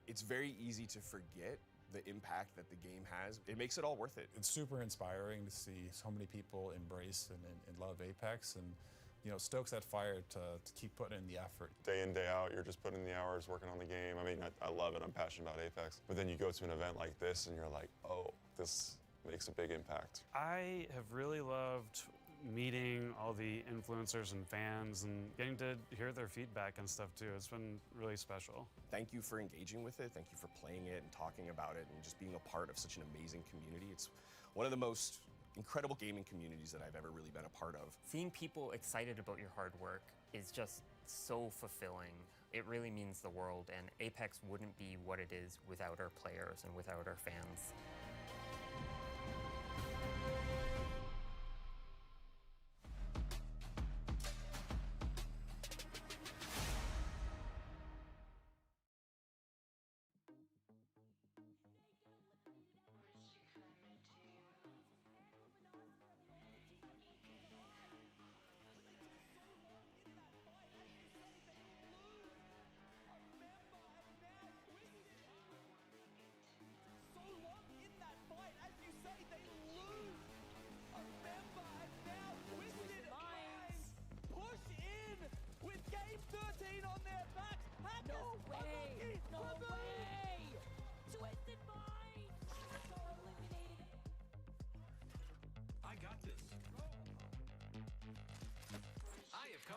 it's very easy to forget the impact that the game has. It makes it all worth it. It's super inspiring to see so many people embrace and love Apex, and you know, stokes that fire to keep putting in the effort. Day in, day out, you're just putting in the hours working on the game. I mean, I love it, I'm passionate about Apex. But then you go to an event like this and you're like, oh, this makes a big impact. I have really loved meeting all the influencers and fans and getting to hear their feedback and stuff too. It's been really special. Thank you for engaging with it. Thank you for playing it and talking about it and just being a part of such an amazing community. It's one of the most incredible gaming communities that I've ever really been a part of. Seeing people excited about your hard work is just so fulfilling. It really means the world, and Apex wouldn't be what it is without our players and without our fans.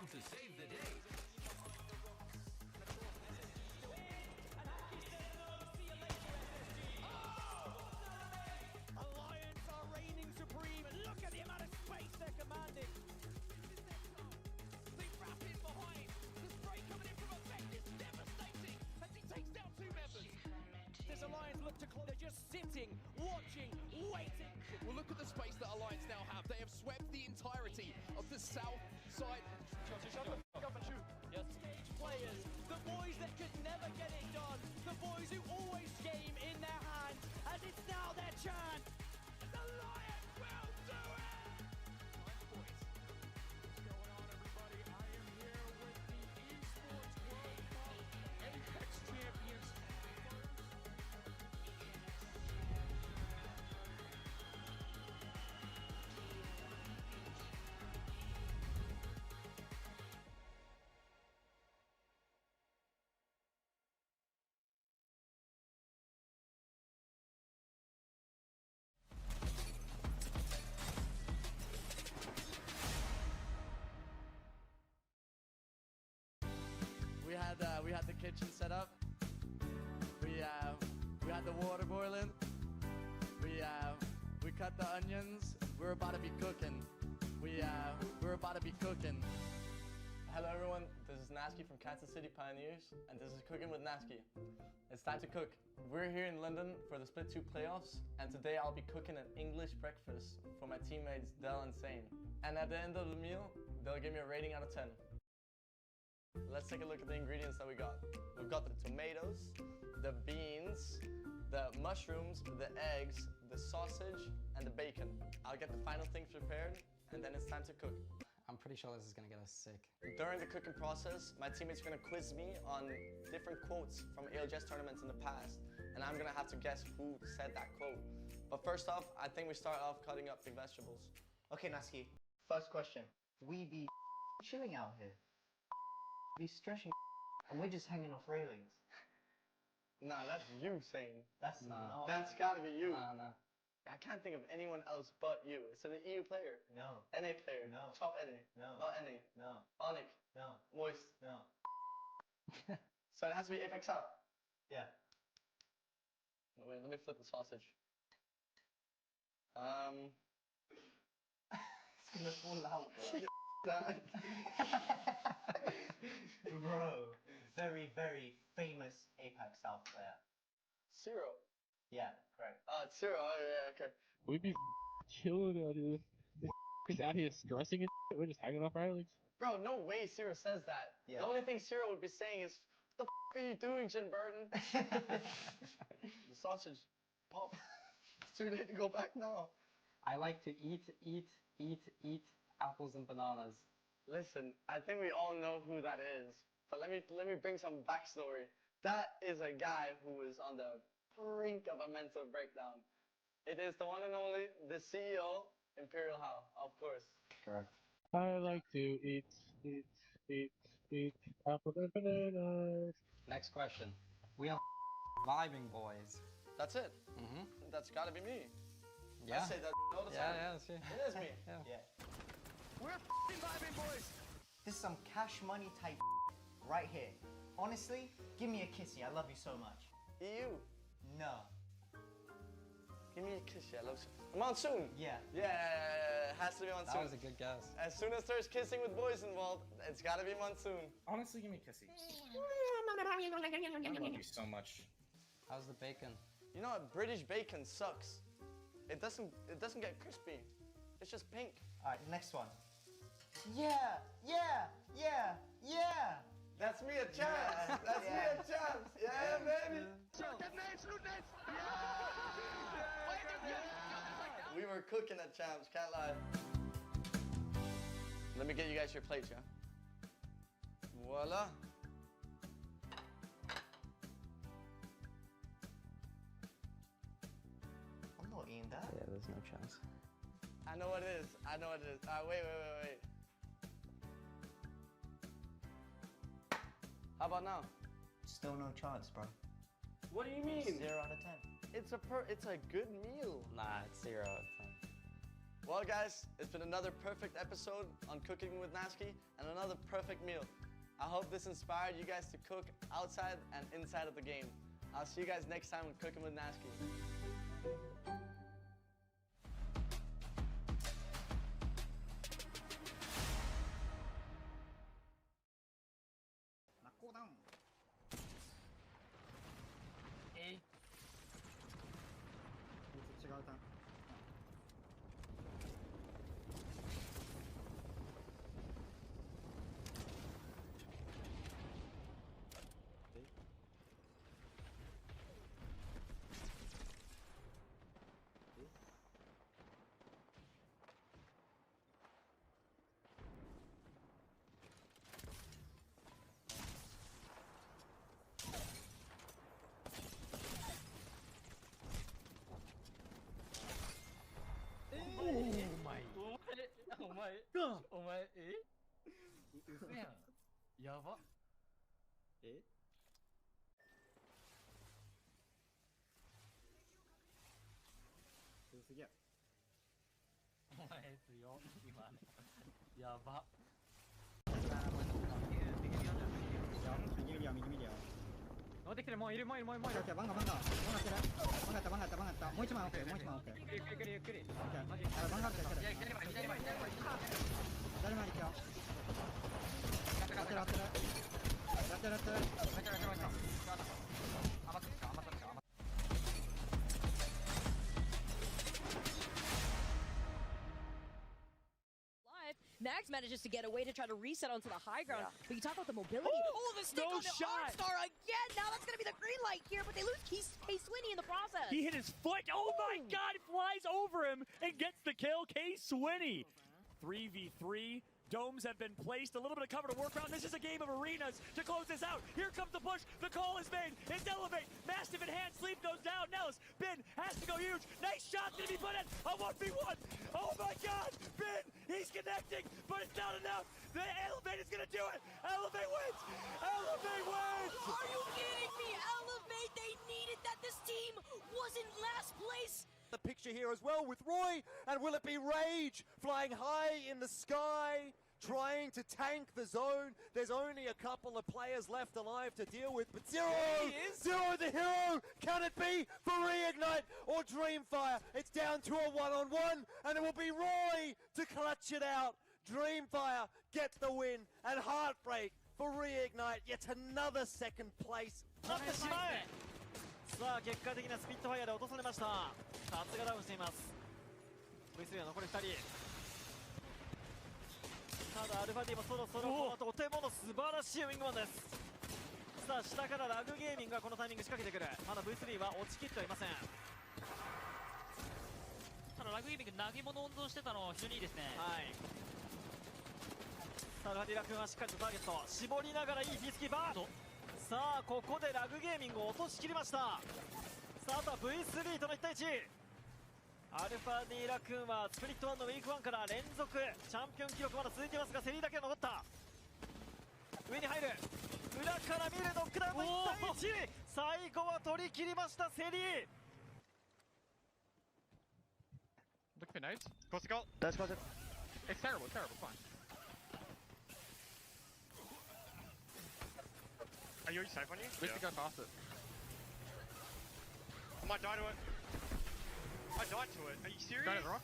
To save the day. Alliance are reigning supreme, and look at the amount of space they're commanding. They wrap in behind. The spray coming in from effect is devastating as he takes down two members. This Alliance look to close. They're just sitting, watching, waiting. Well, look at the space that Alliance now have. They have swept the entirety of the south side. Yes. Stage players, the boys that could never get it done, the boys who always game in their hands, and it's now their chance. The Lions will do it! Boys, what's going on, everybody? I am here with the Esports World Cup Apex champions. We had the kitchen set up. We had got the water boiling. We cut the onions. We're about to be cooking. We're about to be cooking. Hello everyone, this is Nasky from Kansas City Pioneers, and this is Cooking with Nasky. It's time to cook. We're here in London for the Split 2 playoffs, and today I'll be cooking an English breakfast for my teammates Del and Sane. And at the end of the meal, they'll give me a rating out of 10. Let's take a look at the ingredients that we got. We've got the tomatoes, the beans, the mushrooms, the eggs, the sausage, and the bacon. I'll get the final things prepared, and then it's time to cook. I'm pretty sure this is gonna get us sick. During the cooking process, my teammates are gonna quiz me on different quotes from ALGS tournaments in the past, and I'm gonna have to guess who said that quote. But first off, I think we start off cutting up the vegetables. Okay, Nasky, first question. We be chilling out here. Be stretching and we're just hanging off railings. Nah, that's you saying. That's not. That's gotta be you. Nah. I can't think of anyone else but you. It's an EU player. No. NA player. No. Top NA. No. Not NA. No. Onyx. No. Moist. No. So it has to be Apex up. Yeah. Wait, let me flip the sausage. It's gonna fall out, bro. Bro, very, very famous Apex South player. Zero. Yeah, correct. It's Zero. Oh, yeah, okay. We be chilling out here. Just out here stressing and shit. We're just hanging off railings. Bro, no way Zero says that. Yeah. The only thing Zero would be saying is, what the f are you doing, Jim Burton? The sausage pop. It's too late to go back now. I like to eat apples and bananas. Listen, I think we all know who that is, but let me bring some backstory. That is a guy who was on the brink of a mental breakdown. It is the one and only, the CEO, Imperial How, of course. Correct. I like to eat apples and bananas. Next question. We are vibing, boys. That's it. Mm-hmm. That's gotta be me. Yeah. I say that all the time. Yeah, that's you. It is me. Yeah. We're vibing, boys. This is some cash money type right here. Honestly, give me a kissy. I love you so much. EU. No. Give me a kiss, yeah, love you. Monsoon. Yeah. Yeah, it has to be Monsoon. That was a good guess. As soon as there's kissing with boys involved, it's gotta be Monsoon. Honestly, give me a kissy. I love you so much. How's the bacon? You know what? British bacon sucks. It doesn't get crispy. It's just pink. All right, next one. Yeah. That's me a chance. That's me a chance. Yeah, baby. We were cooking at Champs, can't lie. Let me get you guys your plates, yeah? Voila. I'm not eating that. Yeah, there's no chance. I know what it is. Wait. How about now? Still no chance, bro. What do you mean? 0 out of 10. It's a good meal. Nah, it's 0 out of 10. Well, guys, it's been another perfect episode on Cooking with Nasky and another perfect meal. I hope this inspired you guys to cook outside and inside of the game. I'll see you guys next time on Cooking with Nasky. 乗ってきてる、もういる、もういる、もういる、もういる。オッケー、バンガしてる。バンガった、バンガった、バンガった。もう一枚オッケー、もう一枚オッケー。ゆっくりゆっくりゆっくり。オッケー。バンガってる。左回り、左回り、左回り。左回り行くよ。やってる、やってる。やってる、やってる。余ってるか、余ってるか。Max manages to get away to try to reset onto the high ground, but you talk about the mobility. Oh, the stick on the Armstar again! Now that's going to be the green light here, but they lose K-Swinny in the process. He hit his foot. Oh my God, flies over him and gets the kill. K-Swinny. 3v3. Domes have been placed. A little bit of cover to work around. This is a game of arenas to close this out. Here comes the push. The call is made. It's Elevate. Mastiff in hand. Sleep goes down. Nellis. Bin has to go huge. Nice shot going to be put in. A 1v1. Oh my God. Bin. He's connecting, but it's not enough. The Elevate is going to do it. Elevate wins. Elevate wins. Are you kidding me? Elevate. They needed that. This team was in last place. The picture here as well with Roy, and will it be Rage flying high in the sky, trying to tank the zone? There's only a couple of players left alive to deal with, but Zero the hero, can it be for Reignite or Dreamfire? It's down to a one-on-one, and it will be Roy to clutch it out. Dreamfire gets the win, and Heartbreak for Reignite, yet another second place. さあ結果的なスピットファイアで落とされました。さすがダウンしています。 V3 は残り2人。ただアルファ D もそろそろこの後お手元素晴らしいウィングマンです。さあ下からラグゲーミングがこのタイミング仕掛けてくる。まだ V3 は落ちきってはいません。ただラグゲーミング投げ物温存してたの非常にいいですね。はい。さあアルファ D ラ君はしっかりとターゲット絞りながらいいピースキーパー。さあここでラグゲーミングを落としきりました。さああとは V3 との1対1。アルファ D ラクーンはスプリット1のウィーク1から連続チャンピオン記録まだ続いていますが、セリーだけは残った。上に入る、裏から見るノックダウンの1対1。最後は取り切りましたセリー。 Look for nades. Close the goal. That's close it. It's terrible, it's terrible, fine. Are you safe on you? We have to go past it. I might die to it. I died to it. Are you serious? Go to the rock.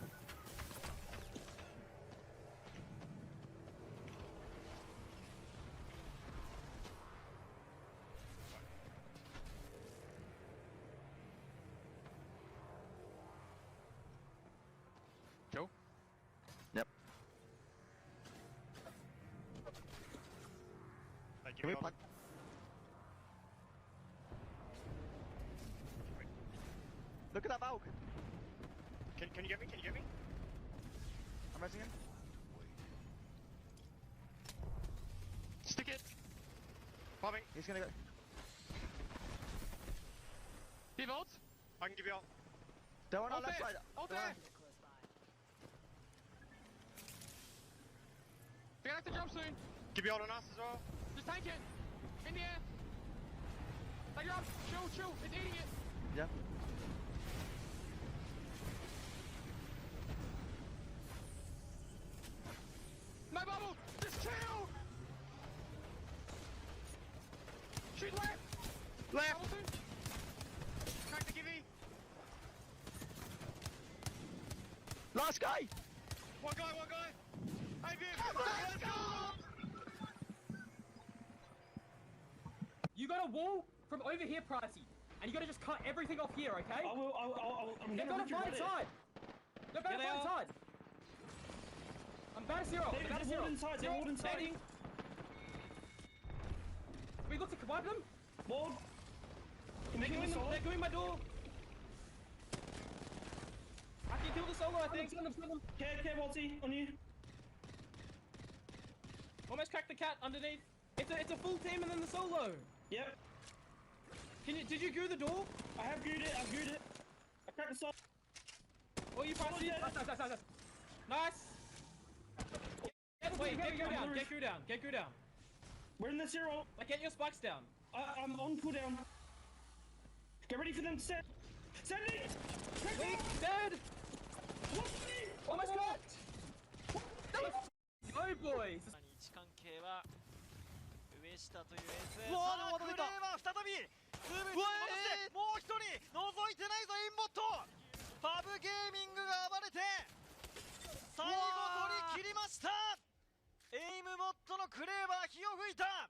Joe? Yep. Can we punt? Look at that Valk. Can you get me? Can you get me? I'm resing him. Stick it. Bobbing. He's gonna go. Give ult. I can give you ult. They're on our left there. side. Ult there. They're gonna have to jump soon. Give you ult on us as well. Just tank it. In the air. Take it up. Chill. It's eating it. Yeah. No bubble! Just chill! Shoot left! Left! Crack the givey! Last guy! One guy! Hey, Viv! Let's go! You got a wall from over here, Pricey, and you gotta just cut everything off here, okay? They're gonna find inside! They're gonna find inside! I'm about to zero. They're all inside. They're all inside. Can we look to wipe them? Wall. They're going my door. I can kill the solo, I think. Send them. Okay, Walty, on you. Almost cracked the cat underneath. It's a full team and then the solo. Yep. Did you goo the door? I have gooed it. I cracked the solo. Oh, you passed it. Nice. Wait, get crew down. We're in the zero. Like, get your spikes down. I'm on cooldown. Get ready for them to set. Set it! Wait, dead! Almost cracked! Go, boys! 位置関係は上下というエース。さあクレーは再び戻してもう一人覗いてないぞインボットパブゲーミングが暴れて最後取り切りました。エイムボットのクレーバー火を吹いた。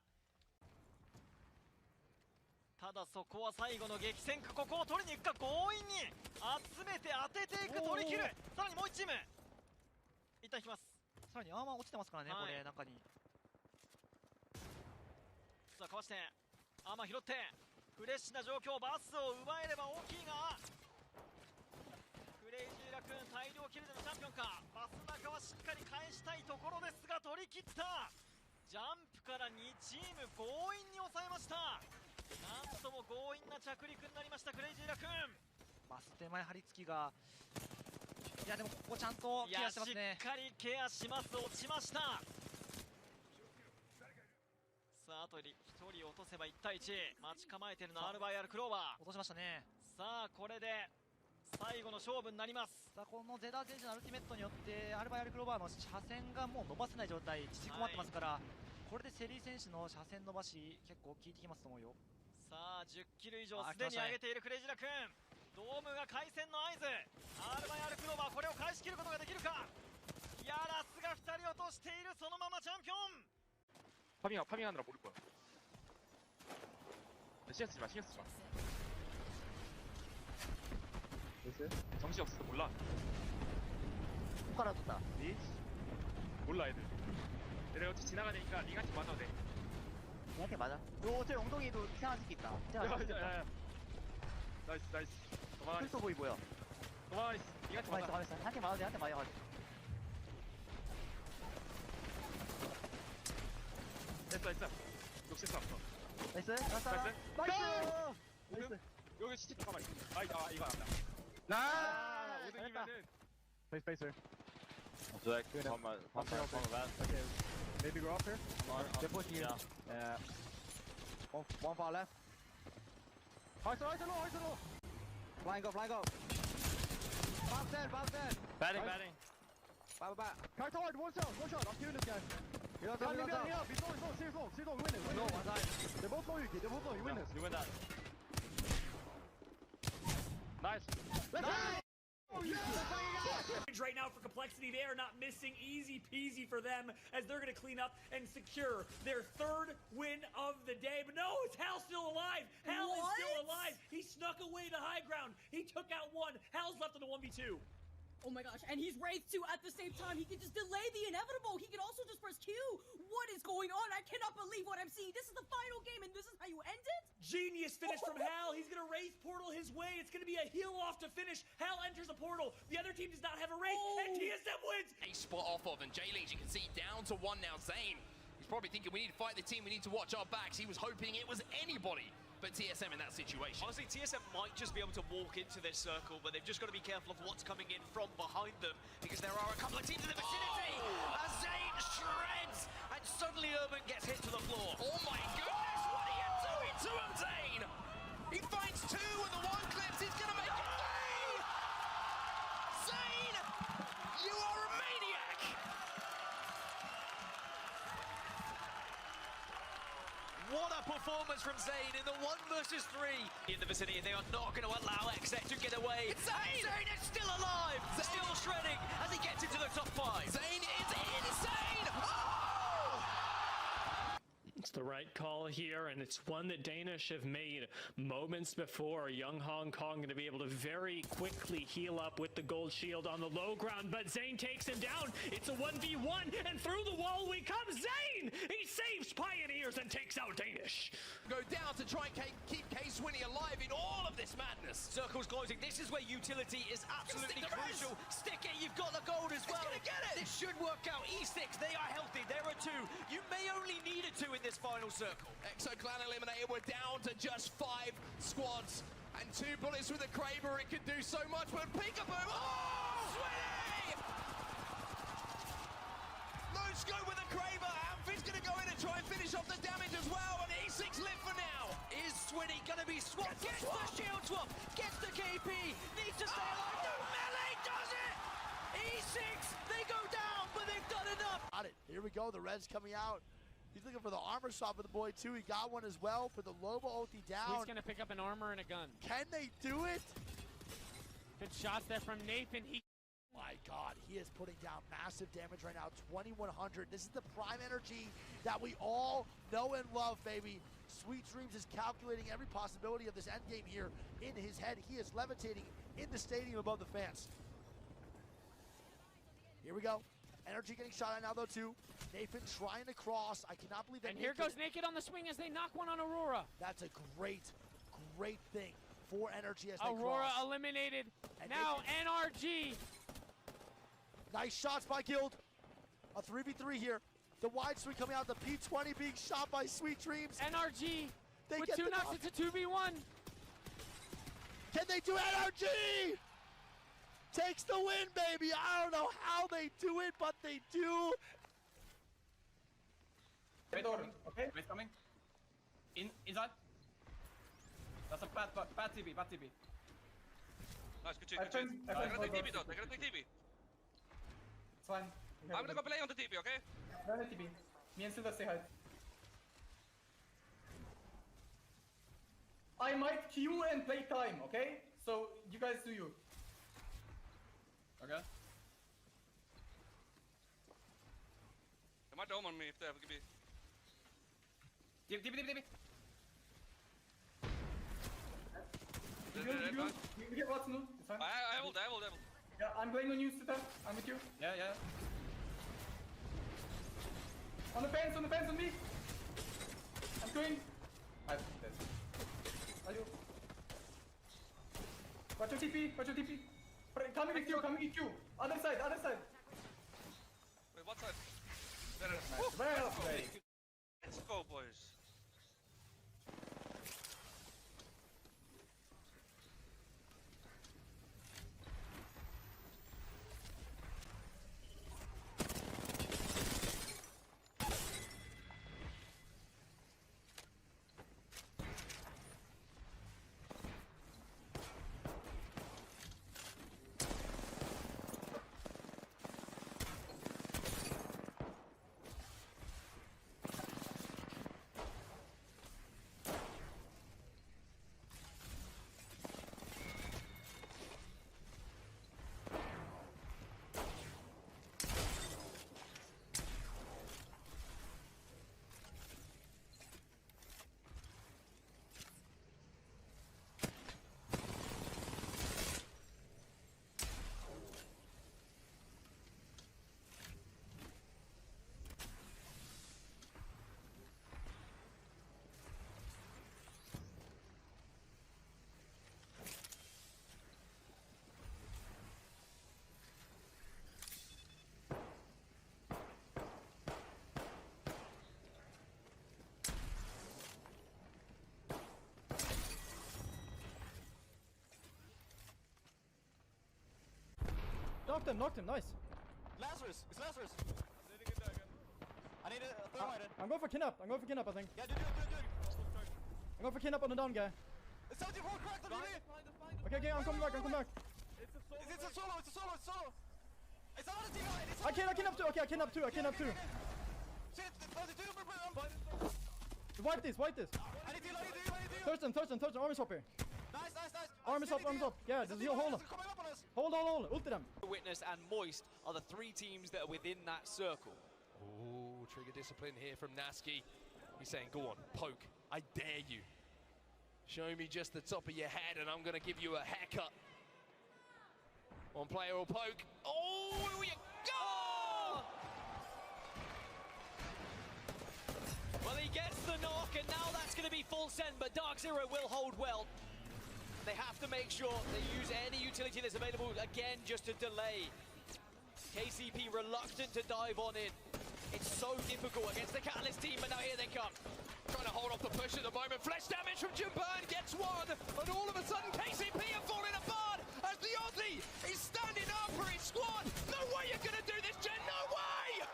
ただそこは最後の激戦区、ここを取りに行くか。強引に集めて当てていく、取り切る。さらにもう1チーム一旦引きます。さらにアーマー落ちてますからね、これ中に。さあかわしてアーマー拾ってフレッシュな状況、バスを奪えれば大きいが、クレイジーラクーン大量キルでのチャンピオンか。バス中はしっかり返したいところですが取り切った。ジャンプから2チーム強引に抑えました。なんとも強引な着陸になりましたクレイジーラクーン。バス手前張り付きが、いやでもここちゃんとケアしてますね。しっかりケアします。落ちました。さああと1人落とせば1対1。待ち構えてるの R/R クローバー落としましたね。さあこれで最後の勝負になります。さあこのゼダー選手のアルティメットによって R/R クローバーの車線がもう伸ばせない状態、縮こまってますから、これでセリー選手の車線伸ばし結構効いてきますと思うよ。さあ10キル以上すでに上げているクレイジーラクーン。ドームが回戦の合図。 R/R クローバーこれを返し切ることができるか。いやラスが2人落としている。そのままチャンピオン。 파밍하느라 모를 거야. 신경 쓰지 마. 됐어요? 정신 없어서 몰라. 손가락 뒀다. 니? 몰라 애들. 내가 어차피 지나가니까 니같이 맞아도 돼. 니한테 맞아. 저 엉덩이도 이상한 새끼 있다. 야. 나이스. 도망가. 풀소 보이 보여. 도망가. 니같이 맞아. 가만있어. 한테 맞아. 한테 맞아. 됐어. 욕심도 없어. 나이스. 나이스. 여기 시티 가만히. 이거 안다. 5등이면은. Spacer. Zach, on my back. Okay. Maybe go up here. They're pushing you. Yeah. One far left. Ice low. Flying go. Bob dead. Batting. Back. Kite hard, one shot. I'm killing this guy. He's up. He's low. Serious low. You win this. No, one side. They're both low, Yuki. You win this. You win that. Nice. Let's go! Right now for Complexity, they are not missing. Easy peasy for them as they're going to clean up and secure their third win of the day. But no, it's Hal still alive. Hal is still alive. He snuck away to high ground. He took out one. Hal's left on the 1v2. Oh my gosh, and he's Wraith too at the same time. He can just delay the inevitable. He can also just press Q. What is going on? I cannot believe what I'm seeing. This is the final game, and this is how you end it? Genius finish from Hal. He's going to Wraith portal his way. It's going to be a heal off to finish. Hal enters the portal. The other team does not have a Wraith, and TSM wins. A spot off of, and J-League, you can see, down to 1 now. Zane, he's probably thinking we need to fight the team. We need to watch our backs. He was hoping it was anybody but TSM in that situation. Honestly, TSM might just be able to walk into this circle, but they've just got to be careful of what's coming in from behind them, because there are a couple of teams in the vicinity. As Zane shreds, and suddenly Urban gets hit to the floor. Oh my goodness, what are you doing to him, Zane? He finds 2 and the 1 clips. He's going to make it 3! Zane, you are a maniac! What a performance from Zane in the 1 versus 3 in the vicinity. They are not going to allow XZ to get away. It's Zane! Zane is still alive, still shredding as he gets into the top 5. Zane is insane! Oh! It's the right call here, and it's one that Danish have made moments before. Young Hong Kong going to be able to very quickly heal up with the gold shield on the low ground, but Zane takes him down. It's a 1v1, and through the wall we come. Zane! He saves Pioneers and takes out Danish. Go down to try and keep K-Swinny alive in all of this madness. Circles closing. This is where utility is absolutely crucial. Stick it. You've got the gold as well. He's gonna get it. This should work out. E6, they are healthy. There are 2. You may only need a 2 in this final circle. Exo Clan eliminated. We're down to just 5 squads. And 2 bullets with the Kraber. It could do so much, but Peekaboo. Oh! Swinny! No scope with the Kraber. Amphi's going to go in and try and finish off the damage as well. And E6 live for now. Is Swinny going to be swapped? Gets the shield swap. Gets the KP. Needs to stay alive. No, Melee does it! E6, they go down, but they've done enough. Got it. Here we go. The Reds coming out. He's looking for the armor shot for the boy, too. He got one as well for the Loba ulti down. He's going to pick up an armor and a gun. Can they do it? Good shots there from Nathan. My God, he is putting down massive damage right now, 2,100. This is the prime energy that we all know and love, baby. Sweet Dreams is calculating every possibility of this endgame here in his head. He is levitating in the stadium above the fans. Here we go. Energy getting shot at now, though, too. Nathan trying to cross. I cannot believe that. And here goes Naked on the swing as they knock one on Aurora. That's a great, great thing for Energy as they Aurora cross. eliminated. And now NRG. Nice shots by Guild. A 3v3 here. The wide swing coming out. The P20 being shot by Sweet Dreams. NRG they with get 2 knocks. It's a 2v1. Can they do NRG? Takes the win, baby. I don't know how they do it, but they do. Wait, okay. Wait, coming. Inside. That's a bad TB, bad TB. Nice, good check, good check. They're gonna take TB though, they're gonna take TB. It's fine. I'm gonna go play on the TB, okay? Run the TB. Me and Silva stay high. I might queue and play time, okay? So, you guys do you. Okay. They might dome on me if they have a GB. TB. You get what's new, it's fine. I will. Yeah, I'm going on you, Sita. I'm with you. Yeah. On the fence, on me. I'm going. I'm dead. Are you? Watch your TP. Coming with you. Other side. Wait, what side? Well Let's played. Let's go, boys. Knocked him, nice. Lazarus, it's Lazarus. I need a third item. I'm going for kidnap, I think. Yeah, do it. I'm going for kidnap on the down guy. It's 74 cracked on me. Okay, I'm coming back. It's a solo. It's not a team. I kidnap two. Shit, Wipe this. I need to. Thurston, army swap here. Nice. Army swap. Yeah, just heal, hold on. Hold. Ult them. Witness and Moist are the 3 teams that are within that circle. Ooh, trigger discipline here from Nasky. He's saying, go on, poke. I dare you. Show me just the top of your head and I'm going to give you a haircut. One player will poke. Oh, here you go! Well, he gets the knock, and now that's going to be full send, but Dark Zero will hold well. They have to make sure they use any utility that's available again just to delay. KCP reluctant to dive on in. It's so difficult against the Catalyst team, but now here they come. Trying to hold off the push at the moment. Flesh damage from Jimburn gets one, and all of a sudden KCP are falling apart as the Aussie is standing up for his squad. No way you're going to do this, Jen, no way!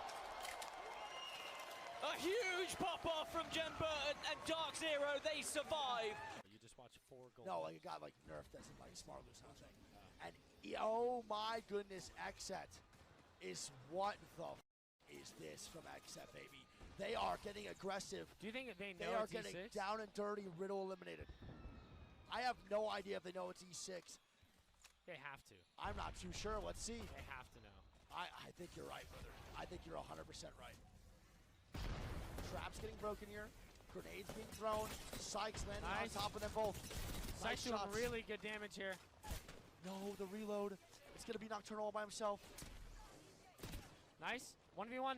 A huge pop-off from Jen Burton and Dark Zero, they survive. You just watch 4 goals. No, like it got like nerfed as in like smart or something. And oh my goodness, Xset is what the is this from XF, baby? They are getting aggressive. Do you think they They know are it's getting E6? down and dirty, Riddle eliminated. I have no idea if they know it's E6. They have to. I'm not too sure. Let's see. They have to know. I think you're right, brother. I think you're 100% right. Traps getting broken here. Grenades being thrown. Sykes landing Nice. on top of them both. Sykes Nice doing shots. really good damage here. No, the reload. It's going to be Nocturnal all by himself. Nice. 1v1.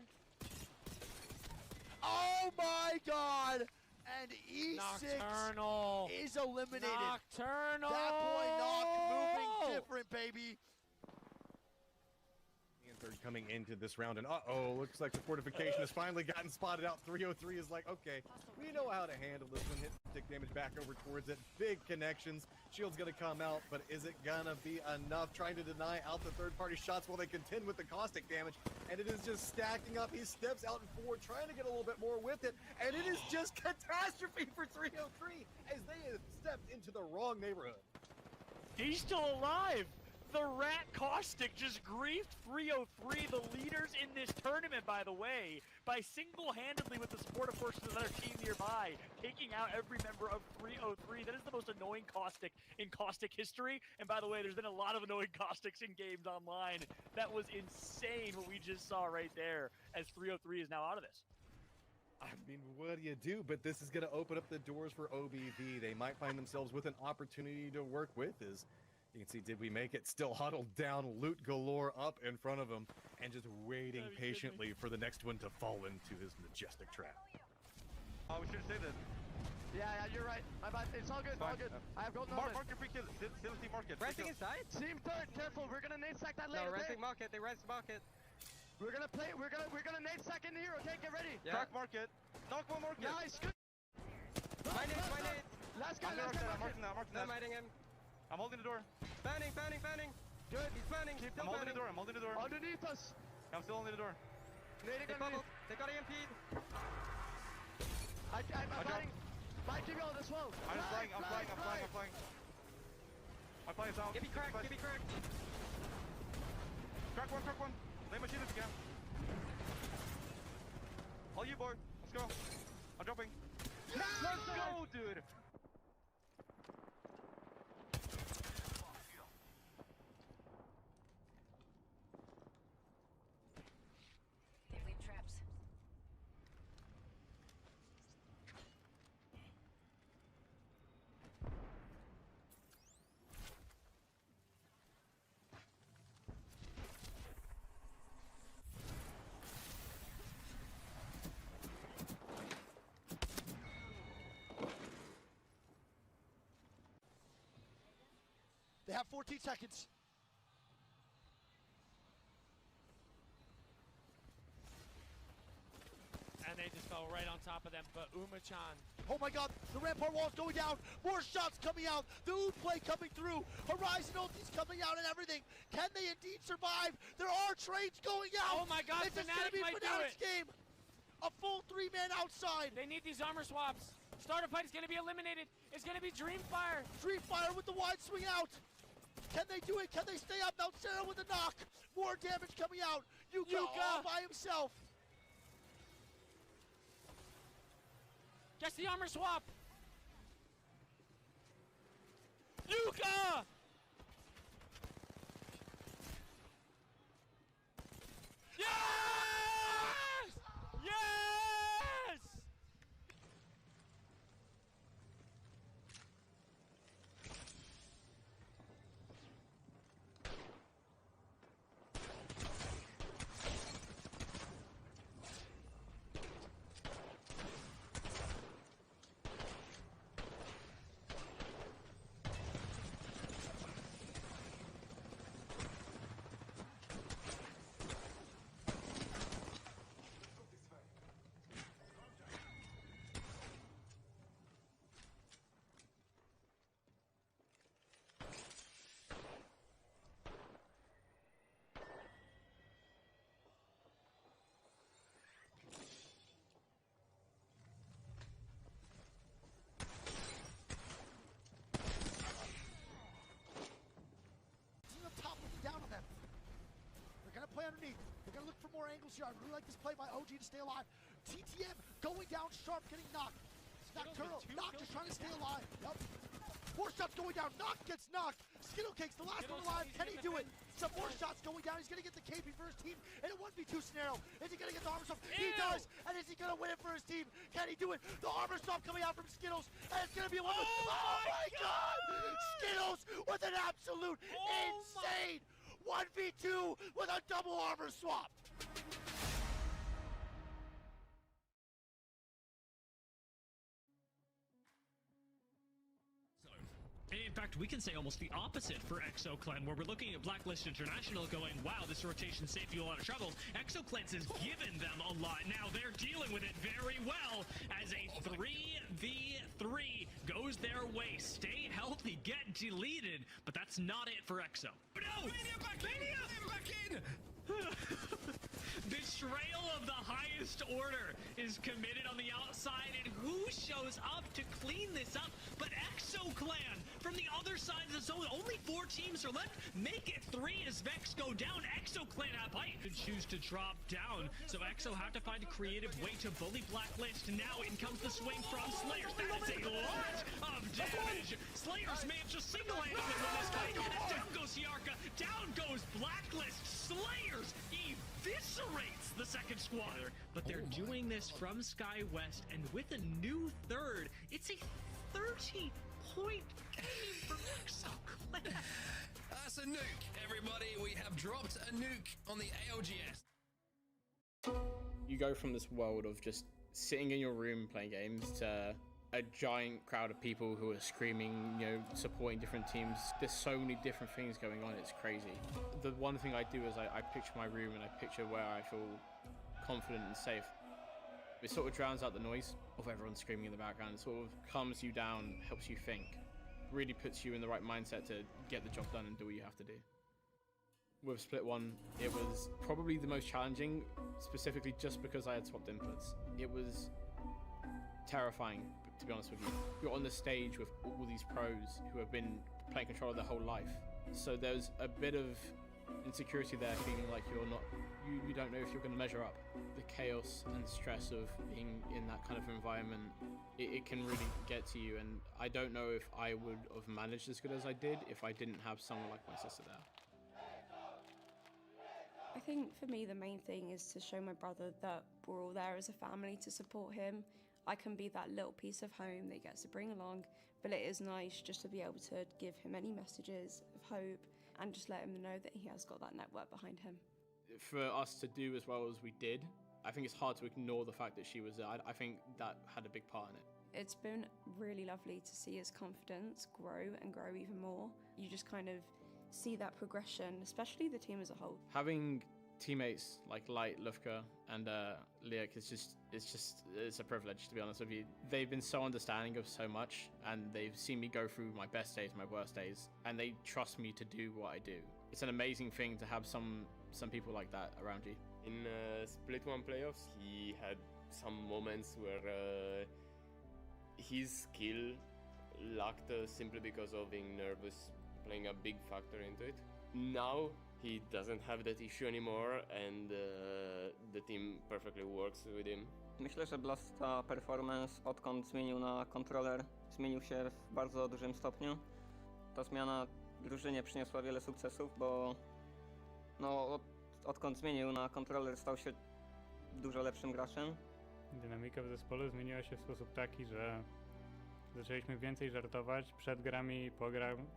Oh my god! And E6 Nocturnal is eliminated. Nocturnal! That boy Noc moving different, baby. Third coming into this round, and looks like the fortification has finally gotten spotted out. 303 is like, okay, we know how to handle this one. Hit stick damage back over towards it. Big connections. Shield's gonna come out, but is it gonna be enough? Trying to deny out the third-party shots while they contend with the caustic damage, and it is just stacking up. He steps out in forward, trying to get a little bit more with it, and it is just catastrophe for 303 as they have stepped into the wrong neighborhood. He's still alive! The Rat Caustic just griefed 303, the leaders in this tournament, by the way, by single-handedly, with the support, of course, of another team nearby, taking out every member of 303. That is the most annoying Caustic in Caustic history. And by the way, there's been a lot of annoying Caustics in games online. That was insane what we just saw right there, as 303 is now out of this. I mean, what do you do? But this is going to open up the doors for OBV. They might find themselves with an opportunity to work with. As you can see, did we make it? Still huddled down, loot galore up in front of him, and just waiting patiently for the next one to fall into his majestic trap. Oh, we should have saved it. Yeah, you're right. My bad. It's all good. All good. I have golden Mark your free kill. Still team market. Renting inside? Team third. Careful. We're gonna nade sack that later. No, renting market. They rent market. We're gonna play. We're gonna nade sack in here. Okay, get ready. Crack market. Knock one market. Nice. Good. My nade. Last guy. I'm marking that. No, mighting him. I'm holding the door. Banning. Good. He's banning. I'm holding the door. Underneath us. I'm still holding the door. Nading They bubbled. They got EMP'd. I'm fighting. Might give you all this well. I'm flying. I'm flying down. Give me crack. Crack one. Lay machine if you can. All you, boy. Let's go. I'm jumping. Yes! Let's go, dude. Traps. They have 14 seconds. And they just fell right on top of them, but Uma-chan. Oh my god, the rampart wall's going down. More shots coming out. The Ood play coming through. Horizon ulti's coming out and everything. Can they indeed survive? There are trades going out. Oh my god, It's just gonna Fnatic be might do Fnatic's it. game. A full 3-man outside. They need these armor swaps. Starter fight is going to be eliminated. It's going to be Dreamfire. Dreamfire with the wide swing out. Can they do it? Can they stay up? Now Sarah with the knock. More damage coming out. Yuka all by himself. Gets the armor swap. Yuka! Yes! Yes! They're gonna look for more angles here. I really like this play by OG to stay alive. TTM going down sharp, getting knocked. Nocturnal, Knock just trying to stay alive. Yep. More shots going down. Knock gets knocked. Skittle Cakes, the last one alive. Can he do it? Some more shots going down. He's gonna get the KP for his team in a 1v2 scenario. Is he gonna get the armor stop? He does. And is he gonna win it for his team? Can he do it? The armor stop coming out from Skittles, and it's gonna be a 1v2. Oh my God! Skittles with an absolute insane 1v2 with a double armor swap. In fact, we can say almost the opposite for ExoClan, where we're looking at Blacklist International going, wow, this rotation saved you a lot of trouble. ExoClans has given them a lot. Now they're dealing with it very well as a 3v3 goes their way. Stay healthy, get deleted, but that's not it for Exo. No! Mania back in! Betrayal of the highest order is committed on the outside, and who shows up to clean this up but ExoClan from the other side of the zone? Only 4 teams are left. Make it 3 as Vex go down. ExoClan have height to choose to drop down, so Exo have to find a creative way to bully Blacklist. Now in comes the swing from Slayers. That is a lot of damage. Slayers may have just single-handedly won this fight, and down goes Yarka, down goes Blacklist. Slayers eviscerates the second squad, but they're doing this from Sky West, and with a new third, it's a 30-point game for ExoClan. That's a nuke, everybody. We have dropped a nuke on the ALGS. You go from this world of just sitting in your room playing games to a giant crowd of people who are screaming, you know, supporting different teams. There's so many different things going on, it's crazy. The one thing I do is I picture my room and I picture where I feel confident and safe. It sort of drowns out the noise of everyone screaming in the background. It sort of calms you down, helps you think, really puts you in the right mindset to get the job done and do what you have to do. With Split 1, it was probably the most challenging, specifically just because I had swapped inputs. It was terrifying, to be honest with you. You're on the stage with all these pros who have been playing controller their whole life. So there's a bit of insecurity there, feeling like you don't know if you're going to measure up. The chaos and stress of being in that kind of environment, it can really get to you, and I don't know if I would have managed as good as I did if I didn't have someone like my sister there. I think for me the main thing is to show my brother that we're all there as a family to support him. I can be that little piece of home that he gets to bring along, but it is nice just to be able to give him any messages of hope and just let him know that he has got that network behind him. For us to do as well as we did, I think it's hard to ignore the fact that she was there. I think that had a big part in it. It's been really lovely to see his confidence grow and grow even more. You just kind of see that progression, especially the team as a whole. Having teammates like Light, Lufka, and Liak it's a privilege, to be honest with you. They've been so understanding of so much, and they've seen me go through my best days, my worst days, and they trust me to do what I do. It's an amazing thing to have some people like that around you. In Split 1 playoffs, he had some moments where his skill lacked simply because of being nervous, playing a big factor into it. Now he doesn't have that issue anymore, and the team perfectly works with him. Myślę, że Blasta performance, odkąd zmienił na kontroler, zmienił się w bardzo dużym stopniu. Ta zmiana drużynie przyniosła wiele sukcesów, bo odkąd zmienił na kontroler, stał się dużo lepszym graczem. Dynamika w zespole zmieniła się w sposób taki, że zaczęliśmy więcej żartować przed grami i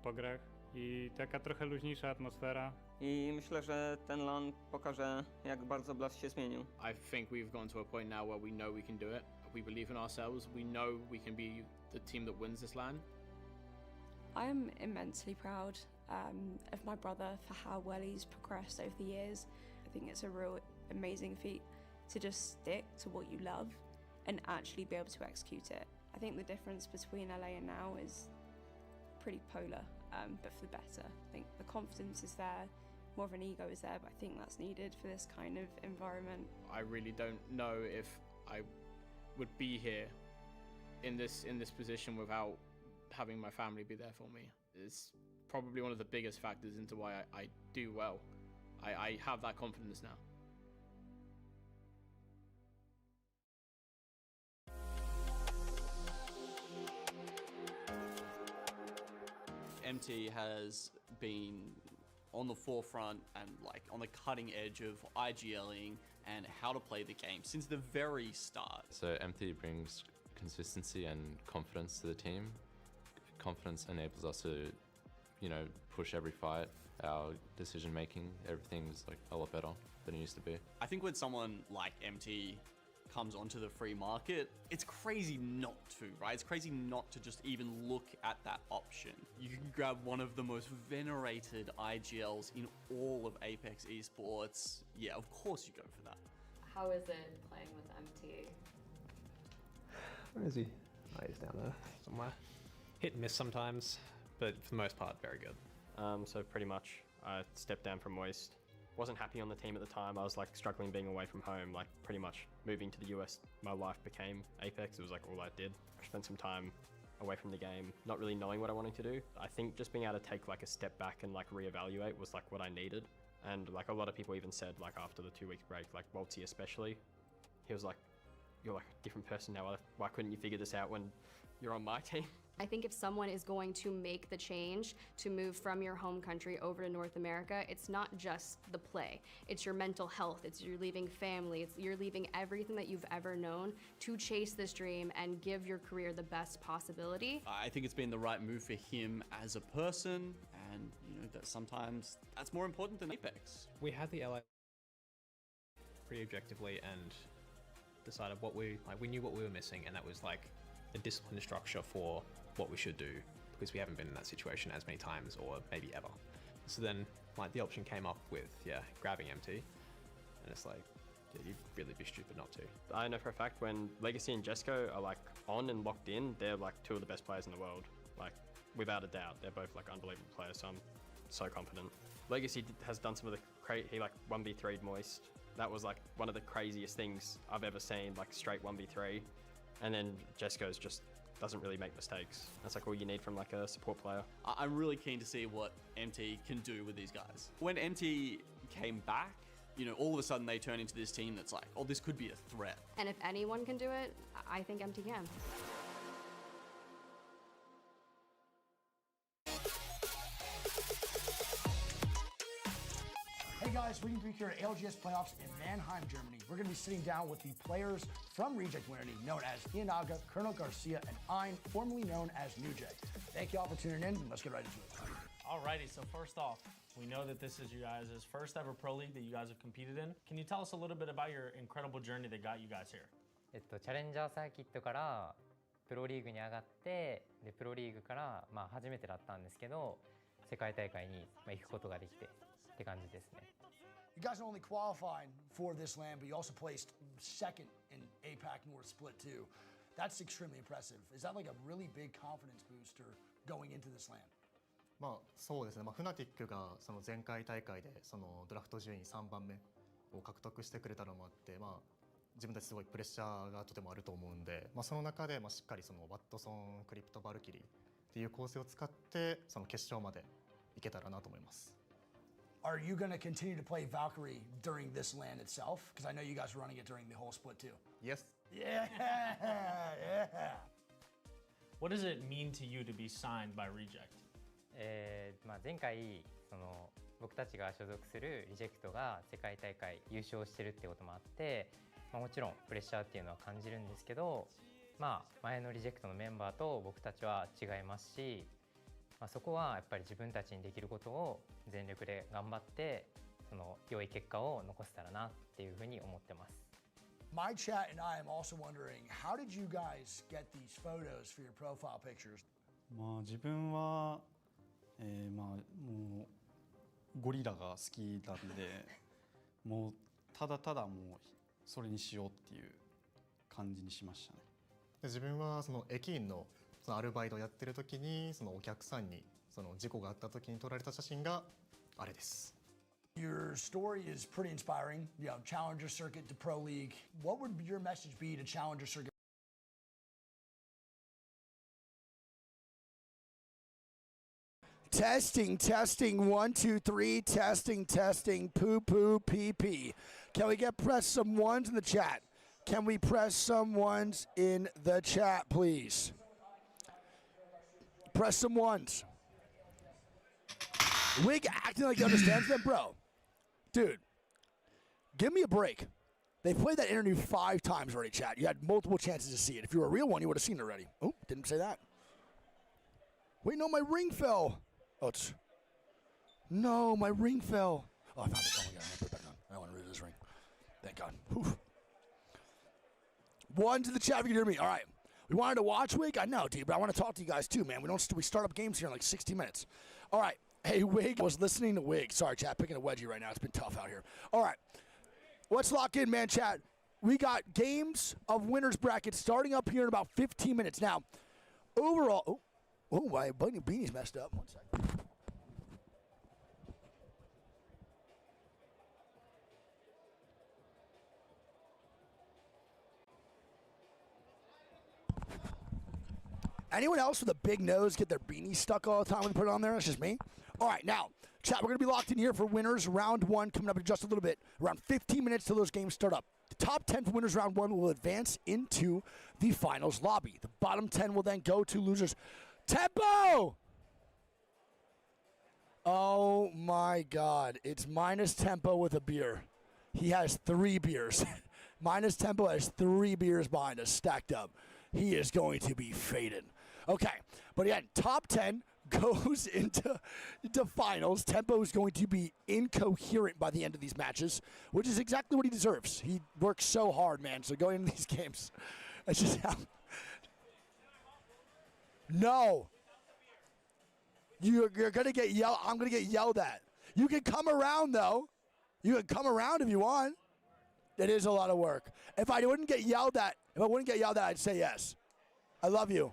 po grach i taka trochę luźniejsza atmosfera. I myślę, że ten LAN pokaże, jak bardzo Blast się zmienił. I think we've gone to a point now where we know we can do it. We believe in ourselves. We know we can be the team that wins this LAN. I am immensely proud of my brother for how well he's progressed over the years. I think it's a real amazing feat to just stick to what you love and actually be able to execute it. I think the difference between LA and now is pretty polar, but for the better. I think the confidence is there, more of an ego is there, but I think that's needed for this kind of environment. I really don't know if I would be here in this position without having my family be there for me. It's probably one of the biggest factors into why I do well. I have that confidence now. MT has been on the forefront and like on the cutting edge of IGLing and how to play the game since the very start. So MT brings consistency and confidence to the team. Confidence enables us to, you know, push every fight. Our decision making, everything's like a lot better than it used to be. I think when someone like MT comes onto the free market, it's crazy not to, right? It's crazy not to just even look at that option. You can grab one of the most venerated IGLs in all of Apex esports. Yeah, of course you go for that. How is it playing with MT? Where is he? Oh, he's down there somewhere. Hit and miss sometimes, but for the most part, very good. So pretty much, I stepped down from Moist. Wasn't happy on the team at the time. I was like struggling being away from home. Like pretty much moving to the US, my life became Apex. It was like all I did. I spent some time away from the game, not really knowing what I wanted to do. I think just being able to take like a step back and like reevaluate was like what I needed. And like a lot of people even said like after the 2 week break, like Waltzy especially, he was like, you're like a different person now. Why couldn't you figure this out when you're on my team? I think if someone is going to make the change to move from your home country over to North America, it's not just the play. It's your mental health. It's you're leaving family. You're leaving everything that you've ever known to chase this dream and give your career the best possibility. I think it's been the right move for him as a person, and you know that sometimes that's more important than Apex. We had the LA pretty objectively and decided what we knew what we were missing, and that was like a disciplined structure for what we should do, because we haven't been in that situation as many times or maybe ever. So then like the option came up with grabbing MT, and it's like, yeah, you'd really be stupid not to. I know for a fact when Legacy and Jesco are like on and locked in, they're like two of the best players in the world. Like without a doubt, they're both like unbelievable players, so I'm so confident. Legacy has done some of the he like 1v3'd Moist. That was like one of the craziest things I've ever seen, like straight 1v3. And then Jesco's just doesn't really make mistakes. That's like all you need from like a support player. I'm really keen to see what MT can do with these guys. When MT came back, you know, all of a sudden they turn into this team that's like, oh, this could be a threat. And if anyone can do it, I think MT can. Hey guys, Reading Greek here at ALGS Playoffs in Mannheim, Germany. We're going to be sitting down with the players from Reject Community, known as Iyanaga, Colonel Garcia, and Ein, formerly known as Nujay. Thank you all for tuning in, and let's get right into it. Alrighty, so first off, we know that this is you guys' first ever pro league that you guys have competed in. Can you tell us a little bit about your incredible journey that got you guys here? チャレンジャーサーキットからプロリーグに上がって、でプロリーグから初めてだったんですけど、世界大会に行くことができてって感じですね。You guys not only qualified for this LAN, but you also placed second in APAC North Split too. That's extremely impressive. Is that like a really big confidence booster going into this LAN? そうですね。フナティックがその前回大会でそのドラフト順位3番目を獲得してくれたのもあって、自分たちすごいプレッシャーがとてもあると思うんで、その中でしっかりそのワットソン、クリプト、バルキリーっていう構成を使ってその決勝までいけたらなと思います。Are you going to continue to play Valkyrie during this LAN itself? Because I know you guys were running it during the whole split too. Yes. Yeah, yeah. What does it mean to you to be signed by Reject? 前回僕たちが所属するリジェクトが世界大会優勝してるってこともあって、もちろんプレッシャーっていうのは感じるんですけど、前のリジェクトのメンバーと僕たちは違いますし、そこはやっぱり自分たちにできることを全力で頑張って良い結果を残せたらなっていうふうに思ってます。My chat and I am also wondering, how did you guys get these photos for your profile pictures? 自分は、もうゴリラが好きなんで、もうただただもうそれにしようっていう感じにしましたね。自分はその駅員のアルバイトをやってる時にそのお客さんにその事故があった時に撮られた写真があれです。Your story is pretty inspiring. You know, Challenger Circuit to Pro League. What would your message be to Challenger Circuit? Testing, testing, 1, 2, 3, testing, testing, poo, poo, pee, pee. Can we press some ones in the chat? Can we press some ones in the chat, please? Press some ones. Wig acting like he understands them, bro. Dude, give me a break. They've played that interview 5 times already, chat. You had multiple chances to see it. If you were a real one, you would have seen it already. Oh, didn't say that. Wait, no, my ring fell. Oh, it's... No, my ring fell. Oh, I found it. Oh, my God. I put it back on. I don't want to lose this ring. Thank God. Whew. 1 to the chat if you can hear me. All right. We wanted to watch Wig? I know, dude, but I want to talk to you guys, too, man. We start up games here in like 60 minutes. All right. Hey, Wig. I was listening to Wig. Sorry, chat. Picking a wedgie right now. It's been tough out here. All right. Let's lock in, man, chat. We got games of winners brackets starting up here in about 15 minutes. Now, overall... Oh, my beanie's messed up. 1 second. Anyone else with a big nose get their beanie stuck all the time when they put it on there? It's just me. All right, now, chat, we're going to be locked in here for winners round 1 coming up in just a little bit. Around 15 minutes till those games start up. The top 10 for winners round 1 will advance into the finals lobby. The bottom 10 will then go to losers. Tempo! Oh, my God. It's minus Tempo with a beer. He has 3 beers. Minus Tempo has 3 beers behind us, stacked up. He is going to be faded. Okay, but again, top 10 goes into finals. Tempo is going to be incoherent by the end of these matches, which is exactly what he deserves. He works so hard, man. So going into these games, that's just how. No. You're going to get yelled. I'm going to get yelled at. You can come around, though. You can come around if you want. It is a lot of work. If I wouldn't get yelled at, I'd say yes. I love you.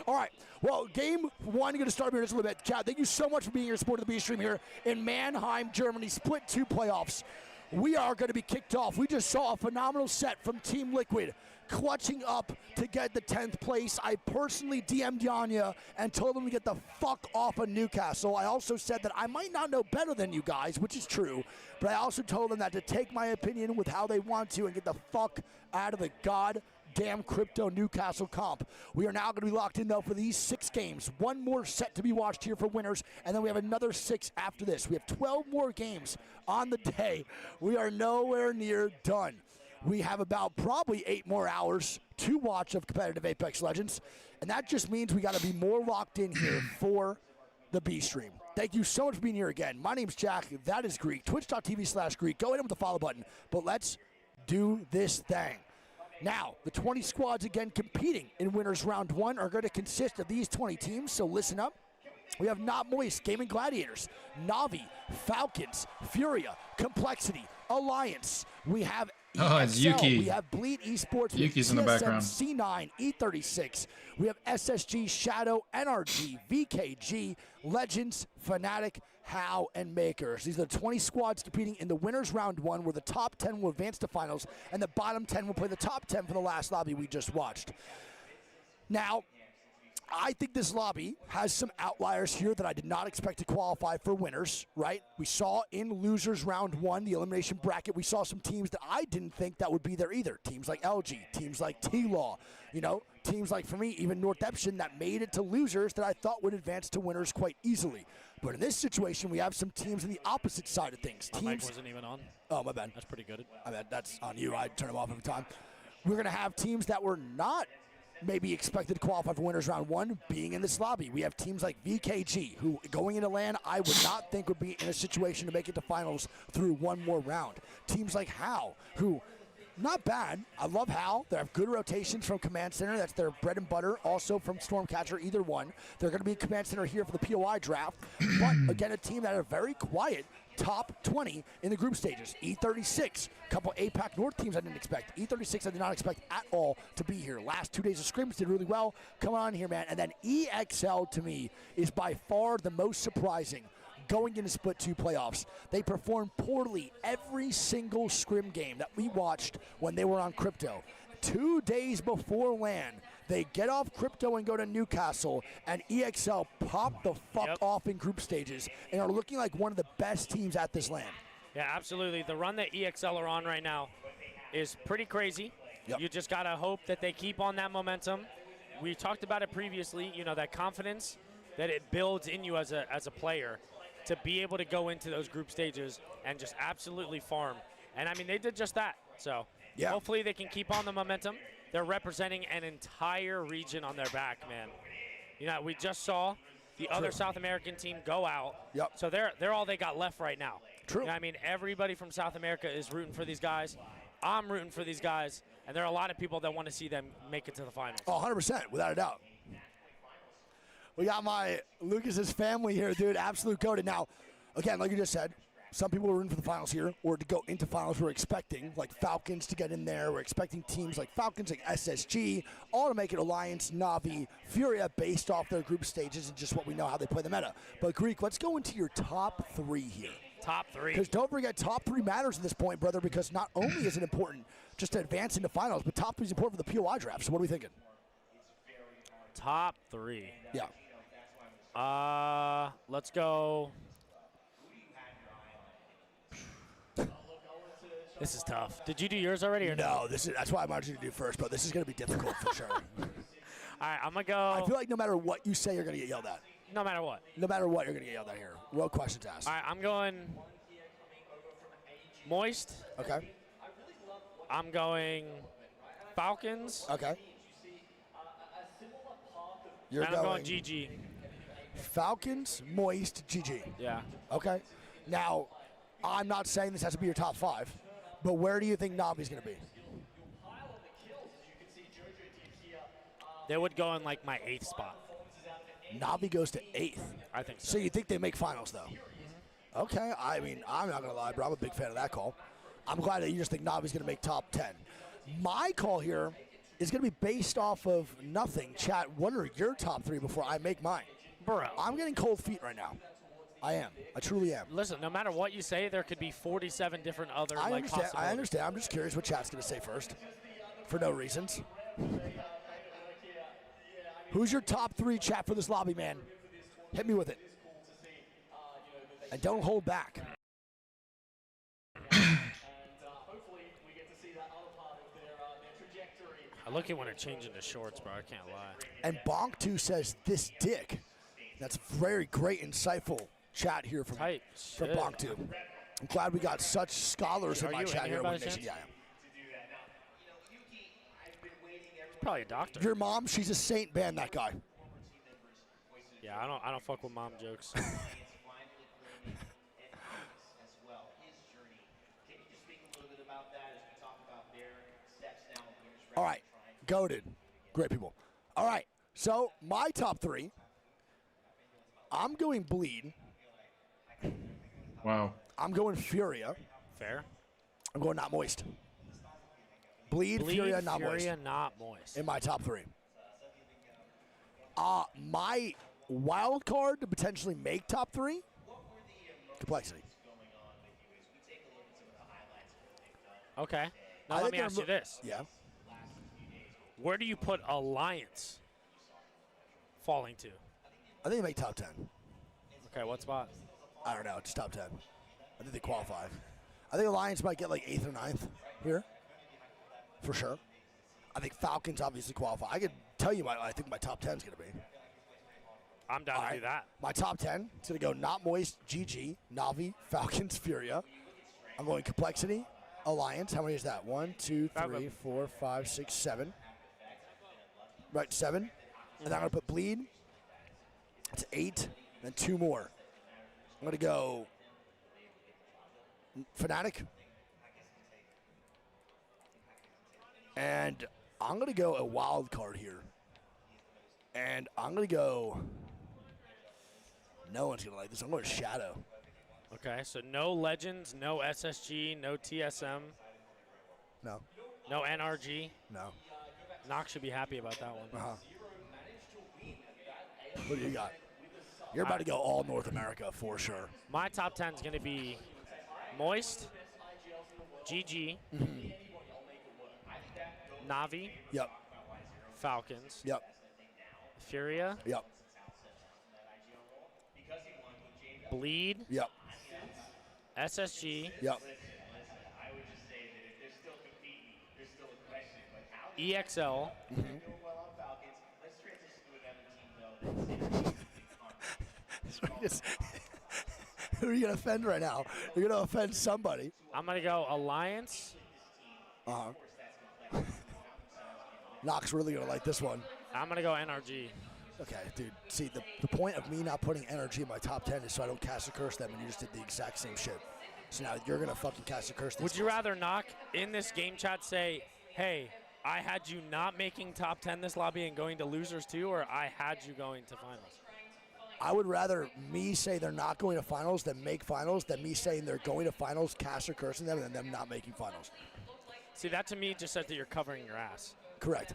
All right. Well, game 1 going to start here in just a little bit. Chad, thank you so much for being here, support of the B-Stream here in Mannheim, Germany. Split 2 playoffs. We are going to be kicked off. We just saw a phenomenal set from Team Liquid, clutching up to get the 10th place. I personally DM'd Yanya and told them to get the fuck off of Newcastle. I also said that I might not know better than you guys, which is true, but I also told them that to take my opinion with how they want to and get the fuck out of the goddamn crypto Newcastle comp. We are now going to be locked in, though, for these 6 games. 1 more set to be watched here for winners, and then we have another 6 after this. We have 12 more games on the day. We are nowhere near done. We have about probably 8 more hours to watch of competitive Apex Legends, and that just means we got to be more locked in here for the B-Stream. Thank you so much for being here again. My name's Jack. That is Greek. Twitch.tv/Greek. Go ahead with the follow button, but let's do this thing. Now, the 20 squads again competing in winners round 1 are going to consist of these 20 teams, so listen up. We have Not Moist, Gaming Gladiators, Navi, Falcons, Furia, Complexity, Alliance. We have Oh, it's Yuki. We have Bleed Esports. Yuki's in the background. C9, E36. We have SSG, Shadow, NRG, VKG, Legends, Fnatic, HOW, and Makers. These are the 20 squads competing in the winners round 1, where the top 10 will advance to finals, and the bottom 10 will play the top 10 for the last lobby we just watched. Now, I think this lobby has some outliers here that I did not expect to qualify for winners, right? We saw in losers round 1, the elimination bracket, we saw some teams that I didn't think that would be there either. Teams like LG, teams like T-Law, you know, teams like, for me, even Northeption that made it to losers that I thought would advance to winners quite easily. But in this situation, we have some teams on the opposite side of things. My mic wasn't even on. Oh, my bad. That's pretty good. I mean, that's on you. I turn them off every time. We're going to have teams that were not maybe expected to qualify for winners round 1 being in this lobby. We have teams like VKG, who going into LAN, I would not think would be in a situation to make it to finals through 1 more round. Teams like HOW, who, not bad. I love HOW. They have good rotations from Command Center. That's their bread and butter. Also from Stormcatcher, either one. They're going to be in Command Center here for the POI draft. But, again, a team that are very quiet. Top 20 in the group stages. E36, a couple APAC North teams I didn't expect. E36 I did not expect at all to be here. Last 2 days of scrims did really well. Come on here, man. And then EXL, to me, is by far the most surprising going into Split 2 playoffs. They performed poorly every single scrim game that we watched when they were on Crypto. 2 days before LAN, they get off Crypto and go to Newcastle, and EXL pop the fuck off in group stages and are looking like one of the best teams at this LAN. Yeah, absolutely. The run that EXL are on right now is pretty crazy. You just got to hope that they keep on that momentum. We talked about it previously, you know, that confidence that it builds in you as a player to be able to go into those group stages and just absolutely farm. And I mean, they did just that. So hopefully they can keep on the momentum. They're representing an entire region on their back, man. You know, we just saw the other South American team go out. Yep. So they're all they got left right now. True. You know, I mean, everybody from South America is rooting for these guys. I'm rooting for these guys. And there are a lot of people that want to see them make it to the finals. Oh, 100%, without a doubt. We got my Lucas's family here, dude. Absolute goated. Now, again, like you just said, some people are rooting for the finals here, or to go into finals. We're expecting like Falcons to get in there. We're expecting teams like Falcons, like SSG, all to make it Alliance, Na'Vi, Furia, based off their group stages and just what we know how they play the meta. But Greek, let's go into your top 3 here. Top 3. Because don't forget, top 3 matters at this point, brother, because not only is it important just to advance into finals, but top 3 is important for the POI draft. So what are we thinking? Top 3. Yeah. Let's go. This is tough. Did you do yours already or no? That's why I wanted you to do first, but this is going to be difficult for sure. All right, I'm going to go. I feel like no matter what you say, you're going to get yelled at. No matter what? No matter what, you're going to get yelled at here. What questions asked? All right, I'm going Moist. Okay. I'm going Falcons. Okay. And I'm going GG. Falcons, Moist, GG. Yeah. Okay. Now, I'm not saying this has to be your top 5, but where do you think Na'Vi's going to be? They would go in like my 8th spot. Na'Vi goes to 8th. I think so. So you think they make finals, though? Okay. I mean, I'm not going to lie, bro. I'm a big fan of that call. I'm glad that you just think Na'Vi's going to make top 10. My call here is going to be based off of nothing. Chat, what are your top 3 before I make mine? Bro. I'm getting cold feet right now. I am. I truly am. Listen, no matter what you say, there could be 47 different other possibilities. I understand. I'm just curious what chat's going to say first, for no reasons. Who's your top 3 chat for this lobby, man? Hit me with it. And don't hold back. I look at when it changed into shorts, bro. I can't lie. And Bonk2 says, this dick. That's very great, insightful chat here from Bonk2. I'm glad we got such scholars in my chat here. Yeah, I am. He's probably a doctor. Your mom, she's a saint. Ban that guy. Yeah, I don't fuck with mom jokes. All right, goated. Great people. All right, so my top 3. I'm going Bleed. Wow. I'm going Furia. Fair. I'm going Not Moist. Bleed, Furia, Not Moist. Furia, Not Moist. In my top 3. My wild card to potentially make top 3, Complexity. Okay. Now let me ask you this. Yeah. Where do you put Alliance falling to? I think they make top 10. Okay, what spot? I don't know. Just top 10. I think they qualify. I think Alliance might get like 8th or 9th here. For sure. I think Falcons obviously qualify. I could tell you I think my top 10 is going to be. I'm down to do that. My top 10 is going to go Not Moist, GG, Na'Vi, Falcons, Furia. I'm going Complexity, Alliance. How many is that? 1, 2, 3, 4, 5, 6, 7. Right, 7. And then I'm going to put Bleed. That's 8. And 2 more. I'm going to go Fnatic. And I'm going to go a wild card here. And I'm going to go... No one's going to like this. I'm going to Shadow. Okay, so no Legends, no SSG, no TSM. No. No NRG. No. Nox should be happy about that one. Uh-huh. What do you got? You're about to go all North America for sure. My top 10 is going to be Moist, GG, Na'Vi. Yep. Falcons. Yep. Furia. Yep. Bleed. Yep. SSG. Yep. EXL. Who are you gonna offend right now? You're gonna offend somebody. I'm gonna go Alliance. Knox really gonna like this one. I'm gonna go NRG. Okay, dude. See, the point of me not putting NRG in my top 10 is so I don't cast a curse them, and you just did the exact same shit. So now you're gonna fucking cast a curse. Would you rather Knock in this game chat say, "Hey, I had you not making top 10 this lobby and going to losers too," or "I had you going to finals"? I would rather me say they're not going to finals than make finals than me saying they're going to finals, cast or cursing them, and then them not making finals. See, that to me just says that you're covering your ass. Correct.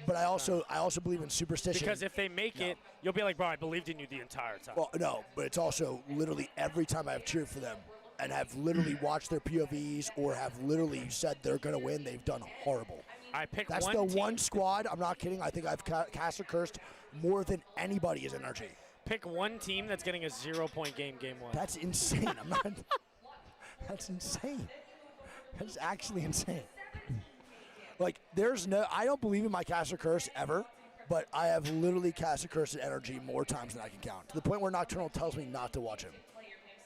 But I also believe in superstition. Because if they make it, you'll be like, "Bro, I believed in you the entire time." Well, no, but it's also literally every time I've cheered for them and have literally watched their POVs or have literally said they're going to win, they've done horrible. I pick That's one the team. one squad, I'm not kidding, I think I've cast or cursed more than anybody is NRG. Pick one team that's getting a 0-point game one. That's insane. I'm not. That's insane. That's actually insane. Like, I don't believe in my cast or curse ever, but I have literally cast or curse at NRG more times than I can count, to the point where Nocturnal tells me not to watch him.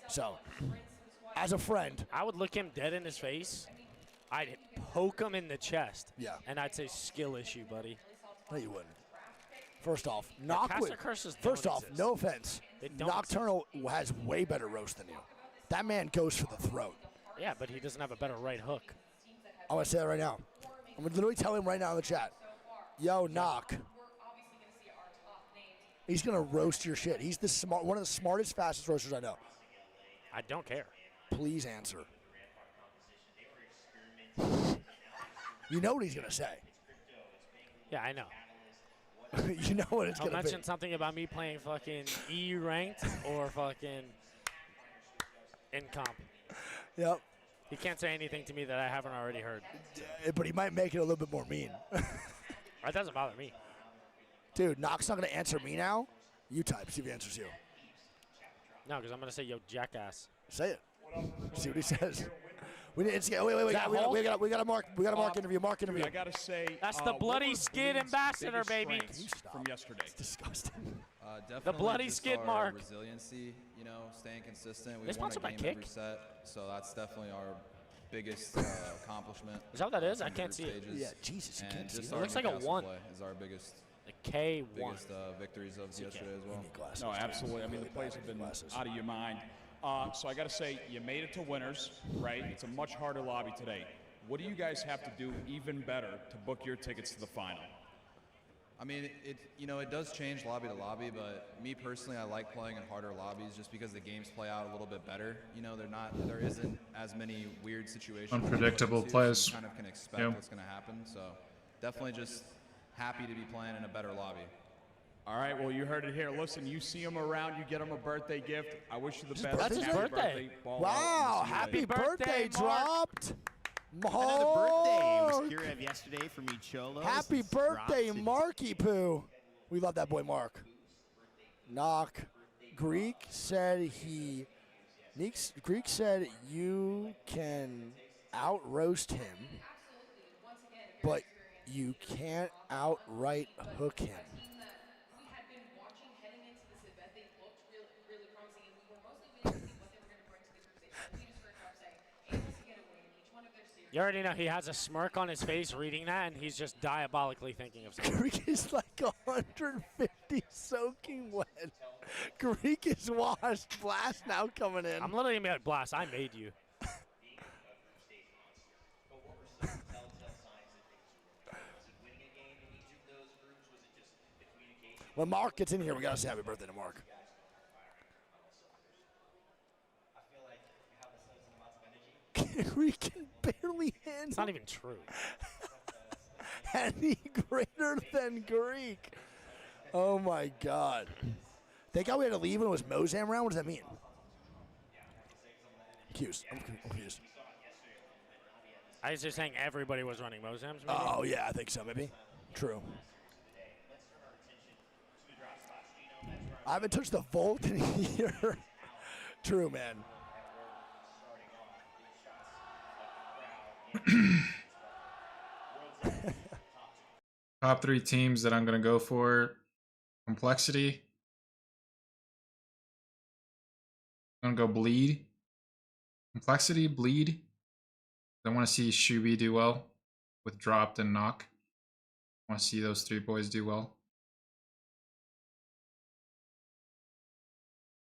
So, as a friend, I would look him dead in his face. I'd poke him in the chest. Yeah. And I'd say, "Skill issue, buddy." No, you wouldn't. First off, Knock would. curses First don't off, exist. no offense, They don't Nocturnal has way better roast than you. That man goes for the throat. Yeah, but he doesn't have a better right hook. I'm gonna say that right now. I'm gonna literally tell him right now in the chat. Yo, Knock. He's gonna roast your shit. He's one of the smartest, fastest roasters I know. I don't care. Please answer. You know what he's gonna say. Yeah, I know. You know what it's I'll gonna be. mention something about me playing fucking E ranked or fucking in comp. Yep. He can't say anything to me that I haven't already heard. But he might make it a little bit more mean. That doesn't bother me. Dude, Knock's not gonna answer me now. You type, see if he answers you. No, because I'm gonna say, "Yo, jackass." Say it. See what he says. Wait, we got a Mark interview. Mark interview. I gotta say, That's the bloody skid ambassador, baby. From yesterday. It's disgusting. Definitely The bloody just skid our mark. Resiliency, staying consistent. They We won a sponsored by game Kick? every set, so that's definitely our biggest accomplishment. Is that what that is? I in can't group see it. stages. Yeah, Jesus, you And can't see just that. our It looks like a Newcastle 1. play is our biggest. A K1. Biggest victories of yesterday as well. No, absolutely. I mean, the plays have been out of your mind. So I got to say, you made it to winners, right? It's a much harder lobby today. What do you guys have to do even better to book your tickets to the final? I mean, it does change lobby to lobby, but me personally, I like playing in harder lobbies just because the games play out a little bit better. There isn't as many weird situations. Unpredictable so plays. You kind of can expect Yeah. what's going to happen. So definitely just happy to be playing in a better lobby. All right, well, you heard it here. Listen, you see him around, you get him a birthday gift. I wish you the best. That's his Happy birthday. Ball Wow, out. happy See you later. birthday dropped. Another birthday was Kiev yesterday from Cholo. Happy birthday, Marky Poo. We love that boy, Mark. Knock. Greek said you can out-roast him, but you can't outright hook him. You already know he has a smirk on his face reading that, and he's just diabolically thinking of something. Greek is like 150 soaking wet. Greek is washed. Blast now coming in. I'm literally gonna be like, "Blast, I made you." When Mark gets in here, we gotta say happy birthday to Mark. We can barely handle. It's not even true. Any greater than Greek. Oh my God. Thank God we had to leave when it was Mozam round. What does that mean? Confused. I'm confused. I was just saying everybody was running Mozams. maybe? Oh yeah, I think so. Maybe. True. I haven't touched the Volt in a year. True, man. Top 3 teams that I'm going to go for. Complexity, I'm gonna go bleed. Complexity, bleed. I want to see Shubi do well with dropped and knock. I want to see those three boys do well.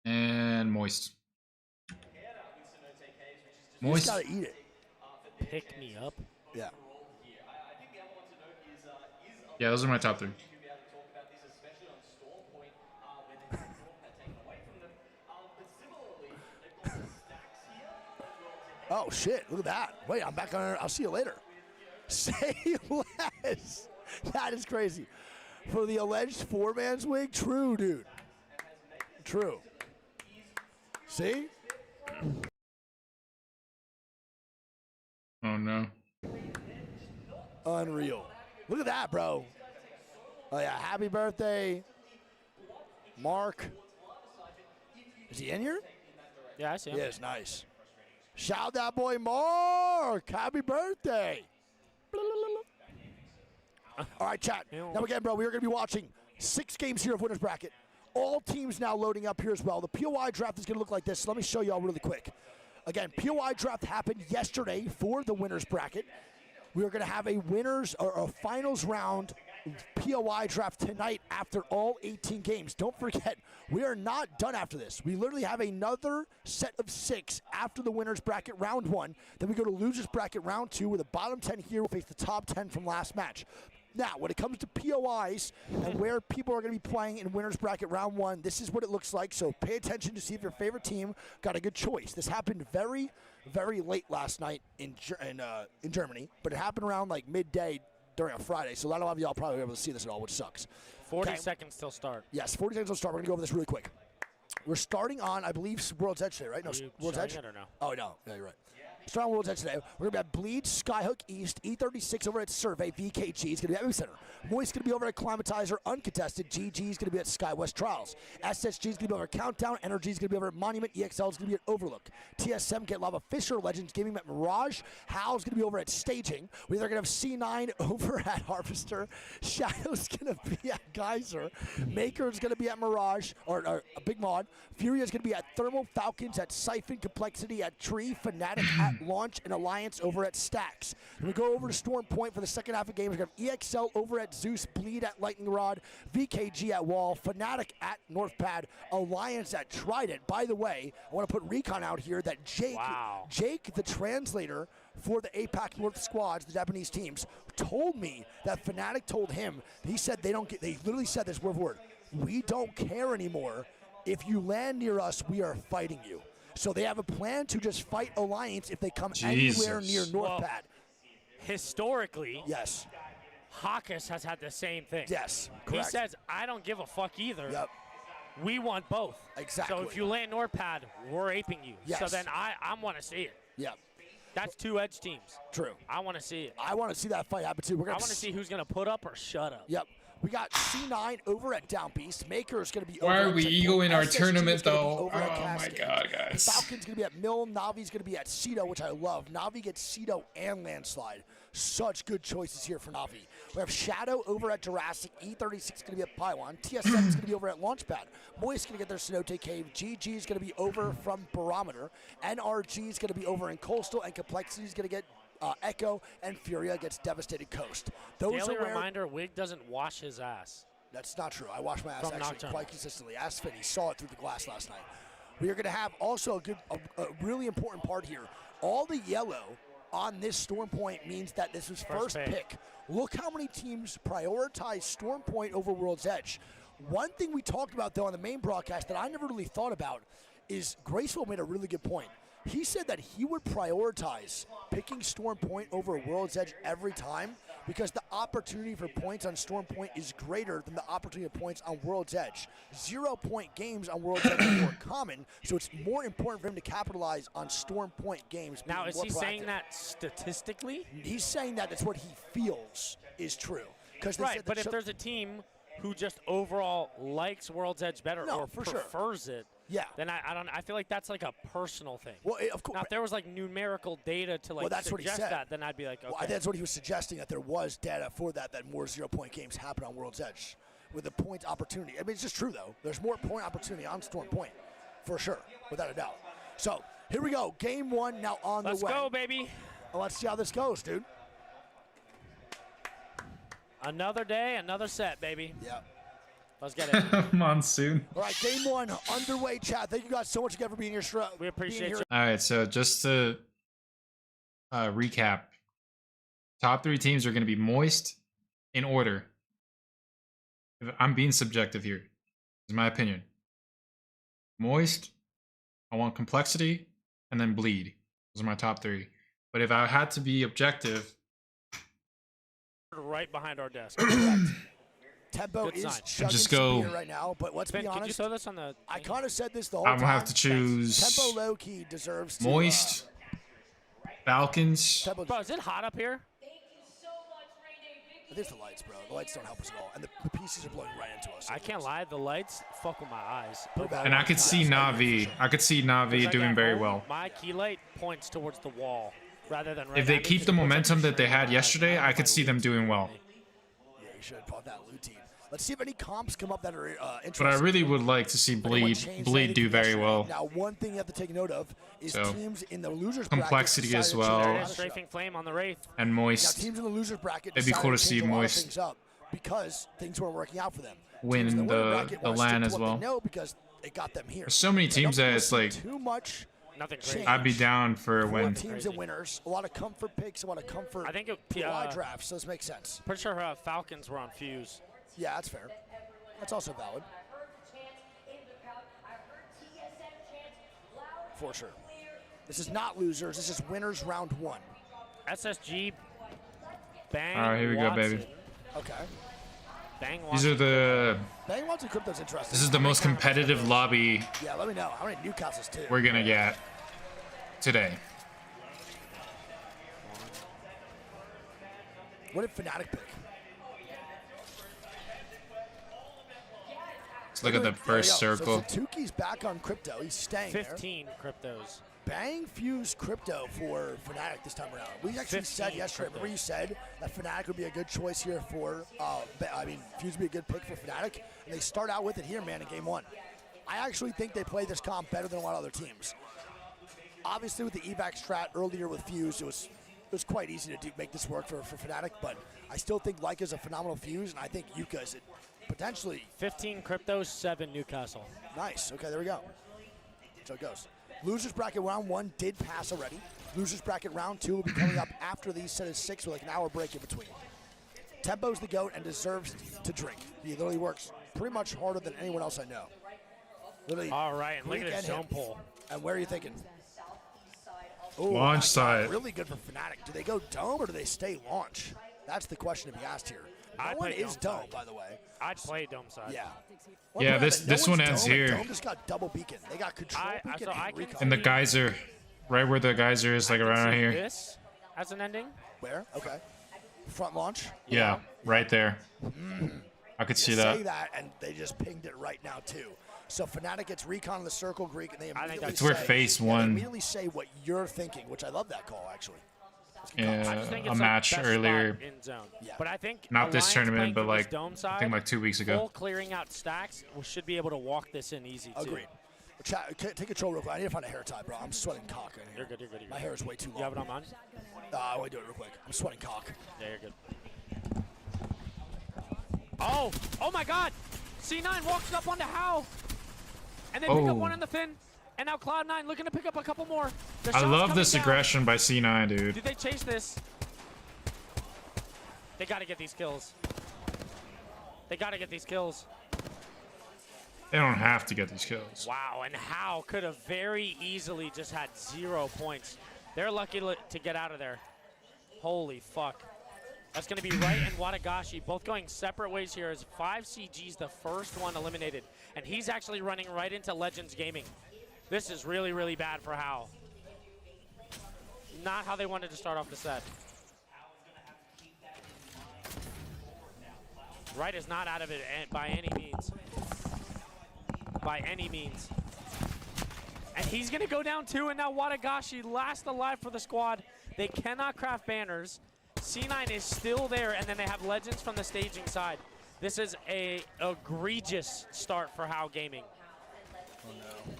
And moist. You just gotta eat it. Pick me up. Yeah. Yeah, those are my top 3. Oh shit! Look at that. Wait, I'm back on. I'll see you later. Say less. That is crazy. For the alleged 4-man's wig, true, dude. True. See? Oh no. Unreal. Look at that, bro. Oh yeah, happy birthday, Mark. Is he in here? Yeah, I see him. Yes, nice. Shout that boy Mark. Happy birthday. All right, chat. Now again, bro, we are going to be watching 6 games here of Winners Bracket. All teams now loading up here as well. The POI draft is going to look like this. So let me show you all really quick. Again, POI draft happened yesterday for the Winners Bracket. We are going to have a winners or a finals round POI draft tonight after all 18 games. Don't forget, we are not done after this. We literally have another set of 6 after the winners bracket round 1. Then we go to losers bracket round 2, where the bottom 10 here will face the top 10 from last match. Now, when it comes to POIs and where people are going to be playing in winners bracket round 1, this is what it looks like. So pay attention to see if your favorite team got a good choice. This happened very, very late last night in Germany, but it happened around like midday during a Friday, so not a lot of y'all probably were able to see this at all, which sucks. 40 seconds till start. Yes, 40 seconds till start. We're going to go over this really quick. We're starting on, I believe, World's Edge today, right? No, World's Edge? It or no? Oh, no. Yeah, you're right. Starting on World's Edge today. We're going to be at Bleed, Skyhook East, E36 over at Survey, VKG is going to be at Epicenter. Moist going to be over at Climatizer, Uncontested. GG is going to be at SkyWest Trials. SSG is going to be over at Countdown. Energy is going to be over at Monument. EXL is going to be at Overlook. TSM Get Lava Fisher Legends Gaming at Mirage. Hal is going to be over at Staging. We're going to have C9 over at Harvester. Shadow's going to be at Geyser. Maker is going to be at Mirage, or a Big Mod. Fury is going to be at Thermal. Falcons at Siphon. Complexity at Tree. Fnatic at Launch, and Alliance over at Stacks. Then we go over to Storm Point for the second half of the game. We're going to have EXL over at Zeus, Bleed at Lightning Rod, VKG at Wall, Fnatic at Northpad, Alliance at Trident. By the way, I want to put recon out here that Jake, the translator for the APAC North squads, the Japanese teams, told me that Fnatic told him, he said they literally said this word for word, we don't care anymore. If you land near us, we are fighting you. So they have a plan to just fight Alliance if they come anywhere near Northpad. Well, historically, yes, Hawkus has had the same thing. Yes, correct. He says, I don't give a fuck either. Yep. We want both. Exactly. So if you land Northpad, we're aping you. Yes. So then I want to see it. Yep. That's 2 edge teams. True. I want to see it. I want to see that fight happen too. I want to see who's going to put up or shut up. Yep. We got C9 over at Downbeast. Maker is going to be Why over are we egoing our tournament though? Oh my god, guys. Falcon's going to be at Mill. Navi's going to be at Cedo, which I love. Navi gets Cedo and Landslide. Such good choices here for Navi. We have Shadow over at Jurassic. E36 is going to be at Pylon. TSM is going to be over at Launchpad. Moist is going to get their Cenote Cave. GG is going to be over from Barometer. NRG is going to be over in Coastal. And Complexity is going to get Echo, and Furia gets Devastated Coast. Those Daily are where reminder, Wig doesn't wash his ass. That's not true. I wash my ass From actually Nocturne. quite consistently. Ask Finn. He saw it through the glass last night. We are going to have also a really important part here. All the yellow on this Storm Point means that this was first pick. Look how many teams prioritize Storm Point over World's Edge. One thing we talked about, though, on the main broadcast that I never really thought about is Graceful made a really good point. He said that he would prioritize picking Storm Point over World's Edge every time because the opportunity for points on Storm Point is greater than the opportunity of points on World's Edge. 0-point games on World's Edge are more common, so it's more important for him to capitalize on Storm Point games. Now, is he proactive. saying that statistically? He's saying that that's what he feels is true. Right, but if there's a team who just overall likes World's Edge better or prefers it, then I feel like that's like a personal thing. Well, of course. Now, if there was like numerical data to like that's what he suggest said. that, then I'd be like, okay. Well, that's what he was suggesting, that there was data for that more 0-point games happen on World's Edge with the point opportunity. I mean, it's just true, though. There's more point opportunity on Storm Point, for sure, without a doubt. So here we go. Game 1 now on the way. Let's go, baby. Well, let's see how this goes, dude. Another day, another set, baby. Yeah. Let's get it. Monsoon. All right, game 1 underway, chat. Thank you guys so much again for being here. We appreciate you. All right, so just to recap, top 3 teams are going to be Moist in order. I'm being subjective here. This is my opinion. Moist, I want Complexity, and then Bleed. Those are my top 3. But if I had to be objective, Right behind our desk. Tempo Good is sign. chugging Just go- spear right now, but let's Ben, be could you honest. throw this on the? I kind of said this the whole I'm time. gonna have to choose Tempo low key deserves to. Moist, Falcons. Bro, is it hot up here? It is the lights, bro. The lights don't help us at all, and the pieces are blowing right into us. I can't lie, the lights fuck with my eyes. And I could see Navi. I could see Navi doing very well. My key light points towards the wall rather than. If they keep the momentum that they had yesterday, I could see them doing well. Yeah, you should have brought that loot team. Let's see if any comps come up that are interesting. But I really would like to see Bleed do very well. Now, one thing you have to take note of is So, teams in the losers Complexity bracket as decided to well. change a lot of Strafing flame on the Wraith. And Moist. Now, teams in the losers bracket It'd be cool to decided see change a lot of Moist things up because things weren't working out for them. win Teams in winner the bracket wanna stick LAN to as what well. They know because it got them here. There's so many They teams don't that wanna it's see like too much. Nothing change. I'd be down for a win. Teams and winners, a lot of comfort picks, a lot of comfort. I think it, POI drafts, so this makes sense. Pretty sure Falcons were on Fuse. Yeah, that's fair. That's also valid. For sure. This is not losers. This is winners round 1. SSG. Bang. All right, here we go, Watson. baby. Okay. Bang. These are the. Bang Watson Crypto's interesting. This is the most competitive lobby Yeah, let me know. How many Newcastles too? we're gonna get today. What did Fnatic pick? Let's look at the first circle. So Tuki's back on Crypto. He's staying 15 cryptos. Bang Fuse Crypto for Fnatic this time around. We actually said yesterday, remember you said that Fnatic would be a good choice here for, Fuse would be a good pick for Fnatic. And they start out with it here, man, in game 1. I actually think they play this comp better than a lot of other teams. Obviously, with the evac strat earlier with Fuse, it was quite easy to make this work for Fnatic, but I still think Leica's a phenomenal Fuse, and I think Yuka's potentially 15 cryptos, 7 Newcastle. nice. Okay, there we go. So it goes. Losers bracket round 1 did pass already. Losers bracket round 2 will be coming up after these set of 6 with like an hour break in between. Tempo's the GOAT and deserves to drink. He literally works pretty much harder than anyone else I know. Literally. All right, and look Greek at his and zone him. pull. And where are you thinking? Ooh, Launch that's side. Really good for Fnatic. Do they go dome or do they stay launch? That's the question to be asked here. No I'd one play is dome dome, side. by the way. I'd play dome side. Yeah. Yeah, this one one's ends dome, and here. Dome just got double beacon. They got control beacon and recon. And the geyser, right where the geyser is, like around here. This as an ending? Where? Okay. Front launch? Yeah, right there. I could see You that. say that, and they just pinged it right now, too. So Fnatic gets recon in the circle, Greek, and they immediately That's where say, FaZe they won. immediately say what you're thinking, which I love that call, actually. A match earlier. In zone. But I think Not this Alliance tournament, playing but from this like dome I side, think like 2 weeks full ago. clearing out stacks, we should be able to walk this in easy too. Agreed. Chat, take control real quick. I need to find a hair tie, bro. I'm sweating cock in here. You're good, you're good, you're My good. hair is way too long. You have it on mine? I want to do it real quick. I'm sweating cock. Yeah, you're good. Oh my God! C9 walks up onto How, and they pick up one in the fin, and now Cloud9 looking to pick up a couple more. The I shot's love coming this down. aggression by C9, dude. Did they chase this? They gotta get these kills. They gotta get these kills. They don't have to get these kills. Wow, and How could have very easily just had 0 points. They're lucky to get out of there. Holy fuck. That's going to be Wright and Watagashi both going separate ways here as 5CG's the first one eliminated. And he's actually running right into Legends Gaming. This is really, really bad for How. Not how they wanted to start off the set. Wright is not out of it by any means. By any means. And he's going to go down too, and now Watagashi last alive for the squad. They cannot craft banners. C9 is still there, and then they have Legends from the staging side. This is a egregious start for How Gaming. Oh no.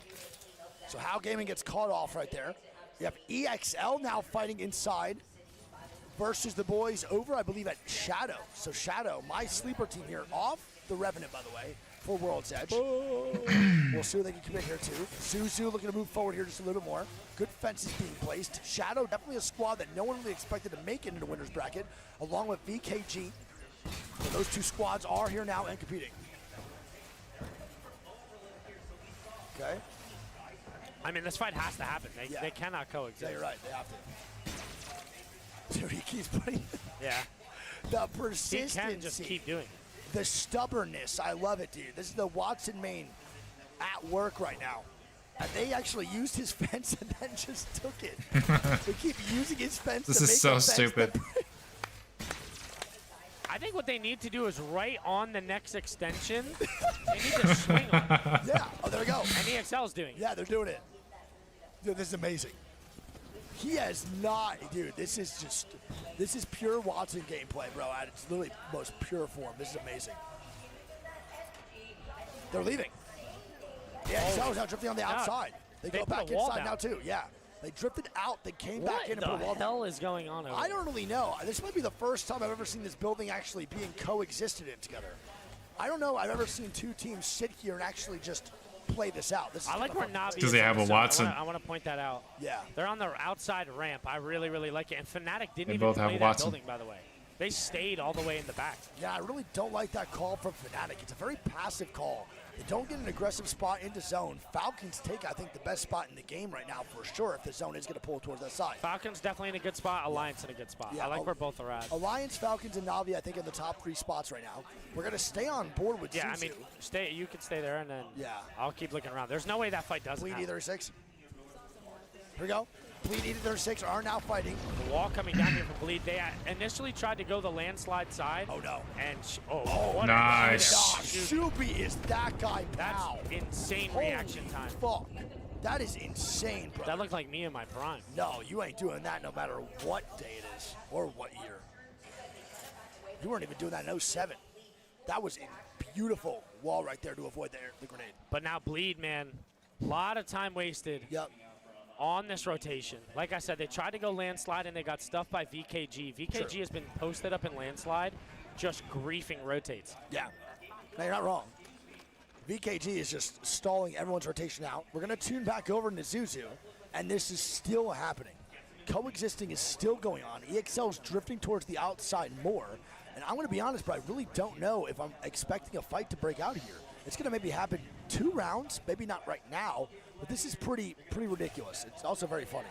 So How Gaming gets caught off right there. You have EXL now fighting inside versus the boys over, I believe, at Shadow. So Shadow, my sleeper team here, off the Revenant, by the way, for World's Edge. We'll see what they can commit here, too. Zuzu looking to move forward here just a little bit more. Good fences being placed. Shadow, definitely a squad that no one really expected to make it into winner's bracket, along with VKG. So those two squads are here now and competing. Okay. I mean, this fight has to happen. They cannot coexist. Yeah, you're right. They have to. Dude, he keeps putting Yeah. the persistency. He can just keep doing it. The stubbornness. I love it, dude. This is the Watson main at work right now. And they actually used his fence and then just took it. They keep using his fence This to is make so a fence stupid. I think what they need to do is right on the next extension. They need to swing on it. Yeah. Oh, there we go. And EXL's doing it. Yeah, they're doing it. Dude, this is amazing. He has not, dude, this is pure Watson gameplay, bro, at its literally most pure form. This is amazing. They're leaving. Yeah, Excel's now drifting on the outside. They go put back a wall inside down. now, too. Yeah. They drifted out, they came What back in and put a the wall down. hell is going on over I there? don't really know. This might be the first time I've ever seen this building actually being coexisted in together. I don't know I've ever seen two teams sit here and actually just play this out. This is I like where Navi is. Because they have a in the zone. Watson. I want to point that out. Yeah. They're on the outside ramp. I really, really like it. And Fnatic didn't They even both play have that Watson. building, by the way. They stayed all the way in the back. Yeah, I really don't like that call from Fnatic. It's a very passive call. They don't get an aggressive spot into zone. Falcons take, I think, the best spot in the game right now for sure if the zone is going to pull towards that side. Falcons definitely in a good spot. Alliance in a good spot. Yeah, I like where both are at. Alliance, Falcons, and Navi, I think, in the top 3 spots right now. We're going to stay on board with Yeah, Zuzu. I mean, you can stay there, and then Yeah. I'll keep looking around. There's no way that fight doesn't Bleed happen. Ether 6. Here we go. Bleed Ether 6 are now fighting. The wall coming down here for Bleed. They initially tried to go the landslide side. Oh, no. And, Oh, nice. Subi is that guy, pal. That's insane Holy reaction time. Fuck. That is insane, bro. That looked like me in my prime. No, you ain't doing that no matter what day it is or what year. You weren't even doing that in 07. That was a beautiful wall right there to avoid the grenade. But now Bleed, man, a lot of time wasted on this rotation. Like I said, they tried to go landslide and they got stuffed by VKG. VKG has been posted up in landslide, just griefing rotates. Yeah. No, you're not wrong. VKG is just stalling everyone's rotation out. We're going to tune back over into Zuzu, and this is still happening. Coexisting is still going on. EXL's drifting towards the outside more. And I'm going to be honest, but I really don't know if I'm expecting a fight to break out here. It's going to maybe happen 2 rounds, maybe not right now, but this is pretty ridiculous. It's also very funny.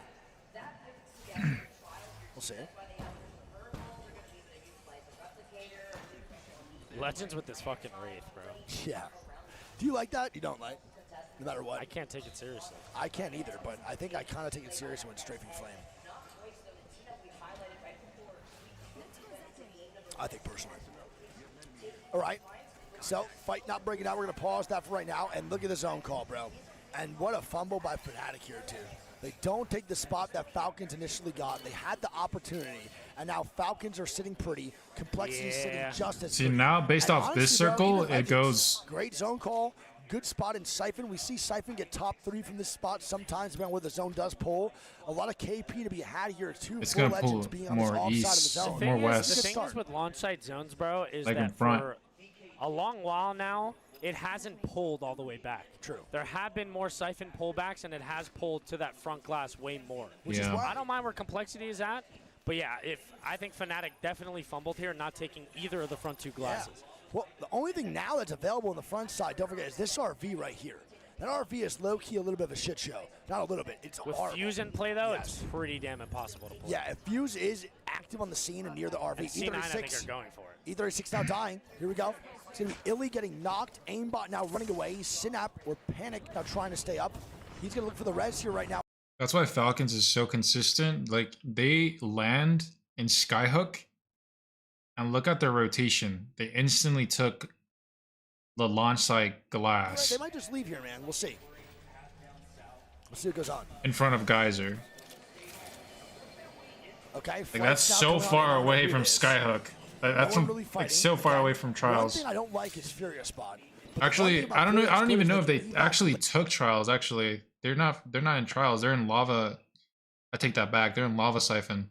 We'll see. Legends with this fucking Wraith, bro. Yeah. Do you like that? You don't like? No matter what. I can't take it seriously. I can't either, but I think I kind of take it seriously when strafing flame. I think personally. All right. So, fight not breaking out. We're going to pause that for right now. And look at the zone call, bro. And what a fumble by Fnatic here, too. They don't take the spot that Falcons initially got. They had the opportunity. And now Falcons are sitting pretty. Complexity is sitting just as See, pretty. now, based And off this honestly, bro, circle, even it Legends, goes... Great zone call. Good spot in Siphon. We see Siphon get top 3 from this spot sometimes, depending on where the zone does pull. A lot of KP to be had here, too. It's for gonna Legends pull being on more this offside east, of the zone. more west. The thing is with launch site zones, bro, is Like in that front. for a long while now, it hasn't pulled all the way back. True. There have been more Siphon pullbacks, and it has pulled to that front glass way more. Which is why I don't mind where complexity is at, but yeah, I think Fnatic definitely fumbled here, not taking either of the front 2 glasses. Yeah. Well, the only thing now that's available on the front side, don't forget, is this RV right here. That RV is low-key a little bit of a shit show. Not a little bit. It's With horrible. Fuse in play, though, Yes. it's pretty damn impossible to pull. Yeah, if Fuse is active on the scene and near the RV, And C9, either I think, 6 are going for it. E36 now dying. Here we go. It's going to be Illy getting knocked. Aimbot now running away. Synap or Panic now trying to stay up. He's going to look for the res here right now. That's why Falcons is so consistent. Like, they land in Skyhook, and look at their rotation. They instantly took the launch site glass They might just leave here, man. We'll see. We'll see what goes on. in front of Geyser. Okay. Like, fight's that's now so going on. far I don't know away who from it is. Skyhook. That's No one really like fighting. so far Okay. away from Trials. One thing I don't like is Furious Spot. But the one Actually, thing about I don't know. Furious I don't even Clear know is if they they actually took Trials. Actually, they're not in trials. They're in lava. I take that back. They're in lava siphon.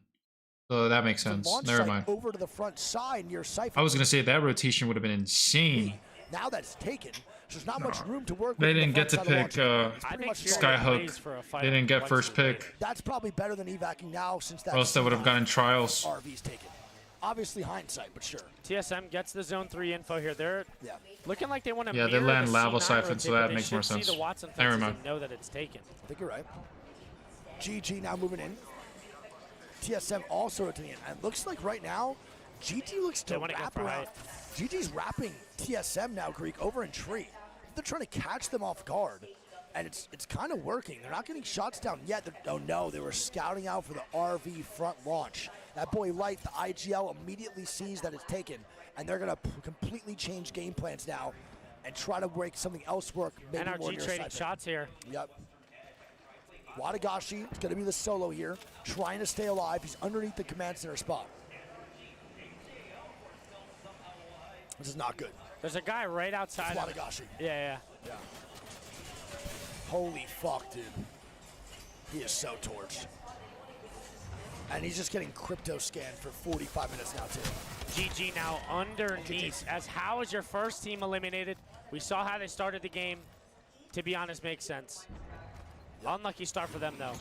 So that makes sense. Launch Never site mind. over to the front side near Siphon. I was gonna say that rotation would have been insane. Now that's taken, there's not much room to work with. They in the didn't get to front side of pick launch. It's pretty much Skyhook. They didn't get first pick. That's probably better than evacing now, since that. Or else they would have gotten trials. RV's taken. Obviously hindsight, but sure. TSM gets the zone 3 info here. They're looking like they want to. Yeah, they land lava siphon, so that makes more sense. See the Watson Never fences mind. and know that it's taken. I think you're right. GG now moving in. TSM also rotating in. And it looks like right now, GG looks to wrap around. GG's wrapping TSM now, Greek, over in tree. They're trying to catch them off guard. And it's kind of working. They're not getting shots down yet. Oh no, they were scouting out for the RV front launch. That boy Light, the IGL, immediately sees that it's taken. And they're going to completely change game plans now and try to make something else work. Maybe more NRG near trading Siphon. shots here. Yep. Wadagashi is going to be the solo here, trying to stay alive. He's underneath the command center spot. This is not good. There's a guy right outside. Wadagashi. Yeah. Holy fuck, dude. He is so torched. And he's just getting crypto scanned for 45 minutes now, too. GG now underneath. As how is your first team eliminated? We saw how they started the game. To be honest, makes sense. Unlucky start for them, though.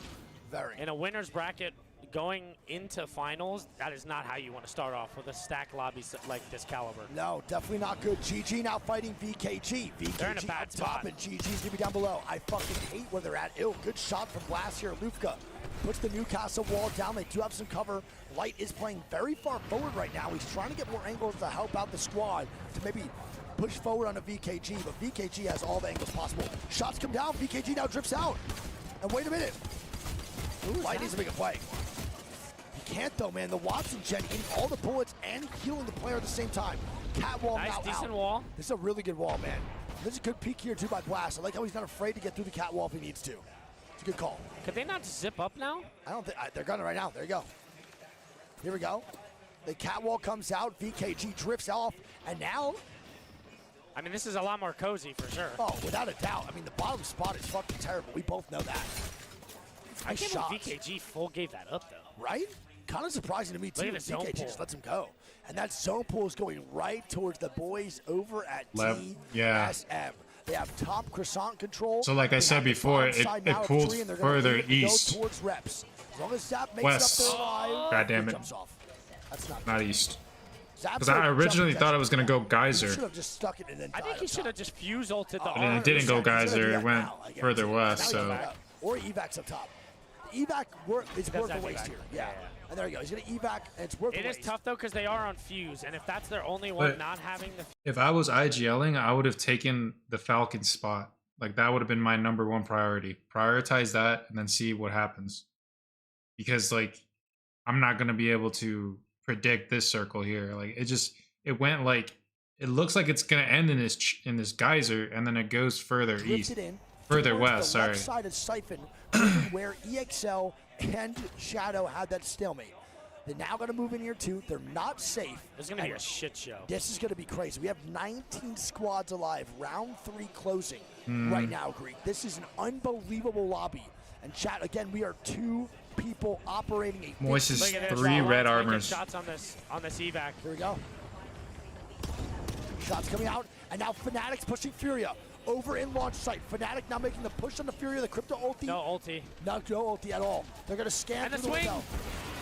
Very. In a winner's bracket, going into finals, that is not how you want to start off with a stack lobby like this caliber. No, definitely not good. GG now fighting VKG. They're in a VKG bad up top, spot. and GG's going to be down below. I fucking hate where they're at. Ew, good shot from Blast here. Lufka puts the Newcastle wall down. They do have some cover. Light is playing very far forward right now. He's trying to get more angles to help out the squad to maybe push forward on a VKG, but VKG has all the angles possible. Shots come down. VKG now drifts out. And wait a minute. Light needs to make a play. He can't though, man. The Watson gen eating all the bullets and healing the player at the same time. Catwall Nice, now decent out. wall. This is a really good wall, man. This is a good peek here too by Blast. I like how he's not afraid to get through the catwall if he needs to. It's a good call. Could they not zip up now? I don't think they're gonna right now. There you go. Here we go. The catwall comes out. VKG drifts off, and now. I mean, this is a lot more cozy for sure. Oh, without a doubt. I mean, the bottom spot is fucking terrible. We both know that. I Nice can't believe shots. VKG full gave that up, though. Right? Kind of surprising to me, Look too. at the zone VKG pull. just lets him go. And that zone pull is going right towards the boys over at Yeah. TSM. They have top croissant control. So like I They said have the before, bottom side it now of pulled tree, and they're gonna further leave it to east. Go towards reps. As long as Zap makes West. it up there alive, God damn he it. jumps off. That's not Not east. Zap's Because I originally jumping thought it was going to go He Geyser. should have just stuck it and then I think died he up should have top. just fuse ulted the And it didn't go 100%. He's gonna do Geyser. It that went now, I guarantee further you. west. Now he's So back. Or evacs up top. The evac is He does worth the have waste evac. here. Yeah. And there you go. He's going to evac, and it's worth the It is waste. tough, though, because they are on fuse, and if that's their only one But- not having the if I was IGLing, I would have taken the Falcon spot. Like that would have been my #1 priority. Prioritize that and then see what happens. Because like I'm not gonna be able to predict this circle here. Like it went like it looks like it's gonna end in this geyser and then it goes further east, Drifted in further towards west. the Sorry. left side of Siphon, where EXL and Shadow had that stalemate. They're now going to move in here too. They're not safe. This is going to be And a shit show. This is going to be crazy. We have 19 squads alive. Round 3 closing Hmm. right now, Greek. This is an unbelievable lobby. And chat, again, we are 2 people operating a Moist 15 is Look at this. 3 red Making armors. shots on this evac. Here we go. Shots coming out, and now Fnatic's pushing Furia over in launch site. Fnatic now making the push on the Furia, the crypto ulti. No ulti. No ulti at all. They're going to scan And the through swing. window.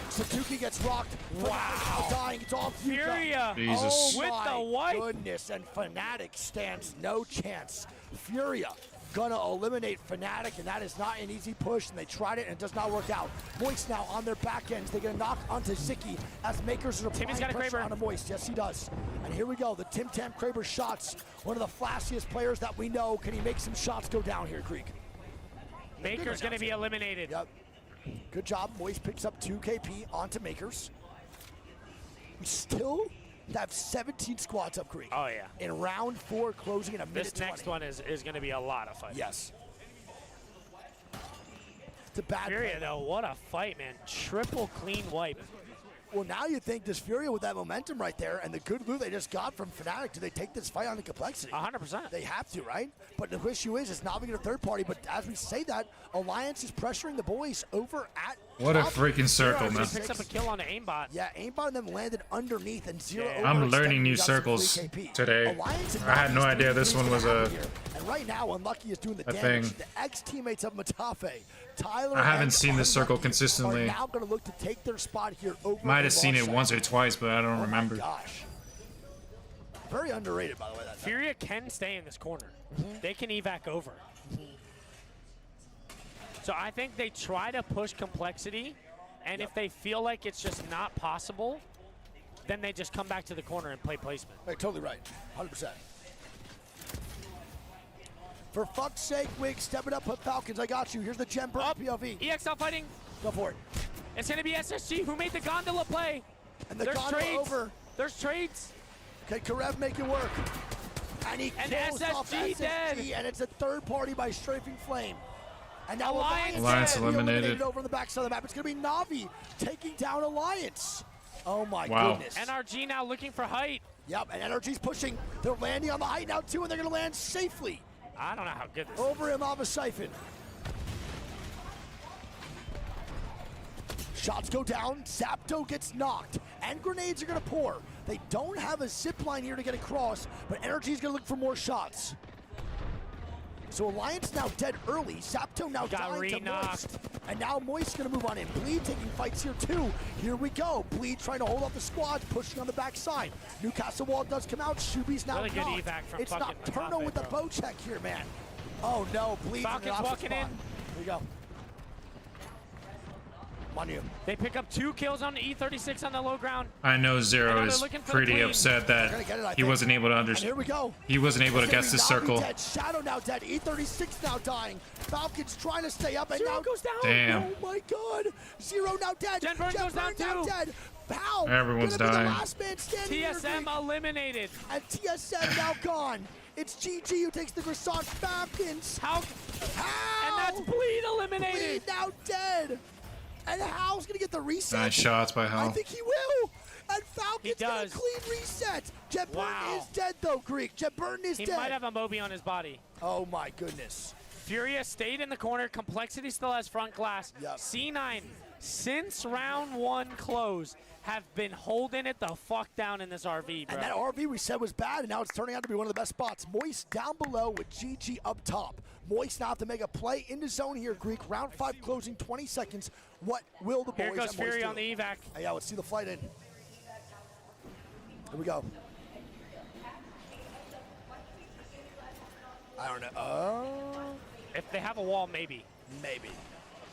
Satuki gets rocked. Wow. Dying. It's all Furia. Jesus. Oh With my the wipe. goodness, and Fnatic stands no chance. Furia gonna eliminate Fnatic, and that is not an easy push, and they tried it and it does not work out. Moist now on their back ends. They're gonna knock onto Ziki as Makers are applying Timmy's got a pressure Kraber. on a Moist. Yes, he does. And here we go. The Tim Tam Kraber shots. One of the flashiest players that we know. Can he make some shots go down here, Greek? Maker's going to be eliminated. Yep. Good job. Moist picks up 2 KP onto Makers. We still have 17 squads up, Greek. Oh, yeah. In round 4, closing in a minute This next 20. one is going to be a lot of fighting. Yes. It's a bad Furia, play. though, what a fight, man. Triple clean wipe. Well, now you think this Furia with that momentum right there and the good loot they just got from Fnatic, do they take this fight on the complexity? 100%. They have to, right? But the issue is, it's not being a third party. But as we say that, Alliance is pressuring the boys over at. What a freaking circle, man. Picks up a kill on the aimbot. Yeah, aimbot and then landed underneath and zero. I'm learning new circles today. I had no idea this one was a. And right now, Unlucky is doing the a damage. thing. The ex-teammates of Matafe, Tyler. I haven't and seen this circle Unlucky consistently. Are now going to look to take their spot here over. Might have the seen it long once shot. or twice, but I don't remember. Oh my gosh. Very underrated, by the way. That Furia can stay in this corner. They can evac over. So I think they try to push complexity, and if they feel like it's just not possible, then they just come back to the corner and play placement. Right, totally right. 100%. For fuck's sake, Wig, step it up, put Falcons. I got you. Here's the Gem Bird POV. EXL fighting. Go for it. It's going to be SSG who made the gondola play. And the There's gondola trades. over. There's trades. Can Karev make it work? And he And kills off SSG SSG, dead. and it's a third party by Strafing Flame. And now Alliance dead. eliminated. Over on the backside of the map. It's going to be Na'Vi taking down Alliance. Oh my Wow. goodness. NRG now looking for height. Yep, and NRG's pushing. They're landing on the height now too, and they're going to land safely. I don't know how good this Over in Lava Siphon. Shots go down, Zapdo gets knocked, and grenades are gonna pour. They don't have a zip line here to get across, but Energy's gonna look for more shots. So Alliance now dead early, Zapdo now Got dying to re-knocked. Moist. And now Moist's gonna move on in. Bleed taking fights here too. Here we go. Bleed trying to hold off the squad, pushing on the backside. Newcastle Wall does come out, Shubi's now Really good knocked. evac from It's fucking Nocturno Matafe, with the bro. bow check here, man. Oh no, Bleed's in Falcons the opposite walking spot. in. Here we go. Manu. They pick up 2 kills on the E36 on the low ground. I know Zero And now is they're looking for the pretty queen. upset They're gonna that get it, I he think. wasn't able to And understand. here we go. He wasn't able to It's gonna guess be the Na'Vi circle. Dead. Shadow now dead. E36 now dying. Falcons trying to stay up, and Zero now goes down. Damn. Oh my God! Zero now dead. Jen Burn goes down now too. dead. How? Everyone's gonna be dying. the last man standing here, TSM Greek. eliminated. And TSM now gone. It's GG who takes the croissant. Falcons. How? How? And that's Bleed eliminated. Bleed now dead. And Hal's gonna get the reset. Nice shots by I Hal. think he will. And Falcons get a does. clean reset. Jet Burton Wow. is dead though, Greek. Jet Burton is He dead. might have a Moby on his body. Oh my goodness. Furia stayed in the corner. Complexity still has front glass. Yep. C9, since round 1 close, have been holding it the fuck down in this RV, bro. And that RV we said was bad, and now it's turning out to be one of the best spots. Moist down below with GG up top. Moist now have to make a play into zone here, Greek. Round 5 closing, 20 seconds. What will the boys Here goes at Moist Fury do? on the evac. Hey, yeah, let's see the flight in. Here we go. I don't know. If they have a wall, maybe. Maybe.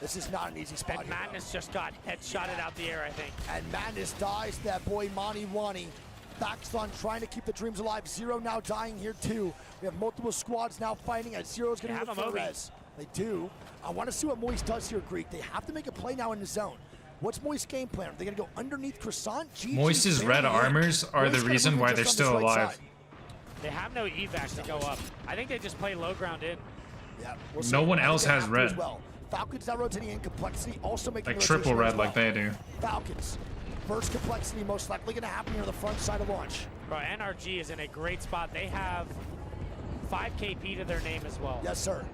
This is not an easy spot And here, Madness just got headshotted out the air, I think. And Madness dies to that boy Mani Wani. Baxlon trying to keep the dreams alive. Zero now dying here too. We have multiple squads now fighting, and Zero's going They to have look a for Moby. res. They do. I want to see what Moist does here, Greek. They have to make a play now in the zone. What's Moist's game plan? Are they going to go underneath Croissant? GG Moist's very red good. armors are the Moist gonna reason move why just they're on this still right alive. side. They have no evac to go up. I think they just play low ground in. Yeah, No one else has As red. well. Falcons now rotating in. Complexity also making Like the triple rotation red as well. like they do. Falcons. First Complexity most likely going to happen here on the front side of launch. Bro, NRG is in a great spot. They have 5 KP to their name as well. Yes, sir.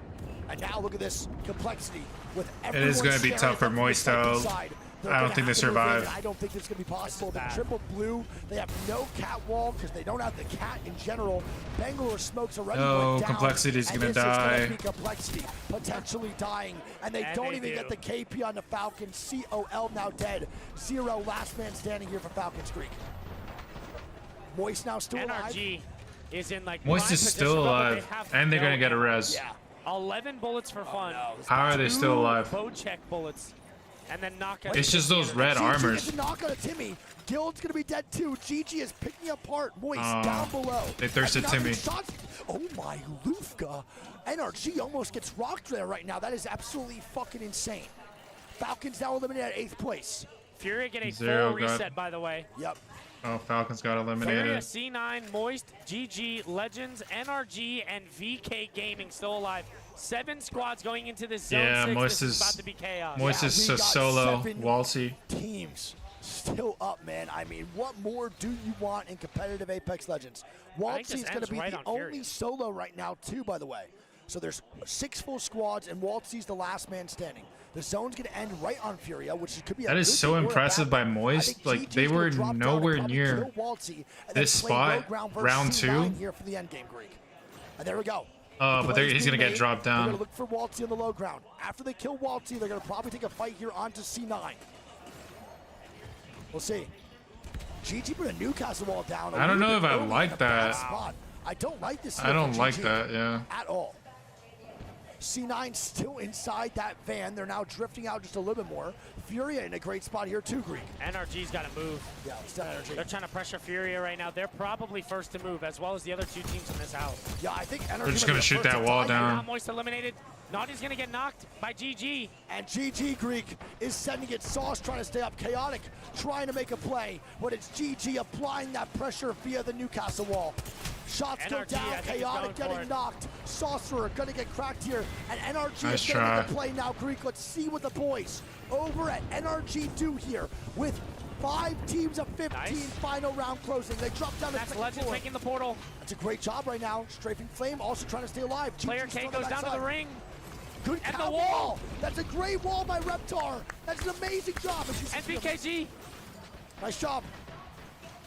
And now look at this Complexity with It everyone is going to be staring tough at for them from the Moist, second though. side. They're I don't gonna think they have to move in, survive. and I don't think this is going to be possible. The bad. triple blue, they have no cat wall because they don't have the cat in general. Bangalore smokes already Oh, went down. Complexity's and gonna this is die. gonna be Complexity potentially dying, and they And don't they even do. get the KP on the Falcons. COL now dead. Zero last man standing here for Falcons Creek. Moist now still alive. NRG is in like Moist prime is still position, but alive, they have and they're no going to get a ammo. res. Yeah. 11 bullets for fun. How are they still 2 alive? bow check bullets. And then knock out. It's just those red GG armors. gets a knock on a Timmy. Guild's gonna be dead too. GG is picking apart Moist Oh, down below. they thirsted And nothing Timmy. shots- Oh my Lufka. NRG almost gets rocked there right now. That is absolutely fucking insane. Falcons now eliminated at 8th place. Fury get a Zero full got- reset, by the way. Yep. Oh, Falcons got Fury, eliminated. C9, Moist, GG, Legends, NRG, and VK Gaming still alive. 7 squads going into this zone Yeah, 6. Moist This is about to be chaos. Moist Yeah, is we a got solo 7 Walsy. teams still up, man. I mean, what more do you want in competitive Apex Legends? Waltzy is going to be the only solo right now, too, by the way. So there's 6 full squads, and Waltzy's the last man standing. The zone's going to end right on Furia, which could be that is so impressive by Moist. Like, they were nowhere near this spot, round 2. Here for the end game, Greek. And there we go. But he's going to get dropped down. They're going to look for Waltzy on the low ground. After they kill Waltzy, they're going to probably take a fight here onto C9. We'll see. GG put a Newcastle wall down. I don't know if I like that. I don't like this. I don't like that, yeah. At all. C9 still inside that van. They're now drifting out just a little bit more. Furia in a great spot here too, Greek. NRG's got to move. Yeah, it's done Energy. They're trying to pressure Furia right now. They're probably first to move, as well as the other 2 teams in this house. Yeah, I think Energy. They're just going to shoot that wall down. Moist eliminated. Naughty's going to get knocked by GG. And GG Greek is sending it. Sauce trying to stay up. Chaotic trying to make a play, but it's GG applying that pressure via the Newcastle wall. Shots go down. Chaotic getting knocked. Sorcerer gonna get cracked here, and NRG is gonna make the play now. Greek, let's see what the boys over at NRG do here with 5 teams of 15. Final round closing. They drop down. That's Legend making the portal. That's a great job right now. Strafing Flame also trying to stay alive. Player K goes down to the ring. Good and the wall. That's a great wall by Reptar. That's an amazing job. And BKG. Nice job.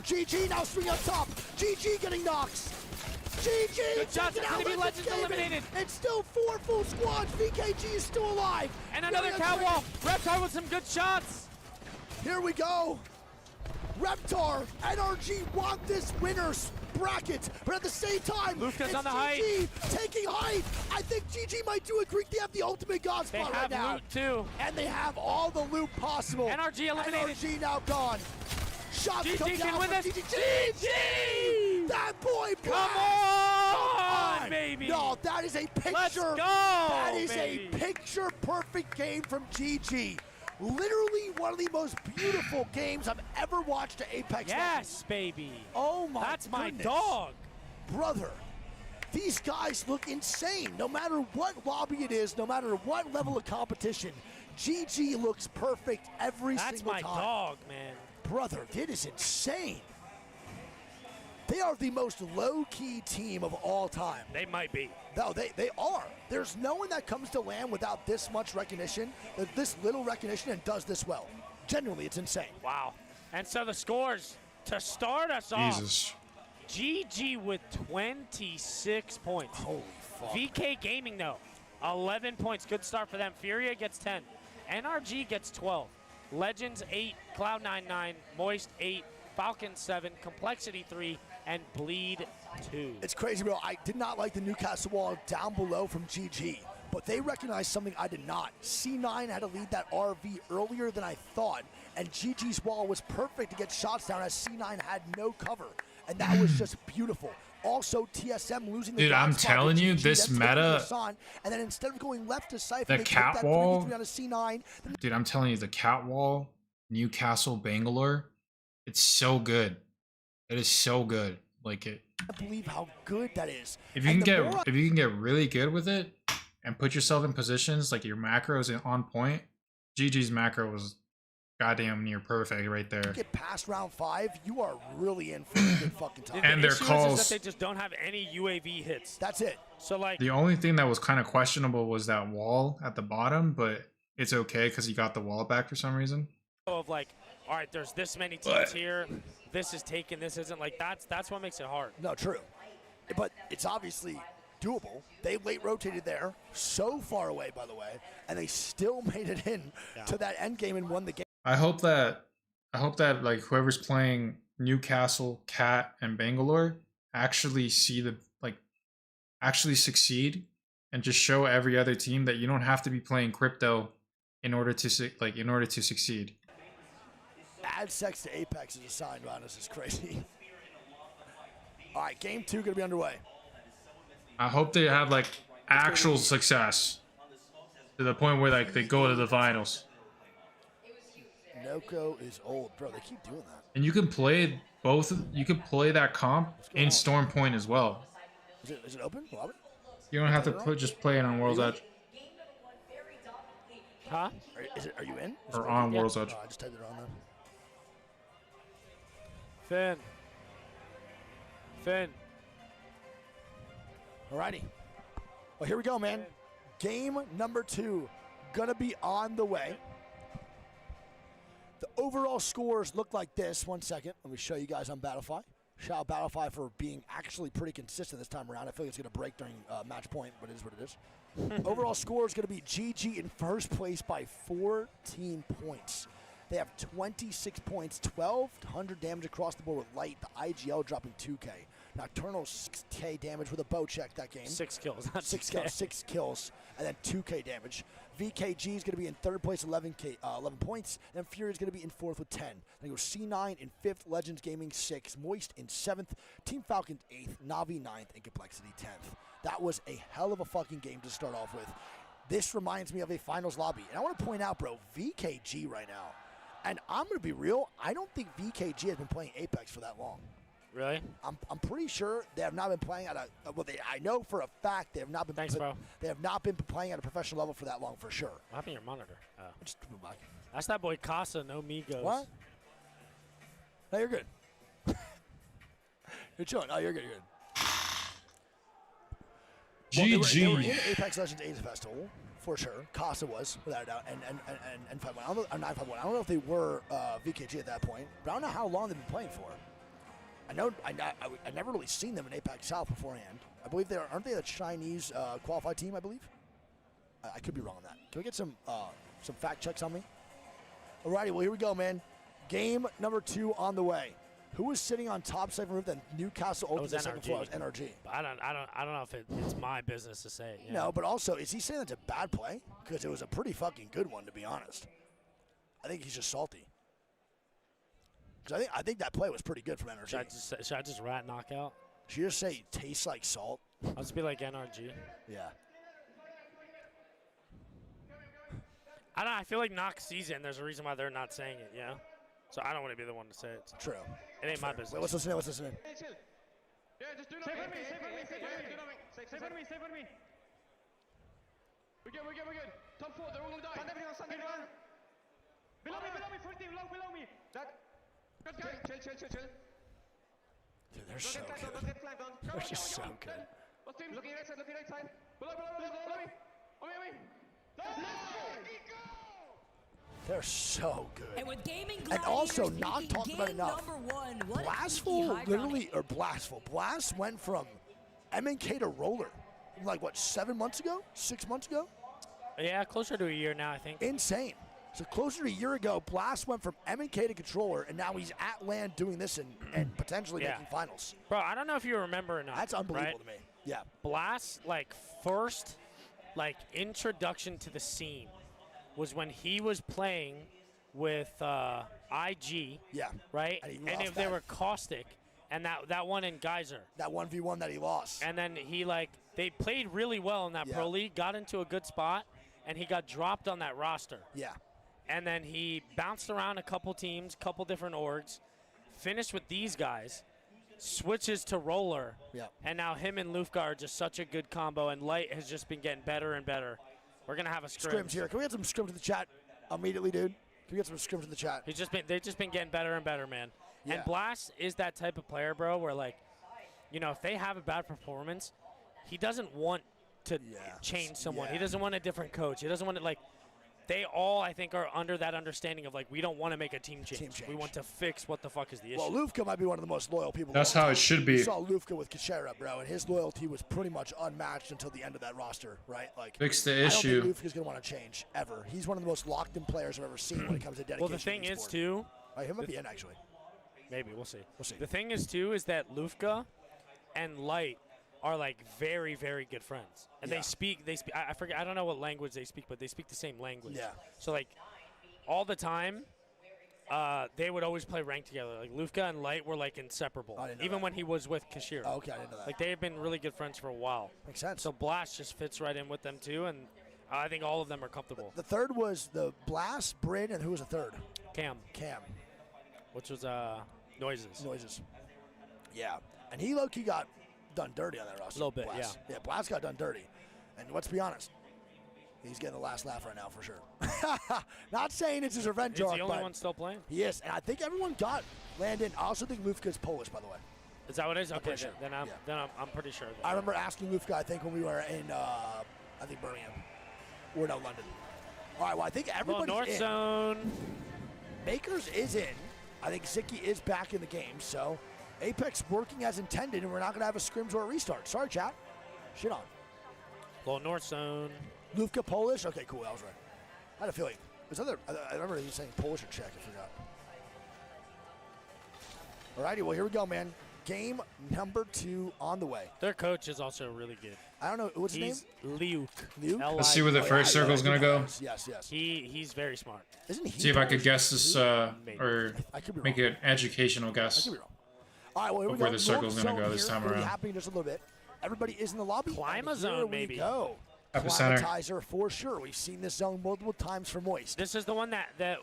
GG now swing up top. GG getting knocks. GG. Good shots. It's going to be Legends eliminated. It's still 4 full squads. BKG is still alive. And another catwalk. Reptar with some good shots. Here we go. Reptar, NRG want this winner's bracket, but at the same time, Lufka's it's on the GG height. taking height. I think GG might do it, Greek. They have the ultimate god spot right now. They have loot too. And they have all the loot possible. NRG eliminated. NRG now gone. Shots GG come can down win for this. GG! That boy Come on, baby. No, that is a picture. Let's go, that is baby. a picture-perfect game from GG. Literally one of the most beautiful games I've ever watched at Apex. Yes, baby. Oh my That's my goodness. dog. Brother, these guys look insane. No matter what lobby it is, no matter what level of competition, GG looks perfect every single time. That's my dog, man. Brother, it is insane. They are the most low-key team of all time. They might be. No, they are. There's no one that comes to LAN without this much recognition, this little recognition, and does this well. Genuinely, it's insane. Wow. And so the scores to start us off. Jesus. GG with 26 points. Holy fuck. VK Gaming, though, 11 points. Good start for them. Furia gets 10. NRG gets 12. Legends 8, Cloud9 9, Moist 8, Falcon 7, Complexity 3, and Bleed 2. It's crazy, bro. I did not like the Newcastle wall down below from GG, but they recognized something I did not. C9 had to lead that RV earlier than I thought, and GG's wall was perfect to get shots down as C9 had no cover, and that was just beautiful. Also, TSM losing the Dude, I'm telling you, this meta, and then instead of going left to Cypher, the cat wall, on a C9. Dude, I'm telling you, the cat wall, Newcastle, Bangalore, it's so good. It is so good. Like it. I can't believe how good that is. If you can get really good with it and put yourself in positions like your macros on point, GG's macro was goddamn near perfect right there. Get past round 5, you are really in for a good fucking time. And their calls. Is that they just don't have any UAV hits. That's it. So like the only thing that was kind of questionable was that wall at the bottom, but it's okay because he got the wall back for some reason. Of like, all right, there's this many teams here. This is taken. This isn't. Like that's what makes it hard. No, true. But it's obviously doable. They late rotated there, so far away, by the way, and they still made it in to that end game and won the game. I hope that like whoever's playing Newcastle, Cat, and Bangalore actually actually succeed and just show every other team that you don't have to be playing crypto in order to succeed. Add sex to Apex is a sign, man. This is crazy. All right, game 2 gonna be underway. I hope they have like actual success to the point where like they go to the finals. Noko is old, bro. They keep doing that. And you can play both. You can play that comp in Storm Point as well. Is it open? Robert? You don't have to just play it on World's Edge. Huh? Are you in? Or on World's Edge. I just typed it on there. Finn. Alrighty. Well, here we go, man. Game number 2 gonna be on the way. The overall scores look like this. One second. Let me show you guys on Battlefy. Shout out Battlefy for being actually pretty consistent this time around. I feel like it's going to break during match point, but it is what it is. Overall score is going to be GG in first place by 14 points. They have 26 points, 1,200 damage across the board with Light. The IGL dropping 2K. Nocturnal 6K damage with a bow check that game. 6 kills, not 6 6K. kills, 6 kills, and then 2K damage. VKG is going to be in third place, 11 points, and Fury is going to be in fourth with 10. Then goes C9 in fifth, Legends Gaming 6, Moist in seventh, Team Falcons 8th, Navi 9th, and Complexity 10th. That was a hell of a fucking game to start off with. This reminds me of a finals lobby, and I want to point out, bro, VKG right now, and I'm going to be real, I don't think VKG has been playing Apex for that long. Really? I'm pretty sure they have not been playing at a well. I know for a fact they have not been. Thanks, bro. They have not been playing at a professional level for that long, for sure. What happened to your monitor? Oh. Just move back. That's that boy Casa, no Migos. What? No, you're good. You're chilling. Oh, you're good. You're good. Well, they were in Apex Legends A's Festival for sure. Casa was without a doubt, and 5-1. I don't know, 951. I don't know if they were VKG at that point, but I don't know how long they've been playing for. I never really seen them in Apex South beforehand. I believe aren't they the Chinese qualified team, I believe? I could be wrong on that. Can we get some fact checks on me? Alrighty, well, here we go, man. Game number 2 on the way. Who was sitting on top second roof? Then Newcastle Ultimate the second floor was NRG. But I don't know if it's my business to say it. You No, know? but also, is he saying that's a bad play? Because it was a pretty fucking good one, to be honest. I think he's just salty. Because I think that play was pretty good from NRG. Should I just rat knockout? Should you just say tastes like salt? I'll just be like NRG. Yeah. I don't know. I feel like Knock sees it, and there's a reason why they're not saying it, you know? So I don't want to be the one to say it. True. It ain't my business. Wait, what's listening? What's listening? Hey, chill. Yeah, just do nothing. Say for me. We're good. Top 4, they're all gonna die. Stand everyone. Below me, first team, below me. Chill. Dude, they're so good. They're just so good. What's team? Looking right side. Below me. On me. Let's go! They're so good. And with gaming And also, gladiators not picking talked about game enough. number 1, what Blast went from MNK to Roller, like what, 7 months ago? 6 months ago? Yeah, closer to a year now, I think. Insane. So closer to a year ago, Blast went from MNK to Controller, and now he's at LAN doing this and potentially making finals. Bro, I don't know if you remember or not. That's unbelievable right? to me. Yeah. Blast, first, introduction to the scene was when he was playing with IG. Yeah. Right? And if they were Caustic, and that one in Geyser. That 1v1 that he lost. And then they played really well in that Pro League, got into a good spot, and he got dropped on that roster. Yeah. And then he bounced around a couple teams, couple different orgs, finished with these guys, switches to Roller, and now him and Lufka are just such a good combo, and Light has just been getting better and better. We're going to have a scrims here. Can we get some scrims in the chat immediately, dude? Can we get some scrims in the chat? They've just been getting better and better, man. Yeah. And Blast is that type of player, bro, where, if they have a bad performance, he doesn't want to change someone. He doesn't want a different coach. He doesn't want to, they all, I think, are under that understanding of, we don't want to make a team change. We want to fix what the fuck is the issue. Well, Lufka might be one of the most loyal people. That's how it should be. You saw Lufka with Kachera, bro, and his loyalty was pretty much unmatched until the end of that roster, right? Fix the I issue. don't think Lufka's going to want to change, ever. He's one of the most locked-in players I've ever seen when it comes to dedication. Well, the thing is, too. He might be in, actually. Maybe. We'll see. The thing is, too, is that Lufka and Light are very, very good friends. And they speak, I forget, I don't know what language they speak, but they speak the same language. Yeah. So all the time, they would always play ranked together. Lufka and Light were inseparable. Even when he was with Kashir. Oh, okay, I didn't know that. They have been really good friends for a while. Makes sense. So Blast just fits right in with them too, and I think all of them are comfortable. The third was the Blast, Bryn, and who was the third? Cam. Which was Noises. Yeah. And he low-key got done dirty on that roster. A little bit, Blast. Yeah, Blast got done dirty. And let's be honest, he's getting the last laugh right now for sure. Not saying it's his revenge arc, He's the only but one still playing. he is. And I think everyone got Landon, I also think Lufka's Polish, by the way. Is that what it is? Okay, sure. then I'm pretty sure. I remember asking Lufka, I think, when we were in, I think, Birmingham. Or no, London. All right, well, I think everybody's North in. Zone. Makers is in. I think Ziki is back in the game, so Apex working as intended, and we're not going to have a scrims or a restart. Sorry, chat. Shit on. Little North Zone. Lufka Polish? Okay, cool. I was right. I had a feeling. There's other. I remember he was saying Polish or Czech. I forgot. Alrighty, well, here we go, man. Game number 2 on the way. Their coach is also really good. I don't know. What's his name? Luke. Let's see where the first circle's going to go. Yes, yes. He's very smart. Isn't he? See if I could guess this, or make an educational guess. I could be wrong. All right, well, here we go. Where the circle's going to go this time around. Happening just a little bit. Everybody is in the lobby. Clima zone, maybe. Go. Epicenter. Climatizer for sure. We've seen this zone multiple times for Moist. This is the one that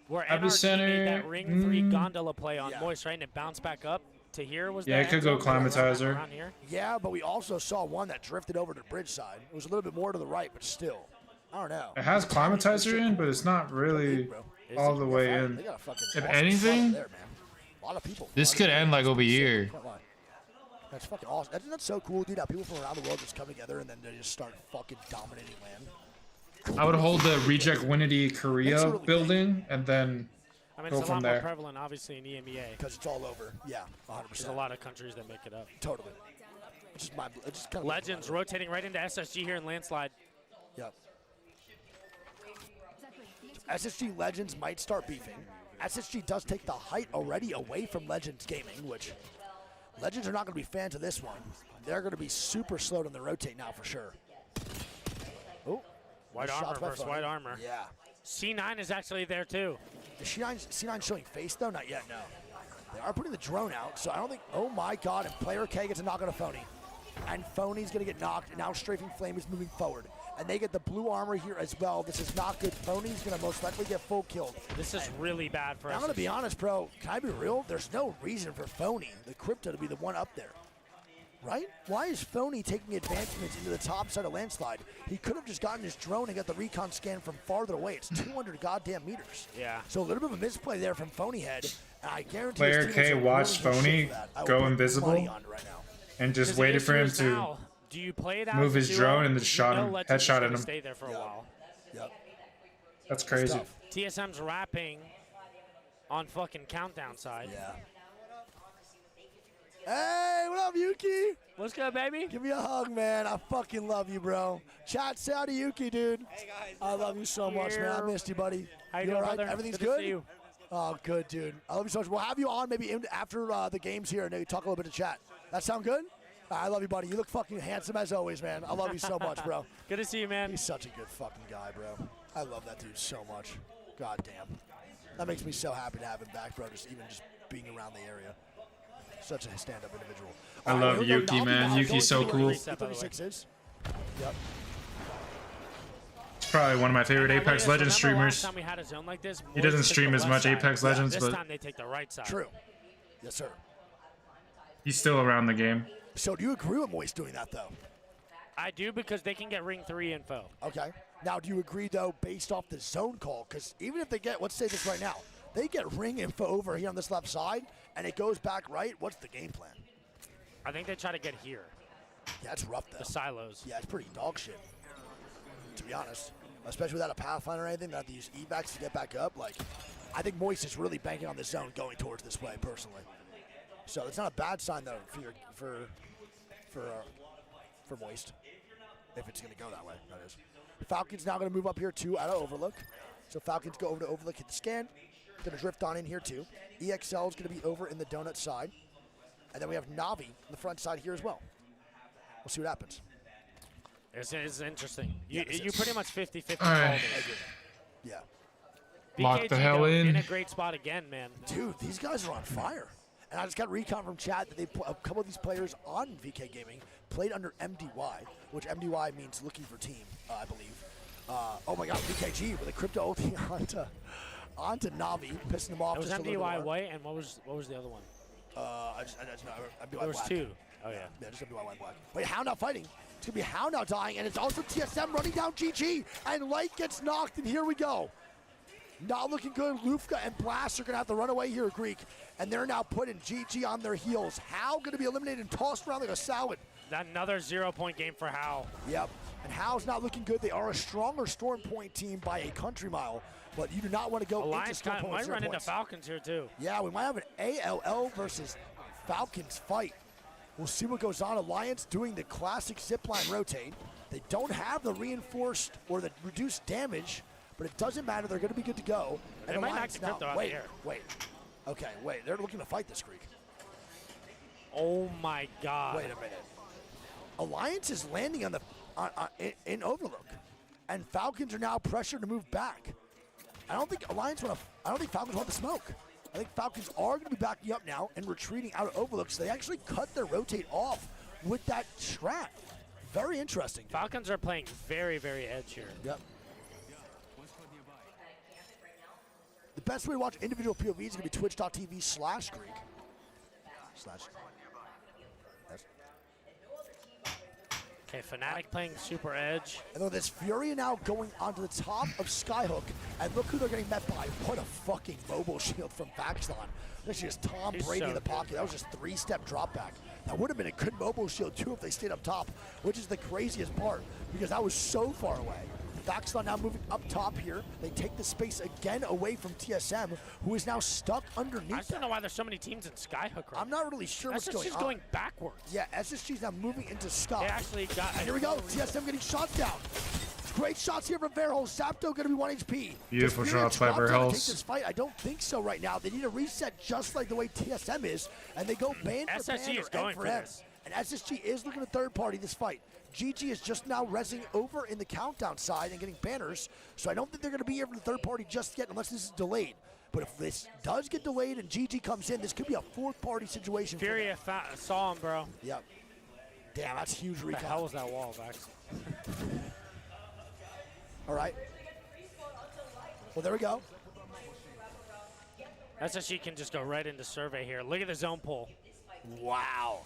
where Epicenter. NRG made that Ring 3 gondola play on Moist, right? And it bounced back up to here. Was yeah, that it could go Climatizer. around here? Yeah, but we also saw one that drifted over to bridge side. It was a little bit more to the right, but still. I don't know. It has Climatizer in, but it's not really all the way in. If anything, there, man. A lot of people. This could end like over here. That's fucking awesome. Isn't that so cool, dude? How people from around the world just come together and then they just start fucking dominating land. I would hold the Reject Winity Korea building and then I mean, go it's a from lot there. more prevalent, obviously, in EMEA. Because it's all over. Yeah, 100%. There's a lot of countries that make it up. Totally. It's just kind of Legends rotating right into SSG here in Landslide. Yep. SSG Legends might start beefing. SSG does take the height already away from Legends Gaming, which Legends are not going to be fans of this one. They're going to be super slowed on the rotate now for sure. Oh, White nice armor shots by versus Phone. white armor. Yeah. C9 is actually there too. Is C9 showing face though? Not yet, no. They are putting the drone out, so I don't think, oh my God, and player K gets a knock on a Phony. And Phony's going to get knocked, and now Strafing Flame is moving forward. And they get the blue armor here as well. This is not good. Phony's going to most likely get full killed. This is really bad for us. I'm going to be honest, bro. Can I be real? There's no reason for Phony, the Crypto, to be the one up there. Right? Why is Phony taking advancements into the top side of Landslide? He could have just gotten his drone and got the recon scan from farther away. It's 200 goddamn meters. Yeah. So a little bit of a misplay there from Phony Head. And I guarantee Player K watched Phony go invisible and just waited for him to do you play it out move his duo? drone and just shot him, headshot at him. Stay there for a while. Yep. That's crazy. TSM's rapping on fucking countdown side. Yeah. Hey, what up, Yuki? What's good, baby? Give me a hug, man. I fucking love you, bro. Chat, say hi to Yuki, dude. Hey, guys. I love you so much, man. I missed you, buddy. How you doing, all right? brother? Everything's Good to good? see you. Oh, good, dude. I love you so much. We'll have you on maybe after the games here and maybe talk a little bit of chat. That sound good? I love you, buddy. You look fucking handsome as always, man. I love you so much, bro. Good to see you, man. He's such a good fucking guy, bro. I love that dude so much. God damn. That makes me so happy to have him back, bro. Just being around the area. Such a stand-up individual. I love Yuki, man. Yuki's so cool. 36 is. Yep. He's probably one of my favorite Apex Legends streamers. Last time we had a zone like this, He doesn't Moist took stream the as left much side. Apex Legends, this but time they take the right side. True. Yes, sir. he's still around the game. So do you agree with Moist doing that, though? I do because they can get Ring 3 info. Okay. Now, do you agree, though, based off the zone call? Because even if they get, let's say this right now, they get ring info over here on this left side, and it goes back right, what's the game plan? I think they try to get here. Yeah, it's rough, though. The silos. Yeah, it's pretty dog shit, to be honest. Especially without a Pathfinder or anything, they have to use evacs to get back up. Like, I think Moist is really banking on this zone going towards this way, personally. So it's not a bad sign, though, for Moist, if it's going to go that way, that is. Falcon's now going to move up here, too, out of Overlook. So Falcons go over to Overlook, hit the scan. Going to drift on in here, too. EXL is going to be over in the donut side. And then we have Navi on the front side here as well. We'll see what happens. It's interesting. Yeah, You pretty much 50-50 All right. Yeah. Lock the BKG hell though, in. In a great spot again, man. Dude, these guys are on fire. And I just got recon from chat that a couple of these players on VK Gaming played under MDY, which MDY means looking for team, I believe. Oh my God, VKG with a crypto ulti onto Navi, pissing him off. It was just a little MDY bit more. white, and what was the other one? I just know MDY There was black. two. Oh yeah. Yeah, just MDY white black. Wait, Hound now fighting. It's gonna be Hound now dying, and it's also TSM running down GG, and Light gets knocked, and here we go. Not looking good. Lufka and Blast are going to have to run away here, Greek. And they're now putting GG on their heels. How going to be eliminated and tossed around like a salad. Another 0-point game for Hal. Yep. And Hal's not looking good. They are a stronger Storm Point team by a country mile. But you do not want to go into Storm Point might run into points. Falcons here, too. Yeah, we might have an ALL versus Falcons fight. We'll see what goes on. Alliance doing the classic zipline rotate. They don't have the reinforced or the reduced damage, but it doesn't matter. They're going to be good to go. They and might knock Alliance the crypto out wait, the air. wait. Okay, wait. They're looking to fight this, Greek. Oh, my God. Wait a minute. Alliance is landing on the in Overlook, and Falcons are now pressured to move back. I don't think Falcons want the smoke. I think Falcons are going to be backing up now and retreating out of Overlook, so they actually cut their rotate off with that strat. Very interesting. Falcons are playing very, very edge here. Yep. The best way to watch individual POVs is going to be twitch.tv/Greek. Okay, Fnatic playing super edge. And though this Furia now going onto the top of Skyhook, and look who they're getting met by. What a fucking mobile shield from Vaxlon. This is just Tom Brady in the pocket. That was just 3-step drop back. That would have been a good mobile shield too if they stayed up top, which is the craziest part because that was so far away. Vaxlon now moving up top here. They take the space again away from TSM, who is now stuck underneath. I just don't know why there's so many teams in Skyhook right I'm not really sure what's going on. SSG's going backwards. Yeah, SSG's now moving into Sky. They actually got. And here we go. TSM getting shots down. Great shots here from Verholz. Zapdo going to be 1 HP. Beautiful shots by Take Verholz. this fight? I don't think so right now. They need a reset just like the way TSM is, and they go ban for ban SSG is or going M for M. this. And SSG is looking at third party this fight. GG is just now resing over in the countdown side and getting banners, so I don't think they're going to be here for the third party just yet unless this is delayed. But if this does get delayed and GG comes in, this could be a fourth party situation. Furia saw him, bro. Yep. Damn, that's huge recon. What the hell was that wall, Vax? All right. Well, there we go. SSG can just go right into survey here. Look at the zone pull. Wow.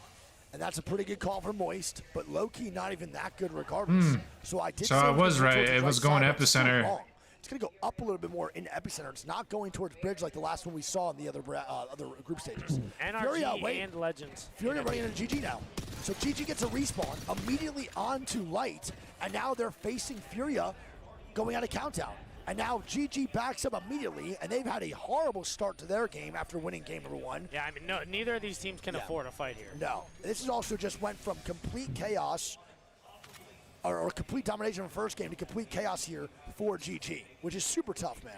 And that's a pretty good call for Moist, but low-key not even that good regardless. So I did. So I was right. It was going side, epicenter. It's going to go up a little bit more in epicenter. It's not going towards bridge like the last one we saw in the other group stages. NRG and Legends. Furia running into GG now. So GG gets a respawn immediately onto Light, and now they're facing Furia going out of countdown. And now GG backs up immediately, and they've had a horrible start to their game after winning game number 1. Yeah, I mean, no, neither of these teams can afford a fight here. No. This is also just went from complete chaos, or complete domination from first game to complete chaos here for GG, which is super tough, man.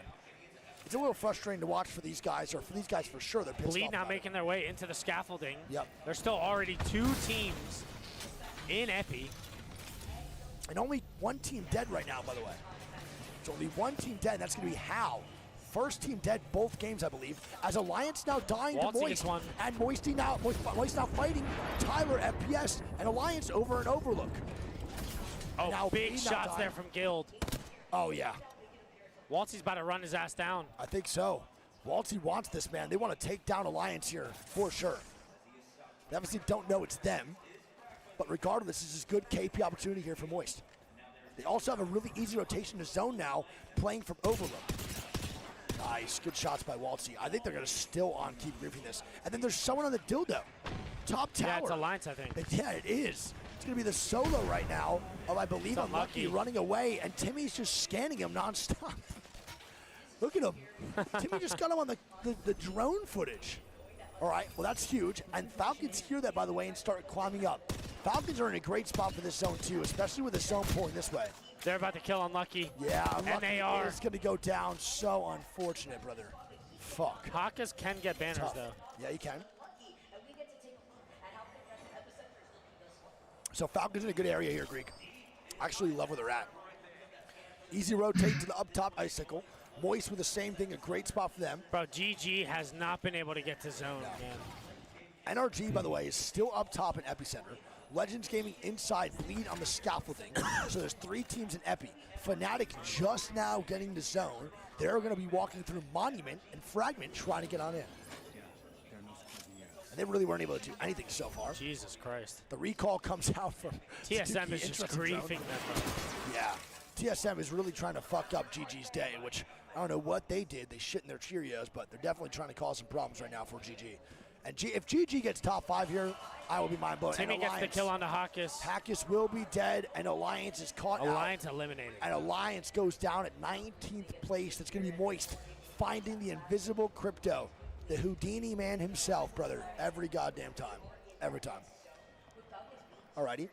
It's a little frustrating to watch for these guys, or for these guys for sure. They're pissed Bleed off now about making their way into the scaffolding. Yep. There's still already 2 teams in Epi. And only 1 team dead right now, by the way. So only 1 team dead, and that's going to be Hal. First team dead both games, I believe. As Alliance now dying to Moist. And Moist now fighting Tyler FPS, and Alliance over and Overlook. Oh, now big shots there from Guild. Oh, yeah. Waltzy's about to run his ass down. I think so. Waltzy wants this, man. They want to take down Alliance here, for sure. They obviously don't know it's them. But regardless, this is a good KP opportunity here for Moist. They also have a really easy rotation to zone now, playing from Overlook. Nice, good shots by Waltzy. I think they're going to still keep griefing this. And then there's someone on the dildo. Top tower. Yeah, it's Alliance, I think. Yeah, it is. It's going to be the solo right now of, I believe, Unlucky running away, and Timmy's just scanning him nonstop. Look at him. Timmy just got him on the drone footage. All right, well, that's huge. And Falcons hear that, by the way, and start climbing up. Falcons are in a great spot for this zone, too, especially with the zone pulling this way. They're about to kill Unlucky. Yeah, Unlucky and they are. It's going to go down. So unfortunate, brother. Fuck. Hakas can get banners, Tough. though. Yeah, he can. So Falcons in a good area here, Greek. I actually love where they're at. Easy rotate to the up top Icicle. Moist with the same thing, a great spot for them. Bro, GG has not been able to get to zone, man. NRG, by the way, is still up top in Epicenter. Legends Gaming inside, Bleed on the scaffolding. So there's 3 teams in Epi. Fnatic just now getting to zone. They're going to be walking through Monument and Fragment trying to get on in. And they really weren't able to do anything so far. Jesus Christ. The recall comes out from TSM Stuckey is just Interesting griefing Zone. them. Yeah. TSM is really trying to fuck up GG's day, which I don't know what they did. They shit in their Cheerios, but they're definitely trying to cause some problems right now for GG. And if GG gets top 5 here, I will be mind blown. Timmy gets the kill onto Hawkus. Hawkus will be dead, and Alliance is caught out. Alliance eliminated. And Alliance goes down at 19th place. That's going to be Moist, finding the invisible Crypto. The Houdini man himself, brother. Every goddamn time. Every time. Alrighty.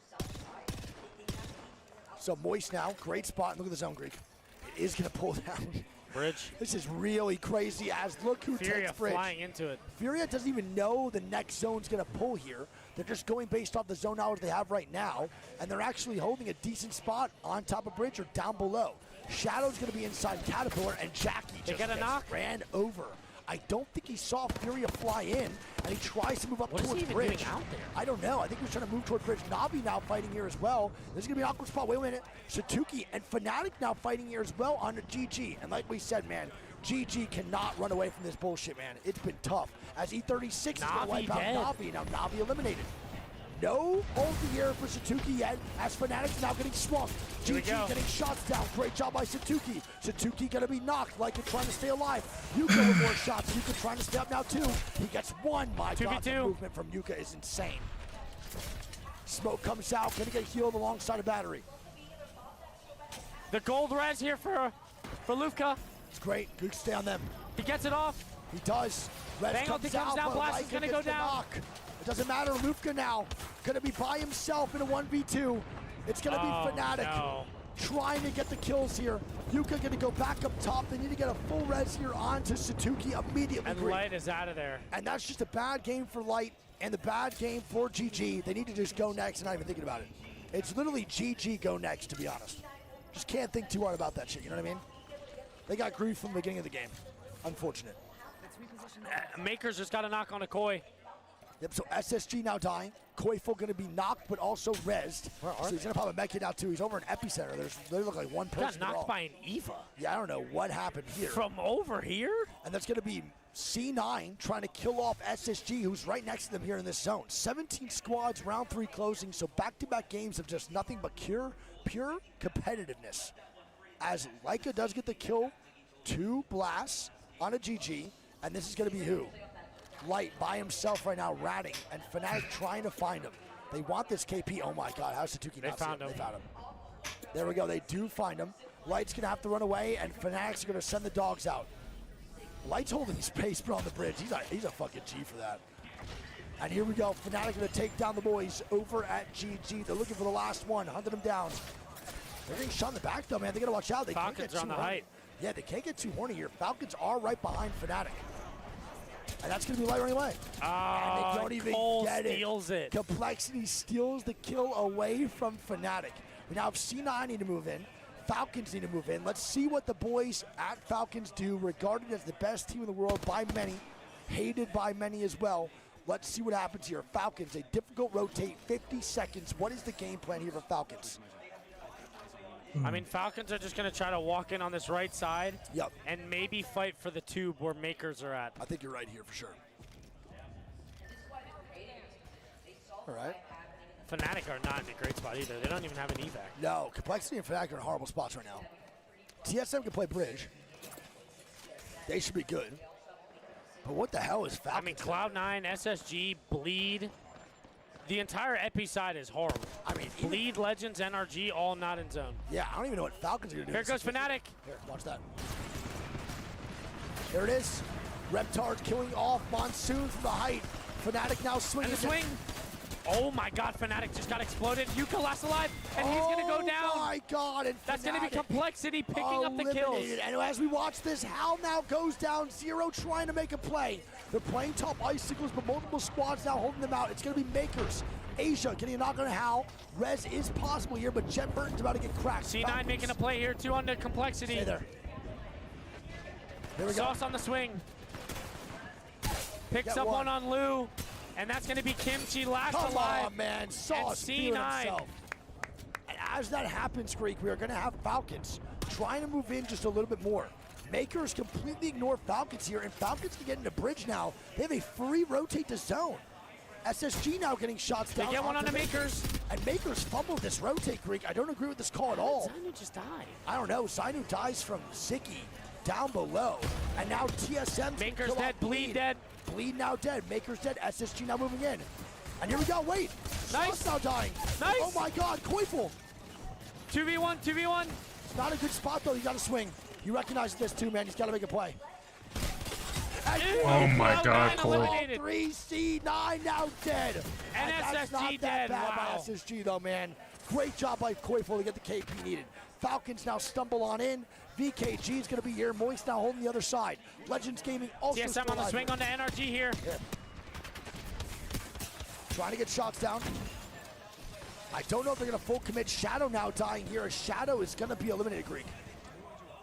So Moist now, great spot. Look at the zone, Greek. It is going to pull down. Bridge. This is really crazy as look who Furia takes Bridge. flying into it. Furia doesn't even know the next zone's going to pull here. They're just going based off the zone knowledge they have right now, and they're actually holding a decent spot on top of Bridge or down below. Shadow's going to be inside Caterpillar, and Jackie just got a knock. ran over. I don't think he saw Furia fly in, and he tries to move up What is towards he even Bridge. doing out there? I don't know. I think he was trying to move toward Bridge. Navi now fighting here as well. This is going to be an awkward spot. Wait a minute. Satuki and Fnatic now fighting here as well on the GG. And like we said, man, GG cannot run away from this bullshit, man. It's been tough. As E36 is going to wipe out Navi. Now Navi eliminated. No ult the air for Satuki yet, as Fnatic's now getting swamped. GG getting shots down. Great job by Satuki. Satuki gonna be knocked, like trying to stay alive. Yuka with more shots. Yuka trying to stay up now too. He gets one. My God, the movement from Yuka is insane. Smoke comes out, gonna get healed alongside a battery. The gold res here for Lufka. It's great. Good stay on them. He gets it off. He does. Res Penalty comes down. out, Blast is Leica gonna gets go the down. knock. It doesn't matter. Lufka now gonna be by himself in a 1v2. It's gonna be Fnatic no. trying to get the kills here. Yuka gonna go back up top. They need to get a full res here onto Satuki immediately. And Light is out of there. And that's just a bad game for Light and the bad game for GG. They need to just go next and not even thinking about it. It's literally GG go next, to be honest. Just can't think too hard about that shit, you know what I mean? They got grief from the beginning of the game. Unfortunate. Makers just got a knock on a Koi. Yep, so SSG now dying. Koiful gonna be knocked, but also rezzed. So he's gonna pop a mech hit out too. He's over in Epicenter. They look like one person. Got knocked by an Eva. Yeah, I don't know what happened here. From over here? And that's gonna be C9 trying to kill off SSG, who's right next to them here in this zone. 17 squads, round 3 closing, so back-to-back games of just nothing but pure competitiveness. As Leica does get the kill, 2 blasts on a GG, and this is gonna be who? Light by himself right now, ratting, and Fnatic trying to find him. They want this KP. Oh my God, how's Satuki not found him. They found him. There we go, they do find him. Light's gonna have to run away, and Fnatic's gonna send the dogs out. Light's holding his pace, but on the bridge. He's a fucking G for that. And here we go, Fnatic gonna take down the boys over at GG. They're looking for the last one, hunting them down. They're getting shot in the back though, man. They gotta watch out. They Falcons can't get are on too the horny. height. Yeah, they can't get too horny here. Falcons are right behind Fnatic. And that's going to be Light running away. And they don't even Cole get steals it. Complexity steals the kill away from Fnatic. We now have C9 need to move in. Falcons need to move in. Let's see what the boys at Falcons do, regarded as the best team in the world by many, hated by many as well. Let's see what happens here. Falcons, a difficult rotate, 50 seconds. What is the game plan here for Falcons? I mean, Falcons are just going to try to walk in on this right side. Yep. And maybe fight for the tube where Makers are at. I think you're right here for sure. All right. Fnatic are not in a great spot either. They don't even have an evac. No, Complexity and Fnatic are in horrible spots right now. TSM can play bridge. They should be good. But what the hell is Falcons? I mean, Cloud9, SSG, Bleed. The entire Epi side is horrible. I mean, Bleed, Legends, NRG, all not in zone. Yeah, I don't even know what Falcons are going to do. Here goes Fnatic. Here, watch that. There it is. Reptard killing off Monsoon from the height. Fnatic now swinging. And the swing. Oh my God, Fnatic just got exploded. Yuka last alive, and he's going to go down. Oh my God, and that's going to be Complexity picking up the kills. And as we watch this, Hal now goes down. Zero trying to make a play. They're playing top Icicles, but multiple squads now holding them out. It's going to be Makers. Asia getting a knock on Hal. Res is possible here, but Jet Burton's about to get cracked. C9 Falcons making a play here, 2 on the Complexity. Stay there. There we go. Sauce on the swing. Picks up one on Lou. And that's going to be Kimchi last alive. Come on, man. Sauce feeling C9. himself. And as that happens, Greek, we are going to have Falcons trying to move in just a little bit more. Makers completely ignore Falcons here, and Falcons can get into bridge now. They have a free rotate to zone. SSG now getting shots down. They get one on the Makers. And Makers fumbled this rotate, Greek. I don't agree with this call at all. Zainu just died. I don't know. Zainu dies from Ziki. down below. And now TSM's Maker's dead, Bleed dead. Bleed now dead, Maker's dead, SSG now moving in. And here we go, wait. Nice. Now dying. Nice. Oh my God, Koifel. 2v1, 2v1. It's not a good spot though, you gotta swing. He recognizes this too, man, he's gotta make a play. Oh my God, Cole. 3C9 now dead. And that's not SSG that dead, bad by wow. SSG though, man. Great job by Koifel to get the KP needed. Falcons now stumble on in. VKG is going to be here. Moist now holding the other side. Legends Gaming also TSM still on the alive swing here. on the NRG here. Yeah. Trying to get shots down. I don't know if they're going to full commit. Shadow now dying here. As Shadow is going to be eliminated, Greek.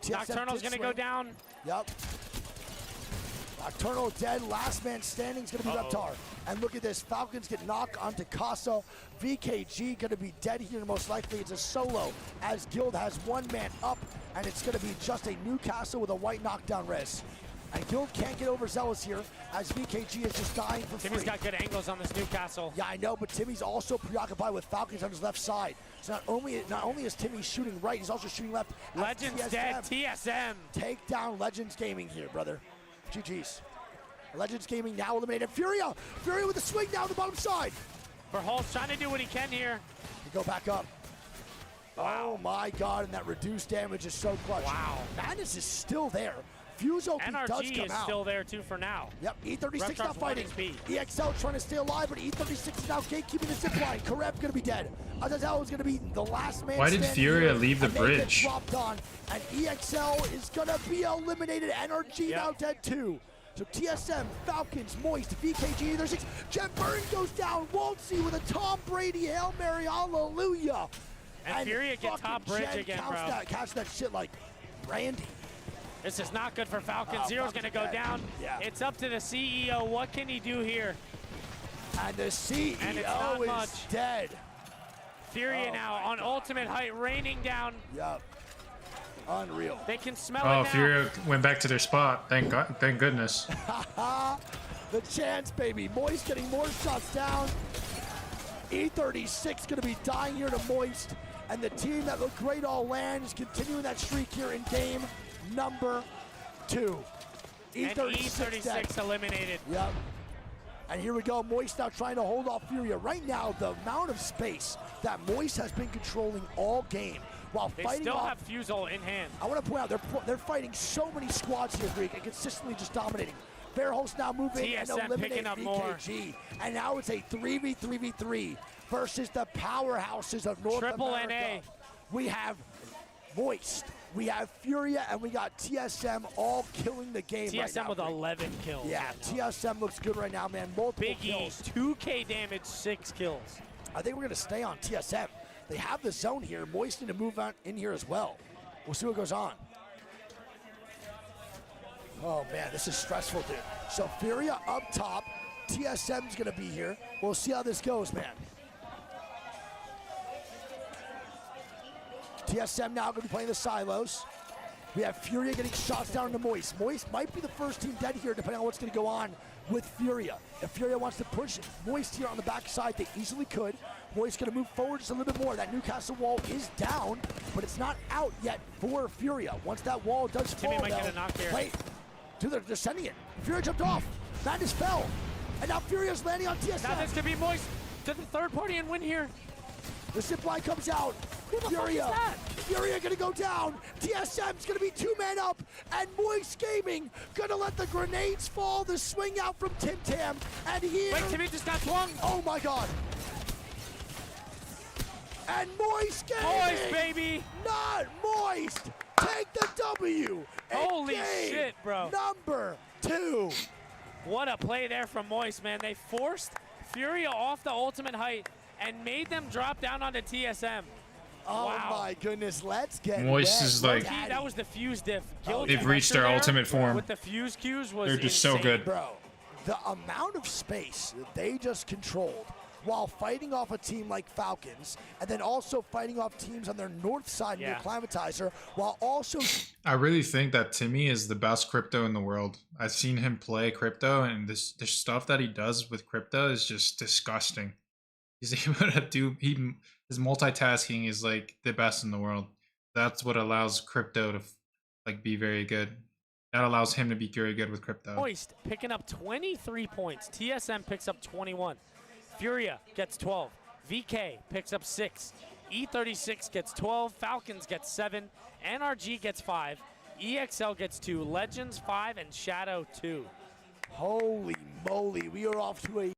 Nocturnal's going to go down. Yep. Nocturnal dead. Last man standing is going to be Reptar. And look at this. Falcons get knocked onto Casa. VKG going to be dead here. Most likely it's a solo as Guild has one man up. And it's going to be just a Newcastle with a white knockdown res. And Guild can't get overzealous here as VKG is just dying for free. Timmy's got good angles on this Newcastle. Yeah, I know, but Timmy's also preoccupied with Falcons on his left side. So not only is Timmy shooting right, he's also shooting left. Legends dead, TSM. Take down Legends Gaming here, brother. GG's. Legends Gaming now eliminated. Furia with the swing down the bottom side. Verholt's trying to do what he can here. We go back up. Wow. Oh my God, and that reduced damage is so clutch. Wow. Madness is still there. Fuse OP does come out. NRG is still there too for now. Yep, E36 Reptar's not fighting. speed. EXL trying to stay alive, but E36 is now gatekeeping the zip line. Karev gonna be dead. Azazel is gonna be the last man. Why did Furia leave the and they get bridge? dropped on, and EXL is gonna be eliminated. NRG now dead too. So TSM, Falcons, Moist, VKG, E36. Jet Burn goes down. Waltzy with a Tom Brady Hail Mary, hallelujah. And Furia gets top bridge Jen again, counts bro. Catch that shit like Randy. This is not good for Falcons. Zero's going to go down. Yeah. It's up to the CEO. What can he do here? And the CEO And it's not is much. dead. Furia now on ultimate height, raining down. Yep. Unreal. They can smell Oh, it now. Furia went back to their spot. Thank God. Thank goodness. The chance, baby. Moist getting more shots down. E36 going to be dying here to Moist. And the team that looked great all land is continuing that streak here in game number 2. And E36 eliminated. Yep. And here we go. Moist now trying to hold off Furia. Right now, the amount of space that Moist has been controlling all game while They fighting still off. have Fusel in hand. I want to point out they're fighting so many squads here, Greek, and consistently just dominating. Fairholtz now moving and TSM eliminate picking up VKG. more. And now it's a 3v3v3 versus the powerhouses of North Triple America. NA. We have Moist, we have Furia, and we got TSM all killing the game right TSM now. with Greek. 11 kills. Yeah, TSM looks good right now, man. Multiple Big E, kills. 2K damage, 6 kills. I think we're going to stay on TSM. They have the zone here. Moist need to move out in here as well. We'll see what goes on. Oh, man, this is stressful, dude. So Furia up top. TSM's going to be here. We'll see how this goes, man. TSM now going to be playing the silos. We have Furia getting shots down to Moist. Moist might be the first team dead here, depending on what's going to go on with Furia. If Furia wants to push Moist here on the backside, they easily could. Moist going to move forward just a little bit more. That Newcastle wall is down, but it's not out yet for Furia. Once that wall does Timmy fall, might though, get a knock here. wait, dude, they're sending it. Furia jumped off. Madness fell, and now Furia's landing on TSM. Now this could be Moist to the third party and win here. The zip line comes out. Who the Furia. fuck is that? Furia gonna go down. TSM's gonna be 2 men up. And Moist Gaming gonna let the grenades fall. The swing out from Tim Tam. And here. Wait, Timmy just got swung. Oh my God. And Moist Gaming. Moist, baby. Not Moist. Take the W. in Holy game shit, bro. Number 2. What a play there from Moist, man. They forced Furia off the ultimate height and made them drop down onto TSM. Oh wow. my goodness, let's get Moist wet. is like- That was the fuse diff. Guild They've reached their pressure there ultimate form. With the fuse cues was They're just so insane. good. Bro, the amount of space that they just controlled while fighting off a team like Falcons, and then also fighting off teams on their north side near Yeah. Climatizer, while also... I really think that Timmy is the best crypto in the world. I've seen him play crypto, and the stuff that he does with crypto is just disgusting. He's able to do... His multitasking is like the best in the world. That's what allows crypto to like be very good. That allows him to be very good with crypto. Moist picking up 23 points. TSM picks up 21. Furia gets 12. VK picks up 6. E36 gets 12. Falcons gets 7. NRG gets 5. EXL gets 2. Legends 5 and Shadow 2. Holy moly, we are off to a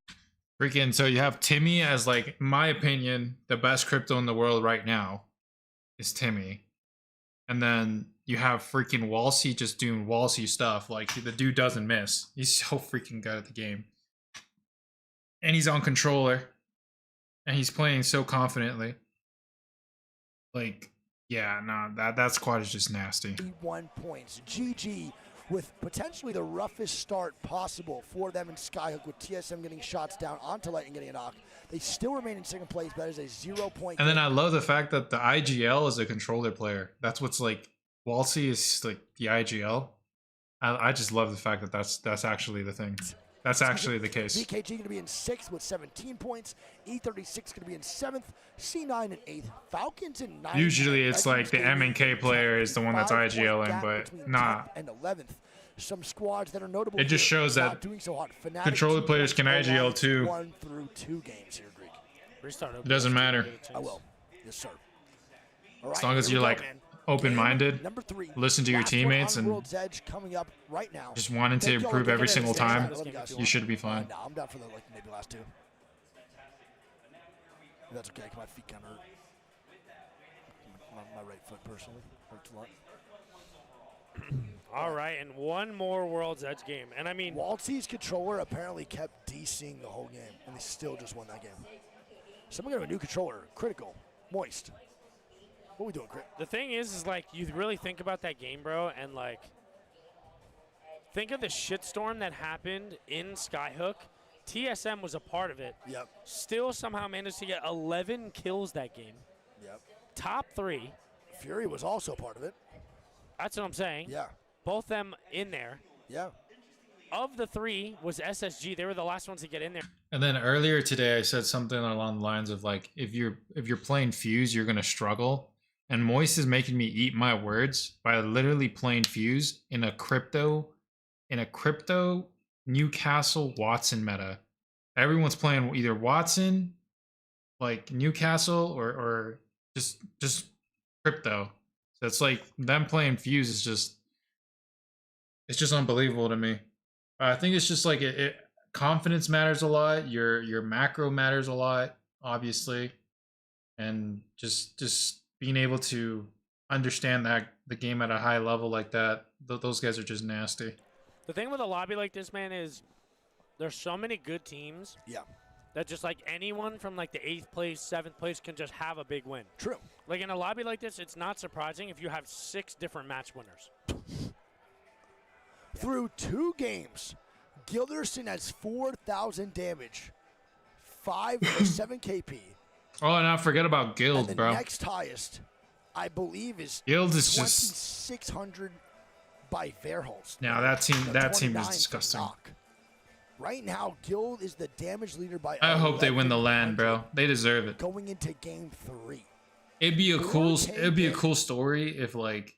Freaking, so you have Timmy as, like, in my opinion, the best crypto in the world right now is Timmy. And then you have freaking Walsey just doing Walsey stuff. Like, the dude doesn't miss. He's so freaking good at the game. And he's on controller. And he's playing so confidently. Like, yeah, no, that squad is just nasty. 1 points. GG with potentially the roughest start possible for them in Skyhook, with TSM getting shots down onto Light and getting a knock. They still remain in second place, but that is a 0 point. And then I love the fact that the IGL is a controller player. That's what's like, Walsey is like the IGL. I just love the fact that that's actually the thing. That's actually the case. VKG going to be in 6th with 17 points. E36 going to be in 7th. C9 in 8th. Falcons in 9th. Usually it's like the M&K player is the one that's IGLing, but nah. And 11th. Some squads that are notable. It just shows that controller players can IGL too. 1 through 2 games here, Greek. It doesn't matter. I will. Yes, sir. All As right, long as you're like open-minded, Number 3, listen to your teammates, and World's Edge coming up right now. just wanting to improve every single time, you should be fine. No, I'm down for the maybe last 2. That's okay. My feet kind of hurt. My right foot personally hurts a lot. All right, and one more World's Edge game. And I mean, Walsey's controller apparently kept DCing the whole game, and they still just won that game. Someone got a new controller. Critical. Moist. What are we doing, Crit? The thing is like, you really think about that game, bro, and like, think of the shitstorm that happened in Skyhook. TSM was a part of it. Yep. Still somehow managed to get 11 kills that game. Yep. Top 3. Fury was also part of it. That's what I'm saying. Yeah. Both them in there. Yeah. Of the 3 was SSG. They were the last ones to get in there. And then earlier today, I said something along the lines of like, if you're playing Fuse, you're gonna struggle. And Moist is making me eat my words by literally playing Fuse in a crypto Newcastle Watson meta. Everyone's playing either Watson, like Newcastle, or just crypto. So it's like them playing Fuse is it's just unbelievable to me. I think it's just like confidence matters a lot. Your macro matters a lot, obviously, and just being able to understand that the game at a high level like that. Those guys are just nasty. The thing with a lobby like this, man, is there's so many good teams. Yeah. That just like anyone from like the 8th place, 7th place can just have a big win. True. Like in a lobby like this, it's not surprising if you have 6 different match winners. Through 2 games, Gilderson has 4,000 damage, 5 or 7 KP. Oh, and I forget about Guild, and the bro. next highest, I believe, is Guild is 2,600 by Verholst. Now that team is disgusting. Right now, Guild is the damage leader by. I hope they win the LAN, bro. They deserve it. Going into game 3. It'd be a cool story if like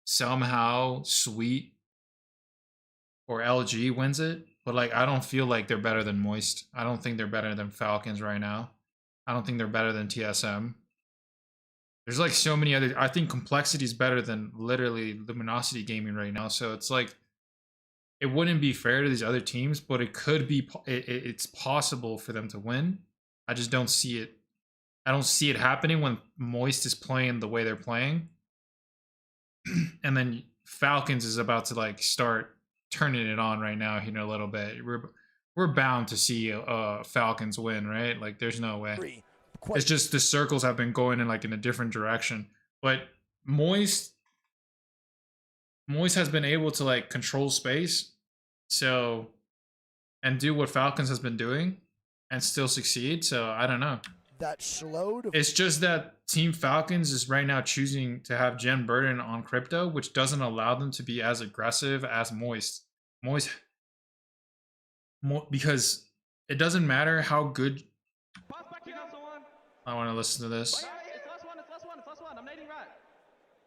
somehow Sweet or LG wins it, but like I don't feel like they're better than Moist. I don't think they're better than Falcons right now. I don't think they're better than TSM. There's like so many other. I think Complexity is better than literally Luminosity Gaming right now. So it's like it wouldn't be fair to these other teams, but it could be. It's possible for them to win. I just don't see it. I don't see it happening when Moist is playing the way they're playing, and then Falcons is about to like start turning it on right now. A little bit. We're bound to see Falcons win, right? Like, there's no way. It's just the circles have been going in like in a different direction. But Moist has been able to like control space, so and do what Falcons has been doing, and still succeed. So I don't know. That slowed. It's just that Team Falcons is right now choosing to have Jen Burden on crypto, which doesn't allow them to be as aggressive as Moist. Because it doesn't matter how good. I want to listen to this. It's last one. I'm nading right.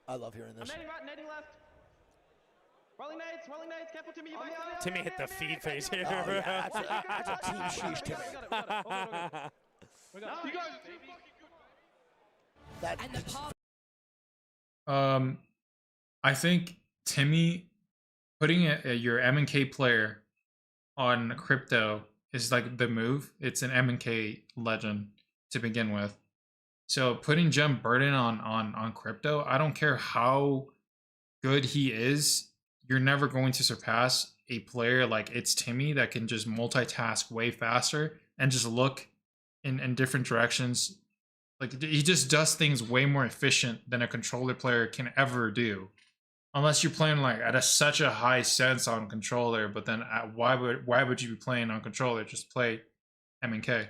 I love hearing this. I'm nading right, nading left. Rolling nades, careful Timmy, you back. Timmy hit the feed phase here. Oh, yeah, that's a team sheesh, Timmy. You guys, That I think Timmy putting your M&K player on crypto is like the move. It's an M&K legend to begin with. So putting Gem Burden on crypto, I don't care how good he is, you're never going to surpass a player like It's Timmy that can just multitask way faster and just look in different directions. Like he just does things way more efficient than a controller player can ever do. Unless you're playing like at such a high sense on controller, but then why would you be playing on controller? Just play M&K.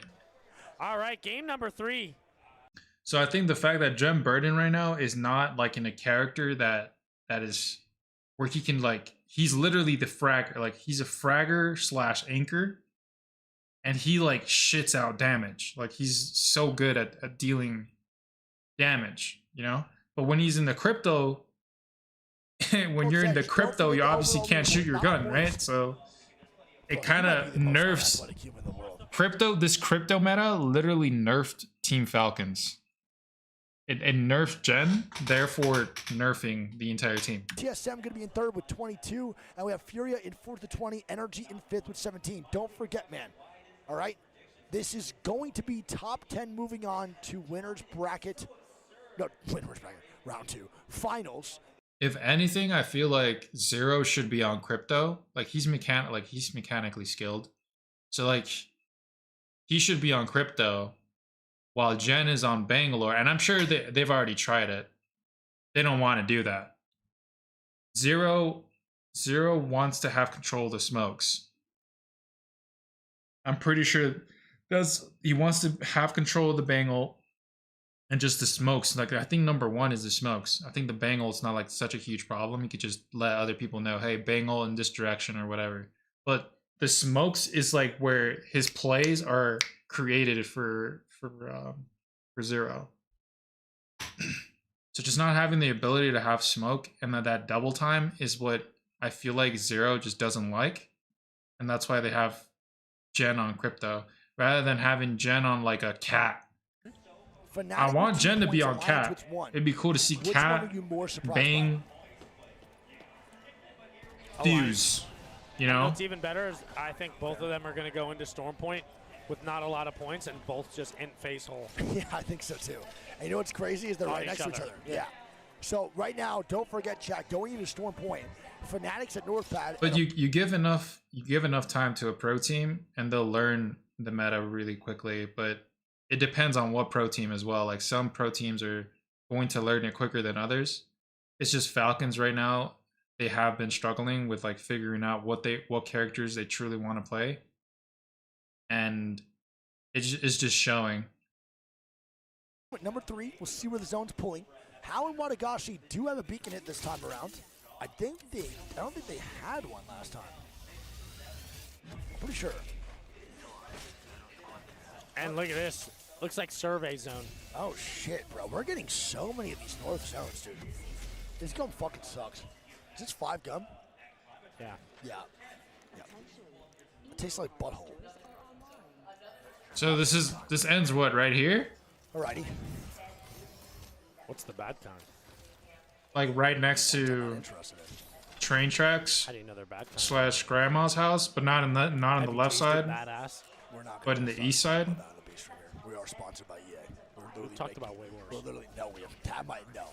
All right, game number 3. So I think the fact that Gem Burden right now is not like in a character that is where he can like, he's literally the fragger. Like he's a fragger / anchor, and he like shits out damage. Like he's so good at dealing damage, you know. But when he's in the crypto, when you're in the crypto, you obviously can't shoot your gun, right? So it kind of nerfs crypto. This crypto meta literally nerfed Team Falcons. It nerfed Gen, therefore nerfing the entire team. TSM going to be in 3rd with 22, and we have Furia in 4th with 20, Energy in 5th with 17. Don't forget, man. All right, this is going to be top 10 moving on to winners bracket. No, winners bracket, round 2, finals. If anything, I feel like Zero should be on crypto. Like he's mechanically skilled, so like he should be on crypto, while Jen is on Bangalore. And I'm sure they've already tried it. They don't want to do that. Zero wants to have control of the smokes. I'm pretty sure he wants to have control of the Bangle and just the smokes. Like I think number 1 is the smokes. I think the Bangle is not like such a huge problem. You could just let other people know, hey, Bangle in this direction or whatever. But the smokes is like where his plays are created for Zero. So just not having the ability to have smoke and that double time is what I feel like Zero just doesn't like. And that's why they have Jen on crypto rather than having Jen on like a cat. I want Jen to be on cat. It'd be cool to see cat bang Fuse. You know? What's even better is I think both of them are going to go into Storm Point with not a lot of points and both just in face hole. Yeah, I think so too. And you know what's crazy is they're right next to each other. Yeah. So right now, don't forget, chat, going into Storm Point, Fanatics at North Pad. But you give enough time to a pro team and they'll learn the meta really quickly. But it depends on what pro team as well. Like some pro teams are going to learn it quicker than others. It's just Falcons right now. They have been struggling with like figuring out what characters they truly want to play. And it's just showing. Number 3, we'll see where the zone's pulling. Hao and Wadagashi do have a beacon hit this time around. I don't think they had one last time. I'm pretty sure. And look at this. Looks like survey zone. Oh shit, bro. We're getting so many of these north zones, dude. This gun fucking sucks. Is this 5 gum? Yeah. Yeah. It tastes like butthole. So this ends what, right here? Alrighty. What's the bad kind? Like right next to train tracks. How do you know they're bad kind? / grandma's house, but not on the left side. Badass. But in the east side. We are sponsored by EA. We've talked about way worse. No, we have. Tab might know.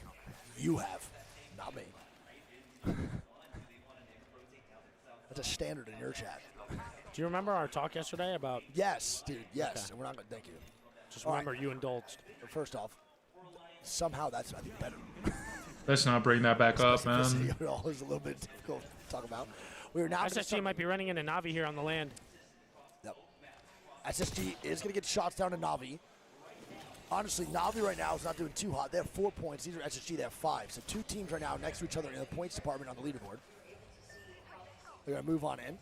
You have, not me. That's a standard in your chat. Do you remember our talk yesterday about? Yes, dude. Yes, Okay. and we're not gonna thank you. Just remember, you indulged. First off, somehow that's I think better. Let's not bring that back up, man. It all is a little bit difficult to talk about. We are now. SSG might be running into Navi here on the land. Yep. SSG is gonna get shots down to Navi. Honestly, Navi right now is not doing too hot. They have 4 points. These are SSG. They have 5. So 2 teams right now next to each other in the points department on the leaderboard. They're gonna move on in.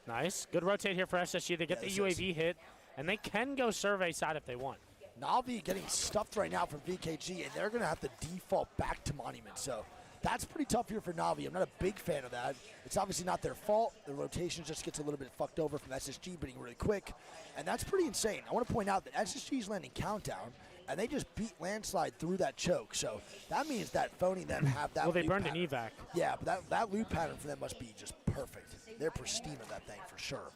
Nice. Good rotate here for SSG. They get the UAV hit, and they can go survey side if they want. Navi getting stuffed right now from VKG, and they're going to have to default back to Monument. So That's pretty tough here for Na'Vi. I'm not a big fan of that. It's obviously not their fault. The rotation just gets a little bit fucked over from SSG being really quick, and that's pretty insane. I want to point out that SSG's landing Countdown, and they just beat Landslide through that choke. So that means that Phony them have that. Well, they loot burned pattern. an evac. Yeah, but that loot pattern for them must be just perfect. They're pristine on that thing for sure.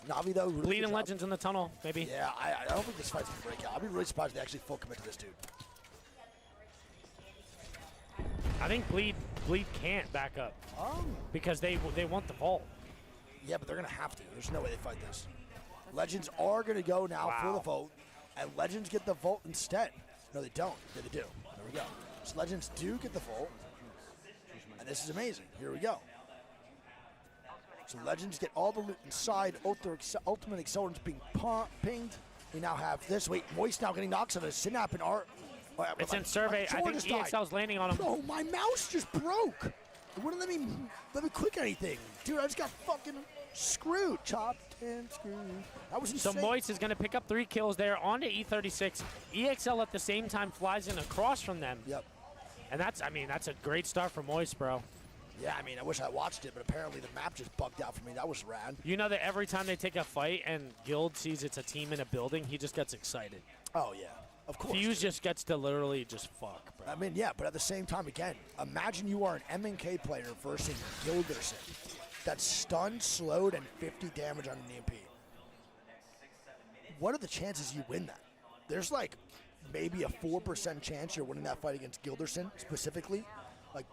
Na'Vi though, really Bleeding Legends in the tunnel, maybe. Yeah, I don't think this fight's gonna break out. I'll be really surprised if they actually full commit to this dude. I think Bleed can't back up because they want the vault. Yeah, but they're gonna have to. There's no way they fight this. Legends are gonna go now for the Volt, and Legends get the Volt instead. No, they don't. Yeah, they do. There we go. So Legends do get the Volt, and this is amazing. Here we go. So Legends get all the loot inside. Ultimate Accelerants being pinged. We now have this. Wait, Moist now getting knocked on a Synap and Art. It's in survey. I think EXL's landing on him. Bro, my mouse just broke. It wouldn't let me click anything. Dude, I just got fucking screwed. Chopped and screwed. That was insane. So Moist is going to pick up 3 kills there onto E36. EXL at the same time flies in across from them. Yep. And that's a great start for Moist, bro. Yeah, I mean, I wish I watched it, but apparently the map just bugged out for me. That was rad. You know that every time they take a fight and Guild sees it's a team in a building, he just gets excited. Oh, yeah. Of course. Fuse just gets to literally just fuck, bro. I mean, yeah, but at the same time, again, imagine you are an MNK player versus Gilderson. That's stunned, slowed, and 50 damage on an EMP. What are the chances you win that? There's like maybe a 4% chance you're winning that fight against Gilderson specifically. Like,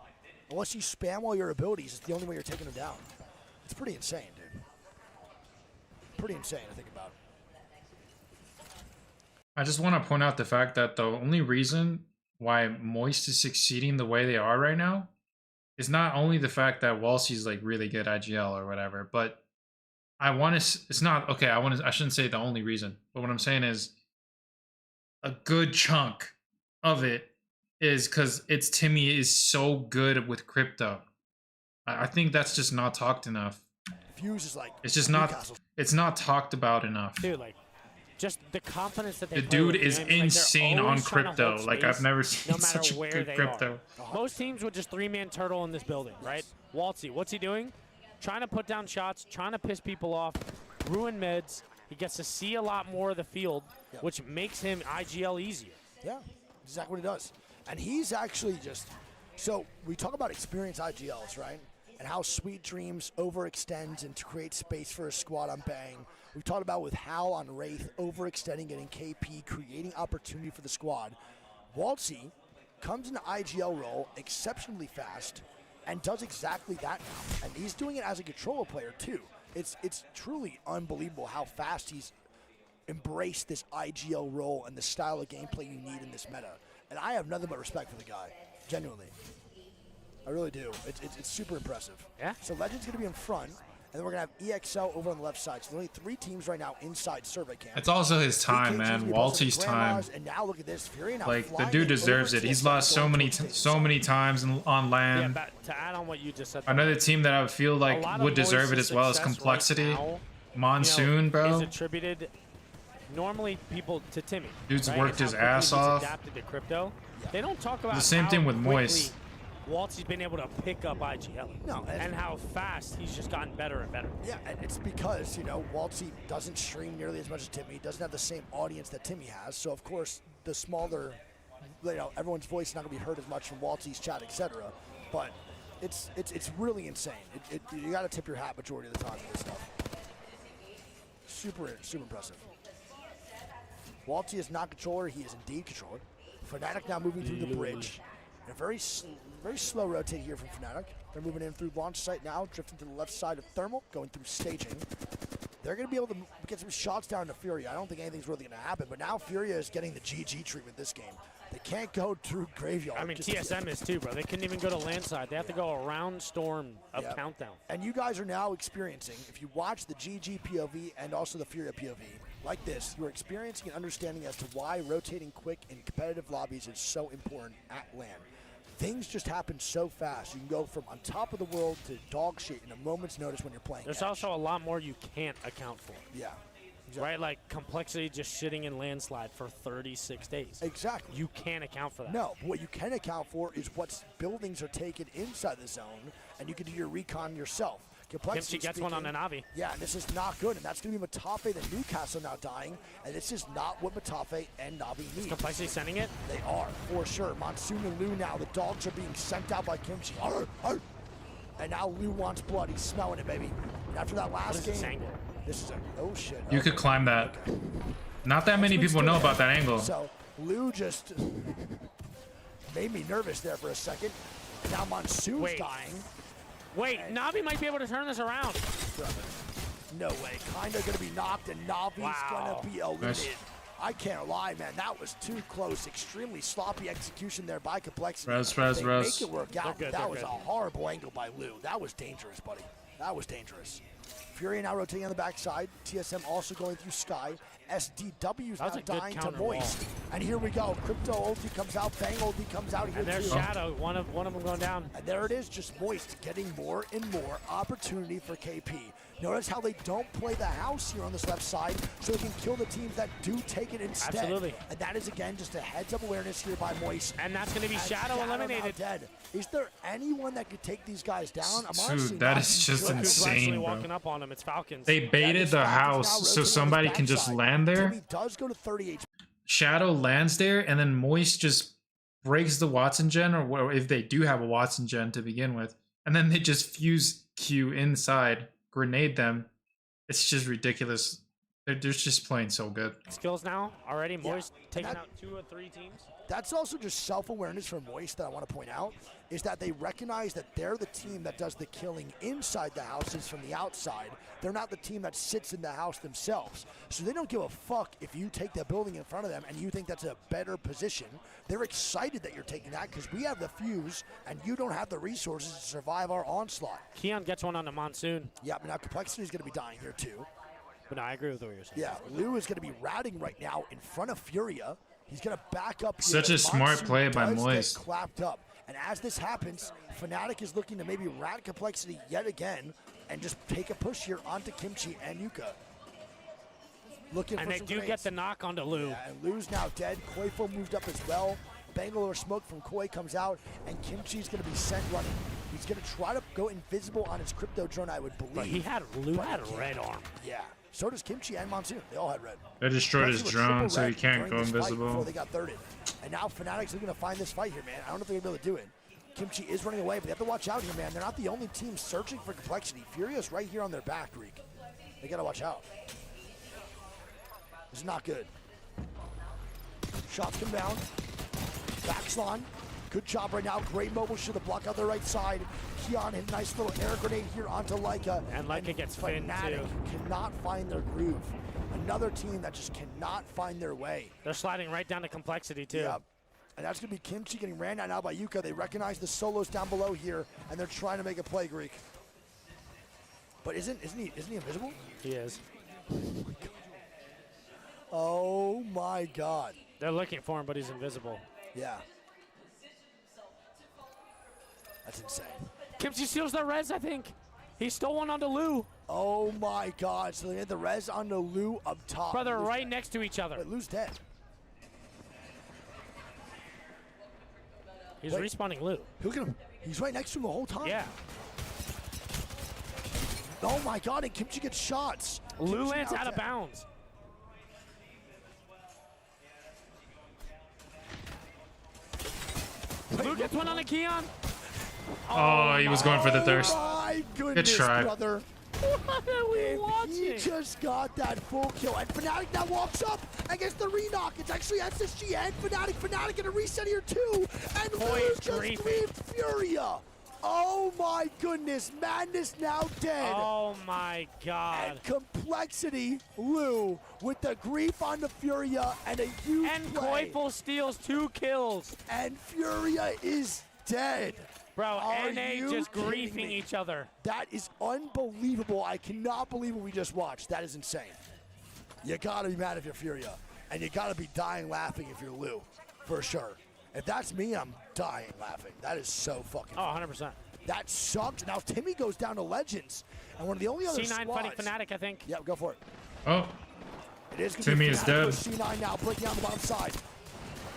unless you spam all your abilities, it's the only way you're taking him down. It's pretty insane, dude. Pretty insane to think about. I just want to point out the fact that the only reason why Moist is succeeding the way they are right now is not only the fact that Walsey's like really good IGL or whatever, but I shouldn't say the only reason, but what I'm saying is a good chunk of it is because Timmy is so good with crypto. I think that's just not talked enough. Fuse is like it's not talked about enough. Dude, like just the confidence that they The play dude with, is you know what I mean? Like, insane they're on always trying to crypto. hold Like, space I've never seen no matter such a where good they crypto. Are. Most teams would just 3-man turtle in this building, right? Waltzy, what's he doing? Trying to put down shots, trying to piss people off, ruin mids. He gets to see a lot more of the field, which makes him IGL easier. Yeah, exactly what he does. And he's actually just, so we talk about experienced IGLs, right? And how Sweet Dreams overextends and to create space for a squad on Bang. We've talked about with Hal on Wraith, overextending, getting KP, creating opportunity for the squad. Waltzy comes into IGL role exceptionally fast and does exactly that now. And he's doing it as a controller player too. It's truly unbelievable how fast he's embraced this IGL role and the style of gameplay you need in this meta. And I have nothing but respect for the guy, genuinely. I really do. It's super impressive. Yeah. So Legend's going to be in front, and then we're going to have EXL over on the left side. So there's only 3 teams right now inside survey camp. It's also his time, man. Waltzy's time. And now look at this. Fury now Like, the flying dude in deserves over it. He's TSM, lost so many times on land. Yeah, but to add on what you just said, Another team that I feel like would deserve it as well as Complexity. Monsoon, bro. Is attributed normally people to Timmy. Dude's right? worked And his how quickly ass he's off. Adapted to crypto. They don't talk about The same how thing with quickly Moist. Waltzy's been able to pick up IGL. No, and how fast he's just gotten better and better. Yeah, and it's because, you know, Waltzy doesn't stream nearly as much as Timmy, doesn't have the same audience that Timmy has. So, of course, the smaller, you know, everyone's voice is not going to be heard as much from Waltzy's chat, etc. But it's really insane. You got to tip your hat majority of the time for this stuff. Super impressive. Waltzy is not controller. He is indeed controller. Fnatic now moving through the bridge. And a very slow rotate here from Fnatic. They're moving in through launch site now, drifting to the left side of Thermal, going through staging. They're going to be able to get some shots down to Furia. I don't think anything's really going to happen, but now Furia is getting the GG treatment this game. They can't go through Graveyard. I mean, TSM is too, bro. They couldn't even go to landside. They have to go around Storm of Countdown. And you guys are now experiencing, if you watch the GG POV and also the Furia POV, like this, you're experiencing an understanding as to why rotating quick in competitive lobbies is so important at LAN. Things just happen so fast. You can go from on top of the world to dog shit in a moment's notice when you're playing. There's also a lot more you can't account for. Yeah. right? Like complexity just shitting in landslide for 36 days. Exactly. You can't account for that. No, but what you can account for is what buildings are taken inside the zone, and you can do your recon yourself. Kimchi gets one on the Navi. Yeah, and this is not good, and that's going to be Matafe and Newcastle now dying, and this is not what Matafe and Navi need. Is Complexity sending it? They are, for sure. Monsoon and Lou now, the dogs are being sent out by Kimchi. Arr, arr. And now Lou wants blood. He's smelling it, baby. And after that last game, this is a, oh shit. You could climb that. Okay. Not that many people know about that angle. So Lou just made me nervous there for a second. Now Monsoon's dying. Wait, Navi might be able to turn this around. No way. Kinda gonna be knocked, and Navi's gonna be eliminated. Nice. I can't lie, man. That was too close. Extremely sloppy execution there by Complexity. Res. They make it work out. That was a horrible angle by Lou. That was dangerous, buddy. That was dangerous. Fury now rotating on the backside. TSM also going through Sky. SDW's now dying to Moist. And here we go. Crypto ulti comes out. Bang ulti comes out here and there's too. Shadow. One of them going down. And there it is. Just Moist getting more and more opportunity for KP. Notice how they don't play the house here on this left side, so they can kill the teams that do take it instead. Absolutely. And that is, again, just a heads-up awareness here by Moist. And that's going to be Shadow eliminated. Dead. Is there anyone that could take these guys down? Dude, that is just insane, bro. Walking up on him. It's Falcons. They baited the house so somebody can just land there. Timmy does go to 30 HP. Shadow lands there, and then Moist just breaks the Watson gen, or if they do have a Watson gen to begin with, and then they just fuse Q inside, grenade them. It's just ridiculous. They're just playing so good. Skills now already. Moist taking that- out 2 or 3 teams. That's also just self-awareness from Moist that I want to point out, is that they recognize that they're the team that does the killing inside the houses from the outside. They're not the team that sits in the house themselves. So they don't give a fuck if you take the building in front of them and you think that's a better position. They're excited that you're taking that because we have the fuse and you don't have the resources to survive our onslaught. Keon gets one on the Monsoon. Yeah, but now Complexity is going to be dying here too. But no, I agree with what you're saying. Yeah, Lou is going to be routing right now in front of Furia. He's going to back up here. Such a smart play by Moist. Clapped up. And as this happens, Fnatic is looking to maybe rat Complexity yet again and just take a push here onto Kimchi and Yuka. Looking and for they some do grenades. get the knock onto Lou. Yeah, and Lou's now dead. Koifo moved up as well. Bangalore smoke from Koi comes out, and Kimchi's going to be sent running. He's going to try to go invisible on his crypto drone, I would believe. But Lou had red arm. Yeah. So does Kimchi and Monsoon. They all had red. They destroyed his Especially with drone, triple so he red can't during go this fight invisible. Before they got thirded. And now Fnatic's looking to find this fight here, man. I don't know if they're going to be able to do it. Kimchi is running away, but they have to watch out here, man. They're not the only team searching for Complexity. Furious right here on their back, Reek. They got to watch out. This is not good. Shots come down. Backslon. Good job right now. Great mobile should have blocked out the right side. Keon hit a nice little air grenade here onto Leica. And Leica gets finned Fnatic too. cannot find their groove. Another team that just cannot find their way. They're sliding right down to Complexity too. Yep. And that's going to be Kimchi getting ran out now by Yuka. They recognize the solos down below here, and they're trying to make a play, Greek. But isn't he invisible? He is. Oh my God. They're looking for him, but he's invisible. Yeah. That's insane. Kimchi steals the res, I think. He stole one onto Lou. Oh my God. So they had the res onto Lou up top. Brother, Lou's right dead. next to each other. Wait, Lou's dead. He's respawning Lou. Look at him. He's right next to him the whole time. Yeah. Oh my God, and Kimchi gets shots. Lou Kimchi lands now out of dead. bounds. Lou gets one on a Keon. Oh, he was going for the thirst. My goodness, Good try. brother. What are we If watching? he just got that full kill, and Fnatic now walks up and gets the re-knock. It's actually SSG and Fnatic gonna reset here too. And Koi Lou is just griefing. griefed Furia. Oh my goodness, Madness now dead. Oh my God. And Complexity, Lou, with the grief on the Furia and a huge And play. Koifel steals 2 kills. And Furia is dead. Bro, Are NA you just kidding griefing me? each other. That is unbelievable. I cannot believe what we just watched. That is insane. You gotta be mad if you're Furia. And you gotta be dying laughing if you're Lou. For sure. If that's me, I'm dying laughing. That is so fucking Oh, 100%. That sucks. Now Timmy goes down to Legends. And one of the only other C9 squads. fighting Fnatic, I think. Yep, go for it. Oh, It is Toomey is dead. C9 now breaking on the bottom side.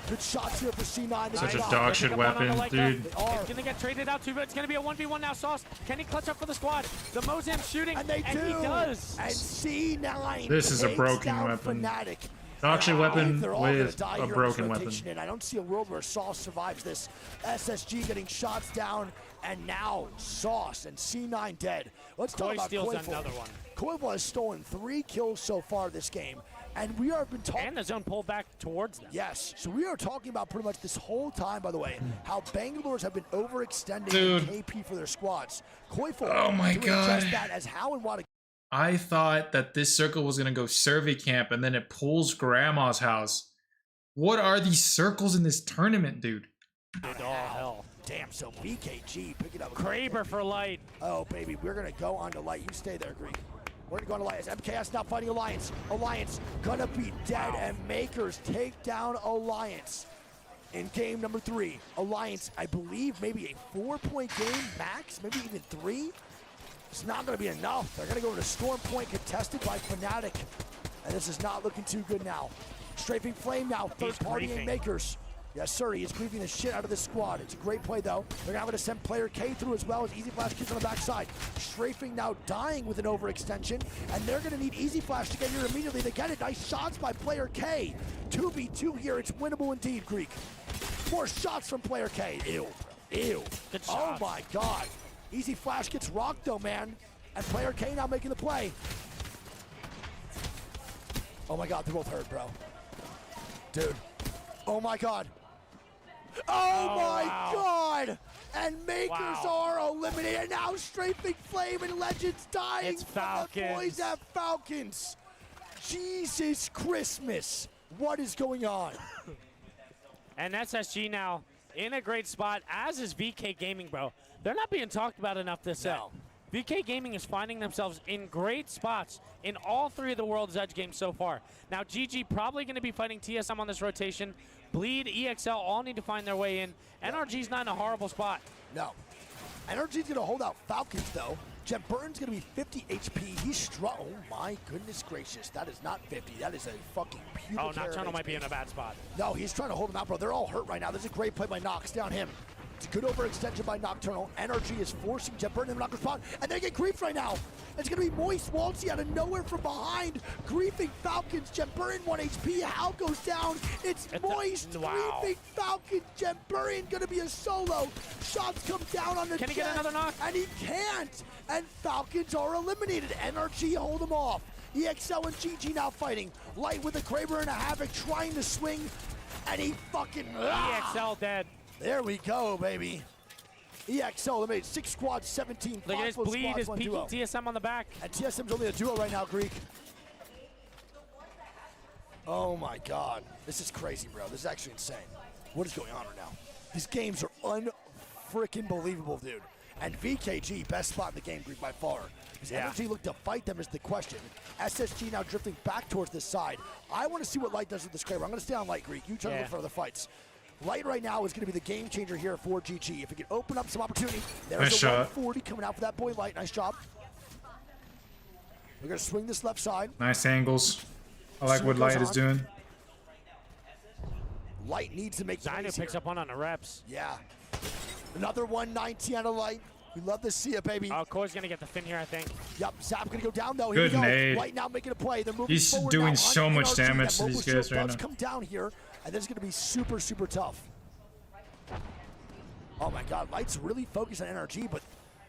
Good shots here for C9. Such a dog shit weapon, dude. It's gonna get traded out too, but it's gonna be a 1v1 now. Sauce, can he clutch up for the squad? The Mozam shooting, and he does. And C9 This is a takes broken down weapon. Fnatic. Dog shit weapon They're all gonna with die a here broken in this weapon. rotation, And I don't see a world where Sauce survives this. SSG getting shots down, and now Sauce and C9 dead. Let's talk about steals Koivu. another one. Koivu has stolen 3 kills so far this game. And we are been talking. And the zone pulled back towards them. Yes. So we are talking about pretty much this whole time, by the way, how Bangalore's have been overextending Dude. KP for their squads. Koivu Oh my doing God. just that as how and what. I thought that this circle was gonna go survey camp and then it pulls grandma's house. What are these circles in this tournament, dude? Oh, hell. Damn, so BKG picking up. Kraber for Light. Oh, baby, we're going to go on to Light. You stay there, Greek. We're going to go on to Light. As MKS now fighting Alliance. Alliance gonna be dead, and Makers take down Alliance in game number 3. Alliance, I believe, maybe a 4-point game max, maybe even 3. It's not going to be enough. They're going to go to Storm Point, contested by Fnatic, and this is not looking too good now. Strafing Flame now, third party in Makers. Yes, sir, he is griefing the shit out of this squad. It's a great play, though. They're going to have to send player K through as well as Easy Flash kicks on the backside. Strafing now dying with an overextension, and they're going to need Easy Flash to get here immediately. They get it. Nice shots by player K. 2v2 here. It's winnable indeed, Greek. More shots from player K. Ew. Ew. Good Oh, shots. my God. Easy Flash gets rocked, though, man. And player K now making the play. Oh, my God. They're both hurt, bro. Dude. Oh, my God. Oh my God! And Makers are eliminated. Now Strafing Flame and Legends dying. It's from the boys Falcons. at Falcons. Jesus Christmas. What is going on? And SSG now in a great spot, as is VK Gaming, bro. They're not being talked about enough this set. VK Gaming is finding themselves in great spots in all 3 of the World's Edge games so far. Now, GG probably going to be fighting TSM on this rotation. Bleed, EXL all need to find their way in. NRG's not in a horrible spot. No. NRG's going to hold out Falcons, though. Jen Burton's going to be 50 HP. He's strong. Oh, my goodness gracious. That is not 50. That is a fucking pubic Oh, hair of Nocturnal might be HP. in a bad spot. No, he's trying to hold them out, bro. They're all hurt right now. This is a great play by Nox down him. It's a good overextension by Nocturnal. NRG is forcing Jet Burton in the knocker spot, and they get griefed right now. It's going to be Moist Waltzy out of nowhere from behind, griefing Falcons. Jet Burton 1 HP. Hal goes down. It's Moist griefing Falcons. Jet Burton going to be a solo. Shots come down on the Can he get Jet, another knock? and he can't. And Falcons are eliminated. NRG hold them off. EXL and GG now fighting. Light with a Kraber and a Havoc trying to swing, and he fucking... EXL dead. There we go, baby. EXL eliminated 6 squads, 17 Look at his Fosfo bleed, squads, his 1 peeking duo. TSM on the back. And TSM's only a duo right now, Greek. Oh my God. This is crazy, bro. This is actually insane. What is going on right now? These games are unfreaking believable, dude. And VKG, best spot in the game, Greek, by far. His energy look to fight them is the question. SSG now drifting back towards this side. I want to see what Light does with this Kraber. I'm going to stay on Light, Greek. You try to look for other fights. Light right now is going to be the game changer here for GG. If he can open up some opportunity, there's Nice a shot. 140 coming out for that boy Light. Nice job. We're going to swing this left side. Nice angles. I like what Light is doing. Light needs to make Zyno plays picks here. up one on the reps. Yeah. Another 190 out of Light. We love to see it, baby. Oh, Core's going to get the fin here, I think. Yep, Zap going to go down, though. Good Here we go. nade. Light now making a play. They're moving He's forward doing now so on much NRG. damage That to these mobile guys shield right does now. come down here, and this is going to be super, super tough. Oh, my God. Light's really focused on NRG, but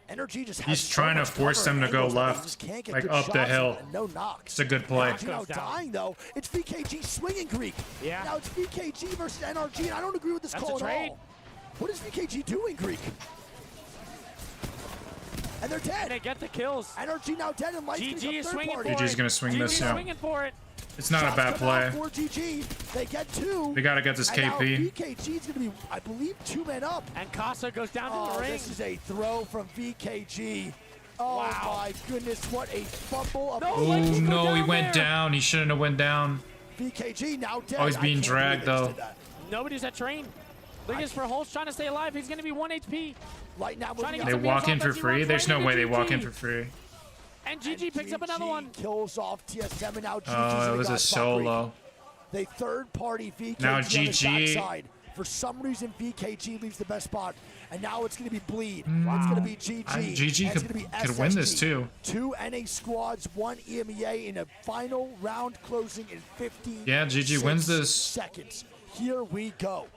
NRG just has He's so trying to much force cover them to and go angles that they left, just can't get like good up the shots hill. and no knocks. It's a good play. NRG now dying, though. It's VKG swinging Greek. Yeah. Now it's VKG versus NRG, and I don't agree with this That's call a trade. at all. What is VKG doing, Greek? And they're dead. They get the kills. NRG now dead, and Light's GG gonna is go third swinging party. for it. GG's gonna swing this, GG's yeah. swinging for it. It's not a bad Shots come out play. for GG. They get 2. We gotta get this And now KP. VKG's gonna be, I believe, 2 men up. And Casa goes down to Oh, the ring. this is a throw from VKG. Oh Wow. my goodness, what a fumble. Oh no, he went down. He shouldn't have went down. VKG now dead. Oh, he's I being can't dragged believe they though. just did that. Nobody's at train. Look at this for Holtz trying to stay alive. He's going to be 1 HP. Light now Trying to moving get They some walk meals in off for as he free? runs There's right no way into they walk in GG. for free. And GG picks up another one. Kills off TSM, and now GG's Oh, it was a solo. The third party VKG Now on his GG. backside. For some reason, VKG leaves the best spot, and now it's going to be Bleed. It's going to be GG. GG and it's gonna be could win this SSG. too. 2 NA squads, 1 EMEA in a final round closing in 15 Yeah, GG wins this. seconds. Here we go.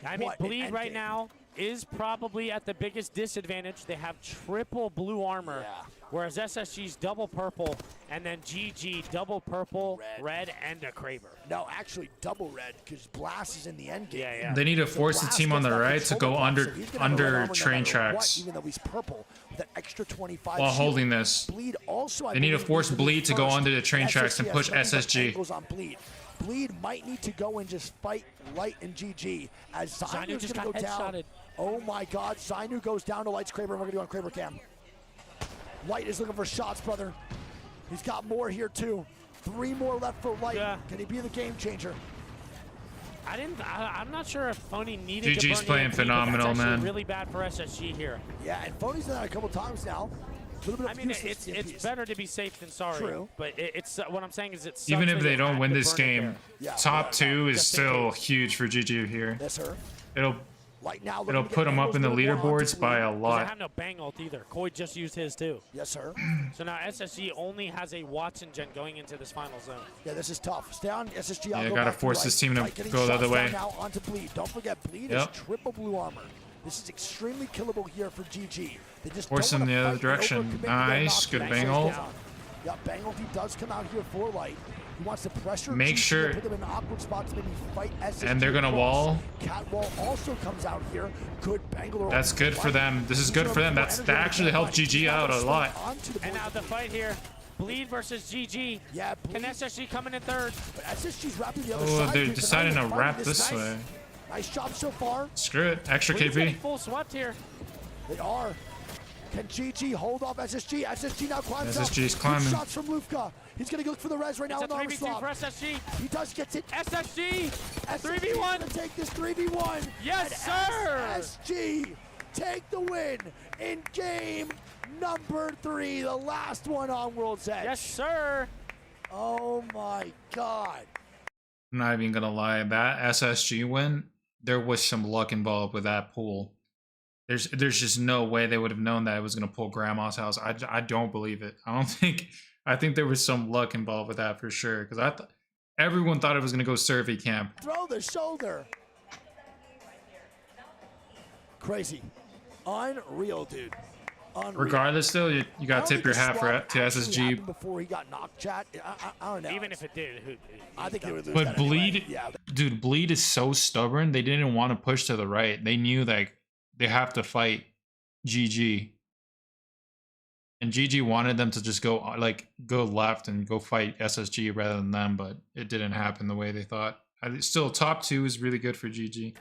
I mean, What an Bleed right endgame. now is probably at the biggest disadvantage. They have triple blue armor, whereas SSG's double purple, and then GG double purple, red, and a Kraber. No, actually double red, because Blast is in the end game. Yeah. They need to force the team on the right to go under train tracks Even though he's purple, with an extra 25 while shield. holding this. Bleed also, I They need to believe, force needs be Bleed to go first. under the train tracks and SSG push has nothing but SSG. angles on Bleed. Bleed might need to go and just fight Light and GG as Zainu Zainu's just going to go got down. headshotted. Oh my God, Zainu goes down to Light's Kraber, and we're going to do on Kraber Cam. Light is looking for shots, brother. He's got more here too. 3 more left for Light. Can he be the game changer? I'm not sure if Phony needed to GG's burn playing EMP, but phenomenal, that's actually man. really bad for SSG here. Yeah, and Phony's done that a couple times now. I mean, it's better to be safe than sorry. True. But it's what I'm saying is it's Even if they don't win this game, top 2 is still huge for GG here. Yes, sir. It'll Light now it'll put them up in the leaderboards by a Doesn't lot. have no bang ult either. Koi just used his too. Yes, sir. So now SSG only has a Watson gen going into this final zone. Yeah, this is tough. Stay on SSG. Yeah, I'll go gotta back to force Light. this team to Light getting go the shots other way. down now onto Bleed. Don't forget, Bleed Yep. is triple blue armor. This is extremely killable here for GG. They just Force don't him wanna the other fight direction. and overcommit. Nice, They're good not bang gonna ult. stay down. Yeah, bang ult. He does come out here for Light. He wants to pressure Make GG sure- and put them in awkward spots to maybe fight SSG. And they're gonna across. wall. Catwall also comes out here. Good Bangalore. That's good for them. This is good for them. That actually helped GG out a lot. And now the fight here. Bleed versus GG. Yeah, Can SSG come in third? But SSG's wrapping the other Oh, side. they're here. deciding to Fighting wrap this nice. way. Nice job so far. Screw it. Extra Bleed's getting KP. full swept here. They are. Can GG hold off SSG? SSG now climbs SSG's up. climbing. Good shots from Lufka. He's going to look for the res right now. It's a in the armor 3v2 slot. for SSG. He does get it. SSG. SSG 3v1. gonna take this 3v1. Yes, And sir. SSG take the win in game number 3, the last one on World's Edge. Yes, sir. Oh my God. I'm not even gonna lie. That SSG win, there was some luck involved with that pool. There's just no way they would have known that it was gonna pull Grandma's house. I don't believe it. I think there was some luck involved with that for sure. Because everyone thought it was gonna go survey camp. Throw the shoulder. Crazy. Unreal, dude. Unreal. Regardless, though, you I gotta don't tip think your the hat swap to actually SSG. happened before he got knocked, chat. I don't know. Even if it did, I think they would lose But that Bleed, anyway. Yeah. dude, Bleed is so stubborn. They didn't want to push to the right. They knew like they have to fight GG, and GG wanted them to just go left and go fight SSG rather than them. But it didn't happen the way they thought. Still, top 2 is really good for GG.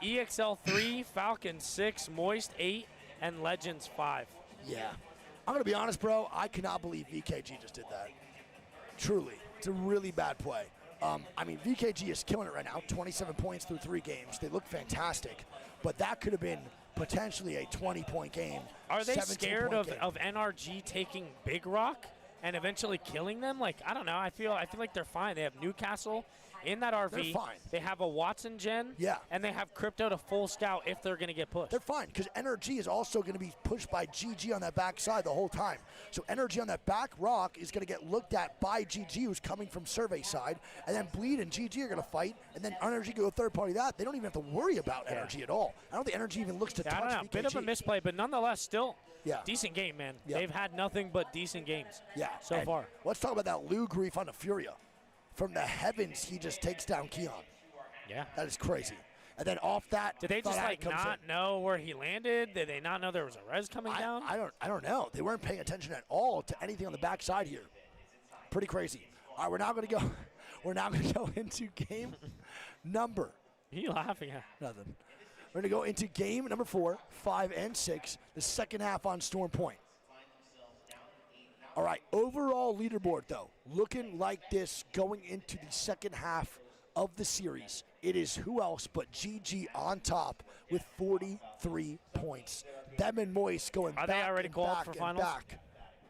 EXL 3, Falcon 6, Moist 8, and Legends 5. Yeah. I'm going to be honest, bro. I cannot believe VKG just did that. Truly. It's a really bad play. I mean, VKG is killing it right now. 27 points through 3 games. They look fantastic. But that could have been potentially a 20-point game. Are they 17 scared point of game. NRG taking Big Rock and eventually killing them? Like, I don't know. I feel like they're fine. They have Newcastle in that RV. They're fine. They have a Watson gen. Yeah. And they have Crypto to full scout if they're going to get pushed. They're fine, because NRG is also going to be pushed by GG on that back side the whole time. So NRG on that back rock is going to get looked at by GG, who's coming from survey side, and then Bleed and GG are going to fight, and then NRG go third party that. They don't even have to worry about NRG at all. I don't think NRG even looks to Yeah, I touch don't know. VKG. Bit of a misplay, but nonetheless, still decent game, man. Yeah. They've had nothing but decent games so and far. Let's talk about that Lou Grief on the Furia. From the heavens, he just takes down Keon. Yeah. That is crazy. And then off that, Did they just Fanatic comes not in. know where he landed? Did they not know there was a res coming down? I don't know. They weren't paying attention at all to anything on the backside here. Pretty crazy. All right, we're now going to go into game number. What are you laughing at? Nothing. We're going to go into game number 4, 5, and 6, the second half on Storm Point. All right, overall leaderboard, though, looking like this going into the second half of the series. It is who else but GG on top with 43 points. Them and Moist going Are back they already and called back for and finals? back.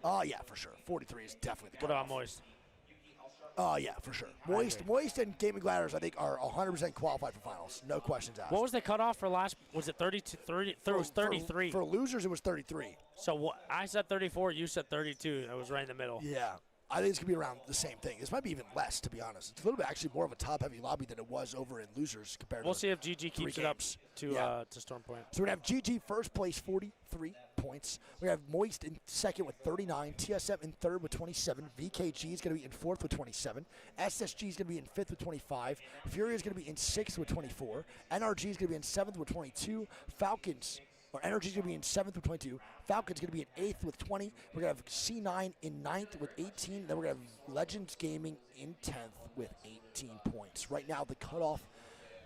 Oh, yeah, for sure. 43 is definitely the What cutoff. about Moist? Oh, yeah, for sure. Moist and Gaming Gladiators, I think, are 100% qualified for finals. No questions asked. What was the cutoff for last? Was it 32? 30? It was 33. For losers, it was 33. So what? I said 34. You said 32. I was right in the middle. Yeah. I think it's going to be around the same thing. This might be even less, to be honest. It's a little bit actually more of a top-heavy lobby than it was over in losers compared We'll to see if GG keeps it up to Storm Point. So we're going to have GG first place, 43 points. We're going to have Moist in second with 39. TSM in third with 27. VKG is going to be in fourth with 27. SSG is going to be in fifth with 25. Fury is going to be in sixth with 24. NRG is going to be in seventh with 22. Falcons, or Energy is going to be in seventh with 22. Falcons going to be in eighth with 20. We're going to have C9 in ninth with 18. Then we're going to have Legends Gaming in 10th with 18 points. Right now, the cutoff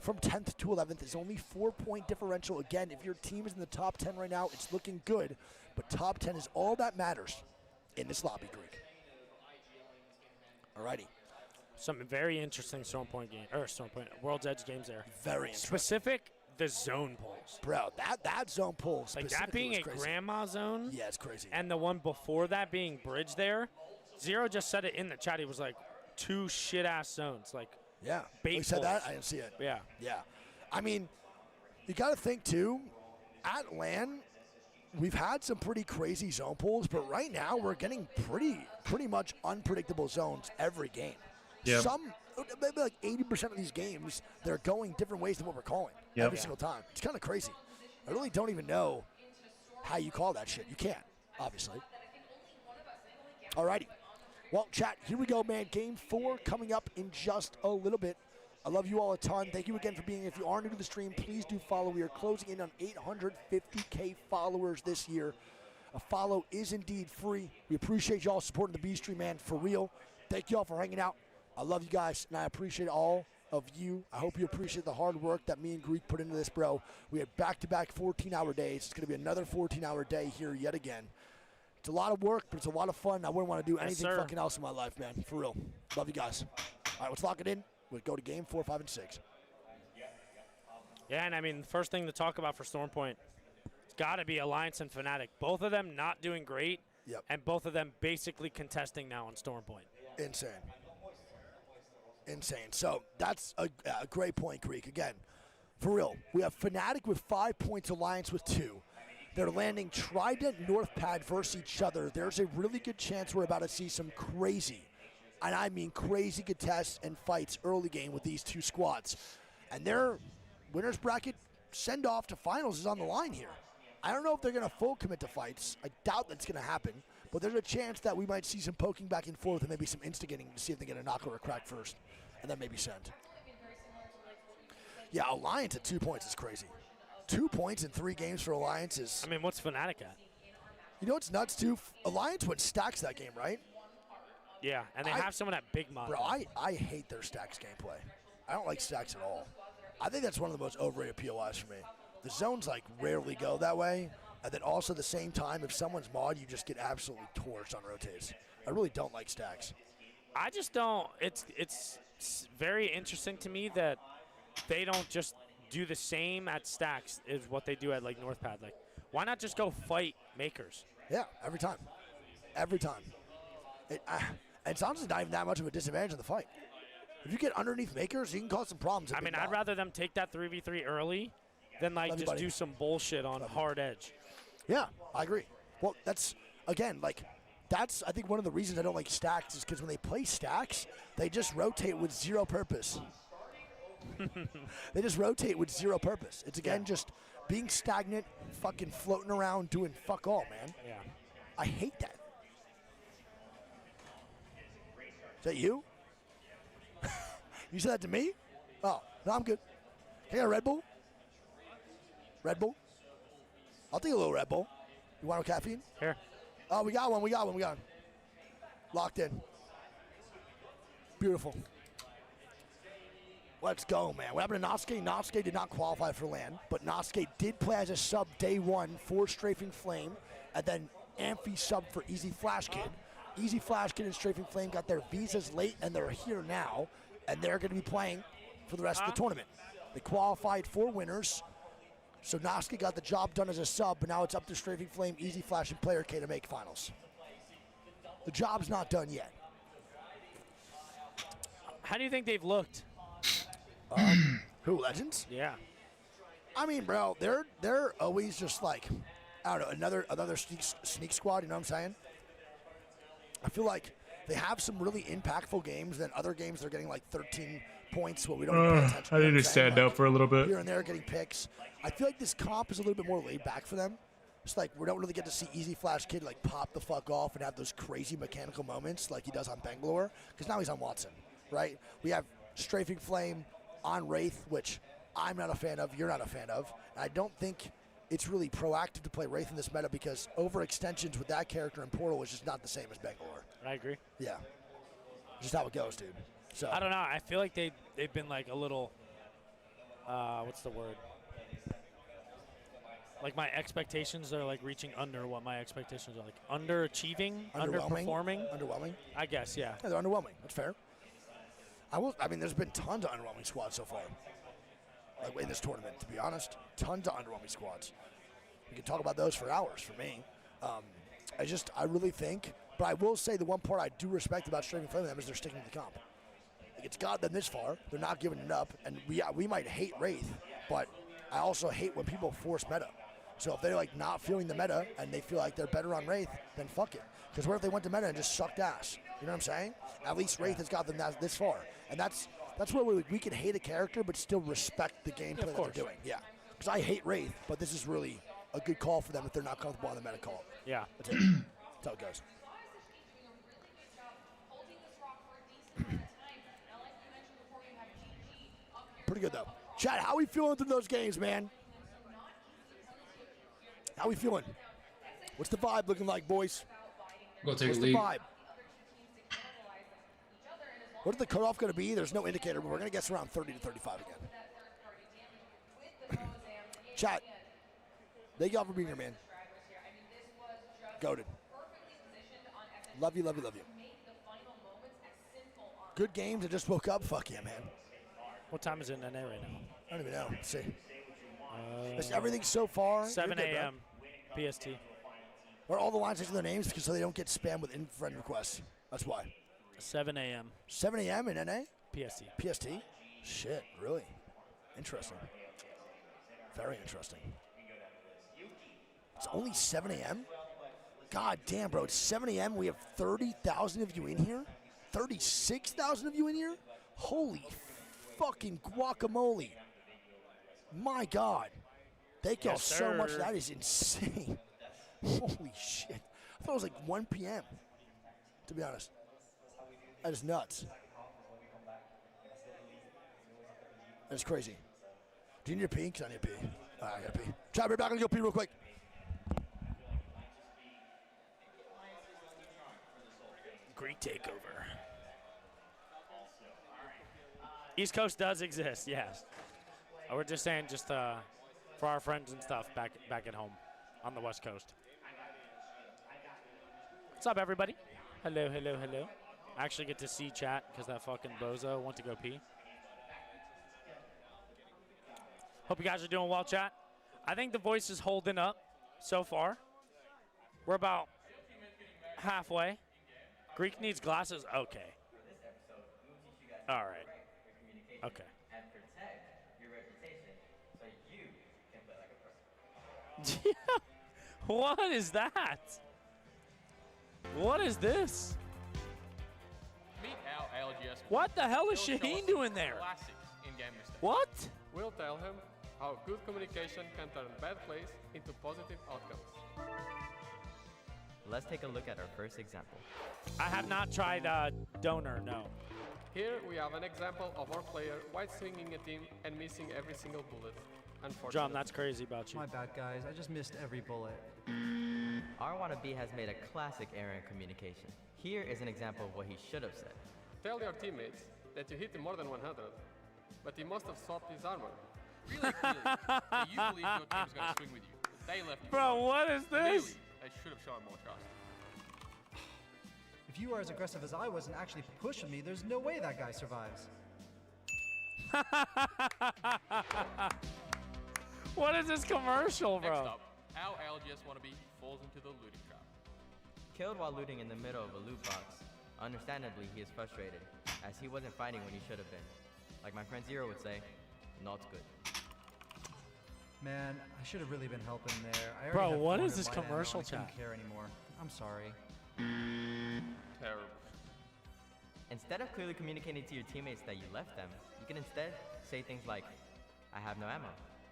from 10th to 11th is only 4-point differential. Again, if your team is in the top 10 right now, it's looking good. But top 10 is all that matters in this lobby, Greek. Alrighty. Some very interesting Storm Point World's Edge games there. Very interesting. Specific, the zone pulls. Bro, that zone pull Like that being a crazy. grandma zone. Yeah, it's crazy. And the one before that being bridge there. Zero just said it in the chat. He was like, 2 shit-ass zones. Like, yeah. bait You said pulls. that? I didn't see it. Yeah. Yeah. I mean, you got to think, too, at LAN, we've had some pretty crazy zone pulls, but right now we're getting pretty much unpredictable zones every game. Yep. Some, maybe like 80% of these games, they're going different ways than what we're calling Yep. every single time. It's kind of crazy. I really don't even know how you call that shit. You can't, obviously. Alrighty. Well, chat, here we go, man. Game 4 coming up in just a little bit. I love you all a ton. Thank you again for being here. If you are new to the stream, please do follow. We are closing in on 850K followers this year. A follow is indeed free. We appreciate y'all supporting the B stream, man, for real. Thank you all for hanging out. I love you guys, and I appreciate all of you. I hope you appreciate the hard work that me and Greek put into this, bro. We had back-to-back 14-hour days. It's going to be another 14-hour day here yet again. It's a lot of work, but it's a lot of fun. I wouldn't want to do anything fucking else in my life, man. For real. Love you guys. All right, let's lock it in. We'll go to game 4, 5, and 6. Yeah, and I mean, the first thing to talk about for Storm Point, it's got to be Alliance and Fnatic. Both of them not doing great, and both of them basically contesting now on Storm Point. Insane. So that's a great point, Greek. Again, for real, we have Fnatic with 5 points, Alliance with 2. They're landing Trident Northpad versus each other. There's a really good chance we're about to see some crazy, and I mean crazy contests and fights early game with these two squads. And their winners bracket send-off to finals is on the line here. I don't know if they're going to full commit to fights. I doubt that's going to happen. But there's a chance that we might see some poking back and forth and maybe some instigating to see if they get a knock or a crack first, and then maybe send. Yeah, Alliance at 2 points is crazy. 2 points in 3 games for Alliance is... I mean, what's Fnatic at? You know what's nuts, too? Alliance went Stacks that game, right? Yeah, and they have someone at Big Mod. Bro, I hate their Stacks gameplay. I don't like Stacks at all. I think that's one of the most overrated POIs for me. The zones, like, rarely go that way. And then also at the same time, if someone's mod, you just get absolutely torched on rotates. I really don't like Stacks. I just don't. It's very interesting to me that they don't just do the same at Stacks as what they do at, like, Northpad. Like, why not just go fight Makers? Yeah, every time. Every time. It's honestly not even that much of a disadvantage in the fight. If you get underneath Makers, you can cause some problems. I mean, I'd rather them take that 3v3 early than, like, just do some bullshit on hard edge. Yeah, I agree. Well, that's, again, like, that's, I think, one of the reasons I don't like Stacks is because when they play Stacks, they just rotate with zero purpose. They just rotate with zero purpose. It's, again, just being stagnant, fucking floating around, doing fuck all, man. Yeah. I hate that. Is that you? You said that to me? Oh, no, I'm good. Can I get a Red Bull? Red Bull? I'll take a little Red Bull. You want a caffeine? Here. Oh, we got one. Locked in. Beautiful. Let's go, man. What happened to Nosuke? Nosuke did not qualify for LAN, but Nosuke did play as a sub day 1 for Strafing Flame, and then Amphi sub for Easy Flash Kid. Easy Flash Kid and Strafing Flame got their visas late, and they're here now, and they're going to be playing for the rest of the tournament. They qualified 4 winners. So Nosuke got the job done as a sub, but now it's up to Strafing Flame, Easy Flash, and Player K to make finals. The job's not done yet. How do you think they've looked? Who, Legends? Yeah. I mean, bro, they're always just like, I don't know, another sneak squad. You know what I'm saying? I feel like they have some really impactful games. Then other games they're getting like 13 points. Well, we don't even pay attention. I need to stand up for a little bit. Here and there, getting picks. I feel like this comp is a little bit more laid back for them. It's like we don't really get to see Easy Flash Kid like pop the fuck off and have those crazy mechanical moments like he does on Bangalore, because now he's on Watson, right? We have Strafing Flame on Wraith, which I'm not a fan of, you're not a fan of. And I don't think it's really proactive to play Wraith in this meta because overextensions with that character in Portal is just not the same as Bangalore. I agree. Yeah. Just how it goes, dude. So I don't know. I feel like they've been like a little, what's the word? Like my expectations are like reaching under what my expectations are, like underachieving, underperforming. Underwhelming? I guess, yeah. Yeah, they're underwhelming. That's fair. I mean, there's been tons of underwhelming squads so far. Like in this tournament, to be honest. Tons of underwhelming squads. We can talk about those for hours for me. I really think, but I will say the one part I do respect about Strafing Flame them is they're sticking to the comp. Like, it's got them this far. They're not giving it up. And we might hate Wraith, but I also hate when people force meta. So if they're like not feeling the meta and they feel like they're better on Wraith, then fuck it. Because what if they went to meta and just sucked ass? You know what I'm saying? At least Wraith has got them this far. And that's where we can hate a character but still respect the gameplay that they're doing. Yeah. Because I hate Wraith, but this is really a good call for them if they're not comfortable on the meta call. Yeah. That's it. That's how it goes. Pretty good, though. Chad, how we feeling through those games, man? How we feeling? What's the vibe looking like, boys? Go take What's a the lead. vibe? What is the cutoff going to be? There's no indicator, but we're going to guess around 30 to 35 again. Chat, thank y'all for being here, man. Goated. Love you, love you, love you. Good games. I just woke up. Fuck yeah, man. What time is it in NA right now? I don't even know. Let's see. Is everything so far? 7 a.m. PST. Are all the lines next to their names because so they don't get spammed with in-friend requests? That's why. 7 a.m. 7 a.m. in NA? PST. PST? Shit, really? Interesting. Very interesting. It's only 7 a.m.? God damn, bro. It's 7 a.m. We have 30,000 of you in here? 36,000 of you in here? Holy fucking guacamole. My God. Thank y'all so much. That is insane. Holy shit. I thought it was like 1 p.m., to be honest. That is nuts. That is crazy. Do you need a pee? Because I need a pee. I got to pee. Chad, we're back. I'm going to go pee real quick. Greek takeover. East Coast does exist, yes. We're just saying, for our friends and stuff back at home on the West Coast. What's up, everybody? Hello, hello, hello. I actually get to see chat because that fucking bozo went to go pee. Hope you guys are doing well, chat. I think the voice is holding up so far. We're about halfway. Greek needs glasses? Okay. All right. Okay. What is that? What is this? Meet our ALGS. What the hell is Shaheen doing there? Classics in-game mistakes. What? We'll tell him how good communication can turn bad plays into positive outcomes. Let's take a look at our first example. I have not tried Donor, no. Here we have an example of our player white swinging a team and missing every single bullet. Unfortunately. John, that's crazy about you. My bad, guys. I just missed every bullet. Our wannabe has made a classic error in communication. Here is an example of what he should have said. Tell your teammates that you hit him more than 100, but he must have swapped his armor. Really, really, you believe your team's gonna swing with you. They left you. Bro, what is this? Really, they should have shown more trust. If you were as aggressive as I was and actually pushed me, there's no way that guy survives. What is this commercial, bro? Next up, our ALGS wannabe falls into the looting trap. killed while looting in the middle of a loot box. Understandably, he is frustrated, as he wasn't fighting when he should have been. Like my friend Zero would say, not good. Man, I should have really been helping there. I Bro, already had what 400 is this light ammo, commercial I couldn't chat? care anymore. I'm sorry. Terrible. Instead of clearly communicating to your teammates that you left them, you can instead say things like, I have no ammo.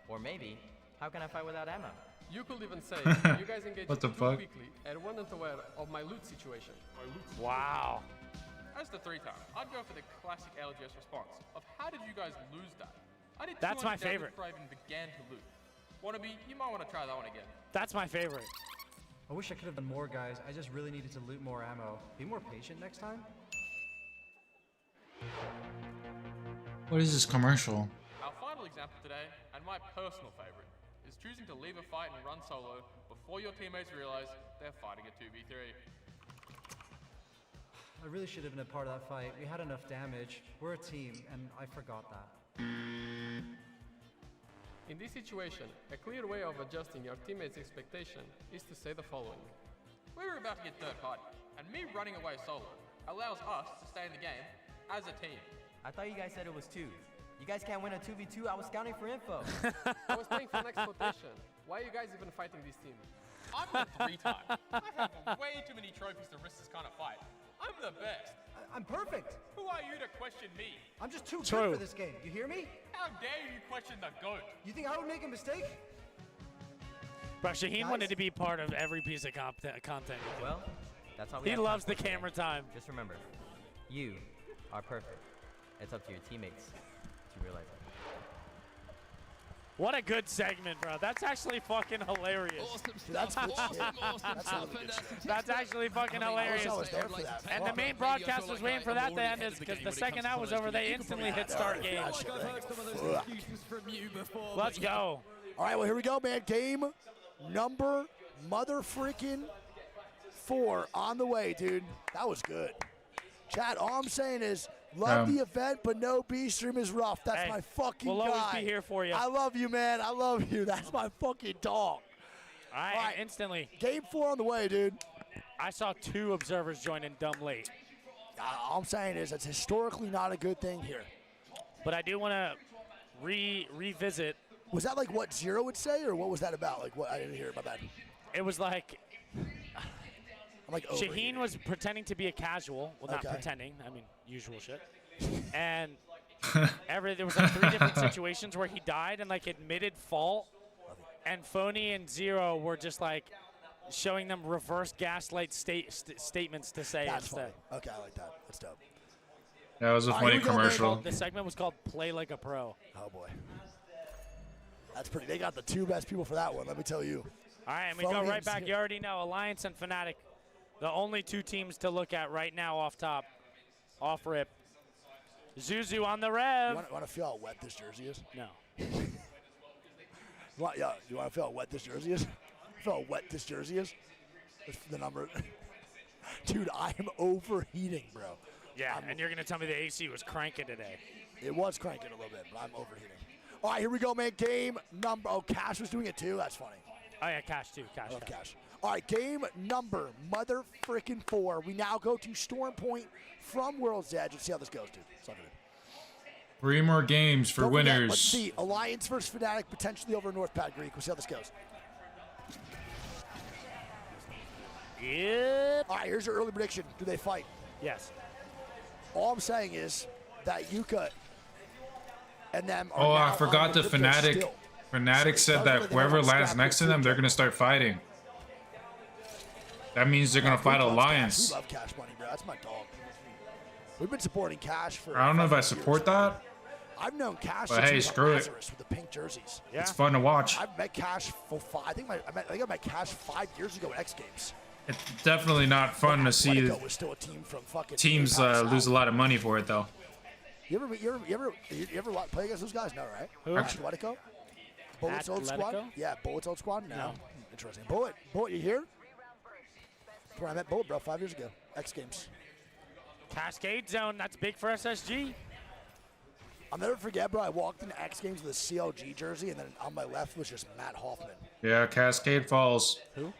Or maybe, how can I fight without ammo? You could even say, you guys engaged What the too fuck? quickly and weren't aware of my loot situation. Wow. As the 3-time, I'd go for the classic ALGS response of how did you guys lose that? I did That's my 200 damage favorite. before I even began to loot. Wannabe, you might want to try that one again. That's my favorite. I wish I could have done more, guys. I just really needed to loot more ammo. Be more patient next time. What is this commercial? Our final example today, and my personal favorite, is choosing to leave a fight and run solo before your teammates realize they're fighting a 2v3. I really should have been a part of that fight. We had enough damage. We're a team, and I forgot that. In this situation, a clear way of adjusting your teammates' expectation is to say the following. We were about to get third party, and me running away solo allows us to stay in the game as a team. I thought you guys said it was 2. You guys can't win a 2v2. I was scouting for info. I was playing for next rotation. Why are you guys even fighting this team? I'm the 3-time. I have way too many trophies to risk this kind of fight. I'm the best. I'm perfect. Who are you to question me? I'm just too True. good for this game. You hear me? How dare you question the GOAT? You think I would make a mistake? Bro, Shaheen Guys? wanted to be part of every piece of content. Well, that's all we He have loves time the for today. camera time. Just remember, you are perfect. It's up to your teammates to realize it. What a good segment, bro. That's actually fucking hilarious. Awesome Dude, that's good awesome, shit. awesome That's stuff. really good shit. That's actually fucking I hilarious. wish I was there for that. And the main broadcast was waiting for that to end because the second that was over, they instantly hit start game. Let's go. All right, well, here we go, man. Game number mother freaking 4 on the way, dude. That was good. Chad, all I'm saying is love the event, but no B-Stream is rough. That's Hey, my fucking we'll guy. always be here for you. I love you, man. I love you. That's my fucking dog. All right, and instantly. Game 4 on the way, dude. I saw 2 observers join in dumb late. All I'm saying is it's historically not a good thing here. But I do want to revisit. Was that like what Zero would say, or what was that about? Like what? I didn't hear it. My bad. It was like I'm like Shaheen was pretending to be a casual. Well, not Okay. pretending. I mean, usual shit. And there was like 3 different situations where he died and like admitted fault. And Phony and Zero were just like showing them reverse gaslight statements to say That's instead. funny. Okay, I like that. That's dope. That was a funny commercial. The segment was called "Play Like a Pro." Oh boy, that's pretty. They got the 2 best people for that one. Let me tell you. All right, and we go Phony right and back. Zero. You already know Alliance and Fnatic, the only 2 teams to look at right now off top, off rip. Zuzu on the rev. You want to feel how wet this jersey is? No. You want to feel how wet this jersey is? Feel how wet this jersey is? That's the number. Dude, I am overheating, bro. Yeah, and you're gonna tell me the AC was cranking today. It was cranking a little bit, but I'm overheating. All right, here we go, man. Game number. Oh, Cash was doing it too. That's funny. Oh yeah, Cash too. Cash. I love Cash. All right, game number mother frickin' 4. We now go to Storm Point from World's Edge. Let's see how this goes, dude. Suck it in. 3 more games for Don't forget, winners. let's see. Alliance versus Fnatic potentially over North Pad Greek. We'll see how this goes. Yep. All right, here's your early prediction. Do they fight? Yes. All I'm saying is that Yuka and them are Oh, now I forgot on the Crypto Fnatic. still. Fnatic said doesn't that really whoever have a lands scrap next to with them, they're gonna start fighting. That means they're gonna fight We love Alliance. Cash. We love Cash Money, bro. That's my dog. We've been supporting Cash for. I don't know if I years. support that. I've known Cash But since hey, he was on screw it. Lazarus with the pink jerseys. It's fun to watch. I've met Cash for 5. I think I met Cash 5 years ago at X Games. It's definitely not fun to see Atletico was still a team from fucking teams lose a lot of money for it, though. You ever play against those guys? No, right? Who? Atletico? Bullet's old squad? Atletico? Yeah, Bullet's old squad? No. No. Interesting. Bullet, you here? That's where I met Bullet, bro, 5 years ago. X Games. Cascade Zone. That's big for SSG. I'll never forget, bro. I walked into X Games with a CLG jersey, and then on my left was just Matt Hoffman. Yeah, Cascade Falls. Who?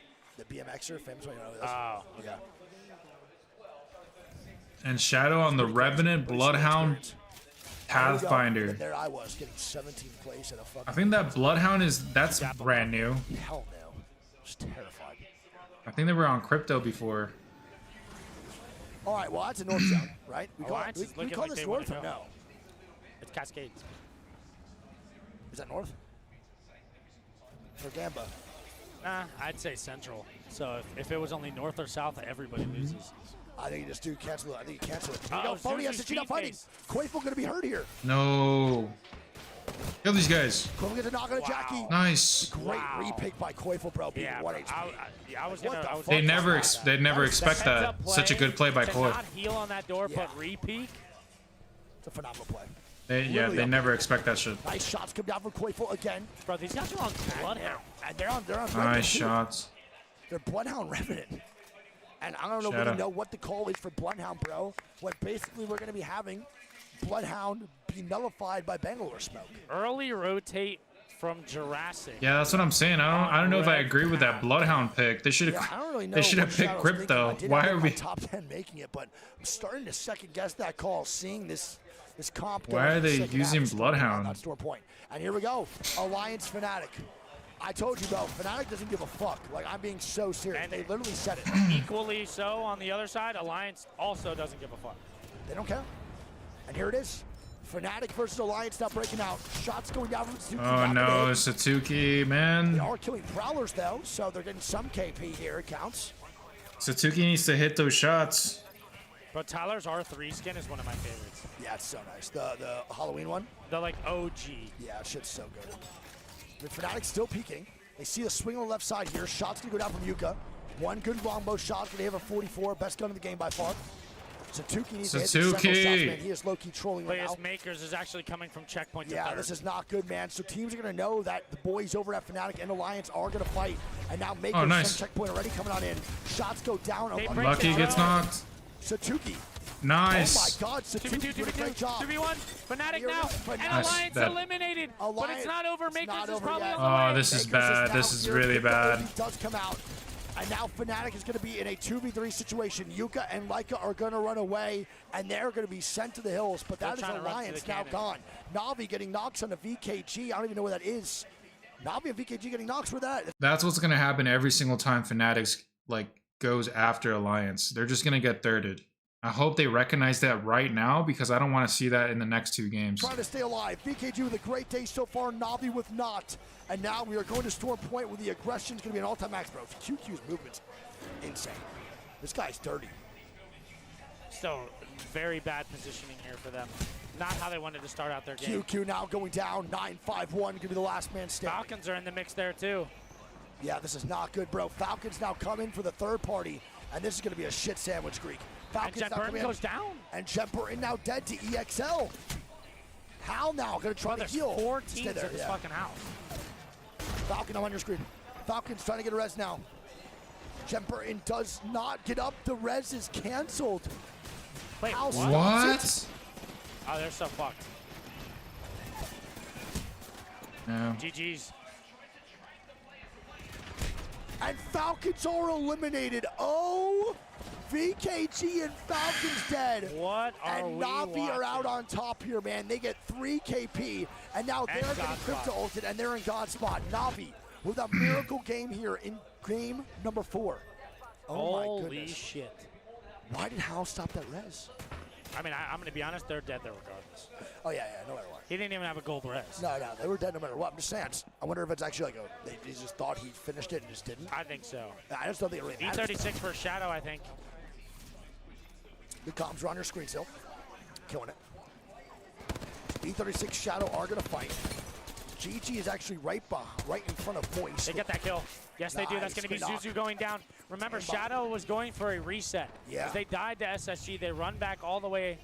The BMXer, famous one. Oh, yeah. And Shadow on the Revenant, Bloodhound, Pathfinder. There I was getting 17th place at a fucking. I think that Bloodhound that's brand new. Hell no. Just terrified. I think they were on crypto before. All right, well, that's a north zone, right? We call, Alliance is we looking call like this they north wanna or go. no? It's Cascades. Is that north? For Gamba. Nah, I'd say central. So if it was only north or south, everybody loses. I think you just do cancel it. I think you cancel it. Here we Oh, go. Phony Zuzu's SSG not fighting. face. Quaifel going to be hurt here. No. Kill these guys. Quaifel gets a knock on a Jackie. Nice. Great repick by Quaifel, bro. Being Yeah, 1 HP. I was What gonna. the I was They gonna never talk about they'd never expect that. heads-up play Such a good play by to Koi. not heal on that door, but repeak. It's a phenomenal play. They never expect that shit. Nice shots come down from Quaifel again. Bro, these guys are on Bloodhound. And they're on Nice Revenant, too. shots. They're Bloodhound Revenant. And I don't know Shadow. really know what the call is for Bloodhound, bro. When basically we're going to be having Bloodhound be nullified by Bangalore Smoke. Early rotate from Jurassic. Yeah, that's what I'm saying. I don't know if I agree with that Bloodhound pick. They should have Yeah, I don't really know they should have what picked Shadow's Crypto. thinking. I did Why have are my we top 10 making it, but I'm starting to second guess that call, seeing this comp. Why are they second using half of Bloodhound? Not Store Point. And here we go. Alliance Fnatic. I told you, bro, Fnatic doesn't give a fuck. Like, I'm being so serious. And they literally said it. Equally so on the other side, Alliance also doesn't give a fuck. They don't care. And here it is. Fnatic versus Alliance now breaking out. Shots going down from Satsuki. Oh no, Satsuki, man. They are killing Prowlers, though, so they're getting some KP here. It counts. Satsuki needs to hit those shots. But Tyler's R3 skin is one of my favorites. Yeah, it's so nice. The Halloween one? The, like, OG. Yeah, shit's so good. The Fnatic still peeking. They see the swing on the left side here. Shots gonna go down from Yuka. One good longbow shot. Gonna have a 44. Best gun in the game by far. Satsuki needs to hit the several shots, man. He is low-key trolling right now. Players Makers is actually coming from checkpoint to Yeah, third. this is not good, man. So teams are going to know that the boys over at Fnatic and Alliance are going to fight. And now Makers nice. some checkpoint already coming on in. Shots go down. Lucky gets knocked. Satsuki. Nice. Oh my God, Satsuki did a great job. 2v1. Fnatic now. And Nice. Alliance That- eliminated. But it's not over. Makers is probably yet. on the way. Oh, this is bad. This is really He bad. does come out. And now Fnatic is going to be in a 2v3 situation. Yuka and Laika are going to run away, and they're going to be sent to the hills. But that is trying to run to Alliance the now cannon. gone. Navi getting knocks on the VKG. I don't even know where that is. Navi and VKG getting knocks. Where that? That's what's gonna happen every single time Fanatics goes after Alliance. They're just gonna get thirded. I hope they recognize that right now because I don't want to see that in the next 2 games. Trying to stay alive. VKG with a great day so far. Navi with not. And now we are going to Storm Point where the aggression is going to be an all-time max, bro. QQ's movement, insane. This guy's dirty. Still, very bad positioning here for them. Not how they wanted to start out their game. QQ now going down. 9-5-1. Going to be the last man standing. Falcons are in the mix there, too. Yeah, this is not good, bro. Falcons now come in for the third party. And this is going to be a shit sandwich, Greek. Falcons And now Jet come Burton in. goes down. And Jet Burton now dead to EXL. Hal now going to try to heal. 4 Stay teams there, in this yeah. fucking house. Falcon now on your screen. Falcon's trying to get a res now. Jet Burton does not get up. The res is canceled. Wait, Hal What? stops it. Oh, they're so fucked. No. GG's. And Falcons are eliminated. Oh, VKG and Falcons dead. What are and we Navi are watching? out on top here, man. They get 3 KP, and now they're getting God crypto spot. ulted, and they're in God spot. Navi with a miracle game here in game number 4. Oh my Holy goodness. shit. Why did Hal stop that res? I mean, I'm going to be honest, they're dead there regardless. Oh, yeah, no matter what. He didn't even have a gold res. No, they were dead no matter what. I'm just saying. I wonder if it's actually like they just thought he finished it and just didn't. I think so. I just don't think it really matters. E36 for Shadow, I think. The comms are on your screen still. Killing it. E36 Shadow are going to fight. GG is actually right in front of Moist. They get that kill. Yes, they do. That's Nice, going to be good knock. Zuzu going down. Remember, And Bob. Shadow was going for a reset. Yeah. As they died to SSG, they run back all the way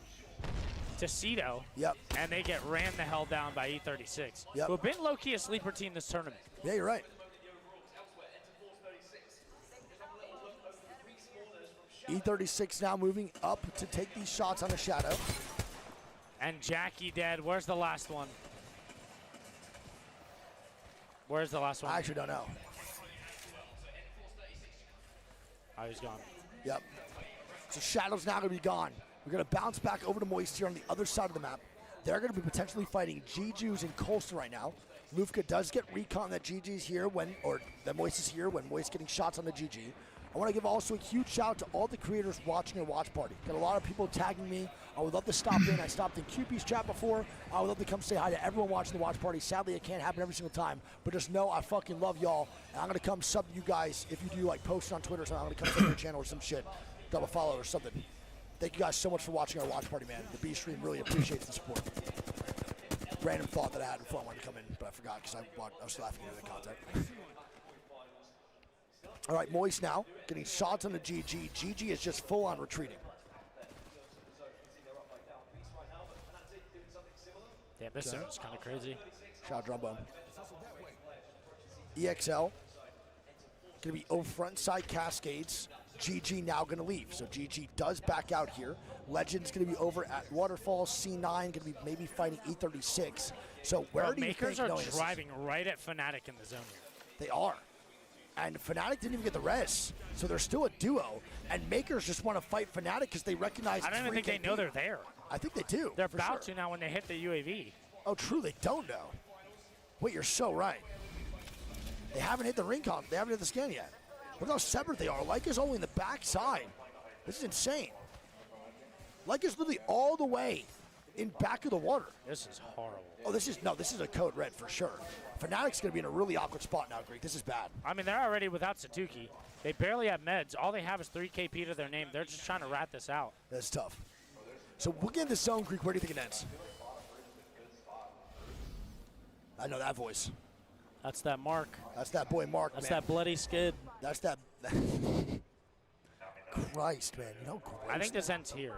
to Cedo. Yep. And they get ran the hell down by E36. Yep. Who have been low-key a sleeper team this tournament. Yeah, you're right. E36 now moving up to take these shots on a Shadow. And Jackie dead. Where's the last one? Where's the last one? I actually don't know. Oh, he's gone. Yep. So Shadow's now going to be gone. We're going to bounce back over to Moist here on the other side of the map. They're going to be potentially fighting GG's and Colster right now. Lufka does get recon that GG's here that Moist is here when Moist getting shots on the GG. I want to give also a huge shout out to all the creators watching our watch party. Got a lot of people tagging me. I would love to stop in. I stopped in QP's chat before. I would love to come say hi to everyone watching the watch party. Sadly, it can't happen every single time, but just know I fucking love y'all. And I'm going to come sub you guys if you do like post on Twitter or something. I'm going to come sub your channel or some shit. Double follow or something. Thank you guys so much for watching our watch party, man. The B stream really appreciates the support. Random thought that I had before I wanted to come in, but I forgot because I was laughing at the content. All right, Moist now getting shots on the GG. GG is just full on retreating. Yeah, this is kind of crazy. Shout out Drumbone. EXL gonna be over front side Cascades. GG now going to leave. So GG does back out here. Legend's going to be over at Waterfall. C9 going to be maybe fighting E36. So where do you Makers think... are driving right at Fnatic in the zone here. They are. And Fnatic didn't even get the res. So they're still a duo. And Makers just want to fight Fnatic because they recognize... I don't even think they know they're there. I think they do. They're about to now when they hit the UAV. Oh, true. They don't know. Wait, you're so right. They haven't hit the ring comp. They haven't hit the scan yet. Look how separate they are. Leica's only in the backside. This is insane. Leica's literally all the way in back of the water. This is horrible. Oh, this is a code red for sure. Fnatic's going to be in a really awkward spot now, Greek. This is bad. I mean, they're already without Satuki. They barely have meds. All they have is 3 KP to their name. They're just trying to rat this out. That's tough. So we'll get in the zone, Greek. Where do you think it ends? I know that voice. That's that Mark. That's that boy Mark, That's man. that bloody skid. That's that... Christ, man. You know, gross. I think this ends here.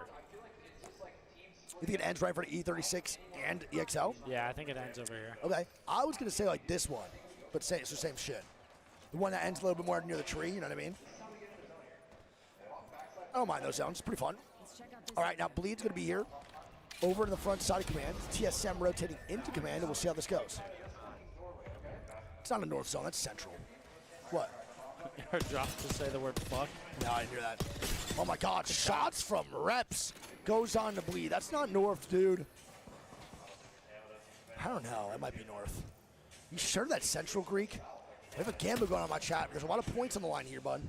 You think it ends right in front of E36 and EXL? Yeah, I think it ends over here. Okay. I was going to say like this one, but it's the same shit. The one that ends a little bit more near the tree, you know what I mean? I don't mind those zones. It's pretty fun. All right, now Bleed's going to be here. Over to the front side of command. TSM rotating into command, and we'll see how this goes. It's not a north zone. That's central. What? You heard Drop to say the word fuck? No, I didn't hear that. Oh, my God. Shots from Reps. Goes on to Bleed. That's not north, dude. I don't know. That might be north. You sure that's central, Greek? I have a gamble going on my chat. There's a lot of points on the line here, bud.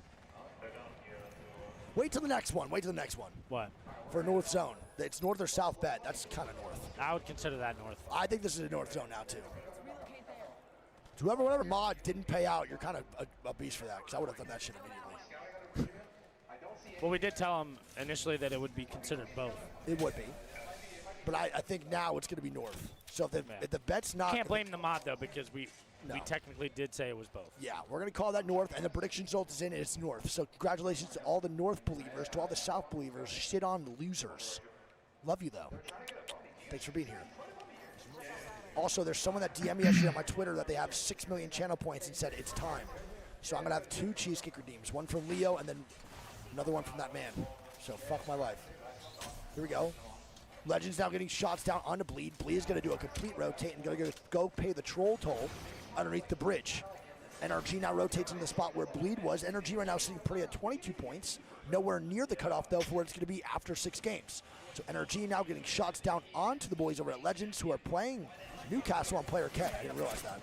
Wait till the next one. Wait till the next one. What? For north zone. It's north or south bet. That's kind of north. I would consider that north. I think this is a north zone now, too. Whatever mod didn't pay out, you're kind of a beast for that, because I would have done that shit immediately. Well, we did tell him initially that it would be considered both. It would be. But I think now it's going to be north. So if the bet's not... Can't blame the mod, though, because we technically did say it was both. Yeah, we're going to call that north, and the prediction result is in, and it's north. So congratulations to all the north believers, to all the south believers. Shit on the losers. Love you, though. Thanks for being here. Also, there's someone that DM'd me yesterday on my Twitter that they have 6 million channel points and said it's time. So I'm going to have 2 cheesecake redeems. One from Leo and then another one from that man. So fuck my life. Here we go. Legend's now getting shots down onto Bleed. Bleed is going to do a complete rotate and going to go pay the troll toll underneath the bridge. NRG now rotates into the spot where Bleed was. NRG right now sitting pretty at 22 points. Nowhere near the cutoff, though, for where it's going to be after 6 games. So NRG now getting shots down onto the boys over at Legends, who are playing Newcastle on player K. I didn't realize that.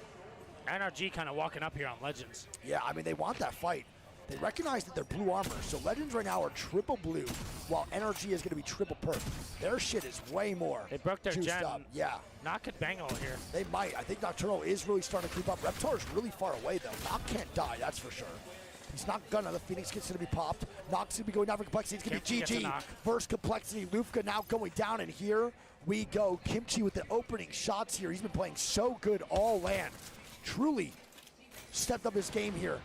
NRG kind of walking up here on Legends. Yeah, I mean, they want that fight. They recognize that they're blue armor. So Legends right now are triple blue, while NRG is going to be triple purple. Their shit is way more. They broke their gen. Up. Yeah. Knock could Bangle here. They might. I think Nocturnal is really starting to creep up. Reptar is really far away, though. Knock can't die, that's for sure. He's not gonna. The Phoenix Kid's gonna be popped. Knock's gonna be going down for Complexity. It's gonna be GG. First Complexity. Lufka now going down, and here we go. Kimchi with the opening shots here. He's been playing so good all land. Truly stepped up his game here.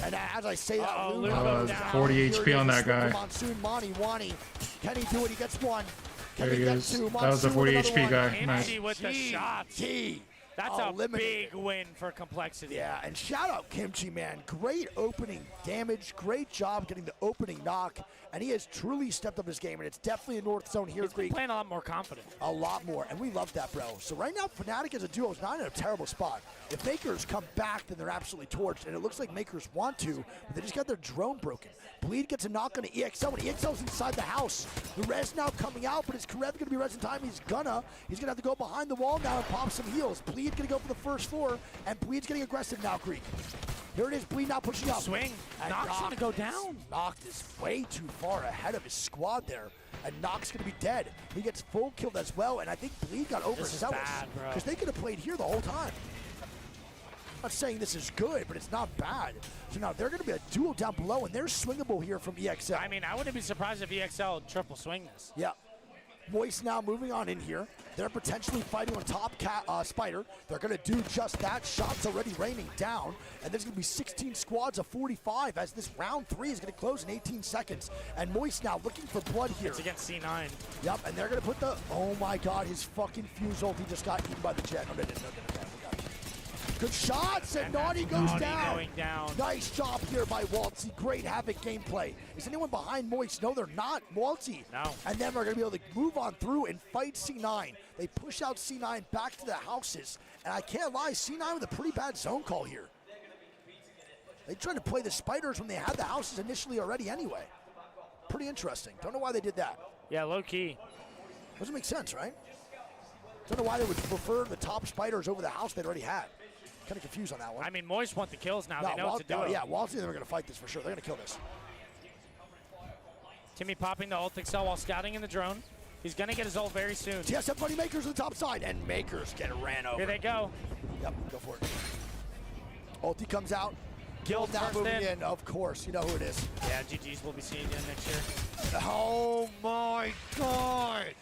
And as I say that, 40 HP on that guy. Monsoon, Monty, Wani. Can he do it? He gets one. There he is. That was the 40 HP guy. Nice. Kimchi with the shots. That's a big win for Complexity. Yeah, and shout out Kimchi, man. Great opening damage. Great job getting the opening knock. And he has truly stepped up his game, and it's definitely a North Zone here. He's been playing a lot more confident. A lot more, and we love that, bro. So right now, Fnatic as a duo is not in a terrible spot. If Makers come back, then they're absolutely torched, and it looks like Makers want to, but they just got their drone broken. Bleed gets a knock on the EXL, and EXL's inside the house. The res now coming out, but is Karev going to be res in time? He's gonna have to go behind the wall now and pop some heals. Bleed going to go for the first floor, and Bleed's getting aggressive now, Greek. Here it is, Bleed now pushing up. Swing. Nox going to go down. Nox is way too far ahead of his squad there, and Nox going to be dead. He gets full killed as well, and I think Bleed got overzealous because they could have played here the whole time. I'm not saying this is good, but it's not bad. So now they're going to be a duo down below, and they're swingable here from EXL. I mean, I wouldn't be surprised if EXL triple swing this. Yeah. Moist now moving on in here. They're potentially fighting on top Spider. They're going to do just that. Shots already raining down. And there's going to be 16 squads of 45 as this round 3 is going to close in 18 seconds. And Moist now looking for blood here. It's against C9. Yep, and they're going to put the... Oh my god, his fucking fuse ulti just got eaten by the jet. No. Good shots, and Naughty goes down. Going down. Nice job here by Waltzy. Great Havoc gameplay. Is anyone behind Moist? No, they're not. Waltzy. No. And then we're going to be able to move on through and fight C9. They push out C9 back to the houses. And I can't lie, C9 with a pretty bad zone call here. They tried to play the Spiders when they had the houses initially already anyway. Pretty interesting. Don't know why they did that. Yeah, low key. Doesn't make sense, right? Don't know why they would prefer the top Spiders over the house they'd already had. Kind of confused on that one. I mean, Moist want the kills now. They know what to do. Yeah, Waltzy and them are going to fight this for sure. They're going to kill this. Timmy popping the ult excel while scouting in the drone. He's going to get his ult very soon. TSM Buddy Makers on the top side, and Makers get ran over. Here they go. Yep, go for it. Ulti comes out. Guild now moving in, of course. You know who it is. Yeah, GG's will be seeing you next year. Oh my god!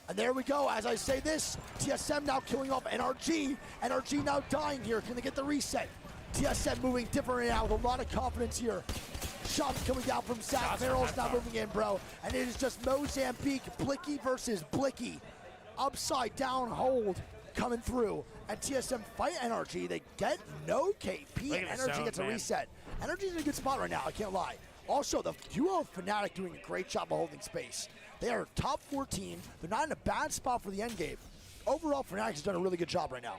And there we go. As I say this, TSM now killing off NRG. NRG now dying here. Can they get the reset? TSM moving different now with a lot of confidence here. Shots coming down from Zach. Farrell's now moving in, bro. And it is just Mozambique, Blicky versus Blicky. Upside down hold coming through. And TSM fight NRG. They get no KP, and NRG gets a reset. NRG's in a good spot right now, I can't lie. Also, the duo of Fnatic doing a great job of holding space. They are top 14. They're not in a bad spot for the end game. Overall, Fnatic has done a really good job right now.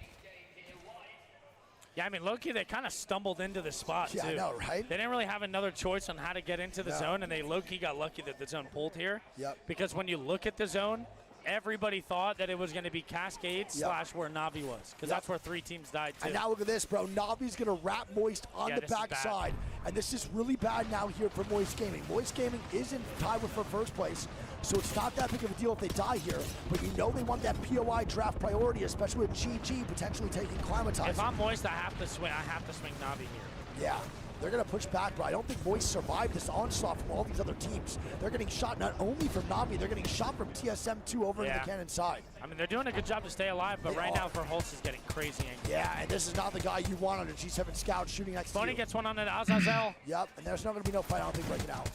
Yeah, I mean, low-key, they kind of stumbled into the spot, too. Yeah, I know, right? They didn't really have another choice on how to get into the zone, and they low-key got lucky that the zone pulled here. Yep. Because when you look at the zone, everybody thought that it was going to be Cascade / where Na'Vi was, because that's where 3 teams died, too. And now look at this, bro. Na'Vi's going to wrap Moist on the backside. And this is really bad now here for Moist Gaming. Moist Gaming is in tie for first place, so it's not that big of a deal if they die here. But you know they want that POI draft priority, especially with GG potentially taking Climatize. If I'm Moist, I have to swing Na'Vi here. Yeah. They're going to push back, but I don't think Moist survived this onslaught from all these other teams. They're getting shot not only from Na'Vi, they're getting shot from TSM2 over in the cannon side. I mean, they're doing a good job to stay alive, but right now, Verholst is getting crazy angry. Yeah, and this is not the guy you want on a G7 Scout shooting next to you. Boney gets one on an Azazel. Yep, and there's not going to be no fight, I don't think, breaking out.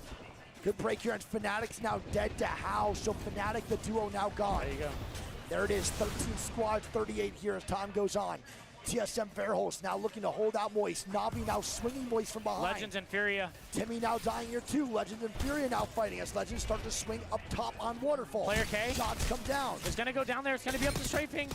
Good break here, and Fnatic's now dead to House, so Fnatic, the duo, now gone. There you go. There it is, 13 squads, 38 here as time goes on. TSM Verholst now looking to hold out Moist. Na'Vi now swinging Moist from behind. Legends and Furia. Timmy now dying here too. Legends and Furia now fighting as Legends start to swing up top on Waterfall. Player K. Shots come down. It's going to go down there. It's going to be up to strafing.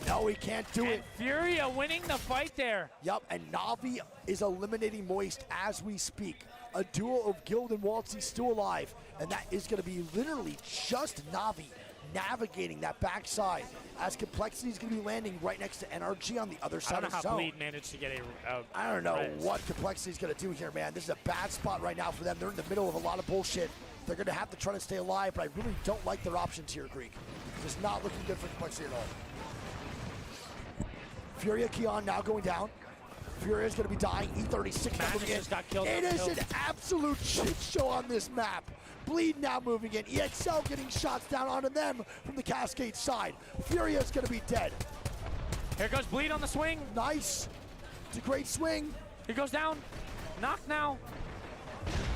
No, he can't do it. Furia winning the fight there. Yep, and Na'Vi is eliminating Moist as we speak. A duo of Guild and Waltzy still alive, and that is going to be literally just Na'Vi navigating that backside as Complexity is going to be landing right next to NRG on the other side of the zone. I don't know how Bleed managed to get a I don't know what Complexity is going to do here, man. This is a bad spot right now for them. They're in the middle of a lot of bullshit. They're going to have to try to stay alive, but I really don't like their options here, Greek. It's not looking good for Complexity at all. Furia Keon now going down. Furia is going to be dying. E36 now moving in. Got killed. It is an absolute shit show on this map. Bleed now moving in. EXL getting shots down onto them from the Cascade side. Furia is going to be dead. Here goes Bleed on the swing. Nice. It's a great swing. He goes down. Knock now.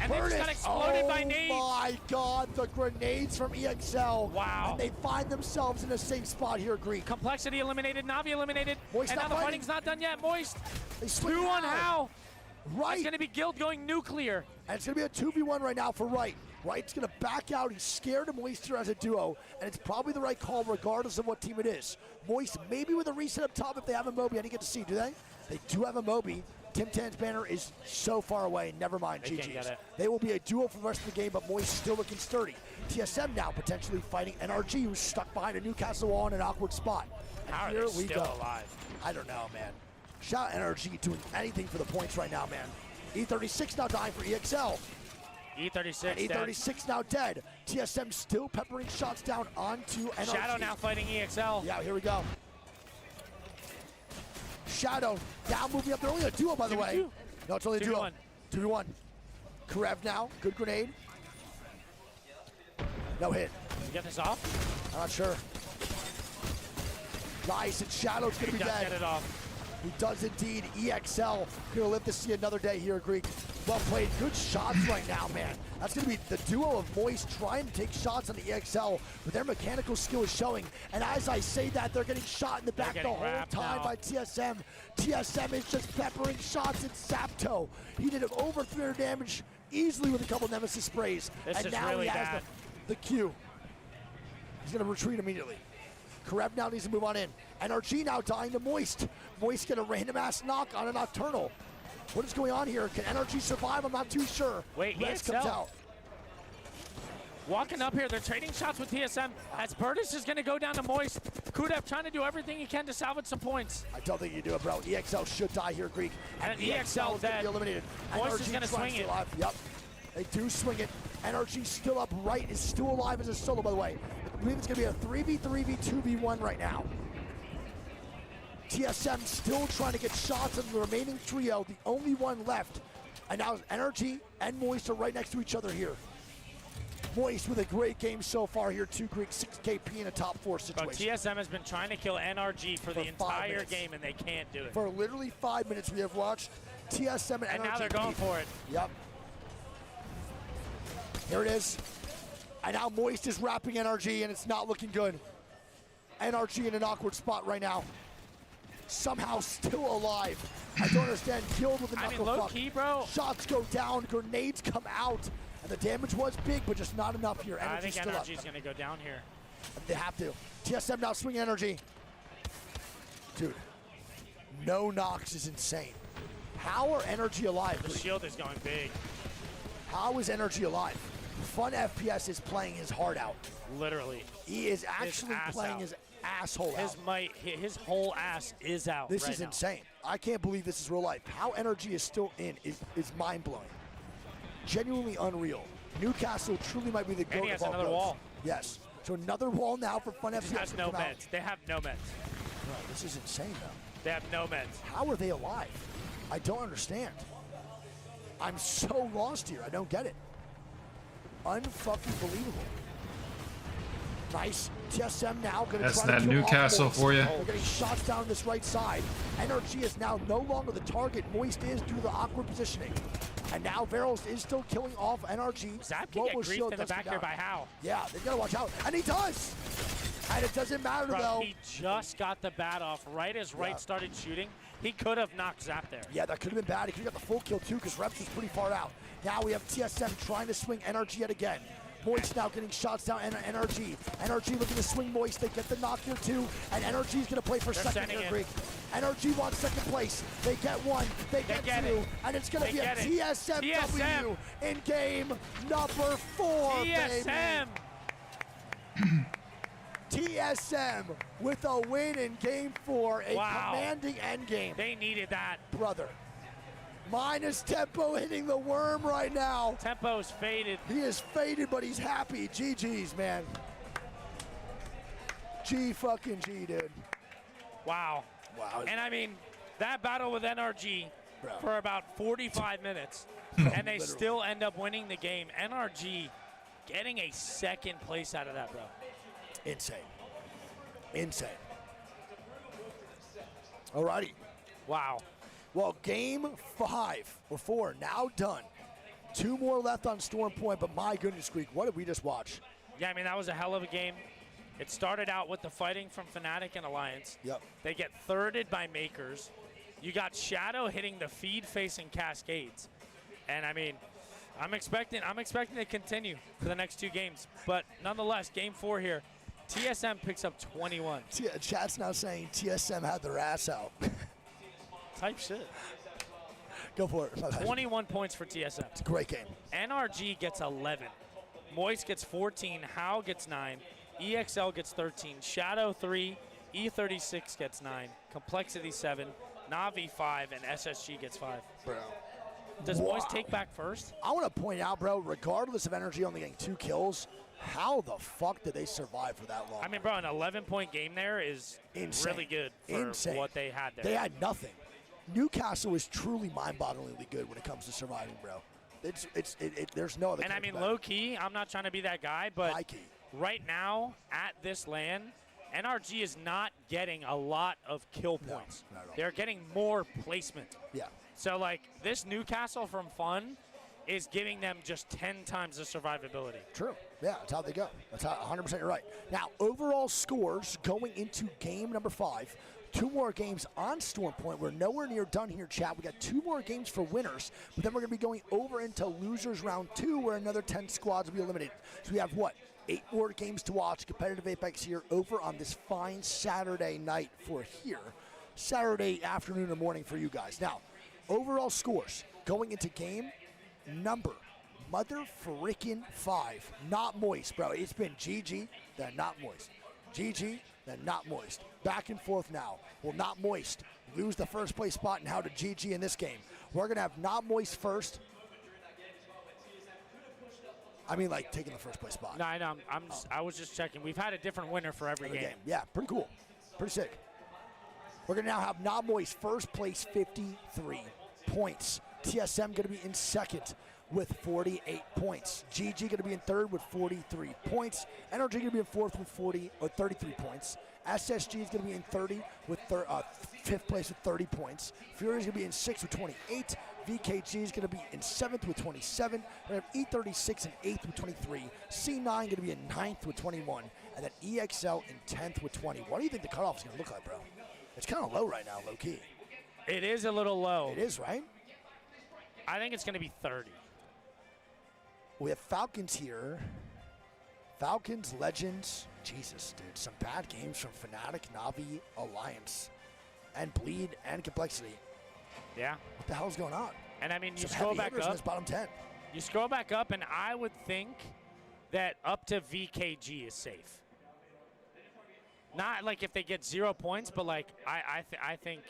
And they just got exploded by nades. Oh my God, the grenades from EXL. Wow. And they find themselves in a safe spot here, Greek. Complexity eliminated, Navi eliminated, Moist and now not the fighting. fighting's not done yet. Moist, They swing 2 on now. How. Right. It's gonna be Guild going nuclear. And it's going to be a 2v1 right now for Wright. Wright's going to back out. He's scared of Moist here as a duo, and it's probably the right call regardless of what team it is. Moist maybe with a reset up top if they have a Moby. I didn't get to see, do they? They do have a Moby. Tim Tan's banner is so far away. Never mind, They can't get GG's. it. They will be a duo for the rest of the game, but Moist still looking sturdy. TSM now potentially fighting NRG, who's stuck behind a Newcastle wall in an awkward spot. And How are here they we still go. alive? I don't know, man. Shout out NRG doing anything for the points right now, man. E36 now dying for EXL. E36 And E36 now dead. TSM still peppering shots down onto NRG. Shadow now fighting EXL. Yeah, here we go. Shadow now moving up. They're only a duo, by the way. 2v2. No, it's only a 2v1. duo. 2v1. Karev now. Good grenade. No hit. Did you get this off? I'm not sure. Nice, and Shadow's going to be He does dead. get it off. He does indeed. EXL going to live to see another day here, Greek. Well played. Good shots right now, man. That's going to be the duo of Moist trying to take shots on the EXL, but their mechanical skill is showing. And as I say that, they're getting shot in the back the getting whole wrapped time now. by TSM. TSM is just peppering shots at Zapto. He did over 300 damage easily with a couple Nemesis sprays. This and is now really he has bad. the Q. He's going to retreat immediately. Karev now needs to move on in. NRG now dying to Moist. Moist get a random ass knock on a Nocturnal. What is going on here? Can NRG survive? I'm not too sure. Wait, Res EXL. comes out. Walking up here, they're trading shots with TSM as Burtis is gonna go down to Moist. Kudev trying to do everything he can to salvage some points. I don't think you do it, bro. EXL should die here, Greek. And EXL EXL is going to dead. be eliminated. Moist is NRG gonna trying swing stay it. alive. Yep. They do swing it. NRG still up. Right is still alive as a solo, by the way. I believe it's going to be a 3v3v2v1 right now. TSM still trying to get shots on the remaining trio, the only one left. And now NRG and Moist are right next to each other here. Moist with a great game so far here, 2 Greek, 6 KP in a top 4 Bro, situation. TSM has been trying to kill NRG for the 5 entire minutes. game, and they can't do it. For literally 5 minutes we have watched TSM and NRG. And now they're going for it. Yep. Here it is. And now Moist is wrapping NRG, and it's not looking good. NRG in an awkward spot right now. Somehow still alive. I don't understand. Killed with a I mean, knuckle low fuck. key, bro. Shots go down. Grenades come out. And the damage was big, but just not enough here. I Energy's think still up. NRG's gonna go down here. They have to. TSM now swinging energy. Dude, no knocks is insane. How are Energy alive? The shield is going big. How is Energy alive? Fun FPS is playing his heart out. Literally. He is actually ass playing out. his asshole out. His whole ass is out. This right is now. insane. I can't believe this is real life. How Energy is still in is mind-blowing. Genuinely unreal. Newcastle truly might be the And GOAT he has of all another GOATs. wall. Yes. So another wall now for Fun This FPS. has to no come out. meds. They have no meds. Bro, this is insane, though. They have no meds. How are they alive? I don't understand. I'm so lost here. I don't get it. Unfucking believable. Nice. TSM now going to That's try to that kill Newcastle off Moist. for you. They're getting shots down this right side. NRG is now no longer the target. Moist is due to the awkward positioning. And now Varels is still killing off NRG. Zap can get Robo griefed shield in the doesn't back go here down. by How. Yeah, they gotta watch out. And he does! And it doesn't matter Bro, though. he just got the bat off right as Wright Yeah. started shooting. He could have knocked Zap there. Yeah, that could have been bad. He could have got the full kill too because Reps was pretty far out. Now we have TSM trying to swing NRG yet again. Moist now getting shots down NRG. NRG looking to swing Moist. They get the knock here too. And NRG is going to play for They're second sending here, it. Greek. NRG wants second place. They get one. They get get two. it. And it's going to They be a get it. TSMW in game number 4, TSM. baby. TSM with a win in game 4. A Wow. commanding end game. They needed that. Brother. Minus Tempo hitting the worm right now. Tempo's faded. He is faded, but he's happy. GG's, man. G fucking G, dude. Wow. Wow. And I mean, that battle with NRG Bro. for about 45 minutes, and they Literally. still end up winning the game. NRG getting a second place out of that, bro. Insane. Insane. Alrighty. Wow. Well, game 5 or 4 now done. 2 more left on Storm Point, but my goodness, Greek, what did we just watch? Yeah, I mean, that was a hell of a game. It started out with the fighting from Fnatic and Alliance. Yep. They get thirded by Makers. You got Shadow hitting the feed facing Cascades. And I mean, I'm expecting to continue for the next 2 games. But nonetheless, game 4 here, TSM picks up 21. Chat's now saying TSM had their ass out. Type shit. Go for it. 21 points for TSM. It's a great game. NRG gets 11. Moist gets 14. How gets 9. EXL gets 13. Shadow 3. E36 gets 9. Complexity 7. Navi 5. And SSG gets 5. Bro. Does Moist take back first? I want to point out, bro, regardless of NRG only getting 2 kills, how the fuck did they survive for that long? I mean, bro, an 11-point game there is Insane. really good for what they had there. They had nothing. Newcastle is truly mind-bogglingly good when it comes to surviving, bro. There's no other. And I mean, low key, I'm not trying to be that guy, but right now at this LAN, NRG is not getting a lot of kill points. Not at all. They're getting more placement. Yeah. So like this Newcastle from Fun is giving them just 10 times the survivability. True. Yeah, that's how they go. That's how 100% you're right. Now, overall scores going into game number 5. 2 more games on Storm Point. We're nowhere near done here, chat. We got 2 more games for winners, but then we're going to be going over into losers round 2 where another 10 squads will be eliminated. So we have, 8 more games to watch. Competitive Apex here over on this fine Saturday night for here. Saturday afternoon or morning for you guys. Now, overall scores going into game number mother frickin' 5. Not Moist, bro. It's been GG, then not Moist. GG, then not Moist. Back and forth now. Will Not Moist lose the first place spot and how to GG in this game? We're going to have Not Moist first. I mean, like, taking the first place spot. No, I know. I was just checking. We've had a different winner for every game. Yeah, pretty cool. Pretty sick. We're going to now have Not Moist first place, 53 points. TSM going to be in second with 48 points. GG going to be in third with 43 points. NRG going to be in fourth with 33 points. SSG is going to be in 5th place with 30 points. Fury is going to be in 6th with 28. VKG is going to be in 7th with 27. We have E36 in 8th with 23. C9 going to be in 9th with 21. And then EXL in 10th with 20. What do you think the cutoff is going to look like, bro? It's kind of low right now, low key. It is a little low. It is, right? I think it's going to be 30. We have Falcons here. Falcons, Legends. Jesus, dude. Some bad games from Fnatic, Navi, Alliance, and Bleed, and Complexity. Yeah. What the hell is going on? And I mean, you Some scroll heavy back hitters in up. this bottom 10. You scroll back up, and I would think that up to VKG is safe. Not like if they get 0 points, but like I think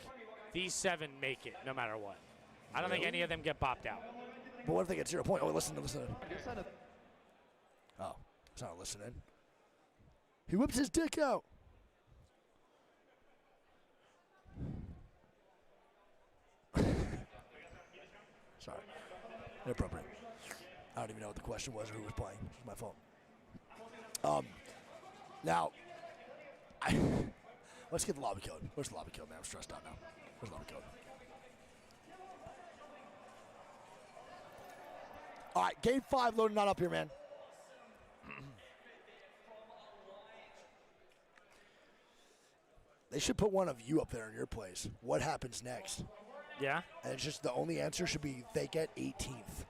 these 7 make it no matter what. I don't think any of them get bopped out. But what if they get 0 points? Oh, listen. Oh, it's not listening. He whips his dick out. Sorry. Inappropriate. I don't even know what the question was or who was playing. It's my fault. Now, let's get the lobby code. Where's the lobby code, man? I'm stressed out now. Where's the lobby code? All right, game 5 loading on up here, man. They should put one of you up there in your place. What happens next? Yeah. And it's just the only answer should be they get 18th.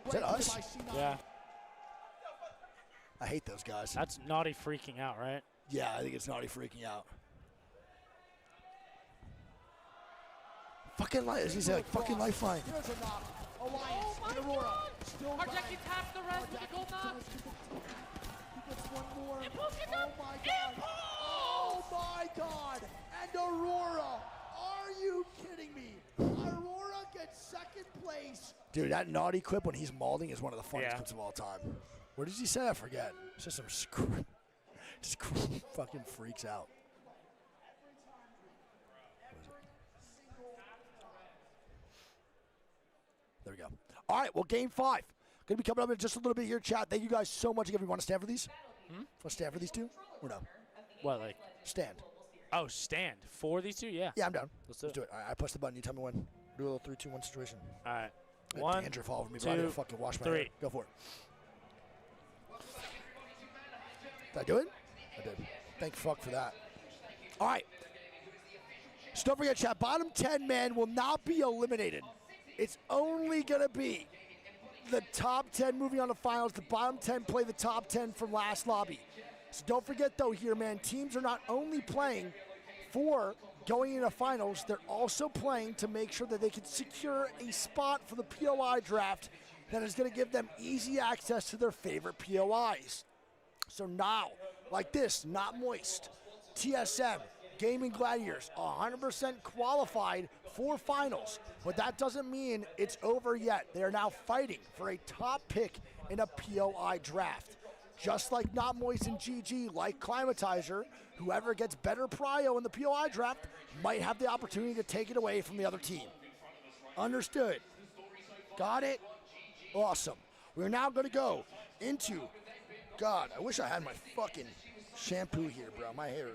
Is that us? Yeah. I hate those guys. That's naughty freaking out, right? Yeah, I think it's naughty freaking out. Fucking life. He's like fucking lifeline. Here's a knock. Alliance. Oh my Aurora. God. Still Arjeki taps the rest with the gold knock. He gets one more. Oh my God. Oh my God. And Aurora. Are you kidding me? Aurora gets second place. Dude, that naughty clip when he's mauling is one of the funniest clips of all time. What does he say? I forget. It's just some just fucking freaks out. There we go. All right, well, game 5. Going to be coming up in just a little bit here, chat. Thank you guys so much. Again, we want to stand for these? Want to stand for these two? Or no? What, like? Stand. Oh, stand. For these two? Yeah. Yeah, I'm down. Let's do it. All right, I push the button. You tell me when. Do a little 3, 2, 1 situation. All right. That One, dandruff all over me, two, but I didn't fucking wash my hair. 3. Go for it. Did I do it? I did. Thank fuck for that. All right. So don't forget, chat, bottom 10 men will not be eliminated. It's only going to be the top 10 moving on to finals. The bottom 10 play the top 10 from last lobby. So don't forget, though, here, man, teams are not only playing for going into finals, they're also playing to make sure that they can secure a spot for the POI draft that is going to give them easy access to their favorite POIs. So now, like this, not moist, TSM, Gaming Gladiators, 100% qualified for finals. But that doesn't mean it's over yet. They are now fighting for a top pick in a POI draft. Just like Not Moist and GG, like Climatizer, whoever gets better prio in the POI draft might have the opportunity to take it away from the other team. Understood. Got it? Awesome. We're now going to go into, God, I wish I had my fucking shampoo here, bro. My hair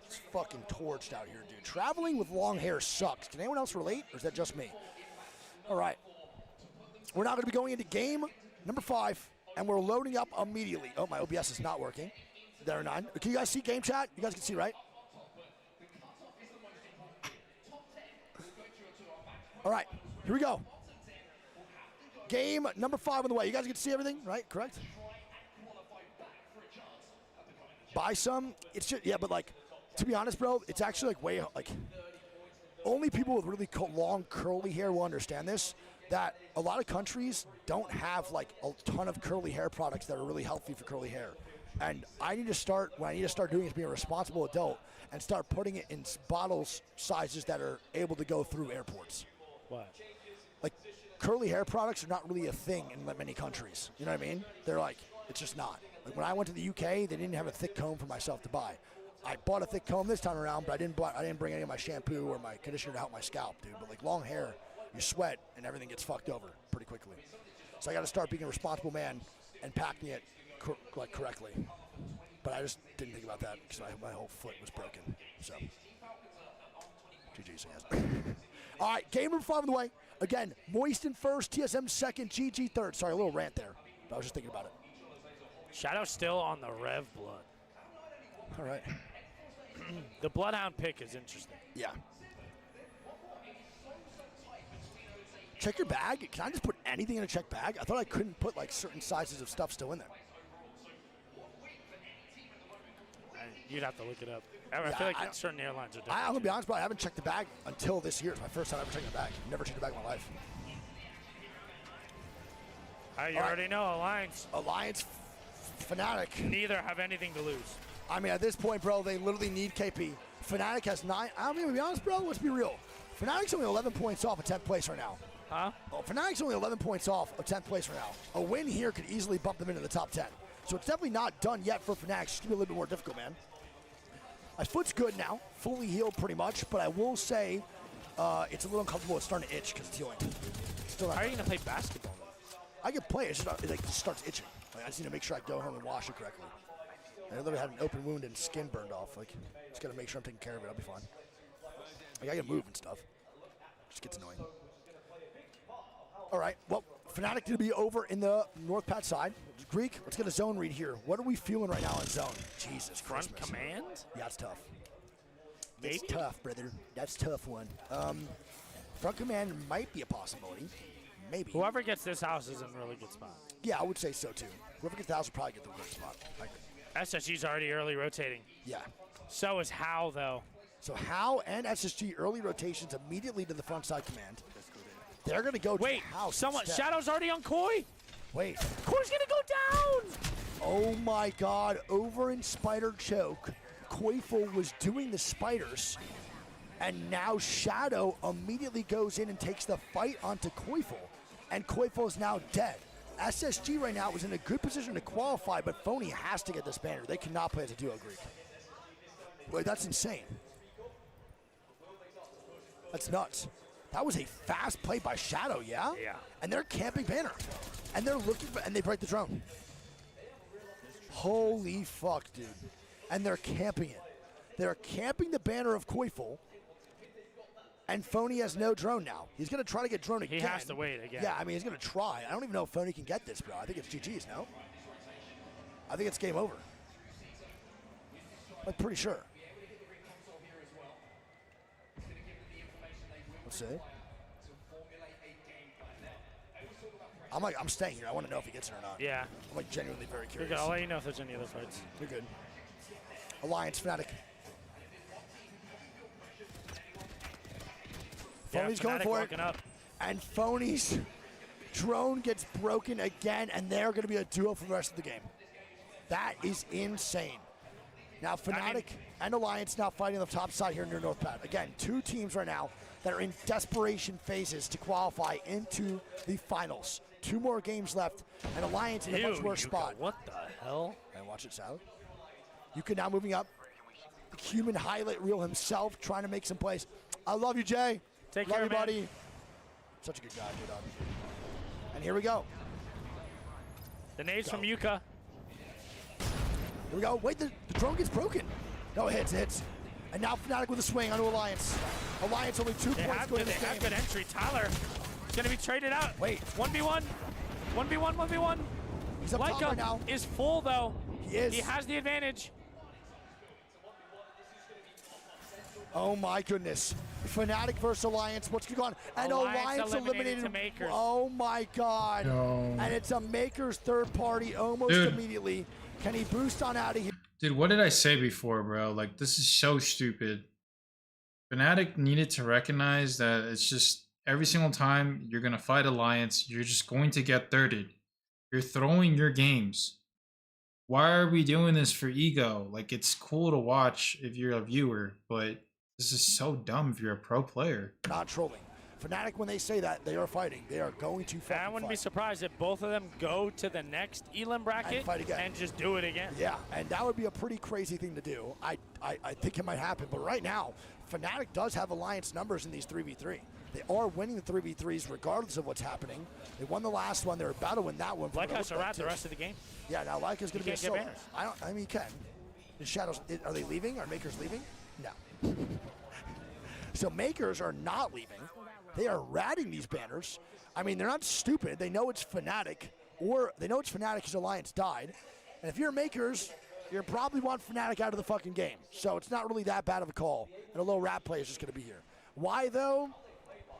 is fucking torched out here, dude. Traveling with long hair sucks. Can anyone else relate, or is that just me? All right. We're now going to be going into game number 5. And we're loading up immediately. Oh, my OBS is not working. There are 9. Can you guys see game chat? You guys can see, right? All right, here we go. Game number 5 on the way. You guys can see everything, right? Correct? Buy some. It's just, yeah, but like, to be honest, bro, it's actually like way, like, only people with really long curly hair will understand this. That a lot of countries don't have like a ton of curly hair products that are really healthy for curly hair. And I need to start, what I need to start doing is being a responsible adult and start putting it in bottles sizes that are able to go through airports. What? Like, curly hair products are not really a thing in many countries. You know what I mean? They're like, it's just not. Like when I went to the UK, they didn't have a thick comb for myself to buy. I bought a thick comb this time around, but I didn't bring any of my shampoo or my conditioner to help my scalp, dude. But like long hair, you sweat and everything gets fucked over pretty quickly. So I got to start being a responsible man and packing it correctly. But I just didn't think about that because my whole foot was broken. So, GG's, yes. All right, game number 5 on the way. Again, Moist in first, TSM second, GG third. Sorry, a little rant there. But I was just thinking about it. Shadow still on the Rev Blood. All right. The Bloodhound pick is interesting. Yeah. Check your bag. Can I just put anything in a check bag? I thought I couldn't put like certain sizes of stuff still in there. You'd have to look it up. I feel like certain airlines are different. I'm going to be honest, bro. I haven't checked the bag until this year. It's my first time ever checking the bag. Never checked the bag in my life. You already know, Alliance. Alliance Fnatic. Neither have anything to lose. I mean, at this point, bro, they literally need KP. Fnatic has 9. I'm going to be honest, bro. Let's be real. Fnatic's only 11 points off of 10th place right now. Huh? Oh, Fnatic's only 11 points off of 10th place right now. A win here could easily bump them into the top 10. So it's definitely not done yet for Fnatic. It's going to be a little bit more difficult, man. My foot's good now. Fully healed pretty much. But I will say it's a little uncomfortable. It's starting to itch because it's healing. How are you going to play basketball? I can play it. It's just, it just starts itching. Like, I just need to make sure I go home and wash it correctly. I literally had an open wound and skin burned off. Like, just got to make sure I'm taking care of it. I'll be fine. Like, I can move and stuff. Just gets annoying. All right, well, Fnatic to be over in the North Pat side. Greek, let's get a zone read here. What are we feeling right now in zone? Jesus Front Christmas. command? Yeah, it's tough. Maybe. It's tough, brother. That's a tough one. Front command might be a possibility. Maybe. Whoever gets this house is in a really good spot. Yeah, I would say so, too. Whoever gets the house will probably get the good spot. SSG's already early rotating. Yeah. So is How, though. So How and SSG early rotations immediately to the front side command. They're going to go to the house. Someone, instead. Shadow's already on Koi. Wait. Koi's going to go down. Oh, my God. Over in Spider Choke, Koiful was doing the spiders, and now Shadow immediately goes in and takes the fight onto Koiful, and Koiful is now dead. SSG right now is in a good position to qualify, but Phony has to get this banner. They cannot play as a duo, Greek. Wait, that's insane. That's nuts. That was a fast play by Shadow, yeah? Yeah. And they're camping banner. And they're looking for, and they break the drone. Holy fuck, dude. And they're camping it. They're camping the banner of Koiful. And Phony has no drone now. He's going to try to get drone again. He has to wait again. Yeah, I mean, he's going to try. I don't even know if Phony can get this, bro. I think it's GG's, no? I think it's game over. I'm pretty sure. Let's see. I'm staying here. I want to know if he gets it or not. Yeah. I'm like genuinely very You're curious. good. I'll let you know if there's any other fights. You're good. Alliance Fnatic. Yeah, Phony's going Fnatic for it. walking up. And Phony's drone gets broken again, and they're going to be a duo for the rest of the game. That is insane. Now Fnatic and Alliance now fighting on the top side here near North Pad. Again, 2 teams right now that are in desperation phases to qualify into the finals. 2 more games left, and Alliance in a much worse spot. What the hell? And watch it, Sally. Yuka now moving up. The human highlight reel himself trying to make some plays. I love you, Jay. Take love care, you, man. buddy. Such a good guy, J-Dog. And here we go. The nades from Yuka. Here we go. Wait, the drone gets broken. No, it hits. And now Fnatic with a swing onto Alliance. Alliance only 2 They points have going good, to they this have game. good entry. Tyler is going to be traded out. Wait. 1v1. 1v1, 1v1. He's up top right now. Is full, though. He is. He has the advantage. Oh my goodness. Fnatic versus Alliance. What's going on? And Alliance eliminated to Makers. Oh my god. No. And it's a Makers third party almost Dude. immediately. Can he boost on out of here? Dude, what did I say before, bro? Like, this is so stupid. Fnatic needed to recognize that it's just every single time you're going to fight Alliance, you're just going to get thirded. You're throwing your games. Why are we doing this for ego? Like, it's cool to watch if you're a viewer, but this is so dumb if you're a pro player. Not trolling. Fnatic, when they say that, they are fighting. They are going to fucking I wouldn't be fight. surprised if both of them go to the next Elam bracket And fight again. just do it again. Yeah, and that would be a pretty crazy thing to do. I think it might happen, but right now, Fnatic does have Alliance numbers in these 3v3. They are winning the 3v3s regardless of what's happening. They won the last one. They're about to win that one. Like us are at the rest of the game. Yeah, now Leica's going to be a can't get solo. banners. I mean, you can. The Shadows, are they leaving? Are Makers leaving? No. So Makers are not leaving. They are ratting these banners. I mean, they're not stupid. They know it's Fnatic, or they know it's Fnatic because Alliance died. And if you're Makers, you probably want Fnatic out of the fucking game. So it's not really that bad of a call. And a low rat play is just going to be here. Why, though?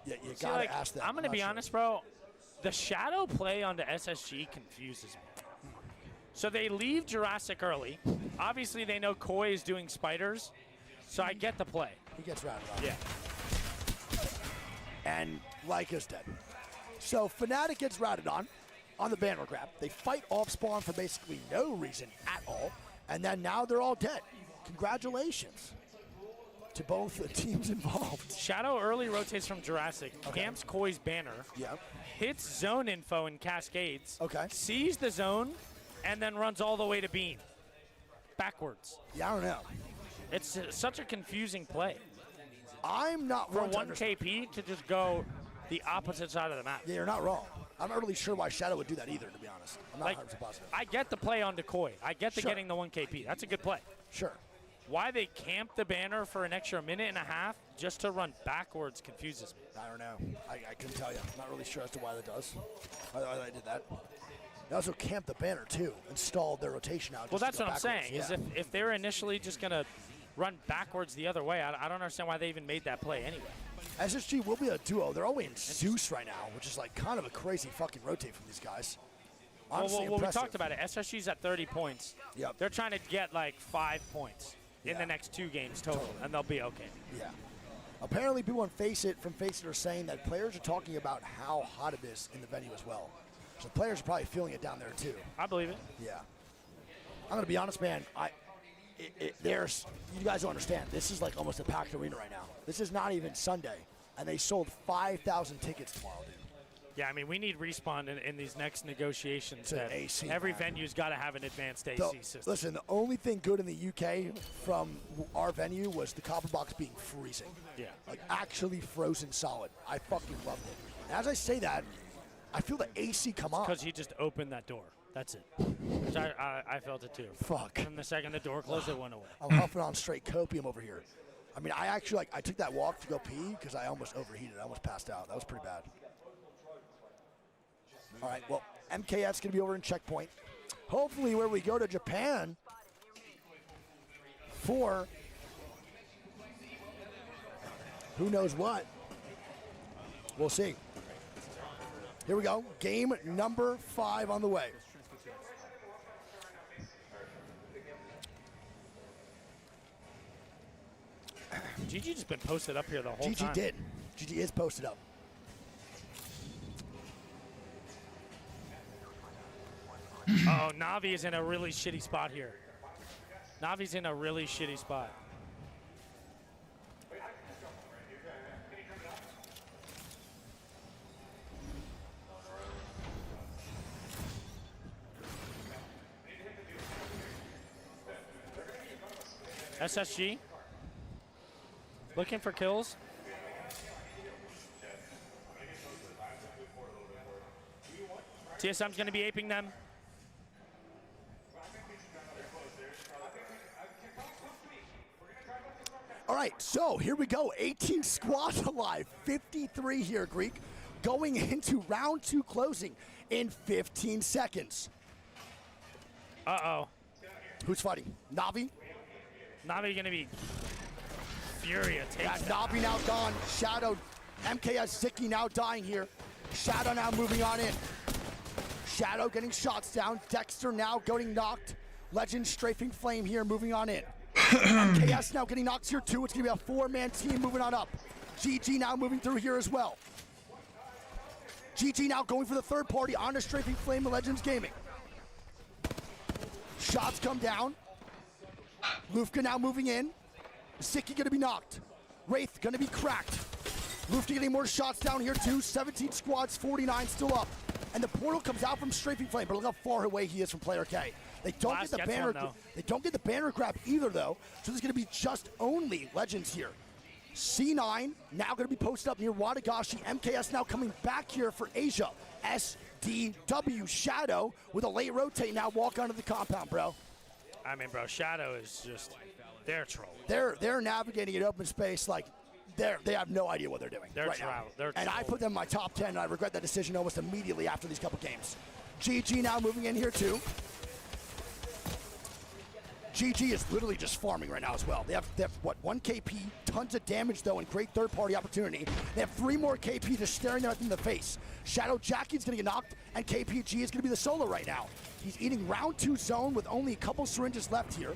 Yeah, you got to ask that. I'm going to be honest, bro. The shadow play onto SSG confuses me. So they leave Jurassic early. Obviously, they know Koi is doing spiders. So I get the play. He gets ratted off. Yeah. And Leica's dead. So Fnatic gets routed on the banner grab. They fight off spawn for basically no reason at all. And then now they're all dead. Congratulations to both the teams involved. Shadow early rotates from Jurassic, camps Koi's banner, hits zone info and cascades, sees the zone, and then runs all the way to Beam. Backwards. Yeah, I don't know. It's such a confusing play. I'm not for wrong to 1 KP to just go the opposite side of the map. Yeah, you're not wrong. I'm not really sure why Shadow would do that either, to be honest. I'm not 100% positive. I get the play on Koi. I get the getting the 1 KP. That's a good play. Sure. Why they camp the banner for an extra minute and a half just to run backwards confuses me. I don't know. I couldn't tell you. I'm not really sure as to why that does. Why they did that. They also camped the banner, too, and stalled their rotation out. Well, just that's to go what I'm backwards. saying, is if they were initially just going to run backwards the other way, I don't understand why they even made that play anyway. SSG will be a duo. They're only in Zeus right now, which is like kind of a crazy fucking rotate from these guys. Honestly, well, we impressive. talked about it. SSG's at 30 points. Yep. They're trying to get like 5 points in the next 2 games total, and they'll be okay. Yeah. Apparently, people on Face It are saying that players are talking about how hot it is in the venue as well. So players are probably feeling it down there too. I believe it. Yeah. I'm gonna be honest, man. There's you guys don't understand. This is like almost a packed arena right now. This is not even Sunday, and they sold 5,000 tickets tomorrow, dude. Yeah, I mean, we need Respawn in these next negotiations. To That AC, every man. venue's got to have an advanced AC system. Listen, the only thing good in the UK from our venue was the copper box being freezing. Yeah. Like actually frozen solid. I fucking loved it. And as I say that, I feel the AC come on. Because he just opened that door. That's it. Which I felt it too. Fuck. And the second the door closed, it went away. I'm huffing on straight copium over here. I mean, I actually, I took that walk to go pee because I almost overheated. I almost passed out. That was pretty bad. All right, well, MKS going to be over in checkpoint. Hopefully where we go to Japan for who knows what. We'll see. Here we go. Game number 5 on the way. GG just been posted up here the whole time. GG did. GG is posted up. Oh, Navi is in a really shitty spot here. Navi's in a really shitty spot. SSG looking for kills. TSM's going to be aping them. All right, so here we go. 18 squads alive, 53 here, Greek, going into round 2 closing in 15 seconds. Uh-oh. Who's fighting? Navi? Navi going to be furious. Yeah, Navi now gone. Shadow, MKS Zicky now dying here. Shadow now moving on in. Shadow getting shots down. Dexter now getting knocked. Legend strafing Flame here, moving on in. MKS now getting knocked here too. It's going to be a 4-man team moving on up. GG now moving through here as well. GG now going for the third party on the strafing Flame of Legends Gaming. Shots come down. Lufka now moving in. Zicky going to be knocked. Wraith going to be cracked. Lufka getting more shots down here too. 17 squads, 49 still up. And the portal comes out from strafing Flame, but look how far away he is from player K. They don't get the banner. They don't get the banner grab either, though. So there's going to be just only Legends here. C9 now going to be posted up near Wadagashi. MKS now coming back here for Asia. SDW Shadow with a late rotate now walk onto the compound, bro. I mean, bro, Shadow is just, they're trolling. They're navigating in open space like they have no idea what they're doing right now. And I put them in my top 10, and I regret that decision almost immediately after these couple games. GG now moving in here too. GG is literally just farming right now as well. They have what, 1 KP, tons of damage though, and great third-party opportunity. They have 3 more KP just staring them in the face. Shadow Jackie's gonna get knocked, and KPG is gonna be the solo right now. He's eating round 2 zone with only a couple syringes left here.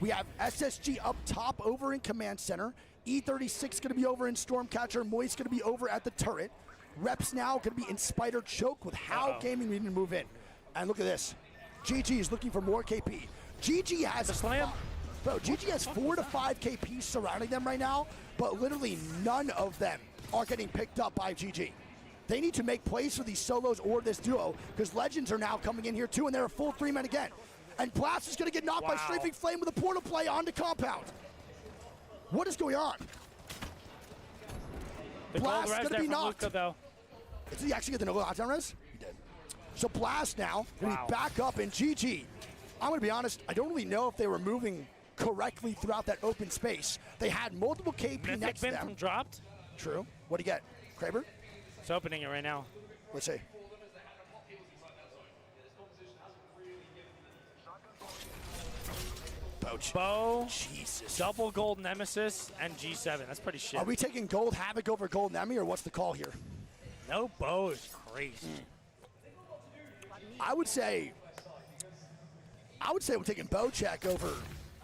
We have SSG up top over in Command Center. E36 gonna be over in Stormcatcher. Moist gonna be over at the turret. Reps now gonna be in Spider Choke with How Gaming needing to move in. And look at this. GG is looking for more KP. GG has a slam. Bro, GG has 4 to 5 KPs surrounding them right now, but literally none of them are getting picked up by GG. They need to make plays for these solos or this duo, because Legends are now coming in here too, and they're a full 3-man again. And Blast is going to get knocked by Strafing Flame with a portal play onto compound. What is going on? Blast is going to be knocked. Though. Did he actually get the no knockdown res? He did. So Blast now going to be back up in GG. I'm going to be honest, I don't really know if they were moving correctly throughout that open space. They had multiple KP next to them. From dropped? True. What'd he get? Kraber? It's opening it right now. Let's see. Bow, Jesus. Double gold Nemesis, and G7. That's pretty shit. Are we taking gold Havoc over gold Nemi, or what's the call here? No, Bow is crazy. I would say we're taking Bow check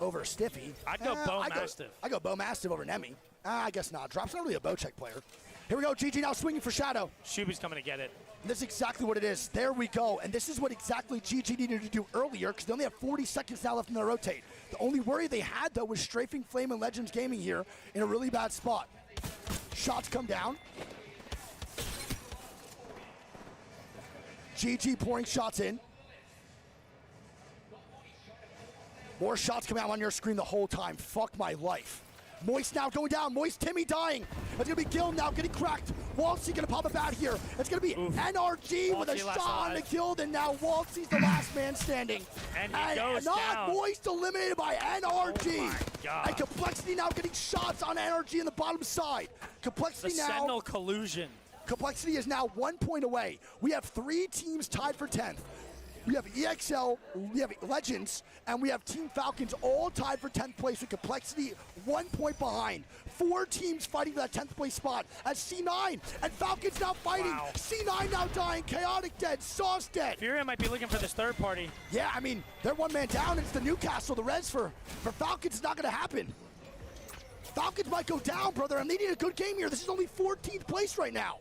over Stiffy. I'd go Bow Mastiff. I go Bow Mastiff over Nemi. I guess not. Drop's not really a Bow check player. Here we go. GG now swinging for Shadow. Shuby's coming to get it. And this is exactly what it is. There we go. And this is what exactly GG needed to do earlier, because they only have 40 seconds now left in their rotate. The only worry they had, though, was strafing Flame and Legends Gaming here in a really bad spot. Shots come down. GG pouring shots in. More shots coming out on your screen the whole time. Fuck my life. Moist now going down. Moist Timmy dying. It's going to be Gil now getting cracked. Waltzy going to pop up out here. It's going to be NRG with a shot on the kill, and now Waltzy's the last man standing. And he goes not down. Moist eliminated by NRG. Oh my God. And Complexity now getting shots on Energy in the bottom side. Complexity The now. Sentinel collusion. Complexity is now 1 point away. We have 3 teams tied for 10th. We have EXL, we have Legends, and we have Team Falcons all tied for 10th place with Complexity 1 point behind. 4 teams fighting for that 10th place spot as C9 and Falcons now fighting. Wow. C9 now dying, Chaotic dead, Sauce dead. Furia might be looking for this third party. Yeah, I mean, they're 1 man down. It's the Newcastle. The res for Falcons is not going to happen. Falcons might go down, brother, and they need a good game here. This is only 14th place right now.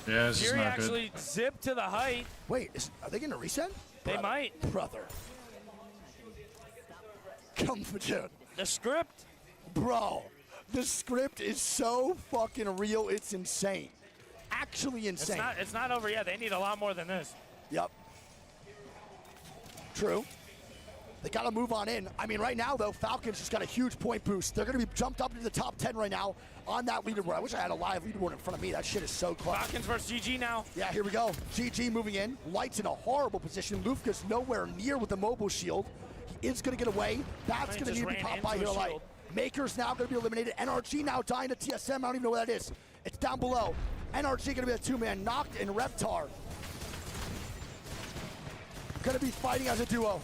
Yeah, this is Fury not good. actually zipped to the height. Wait, are they going to reset? They might. Brother. Come for dude. The script? Bro, the script is so fucking real, it's insane. Actually insane. It's not over yet. They need a lot more than this. Yep. True. They got to move on in. I mean, right now, though, Falcons just got a huge point boost. They're going to be jumped up into the top 10 right now on that leaderboard. I wish I had a live leaderboard in front of me. That shit is so close. Falcons versus GG now. Yeah, here we go. GG moving in. Light's in a horrible position. Lufka's nowhere near with the mobile shield. He is going to get away. That's going to need to be popped by here. Light. Maker's now going to be eliminated. NRG now dying to TSM. I don't even know what that is. It's down below. NRG going to be a 2-man. Knocked and Reptar going to be fighting as a duo.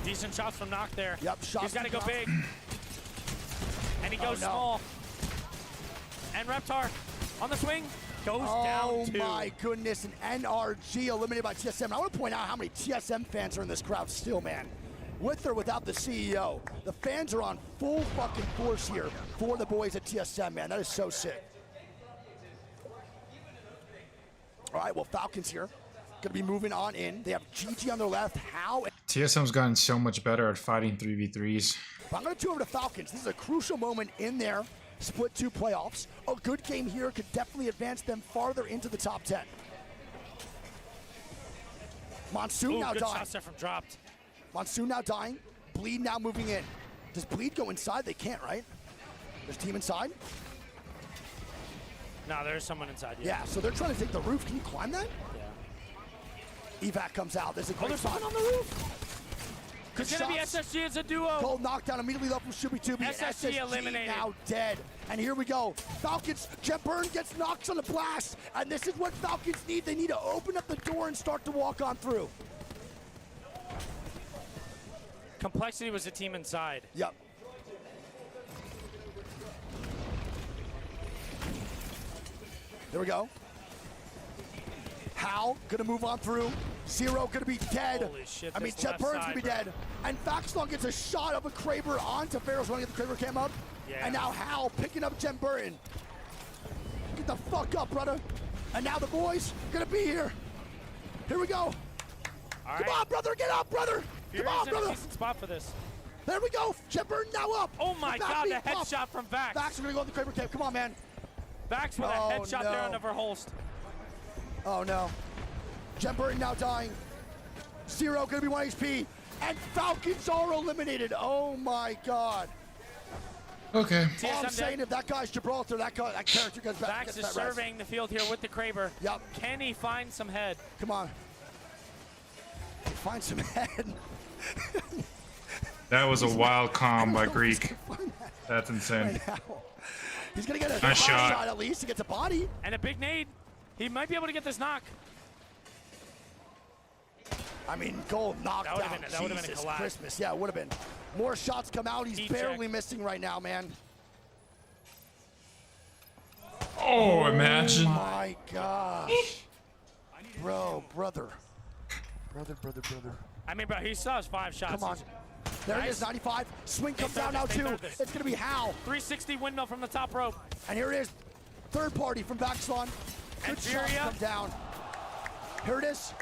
Decent shots from Noct there. Yep, shots. He's got to go Noct. big. And he goes small. And Reptar on the swing goes down 2. Oh my goodness, and NRG eliminated by TSM. I want to point out how many TSM fans are in this crowd still, man. With or without the CEO, the fans are on full fucking force here for the boys at TSM, man. That is so sick. All right, well, Falcons here. Gonna be moving on in. They have GG on their left. How? TSM's gotten so much better at fighting 3v3s. But I'm gonna turn over to Falcons. This is a crucial moment in their split 2 playoffs. A good game here could definitely advance them farther into the top 10. Monsoon now good dying. shots there from dropped. Monsoon now dying. Bleed now moving in. Does Bleed go inside? They can't, right? There's a team inside? No, there's someone inside. Yeah, so they're trying to take the roof. Can you climb that? Yeah. Evac comes out. There's a great there's spot someone on the roof. It's going to be SSG as a duo. Gold knockdown immediately though from Shubi-Tubi. SSG eliminated. Now dead. And here we go. Falcons, Jet Burn gets knocked on the blast. And this is what Falcons need. They need to open up the door and start to walk on through. Complexity was the team inside. Yep. There we go. Hal gonna move on through. Zero gonna be dead. Holy shit, I mean, Jet Burn's gonna be dead. And Faxlong gets a shot of a Kraber onto Pharaoh's running at the Kraber cam up. Yeah. And now Hal picking up Jet Burton. Get the fuck up, brother. And now the boys gonna be here. Here we go. Come on, brother, get up, brother. Come on, brother. In a decent spot for this. There we go. Jet Burton now up. Oh my God, the headshot from Vax. Vax are gonna go on the Kraber cam. Come on, man. Vax with a headshot there on the Verholst. Oh no. Jet Burton now dying. Zero gonna be 1 HP. And Falcons are eliminated. Oh my God. Okay. All I'm saying, if that guy's Gibraltar, that character gets back. Vax is surveying the field here with the Kraber. Yep. Can he find some head? Come on. Find some head. That was a wild calm by Greek. That's insane. He's gonna get a nice shot. at least. He gets a body. And a big nade. He might be able to get this knock. I mean, gold knockdown. That would have been a collapse. Christmas. Yeah, it would have been. More shots come out. He's barely missing right now, man. Oh, imagine. Oh my gosh. Brother. I mean, bro, he saw his 5 shots. Come on. There it is, 95. Swing comes out now, too. It's going to be Hal. 360 windmill from the top rope. And here it is. Third party from Baxlon. Good shot come down. Here it is.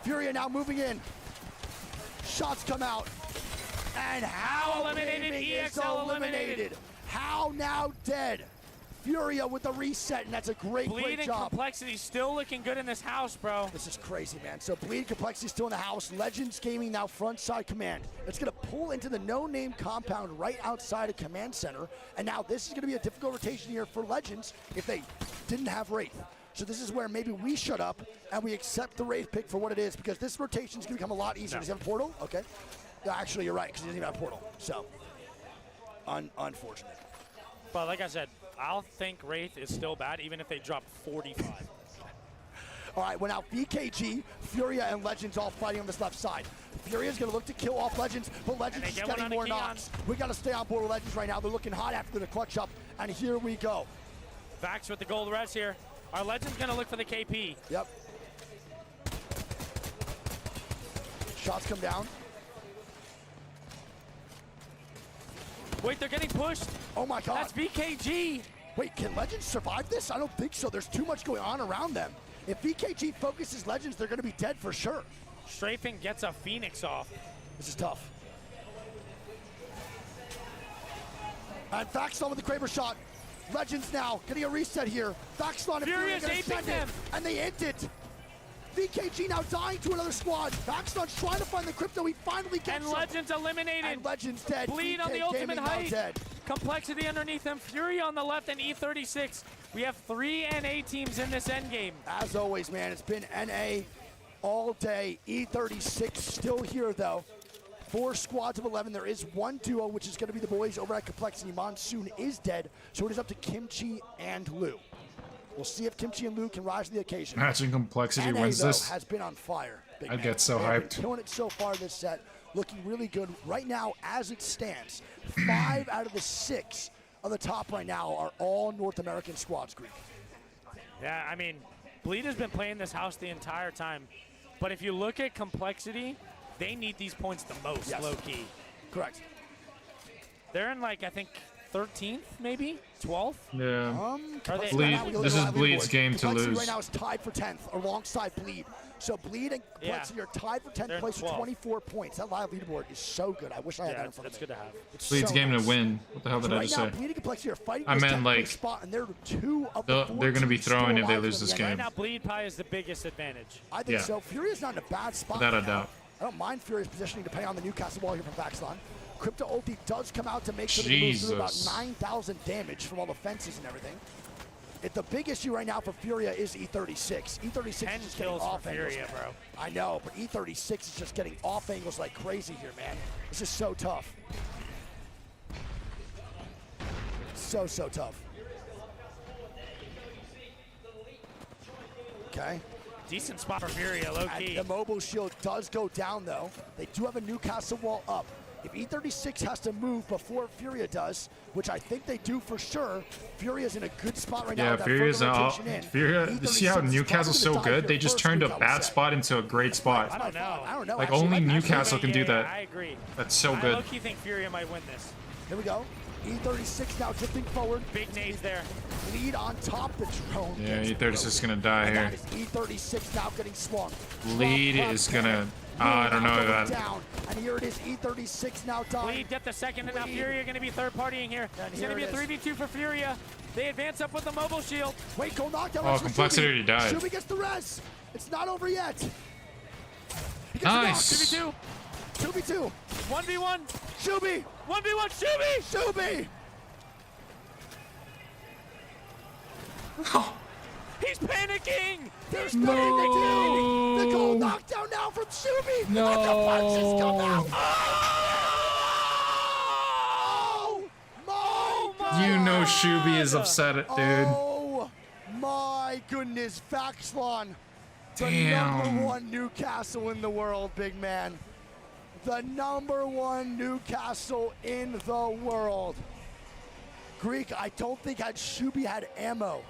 Furia now moving in. Shots come out. And Hal eliminated. EXL eliminated. Hal now dead. Furia with the reset, and that's a great job. Complexity still looking good in this house, bro. This is crazy, man. So Bleed Complexity still in the house. Legends Gaming now front side command. It's going to pull into the no-name compound right outside of command center. And now this is going to be a difficult rotation here for Legends if they didn't have Wraith. So this is where maybe we shut up and we accept the Wraith pick for what it is, because this rotation is going to become a lot easier. Does he have a portal? Okay. No, actually, you're right, because he doesn't even have a portal. So Unfortunate. But like I said, I'll think Wraith is still bad even if they drop 45. All right, well now VKG, Furia, and Legends all fighting on this left side. Furia's gonna look to kill off Legends, but Legends is getting more knocks. We gotta stay on board with Legends right now. They're looking hot after the clutch up, and here we go. Vax with the gold res here. Our Legend's gonna look for the KP. Yep. Shots come down. Wait, they're getting pushed. Oh my God. That's VKG. Wait, can Legends survive this? I don't think so. There's too much going on around them. If VKG focuses Legends, they're gonna be dead for sure. Strafing gets a Phoenix off. This is tough. And Vaxlon with the Kraber shot. Legends now getting a reset here. Vaxlon and Furia gonna send it, and they int it. VKG now dying to another squad. Vaxlon's trying to find the crypto. He finally gets And Legends eliminated. And Legends dead. Bleed on the ultimate height. Complexity underneath them. Fury on the left and E36. We have 3 NA teams in this endgame. As always, man, it's been NA all day. E36 still here, though. 4 squads of 11. There is one duo, which is going to be the boys over at Complexity. Monsoon is dead, so it is up to Kimchi and Lou. We'll see if Kimchi and Lou can rise to the occasion. Imagine Complexity NA, wins though, this. has been on fire. I'd get so hyped. Killing it so far this set. Looking really good. Right now, as it stands, 5 out of the 6 of the top right now are all North American squads, Greek. Yeah, I mean, Bleed has been playing this house the entire time. But if you look at Complexity, they need these points the most, low-key. Correct. They're in, like, I think 13th, maybe? 12th? Yeah. Bleed, this is Bleed's game to Complexity lose. right now is tied for 10th alongside Bleed. So Bleed and Complexity are tied for 10th place with 24 points. That live leaderboard is so good. I wish I had that in front of me. It's good to have. It's Bleed's so game nice. to win. What the hell did So I right just now, say? Bleed and Complexity are fighting I for meant, 10th like, place spot, and they're 2 of the 4 they're going to be teams throwing still if they alive lose in this the game. Right now, Bleed probably is the biggest advantage. I think Yeah. so. Furia's not in a bad spot. Without a right now. doubt. I don't mind Furia's positioning depending on the Newcastle wall here from Vaxlon. Crypto ulti does come out to make sure they move through about Jesus. 9,000 damage from all the fences and everything. The big issue right now for Furia is E36. E36 is just getting off angles. Furia, bro. I know, but E36 is just getting off angles like crazy here, man. This is so tough. So tough. Okay. Decent spot for Furia, low-key. And the mobile shield does go down, though. They do have a Newcastle wall up. If E36 has to move before Furia does, which I think they do for sure, Furia's in a good spot right now. Yeah, with that Furia's further all. rotation in. Furia, you see how E36 is Newcastle's so probably gonna good? die They here just first turned a week, I would bad say. spot into a great spot. I don't know. I don't know. Like, actually. only Like, Newcastle can do Yeah, that. I agree. That's so I good. low-key think Furia might win this. Here we go. E36 now drifting forward. Big nades there. Lead on top the drone. Yeah, gets E36 is going to die and here. that is E36 now getting swung. Lead is going to. I don't know about that. Down. And here it is, E36 now dying. Bleed get the second, and now Furia going to be third partying here. It's going to be a here it 3v2 for Furia. They advance up with the mobile shield. Wait, go knockdown. Oh, Complexity already died. Shubi gets the res. It's not over yet. He gets Nice. the knock. 2v2. 1v1. Shubi. 1v1 Shubi. Shubi. He's panicking. There's nothing to do. The gold knockdown now from Shubi. No. And the punches come out. Oh my You know Shubi is upset, dude. Oh my goodness, Vaxlon. The Damn. #1 Newcastle in the world, big man. The #1 Newcastle in the world. Greek, I don't think Shubi had ammo.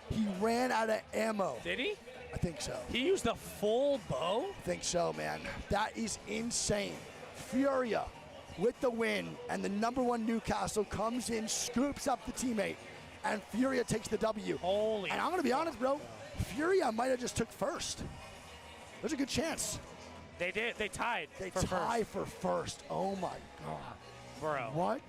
He ran out of ammo. Did he? I think so. He used a full bow? I think so, man. That is insane. Furia with the win, and the #1 Newcastle comes in, scoops up the teammate, and Furia takes the W. Holy. And I'm going to be honest, bro. Furia might have just took first. There's a good chance. They did. They tied. They for tie first. for first. Oh my God. Bro. What?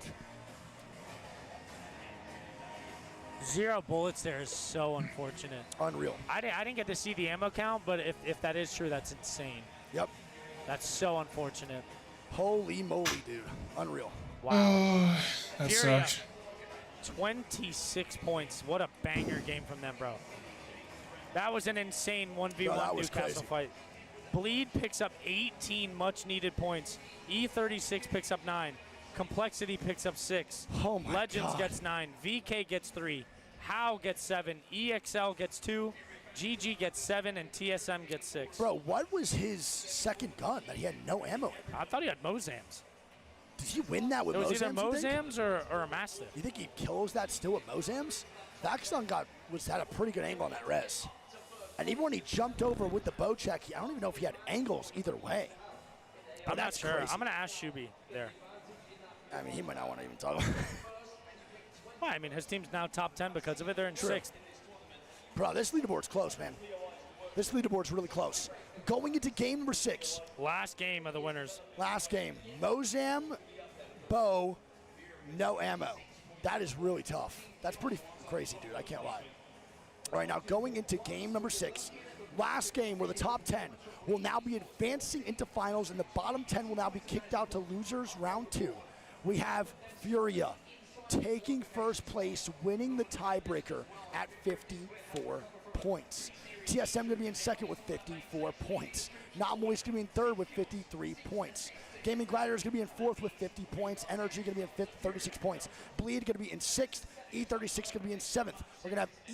0 bullets there is so unfortunate. Unreal. I didn't get to see the ammo count, but if that is true, that's insane. Yep. That's so unfortunate. Holy moly, dude. Unreal. Wow. That Furia, sucks. 26 points. What a banger game from them, bro. That was an insane 1v1 No, that was Newcastle crazy. fight. Bleed picks up 18 much-needed points. E36 picks up 9. Complexity picks up 6. Oh my Legends God. gets 9. VK gets 3. How gets 7. EXL gets 2. GG gets 7, and TSM gets 6. Bro, what was his second gun that he had no ammo in? I thought he had Mozams. Did he win that with It was Mozams? either Mozams or a Mastiff. You think he kills that still with Mozams? Vaxon had a pretty good angle on that res. And even when he jumped over with the bow check, I don't even know if he had angles either way. But I'm not that's sure. crazy. I'm going to ask Shuby there. I mean, he might not want to even talk about it. Well, I mean, his team's now top 10 because of it. They're in True. 6th. Bro, this leaderboard's close, man. This leaderboard's really close. Going into game number 6. Last game of the winners. Last game. Mozam, bow, no ammo. That is really tough. That's pretty crazy, dude. I can't lie. All right, now going into game number 6. Last game where the top 10 will now be advancing into finals, and the bottom 10 will now be kicked out to losers round 2. We have Furia taking first place, winning the tiebreaker at 54 points. TSM going to be in second with 54 points. Not Moist going to be in third with 53 points. Gaming Gladiators going to be in fourth with 50 points. Energy going to be in fifth, 36 points. Bleed going to be in sixth. E36 going to be in seventh. We're going to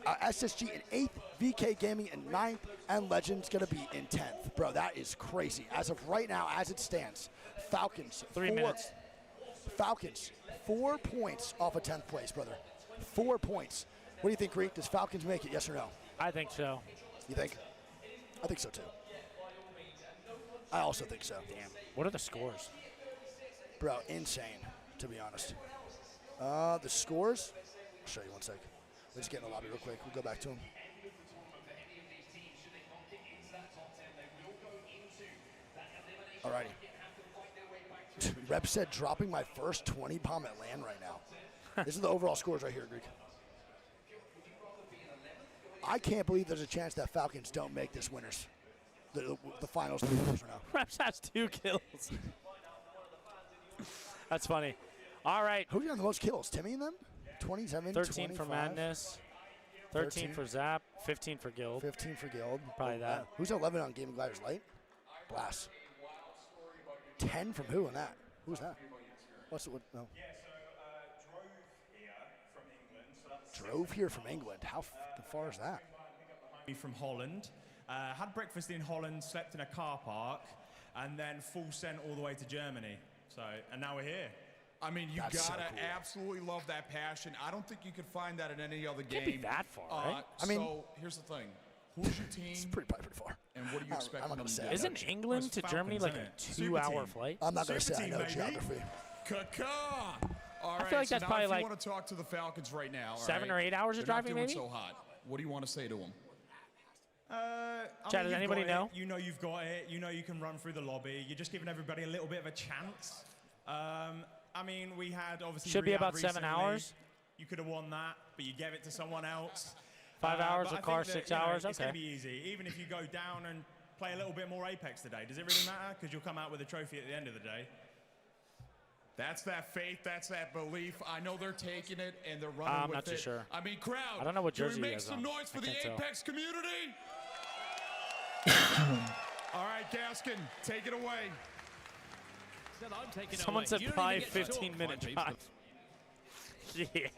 have SSG in eighth, VK Gaming in ninth, and Legends going to be in 10th. Bro, that is crazy. As of right now, as it stands, Falcons. 3 minutes. Falcons, 4 points off of 10th place, brother. 4 points. What do you think, Greek? Does Falcons make it, yes or no? I think so. You think? I think so, too. I also think so. Damn. What are the scores? Bro, insane, to be honest. The scores? I'll show you one sec. Let's get in the lobby real quick. We'll go back to them. Alrighty. Rep said dropping my first 20 bomb at land right now. This is the overall scores right here, Greek. I can't believe there's a chance that Falcons don't make this winners. The finals right now. Reps has 2 kills. That's funny. All right. Who's got the most kills? Timmy and them? 27, 13 25. for Madness. 13 for Zap. 15 for Guild. 15 for Guild. Probably that. Who's 11 on Gaming Gliders Light? Blast. 10 from who on that? Who's that? What's it? No. Drove here from England. How far is that? From Holland. Had breakfast in Holland, slept in a car park, and then full sent all the way to Germany. So, and now we're here. I mean, you That's so gotta cool. absolutely love that passion. I don't think you could find that in any other game. Can't be that far, right? I mean, so here's the thing: who's your team? It's probably pretty far. And what do you expect I'm not them gonna to say. do? Isn't England to Germany like a 2-hour flight? I'm not going to Super say I team, know baby. geography. All I right, feel like so that's now probably if like you want to talk to the Falcons right now, all 7 right? or 8 hours of They're not driving, doing maybe? so hot. What do you want to say to them? Chad, does anybody know? You know you've got it. You know you can run through the lobby. You're just giving everybody a little bit of a chance. I mean, we had obviously Should be Riyadh about 7 recently. hours. You could have won that, but you gave it to someone else. 5 hours but of I car, think 6 that, you know, hours. It's going Okay. to be easy. Even if you go down and play a little bit more Apex today, does it really matter? Because you'll come out with a trophy at the end of the day. That's that faith. That's that belief. I know they're taking it and they're running I'm with not too it. sure. I mean, crowd. I don't know what jersey Can we he make has some on? noise for I the can't tell. Apex community? All right, Gaskin, take it away. Someone said probably 15-minute drive. Yeah.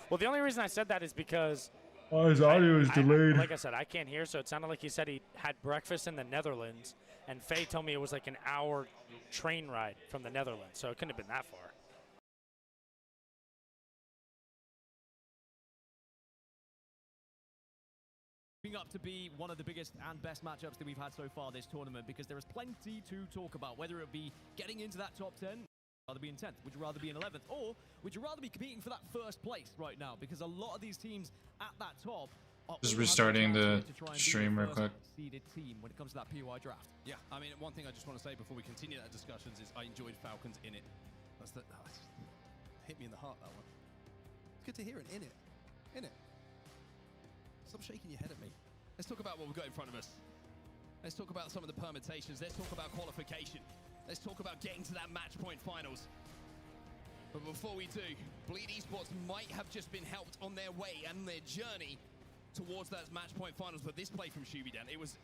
Well, the only reason I said that is because his audio is delayed. like I said, I can't hear, so it sounded like he said he had breakfast in the Netherlands, and Faye told me it was like an hour train ride from the Netherlands, so it couldn't have been that far. Up to be one of the biggest and best matchups that we've had so far this tournament, because there is plenty to talk about, whether it be getting into that top 10. Rather be in 10th? Would you rather be in 11th? Or would you rather be competing for that first place right now? Because a lot of these teams at that top are Just all restarting having a the chance to try and be stream the real quick. first seeded team when it comes to that PY draft. Yeah, I mean, one thing I just want to say before we continue that discussions is I enjoyed Falcons in it. That's the, hit me in the heart, that one. It's good to hear it, in it. In it. Stop shaking your head at me. Let's talk about what we've got in front of us. Let's talk about some of the permutations. Let's talk about qualification. Let's talk about getting to that match point finals. But before we do, Bleed Esports might have just been helped on their way and their journey towards that match point finals. But this play from Shubidan, it was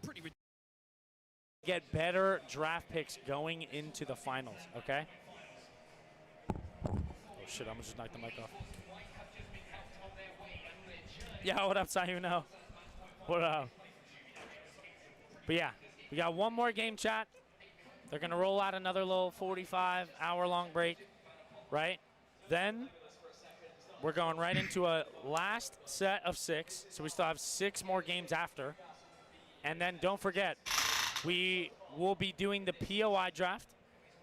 pretty ridiculous. get better draft picks going into the finals, okay? Oh, shit, I'm going to just knock the mic off. Yeah, what up, Sayuno? What up? But yeah, we got one more game, chat. They're going to roll out another little 45-hour-long break, right? Then we're going right into a last set of 6. So we still have 6 more games after. And then don't forget, we will be doing the POI draft.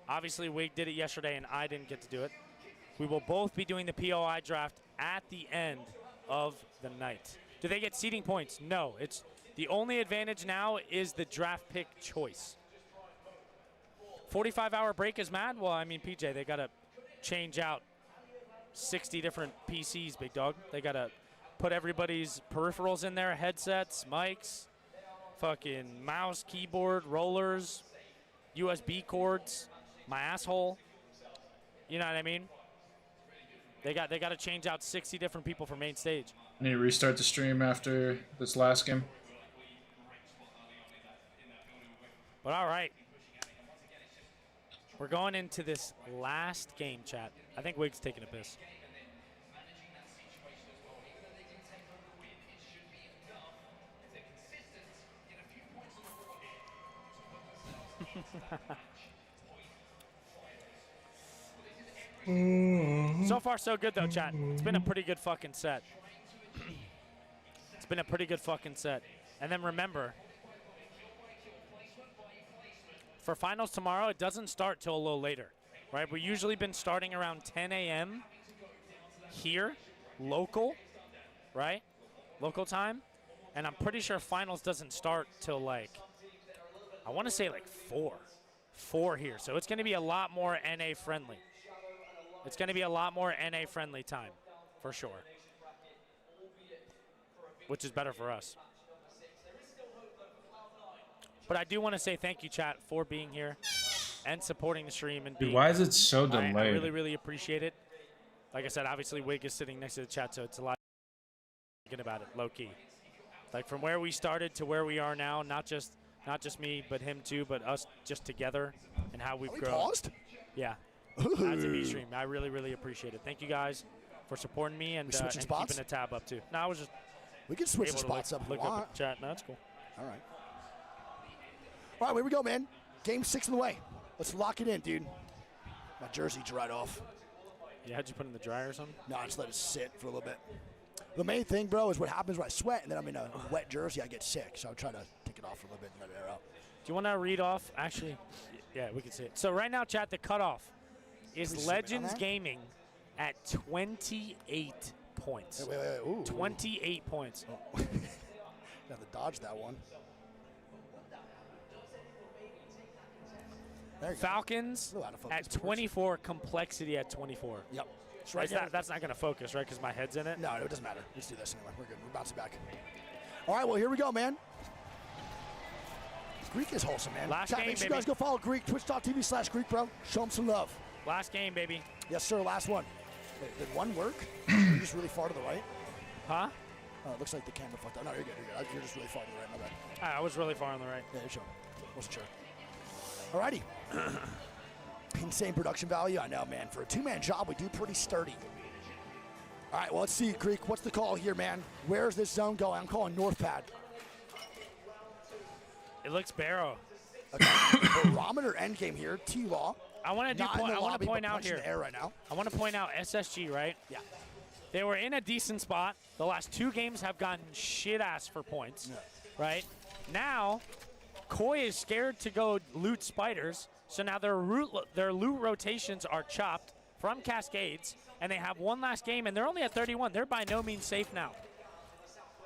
Obviously, Wig did it yesterday, and I didn't get to do it. We will both be doing the POI draft at the end of the night. Do they get seeding points? No. It's the only advantage now is the draft pick choice. 45-hour break is mad? Well, I mean, PJ, they got to change out 60 different PCs, big dog. They got to put everybody's peripherals in there, headsets, mics, fucking mouse, keyboard, rollers, USB cords, my asshole. You know what I mean? They got to change out 60 different people for main stage. I need to restart the stream after this last game. But all right. We're going into this last game, chat. I think Wig's taking a piss. So far, so good, though, chat. It's been a pretty good fucking set. It's been a pretty good fucking set. And then remember, for finals tomorrow, it doesn't start till a little later, right? We've usually been starting around 10 a.m. here, local, right? Local time. And I'm pretty sure finals doesn't start till like, I want to say like 4 here. So it's going to be a lot more NA friendly. It's going to be a lot more NA friendly time, for sure. Which is better for us. But I do want to say thank you, chat, for being here and supporting the stream. And being why is it so delayed? I really, really appreciate it. Like I said, obviously Wig is sitting next to the chat, so it's a lot thinking about it, low key. Like from where we started to where we are now, not just me, but him too, but us just together and how we've grown. Paused? Yeah. That's a B stream. I really, really appreciate it. Thank you guys for supporting me and keeping a tab up too. No, I was just. We can switch the spots up if we look up want. at the chat. No, that's cool. All right. All right, here we go, man. Game 6 in the way. Let's lock it in, dude. My jersey dried off. Yeah, how'd you put it in the dryer or something? No, I just let it sit for a little bit. The main thing, bro, is what happens when I sweat and then I'm in a wet jersey, I get sick. So I try to take it off for a little bit and let it air out. Do you want to read off? Actually, yeah, we can see it. So right now, chat, the cutoff is Legends Gaming at 28 points. Wait. Ooh. 28 points. Oh. Got to dodge that one. Falcons at 24, Complexity at 24. Yep. That's not going to focus, right, because my head's in it? No, it doesn't matter. Let's do this anyway. We're good. We're bouncing back. All right, well, here we go, man. Greek is wholesome, man. Last game, make sure baby. you guys go follow Greek, twitch.tv/Greek, bro. Show him some love. Last game, baby. Yes, sir, last one. Wait, did one work? You're just really far to the right? Huh? Oh, it looks like the camera fucked up. No, you're good. You're just really far to the right, my bad. I was really far on the right. Yeah, you're sure. Wasn't sure. Alrighty. Insane production value. I know, man. For a two-man job, we do pretty sturdy. All right, well, let's see, Greek. What's the call here, man? Where's this zone going? I'm calling north pad. It looks barrow. Okay. Barometer endgame here. T-Law. I want to point out here. Air right now. I want to point out SSG, right? Yeah. They were in a decent spot. The last 2 games have gotten shit-ass for points, right? Now, Koi is scared to go loot spiders, so now their loot rotations are chopped from Cascades, and they have one last game, and they're only at 31. They're by no means safe now.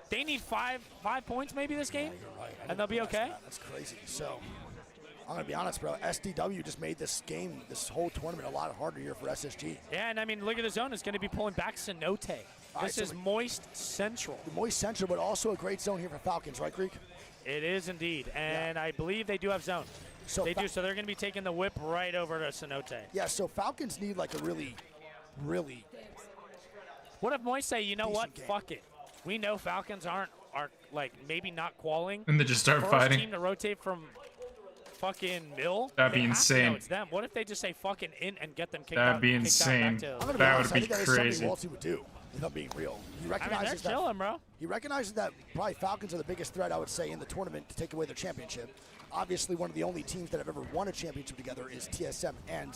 They need 5 points maybe this game, and they'll be okay. That's crazy. So, I'm going to be honest, bro. SDW just made this game, this whole tournament, a lot harder here for SSG. Yeah, and I mean, look at the zone. It's going to be pulling back Cenote. This is Moist Central. The Moist Central, but also a great zone here for Falcons, right, Greek? It is indeed, and I believe they do have zone. So they do, so they're going to be taking the whip right over to Cenote. Yeah, so Falcons need like a really. What if Moist say, you know what, fuck it. We know Falcons are like maybe not qualing. And they just start First fighting. Team to rotate from fucking Mill? That'd be They have to know insane. it's them. What if they just say fucking int and get them kicked out? That'd be kicked out insane. back to- I'm gonna That honest, would I be think that is crazy. something Walty would do, if I'm being real. He they're recognizes that. chilling, bro. He recognizes that probably Falcons are the biggest threat, I would say, in the tournament to take away their championship. Obviously, one of the only teams that have ever won a championship together is TSM and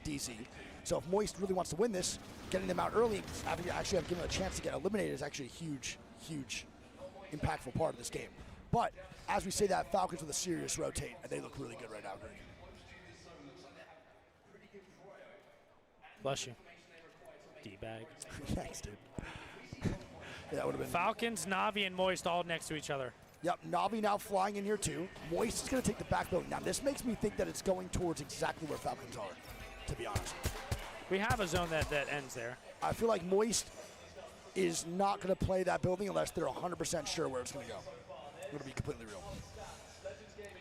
DZ. So if Moist really wants to win this, getting them out early, having actually have given them a chance to get eliminated is actually a huge, huge, impactful part of this game. But as we say that, Falcons with a serious rotate, and they look really good right now, Greg. Bless you. D-bag. Thanks, dude. Yeah, that would have been. Falcons, Navi, and Moist all next to each other. Yep, Navi now flying in here too. Moist is going to take the backbone. Now, this makes me think that it's going towards exactly where Falcons are, to be honest. We have a zone that ends there. I feel like Moist is not going to play that building unless they're 100% sure where it's going to go. I'm going to be completely real.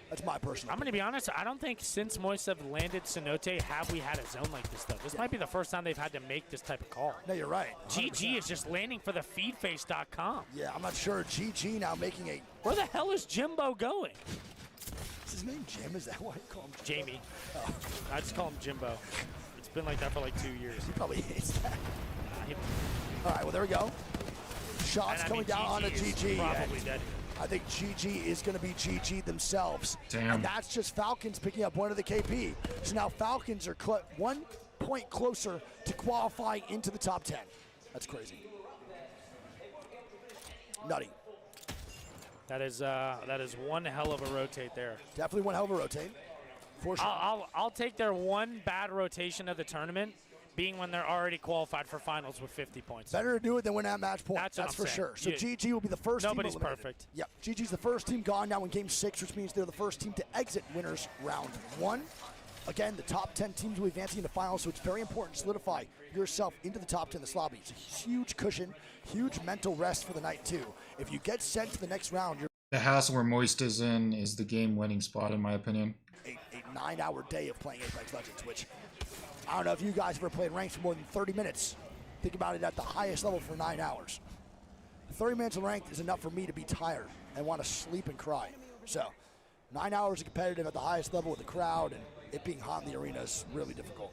That's my personal I'm going to be honest, I don't think since Moist have landed Cenote have we had a zone like this, though. This might be the first time they've had to make this type of call. No, you're right. 100%. GG is just landing for the feedface.com. Yeah, I'm not sure. GG now making a... Where the hell is Jimbo going? Is his name Jim? Is that why you call him Jimbo? Jamie. Oh. I just call him Jimbo. It's been like that for like 2 years. He probably hates that. All right, well, there we go. Shots coming down on a GG. Probably dead. I think GG is going to be GG themselves. Damn. And that's just Falcons picking up one of the KP. So now Falcons are 1 point closer to qualifying into the top 10. That's crazy. Nutty. That is one hell of a rotate there. Definitely one hell of a rotate. For sure. I'll take their one bad rotation of the tournament being when they're already qualified for finals with 50 points. Better to do it than win at match point. That's for saying. sure. So Yeah. GG will be the first Nobody's team eliminated. perfect. Yep, GG's the first team gone now in Game 6, which means they're the first team to exit winners round 1. Again, the top 10 teams will be advancing into finals, so it's very important to solidify yourself into the top 10 of this lobby. It's a huge cushion, huge mental rest for the night, too. If you get sent to the next round, you're The house where Moist is in is the game-winning spot, in my opinion. a 9-hour day of playing Apex Legends, which I don't know if you guys have ever played ranked for more than 30 minutes. Think about it at the highest level for 9 hours. 30 minutes of ranked is enough for me to be tired and want to sleep and cry. So 9 hours of competitive at the highest level with the crowd and it being hot in the arena is really difficult.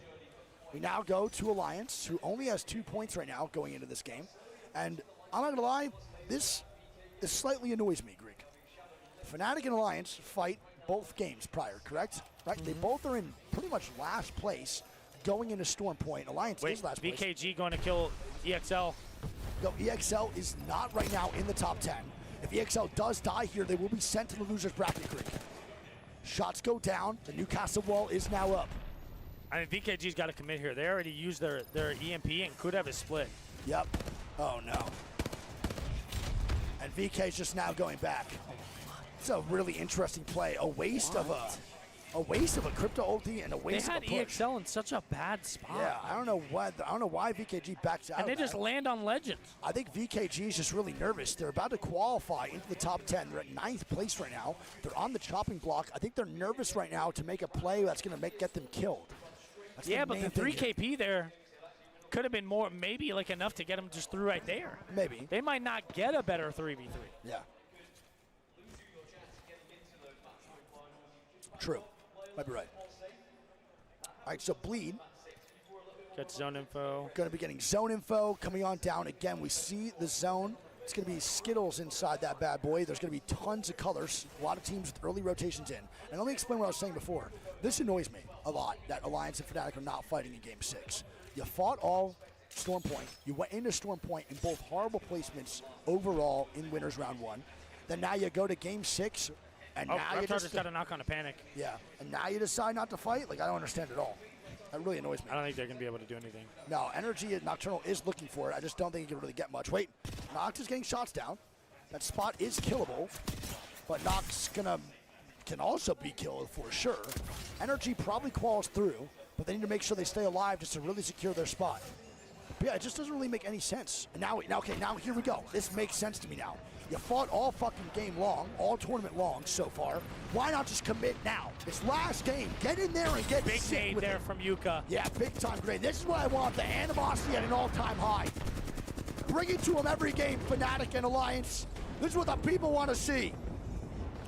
We now go to Alliance, who only has 2 points right now going into this game. And I'm not going to lie, this slightly annoys me, Greek. Fnatic and Alliance fight both games prior, correct? Right? They both are in pretty much last place going into Storm Point. Alliance is last place. VKG going to kill EXL. No, EXL is not right now in the top 10. If EXL does die here, they will be sent to the loser's bracket, Greek. Shots go down. The Newcastle wall is now up. I mean, VKG's got to commit here. They already used their EMP and could have a split. Yep. Oh, no. And VK's just now going back. It's a really interesting play. A waste of a crypto ulti and a waste of a push. They had EXL in such a bad spot. Yeah, I don't know why VKG backs out. And they of just that. land on Legends. I think VKG is just really nervous. They're about to qualify into the top 10. They're at 9th place right now. They're on the chopping block. I think they're nervous right now to make a play that's going to get them killed. That's Yeah, but main the thing 3 here. KP there could have been more, maybe like enough to get them just through right there. Maybe. They might not get a better 3v3. Yeah. True. Might be right. All right, so Bleed. Get zone info. Going to be getting zone info coming on down. Again, we see the zone. It's going to be Skittles inside that bad boy. There's going to be tons of colors. A lot of teams with early rotations in. And let me explain what I was saying before. This annoys me a lot, that Alliance and Fnatic are not fighting in Game 6. You fought all Storm Point. You went into Storm Point in both horrible placements overall in winners round 1. Then now you go to Game 6, and now you just got a knock on a panic. Yeah, and now you decide not to fight? Like, I don't understand at all. That really annoys me. I don't think they're going to be able to do anything. No, Energy Nocturnal is looking for it. I just don't think he can really get much. Wait, Nox is getting shots down. That spot is killable, but Nox can also be killed for sure. Energy probably quals through, but they need to make sure they stay alive just to really secure their spot. But yeah, it just doesn't really make any sense. And now here we go. This makes sense to me now. You fought all fucking game long, all tournament long so far. Why not just commit now? It's last game. Get in there and get big sick nade with there it. from Yuka. Yeah, big time great. This is what I want. The animosity at an all-time high. Bring it to them every game, Fnatic and Alliance. This is what the people want to see.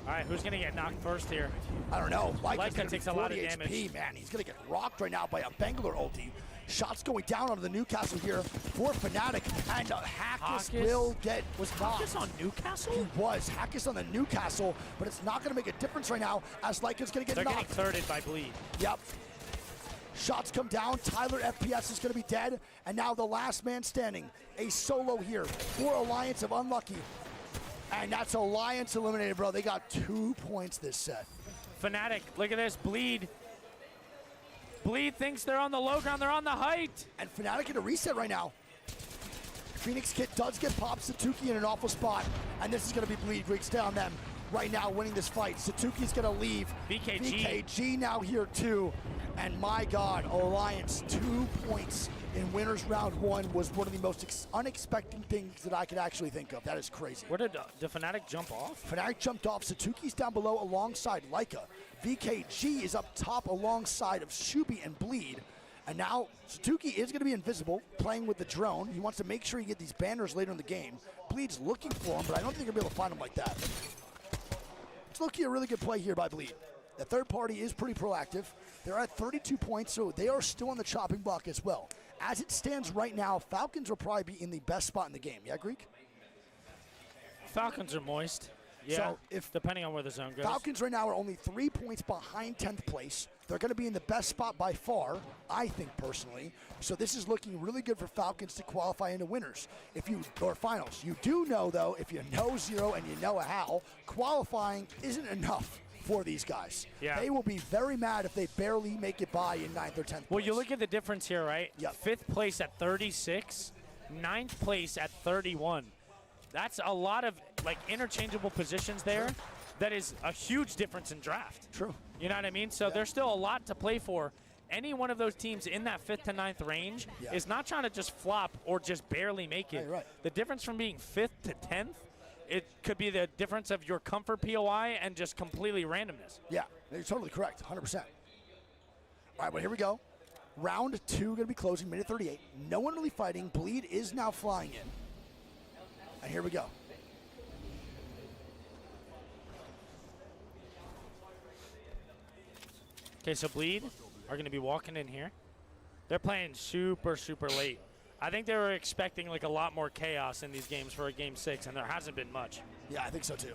All right, who's gonna get knocked first here? I don't know. Leica takes a lot of 40 damage. HP, man. He's going to get rocked right now by a Bangalore ulti. Shots going down onto the Newcastle here for Fnatic, and Hackus will get knocked. Hackus on Newcastle? He was. Hackus on the Newcastle, but it's not going to make a difference right now as Leica's going to get knocked. They're getting thirded by Bleed. Yep. Shots come down. Tyler FPS is going to be dead, and now the last man standing. A solo here for Alliance of Unlucky. And that's Alliance eliminated, bro. They got 2 points this set. Fnatic, look at this, Bleed. Bleed thinks they're on the low ground, they're on the height. And Fnatic in a reset right now. Phoenix Kit does get popped. Satuki in an awful spot. And this is going to be Bleed. Greek stay on them right now, winning this fight. Satuki's going to leave. BKG now here too. And my God, Alliance, 2 points in winners round 1 was one of the most unexpected things that I could actually think of. That is crazy. Where did Fnatic jump off? Fnatic jumped off. Satuki's down below alongside Leica. VKG is up top alongside of Shubi and Bleed. And now Satuki is going to be invisible, playing with the drone. He wants to make sure you get these banners later in the game. Bleed's looking for him, but I don't think he'll be able to find him like that. It's looking a really good play here by Bleed. The third party is pretty proactive. They're at 32 points, so they are still on the chopping block as well. As it stands right now, Falcons will probably be in the best spot in the game. Yeah, Greek? Falcons are moist. Yeah, so if depending on where the zone goes. Falcons right now are only 3 points behind 10th place. They're going to be in the best spot by far, I think personally. So this is looking really good for Falcons to qualify into winners or finals. You do know, though, if you know Zero and you know how, qualifying isn't enough for these guys. Yeah. They will be very mad if they barely make it by in 9th or 10th place. Well, you look at the difference here, right? Yeah. 5th place at 36, 9th place at 31. That's a lot of like interchangeable positions there. That is a huge difference in draft. True. You know what I mean? So there's still a lot to play for. Any one of those teams in that 5th to 9th range is not trying to just flop or just barely make it. Right. The difference from being 5th to 10th, it could be the difference of your comfort POI and just completely randomness. Yeah, you're totally correct, 100%. All right, well, here we go. Round 2 going to be closing, minute 38. No one really fighting. Bleed is now flying in. And here we go. Okay, so Bleed are going to be walking in here. They're playing super, super late. I think they were expecting like a lot more chaos in these games for a game 6, and there hasn't been much. Yeah, I think so too.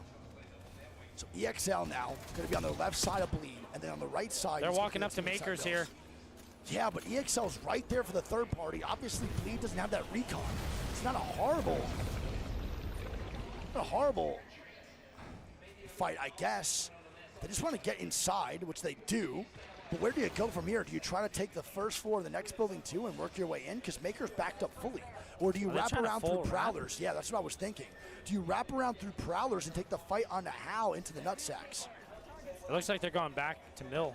So EXL now going to be on the left side of Bleed, and then on the right side. They're walking up to Makers here. Yeah, but EXL's right there for the third party. Obviously, Bleed doesn't have that recon. It's not a horrible fight, I guess. They just want to get inside, which they do. But where do you go from here? Do you try to take the first floor of the next building too and work your way in? Because Maker's backed up fully. Or do you wrap around through Prowlers? Yeah, that's what I was thinking. Do you wrap around through Prowlers and take the fight onto How into the nutsacks? It looks like they're going back to Mill.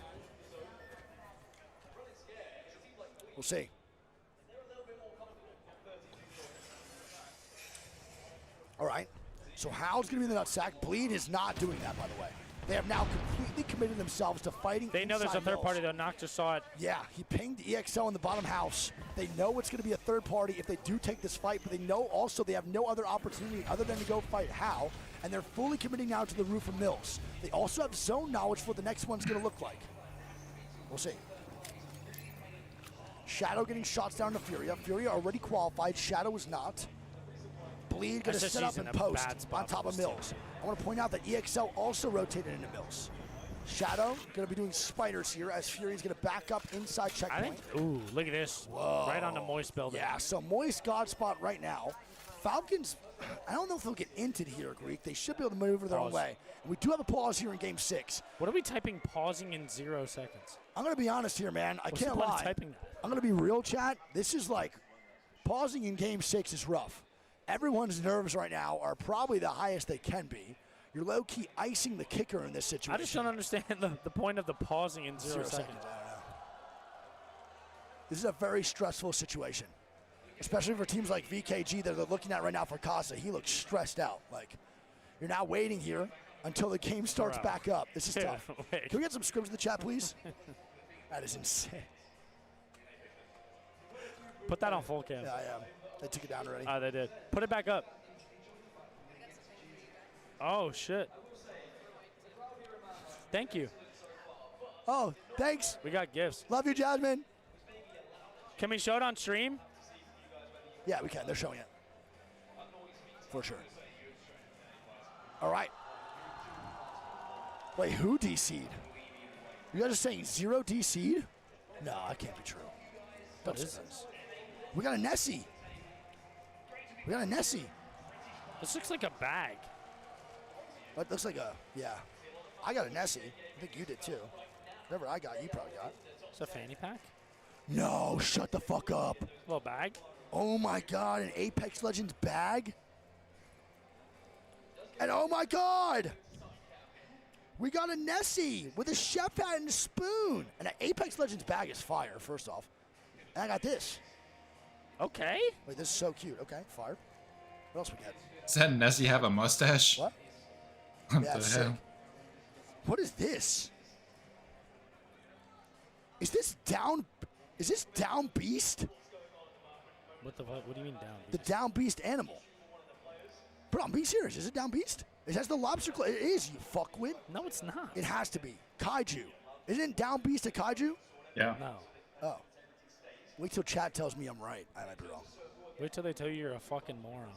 We'll see. All right. So How's going to be in the nutsack. Bleed is not doing that, by the way. They have now completely committed themselves to fighting. They know there's a third party, though. Noct just saw it. Yeah, he pinged EXL in the bottom house. They know it's going to be a third party if they do take this fight, but they know also they have no other opportunity other than to go fight How, and they're fully committing now to the roof of Mills. They also have zone knowledge for what the next one's going to look like. We'll see. Shadow getting shots down to Furia. Furia already qualified. Shadow is not. Bleed going to set up and post on top of Mills. I want to point out that EXL also rotated into Mills. Shadow going to be doing spiders here as Fury's going to back up inside checkpoint. Ooh, look at this. Whoa. Right on the Moist building. Yeah, so Moist God spot right now. Falcons, I don't know if they'll get inted here, Greek. They should be able to maneuver their own way. And we do have a pause here in game 6. What are we typing pausing in 0 seconds? I'm going to be honest here, man. I can't lie. I'm going to be real, chat. This is like, pausing in game 6 is rough. Everyone's nerves right now are probably the highest they can be. You're low-key icing the kicker in this situation. I just don't understand the point of the pausing in 0 seconds. I don't know. This is a very stressful situation, especially for teams like VKG that they're looking at right now for Casa. He looks stressed out. Like, you're now waiting here until the game starts back up. This is tough. Can we get some scrims in the chat, please? That is insane. Put that on full cam. Yeah, I am. They took it down already. Oh, they did. Put it back up. Oh, shit. Thank you. Oh, thanks. We got gifts. Love you, Jasmine. Can we show it on stream? Yeah, we can. They're showing it. For sure. All right. Wait, who DC'd? You guys are saying 0 DC'd? No, that can't be true. What is this? We got a Nessie. We got a Nessie. This looks like a bag. That looks like a, yeah. I got a Nessie. I think you did too. Whatever I got, you probably got. It's a fanny pack? No, shut the fuck up. Little bag? Oh my God, an Apex Legends bag? And oh my God! We got a Nessie with a chef hat and a spoon. And an Apex Legends bag is fire, first off. And I got this. Okay. Wait, this is so cute. Okay, fire. What else we got? Does that Nessie have a mustache? What? What Yeah, the sick. hell? What is this? Is this down beast? What the fuck? What do you mean down? The down beast animal. Bro, I'm being serious. Is it down beast? It has the lobster claw. It is, you fuckwit. No, it's not. It has to be. Kaiju. Isn't down beast a kaiju? Yeah. No. Oh. Wait till chat tells me I'm right. I might be wrong. Wait till they tell you you're a fucking moron.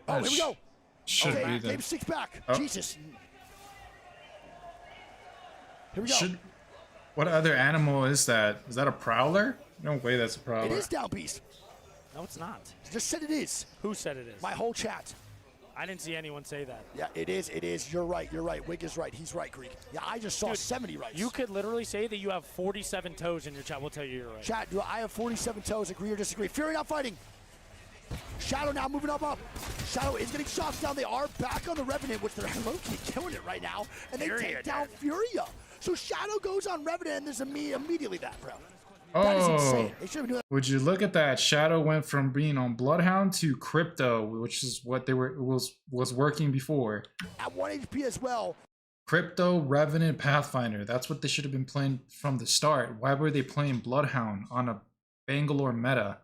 Oh, here we go. Should okay, be the game 6 back. Oh. Jesus. Here we go. What other animal is that? Is that a prowler? No way that's a prowler. It is down beast. No, it's not. Just said it is. Who said it is? My whole chat. I didn't see anyone say that. Yeah, it is. It is. You're right. You're right. Wig is right. He's right, Greek. Yeah, I just saw Dude, 70 rights. You could literally say that you have 47 toes in your chat. We'll tell you you're right. Chat, do I have 47 toes? Agree or disagree? Fury not fighting. Shadow now moving up. Shadow is getting shots down. They are back on the Revenant, which they're low-key killing it right now. And they take down Furia. So Shadow goes on Revenant, and there's immediately that, bro. That is insane. They should have been doing Would you look at that? Shadow went from being on Bloodhound to Crypto, which is what they was working before. at 1 HP as well. Crypto, Revenant, Pathfinder. That's what they should have been playing from the start. Why were they playing Bloodhound on a Bangalore meta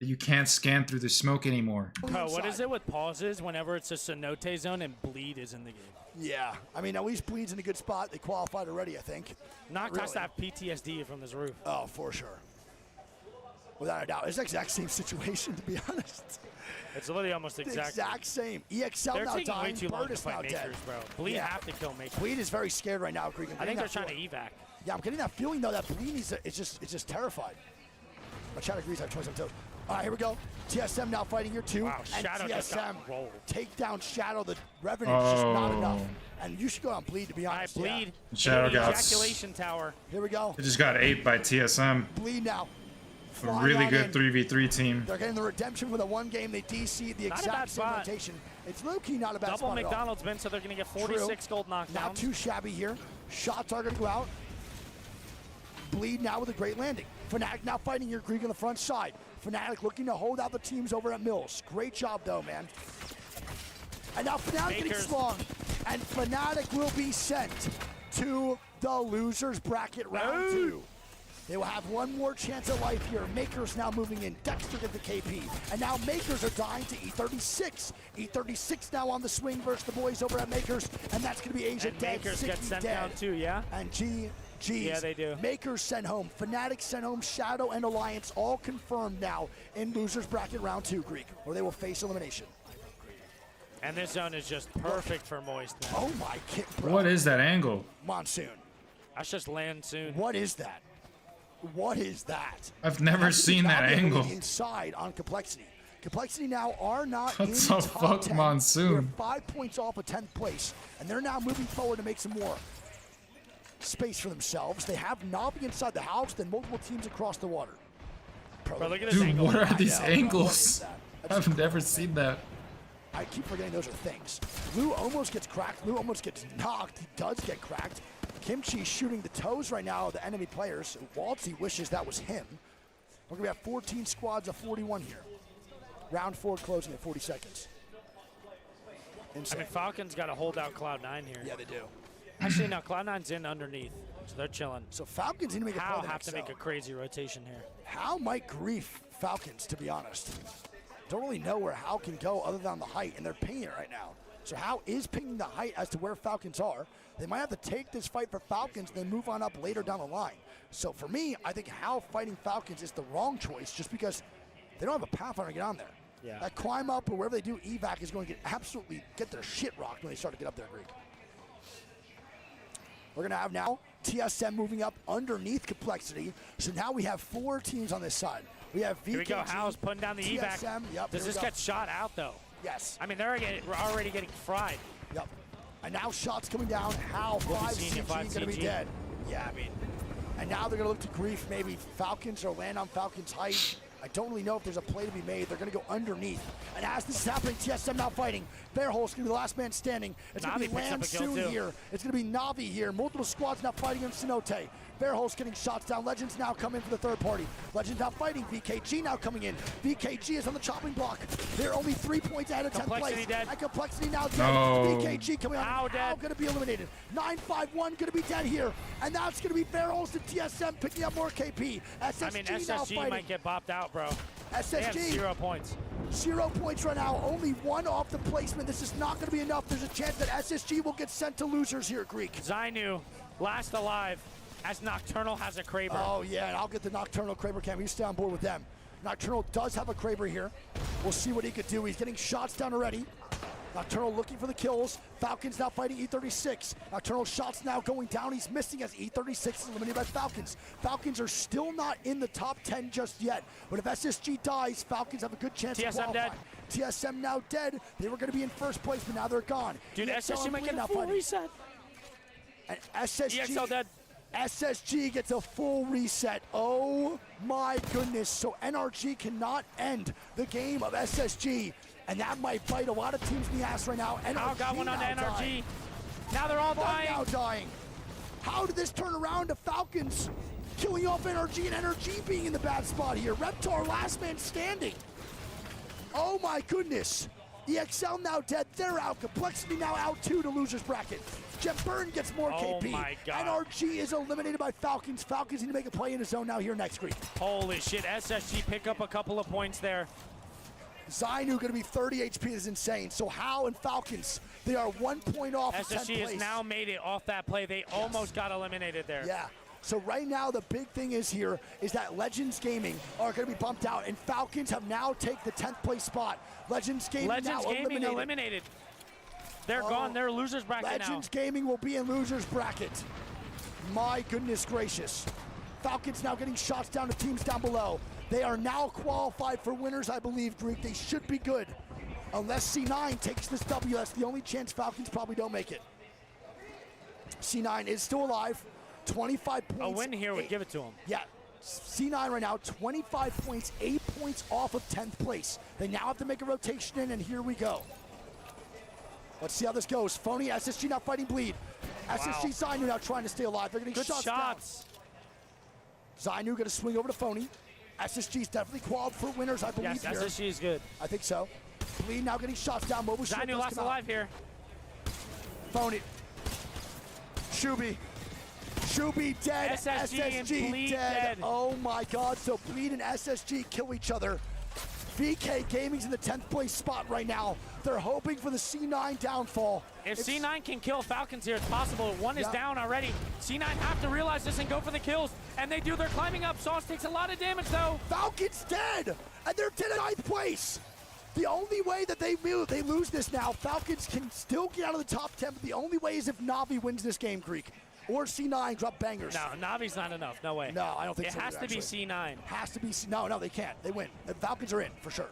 that you can't scan through the smoke anymore? Bro, what is it with pauses whenever it's a Cenote zone and Bleed is in the game? Yeah, I mean, at least Bleed's in a good spot. They qualified already, I think. Not has to have PTSD from this roof. Oh, for sure. Without a doubt. It's the exact same situation, to be honest. It's literally almost The exact. exact same. EXL They're now taking way dying. too long Bird to is now fight dead. Makers, bro. Bleed have to kill Makers. Bleed is very scared right now, Greek. I think they're trying to evac. Yeah, I'm getting that feeling, though, that Bleed is just terrified. My chat agrees I have 27 toes. All right, here we go. TSM now fighting here, too. Wow, and Shadow just TSM got rolled. take down Shadow. The Revenant is just not Oh. enough. And you should go on Bleed, to be honest. Bleed. Shadow got Ejaculation tower. Here we go. They just got 8 by TSM. Bleed now. A Flying really on good in. 3v3 team. They're getting the redemption for the one game. They DC'd the Not a exact bad same spot. rotation. It's low-key not a bad Double spot at all. McDonald's been, so they're going to get 46 gold knockdowns. Not too shabby here. Shots are going to go out. Bleed now with a great landing. Fnatic now fighting here, Greek on the front side. Fnatic looking to hold out the teams over at Mills. Great job, though, man. And now Fnatic getting slung. And Fnatic will be sent to the losers bracket round 2. They will have one more chance at life here. Makers now moving in. Dexter get the KP. And now Makers are dying to E36. E36 now on the swing versus the boys over at Makers. And that's going to be Asia And dead. Makers get 60 sent dead. down too, yeah? And GG's. Yeah, they do. Makers sent home. Fnatic sent home. Shadow and Alliance all confirmed now in losers bracket round 2, Greek, where they will face elimination. And this zone is just perfect for Moist, man. Oh my kid, bro. What is that angle? Monsoon. That's just land soon. What is that? What is that? I've never Has to be seen that Valkyrie angle. Inside on Complexity. Complexity now are not What in the top fuck, 10. Monsoon? They're 5 points off of 10th place, and they're now moving forward to make some more space for themselves. They have Navi inside the house, then multiple teams across the water. Bro, look at this Dude, angle. what are these I know, bro. What angles? is that? I've never seen that. I keep forgetting those are things. Lou almost gets cracked. Lou almost gets knocked. He does get cracked. Kimchi shooting the toes right now of the enemy players. Waltzy wishes that was him. We're going to have 14 squads of 41 here. Round 4 closing at 40 seconds. Insane. I mean, Falcons got to hold out Cloud9 here. Yeah, they do. Actually, no, Cloud9's in underneath, so they're chilling. So Falcons need to make a How play have to make a XL. crazy rotation here. How might grief Falcons, to be honest. Don't really know where Hal can go other than the height, and they're paying it right now. So How is picking the height as to where Falcons are. They might have to take this fight for Falcons and then move on up later down the line. So for me, I think How fighting Falcons is the wrong choice just because they don't have a Pathfinder to get on there. Yeah. That climb up or wherever they do evac is going to get their shit rocked when they start to get up there, Greek. We're going to have now TSM moving up underneath Complexity. So now we have 4 teams on this side. We have VKG, Here we go. How's putting down the evac. TSM. Yep, Does this get shot out, though? Yes. I mean, we're already getting fried. Yep. And now shots coming down. How 5 CG going to be dead. Yeah, I mean. And now they're going to look to grief. Maybe Falcons or land on Falcons' height. I don't really know if there's a play to be made. They're going to go underneath. And as this is happening, TSM now fighting. Bearhole's going to be the last man standing. It's going to be Land soon here. It's going to be Navi here. Multiple squads now fighting against Cenote. Bearhole's getting shots down. Legends now come in for the third party. Legends now fighting. VKG now coming in. VKG is on the chopping block. They're only 3 points ahead of 10th place. Dead. And Complexity now dead. No. VKG coming on. How going to be eliminated. 951 going to be dead here. And that's going to be Bearholes to TSM picking up more KP. SSG I mean, now SSG fighting. might get bopped out, bro. SSG. They have 0 points. 0 points right now. Only 1 off the placement. This is not going to be enough. There's a chance that SSG will get sent to losers here, Greek. Zainu, last alive, as Nocturnal has a Kraber. Oh, yeah, and I'll get the Nocturnal Kraber cam. You stay on board with them. Nocturnal does have a Kraber here. We'll see what he could do. He's getting shots down already. Nocturnal looking for the kills. Falcons now fighting E36. Nocturnal shots now going down. He's missing as E36 is eliminated by Falcons. Falcons are still not in the top 10 just yet. But if SSG dies, Falcons have a good chance to qualify. dead. TSM now dead. They were going to be in first place, but now they're gone. Dude, SSG might get a full fighting. reset. And SSG, EXL dead. SSG gets a full reset. Oh my goodness. So NRG cannot end the game of SSG. And that might bite a lot of teams in the ass right now. NRG got one on now NRG. dying. Now they're all Fun dying. now dying. How did this turn around to Falcons killing off NRG and NRG being in the bad spot here? Reptar last man standing. Oh my goodness. EXL now dead, they're out. Complexity now out too to losers bracket. Jem Burn gets more KP. My God. NRG is eliminated by Falcons. Falcons need to make a play in his zone now here next week. Holy shit, SSG pick up a couple of points there. Zainu going to be 30 HP, this is insane. So How and Falcons, they are 1 point off of 10th SSG place. has now made it off that play. They almost got eliminated there. Yeah. So right now the big thing is here is that Legends Gaming are going to be bumped out, and Falcons have now taken the 10th place spot. Legends Gaming now eliminated. They're gone. They're losers bracket Legends Gaming will be in losers bracket. My goodness gracious. Falcons now getting shots down to teams down below. They are now qualified for winners, I believe, Greek. They should be good. Unless C9 takes this W, that's the only chance Falcons probably don't make it. C9 is still alive. 25 points. A win here would give it to them. Yeah. C9 right now, 25 points, 8 points off of 10th place. They now have to make a rotation in, and here we go. Let's see how this goes. Phony, SSG now fighting bleed. SSG Zainu now trying to stay alive. They're getting Good shots. Zainu going to swing over to Phony. SSG's definitely qualified for winners, I believe. Yes, here. SSG is good. I think so. Bleed now getting shots down. Mobile Zainu last alive here. Phony. Shubi dead. SSG and Bleed dead. Oh my God, so Bleed and SSG kill each other. VK Gaming's in the 10th place spot right now. They're hoping for the C9 downfall. If C9 can kill Falcons here, it's possible. One is down already. C9 have to realize this and go for the kills. And they do. They're climbing up. Sauce takes a lot of damage, though. Falcons dead, and they're dead at 9th place. The only way that they lose this now, Falcons can still get out of the top 10, but the only way is if Navi wins this game, Greek. Or C9 drop bangers. No, Navi's not enough. No way. No, I don't think so. It has to be C9. Has to be No, they can't. They win. The Falcons are in, for sure.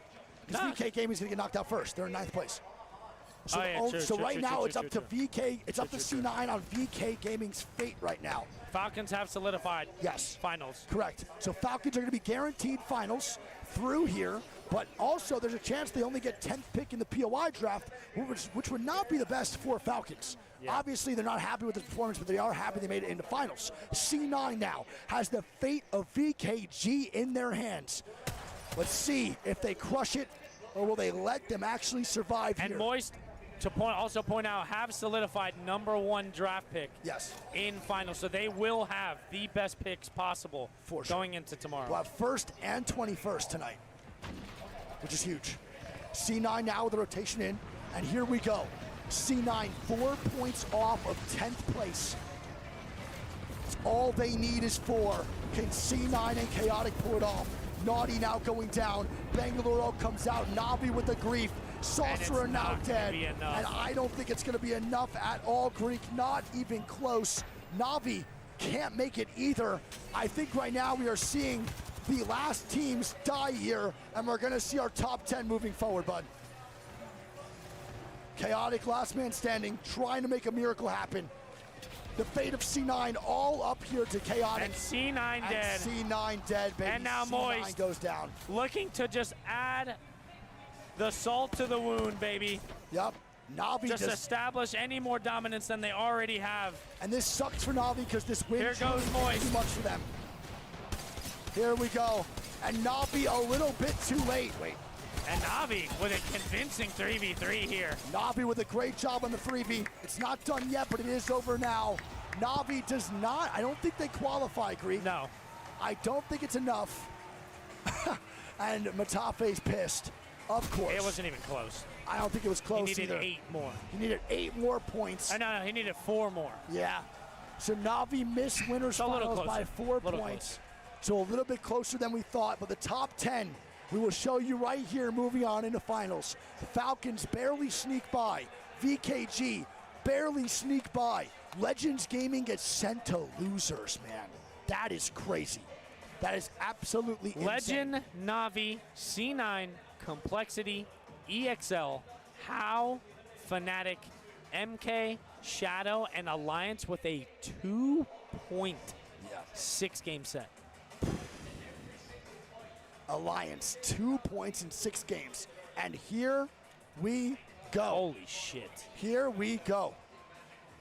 Because VK Gaming's going to get knocked out first. They're in 9th place. So, right now it's up to VK. It's up to C9 on VK Gaming's fate right now. Falcons have solidified. Yes. Finals. Correct. So Falcons are going to be guaranteed finals through here, but also there's a chance they only get 10th pick in the POI draft, which would not be the best for Falcons. Yeah. Obviously, they're not happy with the performance, but they are happy they made it into finals. C9 now has the fate of VKG in their hands. Let's see if they crush it, or will they let them actually survive here. And Moist, to also point out, have solidified #1 draft pick in finals. So they will have the best picks possible going into tomorrow. We'll have 1st and 21st tonight, which is huge. C9 now with the rotation in, and here we go. C9 4 points off of 10th place. All they need is 4. Can C9 and Chaotic pull it off? Naughty now going down. Bangalore comes out. Navi with the grief. Sorcerer now dead. And I don't think it's going to be enough at all, Greek. Not even close. Navi can't make it either. I think right now we are seeing the last teams die here, and we're going to see our top 10 moving forward, bud. Chaotic, last man standing, trying to make a miracle happen. The fate of C9 all up here to Chaotic. And C9 dead. C9 dead, baby. And now C9 Moist goes down. Looking to just add the salt to the wound, baby. Yep. Navi just establish any more dominance than they already have. And this sucks for Navi because this win Here goes Moist. Too much for them. Here we go. And Navi a little bit too late. Wait. And Navi with a convincing 3v3 here. Navi with a great job on the 3v. It's not done yet, but it is over now. Navi does not, I don't think they qualify, Greek. No. I don't think it's enough. And Matafe's pissed, of course. It wasn't even close. I don't think it was close either. He needed either. 8 more. He needed 8 more points. No, he needed 4 more. Yeah. So Navi missed winners finals by 4 points. So a little bit closer than we thought, but the top 10 we will show you right here moving on into finals. The Falcons barely sneak by. VKG barely sneak by. Legends Gaming gets sent to losers, man. That is crazy. That is absolutely insane. Legend, Navi, C9, Complexity, EXL, How, Fnatic, MK, Shadow, and Alliance with a 2-point 6-game set. Alliance, 2 points in 6 games. And here we go. Holy shit. Here we go.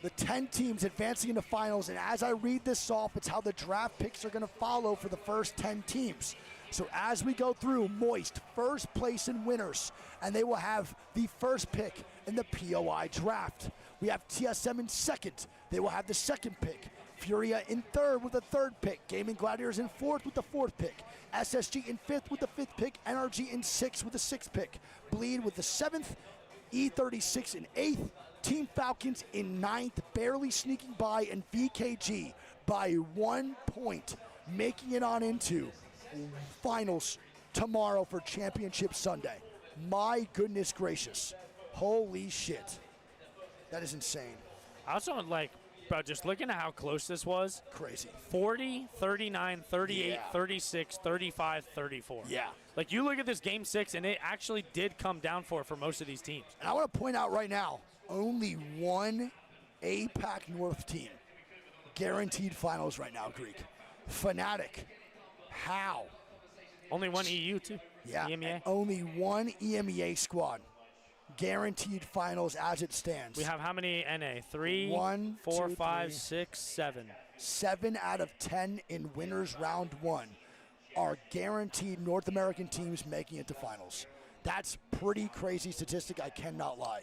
The 10 teams advancing into finals, and as I read this off, it's how the draft picks are going to follow for the first 10 teams. So as we go through, Moist, first place in winners, and they will have the first pick in the POI draft. We have TSM in second. They will have the second pick. Furia in third with the third pick. Gaming Gladiators in fourth with the fourth pick. SSG in fifth with the fifth pick. NRG in sixth with the sixth pick. Bleed with the seventh. E36 in eighth. Team Falcons in ninth, barely sneaking by, and VKG by 1 point, making it on into finals tomorrow for Championship Sunday. My goodness gracious. Holy shit. That is insane. I also bro, just looking at how close this was. Crazy. 40, 39, 38, Yeah. 36, 35, 34. Yeah. Like, you look at this game 6, and it actually did come down for most of these teams. And I want to point out right now, only one APAC North team guaranteed finals right now, Greek. Fnatic. How? Only one EU, too. Yeah. EMEA. And only one EMEA squad guaranteed finals as it stands. We have how many NA? 3, 1, 4, 2, 5, 3. 6, 7. 7 out of 10 in winners round 1 are guaranteed North American teams making it to finals. That's pretty crazy statistic, I cannot lie.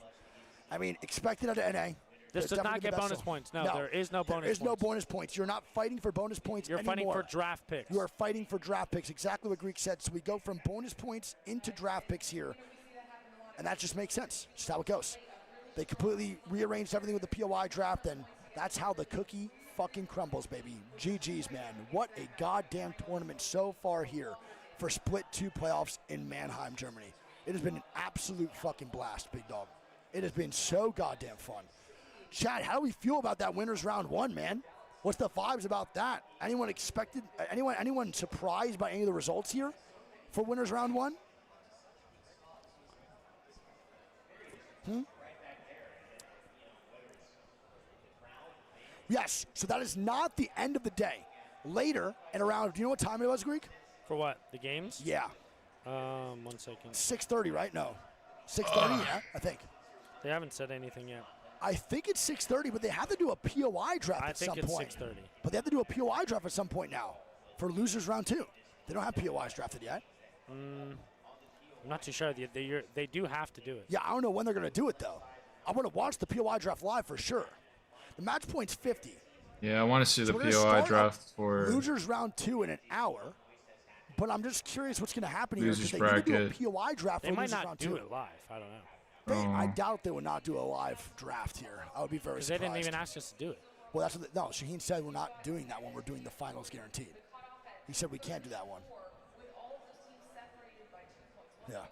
I mean, expected out of NA. This does not get bonus points. No, there is no bonus points. There is no bonus points. You're not fighting for bonus points You're anymore. fighting for draft picks. You are fighting for draft picks, exactly what Greek said. So we go from bonus points into draft picks here, and that just makes sense. Just how it goes. They completely rearranged everything with the POI draft, and that's how the cookie fucking crumbles, baby. GG's, man. What a goddamn tournament so far here for Split 2 playoffs in Mannheim, Germany. It has been an absolute fucking blast, big dog. It has been so goddamn fun. Chad, how do we feel about that winners round 1, man? What's the vibes about that? Anyone expected, anyone surprised by any of the results here for winners round 1? Yes, so that is not the end of the day. Later, and around, do you know what time it was, Greek? For what? The games? Yeah. 1 second. 6:30, right? No. 6:30, yeah, I think. They haven't said anything yet. I think it's 6:30, but they have to do a POI draft at some point. I think it's 6:30. But they have to do a POI draft at some point now for losers round 2. They don't have POIs drafted yet. I'm not too sure. They do have to do it. Yeah, I don't know when they're going to do it, though. I want to watch the POI draft live for sure. The match point's 50. Yeah, I want to see the we're gonna POI start draft up for losers round 2 in an hour. But I'm just curious what's going to happen here Losers because they need to bracket. do a POI draft They for might losers not round do 2. it live. I don't know. I doubt they would not do a live draft here. I would be very Because they surprised. didn't even ask us to do it. Well, that's what no. Shaheen said we're not doing that when we're doing the finals guaranteed. He said we can't do that one. Yeah.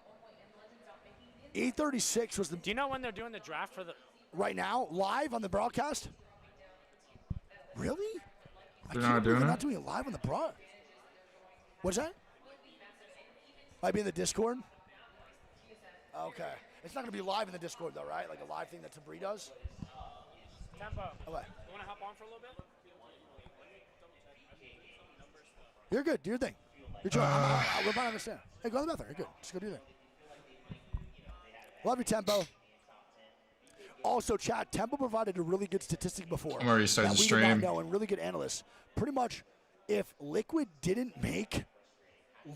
8:36 was the. Do you know when they're doing the draft for the? Right now, live on the broadcast. Really? They're not doing They're it? not doing it live on the broad. What's that? Might be in the Discord. Okay. It's not going to be live in the Discord, though, right? Like a live thing that Sabri does? Tempo. Okay. You want to hop on for a little bit? You're good. Do your thing. You're chill. We're about to understand. Hey, go to the bathroom. You're good. Just go do your thing. Love you, Tempo. Also, chat, Tempo provided a really good statistic before. I'm already starting that to we did not stream. know, and really good analysts. Pretty much, if Liquid didn't make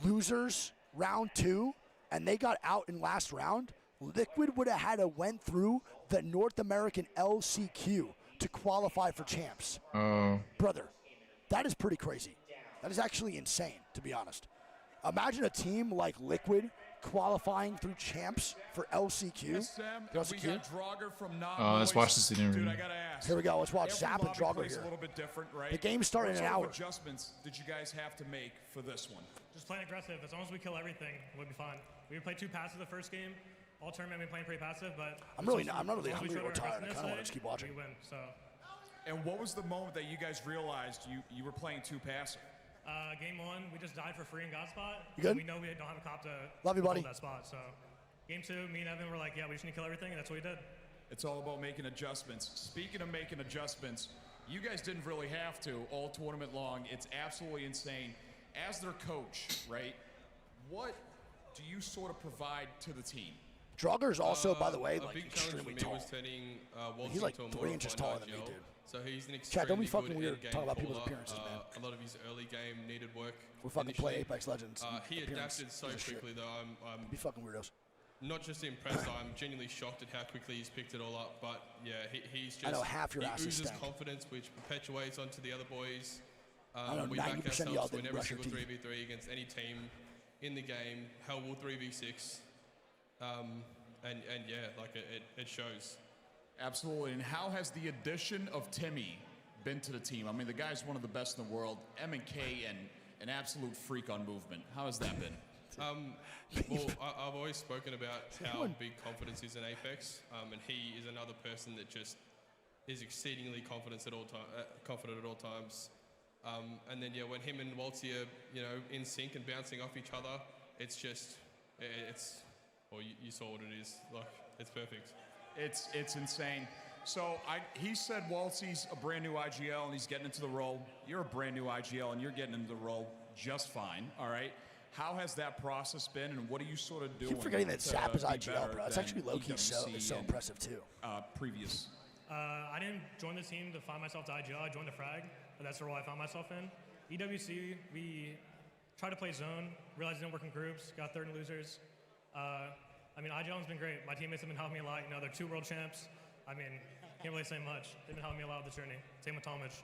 losers round 2 and they got out in last round, Liquid would have had to went through the North American LCQ to qualify for champs. Oh. Brother, that is pretty crazy. That is actually insane, to be honest. Imagine a team like Liquid qualifying through champs for LCQ. We got Draugr from Let's watch this interview. Dude, I gotta ask. Here we go. Let's watch Every Zap and lobby Draugr plays here. a little bit different, right? The game's starting in an What sort hour. of adjustments did you guys have to make for this one? Just playing aggressive. As long as we kill everything, we'll be fine. We played 2 passive the first game. All tournament we playing pretty passive, but I'm not really hungry or tired. I kind of want to just keep watching. We win. So. And what was the moment that you guys realized you were playing too passive? Game 1, we just died for free in God spot. You good? We know we don't have a cop to Love you, buddy. hold that spot. So, game 2, me and Evan were like, yeah, we just need to kill everything, and that's what we did. It's all about making adjustments. Speaking of making adjustments, you guys didn't really have to all tournament long. It's absolutely insane. As their coach, right, what do you sort of provide to the team? Draugr is also, by the way, a like big challenge extremely for me tall. was turning Walton He's like to a 3 inches taller than me, IGL. dude. So he's an Chat, don't be extremely fucking good weird in-game talking about people's caller. appearances, man. A lot of his early game needed work. We fucking play initially. Apex Legends. He appearance adapted so is a shit. quickly, though. I'm Be fucking weirdos. not just impressed. I'm genuinely shocked at how quickly he's picked it all up. But yeah, he's just. I know half your he ass is oozes stank. confidence, which perpetuates onto the other boys. I know We back 90% of y'all ourselves to win didn't every brush your single teeth. 3v3 against any team in the game. Hell, we'll 3v6. And yeah, like it shows. Absolutely. And how has the addition of Timmy been to the team? I mean, the guy's one of the best in the world. M&K and an absolute freak on movement. How has that been? Well, I've always spoken about how big confidence is in Apex, and he is another person that just is exceedingly confident at all times. And then yeah, when him and Waltzy are in sync and bouncing off each other, it's just well, you saw what it is. Like, it's perfect. It's insane. So he said Waltzy's a brand new IGL and he's getting into the role. You're a brand new IGL and you're getting into the role just fine. All right. How has that process been, and what are you sort of doing? Keep forgetting that Zap is be IGL, better bro. It's than actually low-key so EWC and, impressive, too. Previous. I didn't join the team to find myself to IGL. I joined the frag, but that's the role I found myself in. EWC, we tried to play zone, realized it didn't work in groups, got third in losers. I mean, IGL's been great. My teammates have been helping me a lot. They're 2 world champs. I mean, can't really say much. They've been helping me a lot with the journey. Same with Tomich.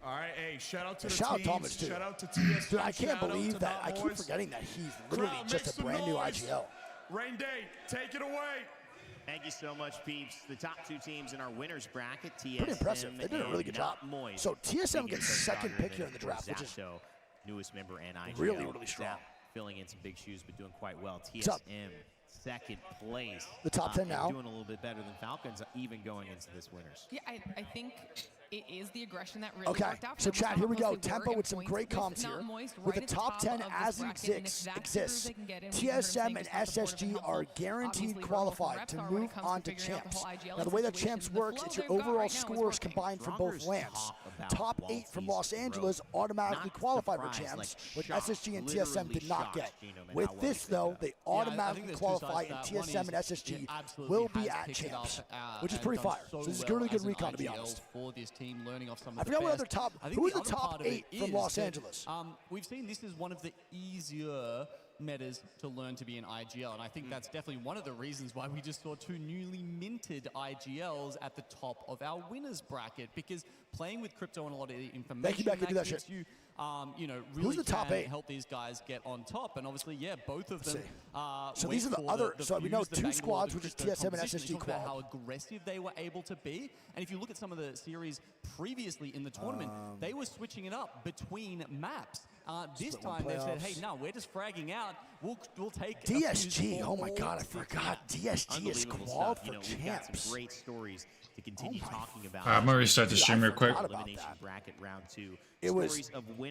All right, hey, shout out to the Shout out teams. Thomas, too. Shout out to TS. Dude, I can't shout out believe to that. I Not keep Boys. forgetting that he's literally Crowd, just make a brand some new noise. IGL. Rain Day, take it away. Thank you so much, peeps. The top 2 teams in our winners bracket, TSM Pretty impressive. They did a really good job. Moist. So TSM gets second Draugr, pick then, here in the of course, draft, which is Zapdo, newest member and IGL. really, really strong. Zap filling in some big shoes, but doing quite well. What's up? TSM, second place. The top 10 and now. Doing a little bit better than Falcons, even going into this winners. Yeah, I think it is the aggression that really Okay, worked out for so them. chat, How here we go. close they were Tempo in with some points great comms Not here. Moist With right the at top 10 of this as it bracket, and if that's the exists, further they can get in, we heard him saying TSM and just not supportive SSG and are helpful. guaranteed Obviously, qualified reps to are when it move comes to on to figuring out the champs. whole IGL Now, the way that situation. champs The works, flow it's your they've got overall right now is scores working. combined for both Draugur's lamps. talk about Top 8 from Los Waltzy's Angeles growth. automatically Not qualified for surprised, champs, like which shocked, SSG and TSM did literally not get. shocked, Genome, and With how well this, he picked it though, up. they Yeah, I think automatically there's two sides qualify, to and that. One TSM and is SSG it absolutely will be has at picked it up, champs, which is and pretty done fire. so So this is well really good as an recon, to be IGL honest. for this team, learning off some of I the forgot what best. other top. I think Who was the other top part of 8 it from is Los that, Angeles? We've seen this is one of the easier metas to learn to be an IGL, and I think that's definitely one of the reasons why we just saw 2 newly minted IGLs at the top of our winners bracket, because playing with crypto and a lot of the information Becky, do that that gives shit. you you know, Who's really the top can 8? help these guys get on top. And obviously, yeah, both of them. So these are the other. So we know 2 squads, which is TSM and SSG quad. quad. How aggressive they were able to be, and if you look at some of the series previously in the tournament, they were switching it up between maps. This time they said, "Hey, no, we're just fragging out. We'll take DSG. Oh my God, I forgot. DSG is quad for You know, we've got champs. some great stories to continue talking about. I'm gonna restart the stream real quick. Elimination bracket round 2. It was Stories of winners.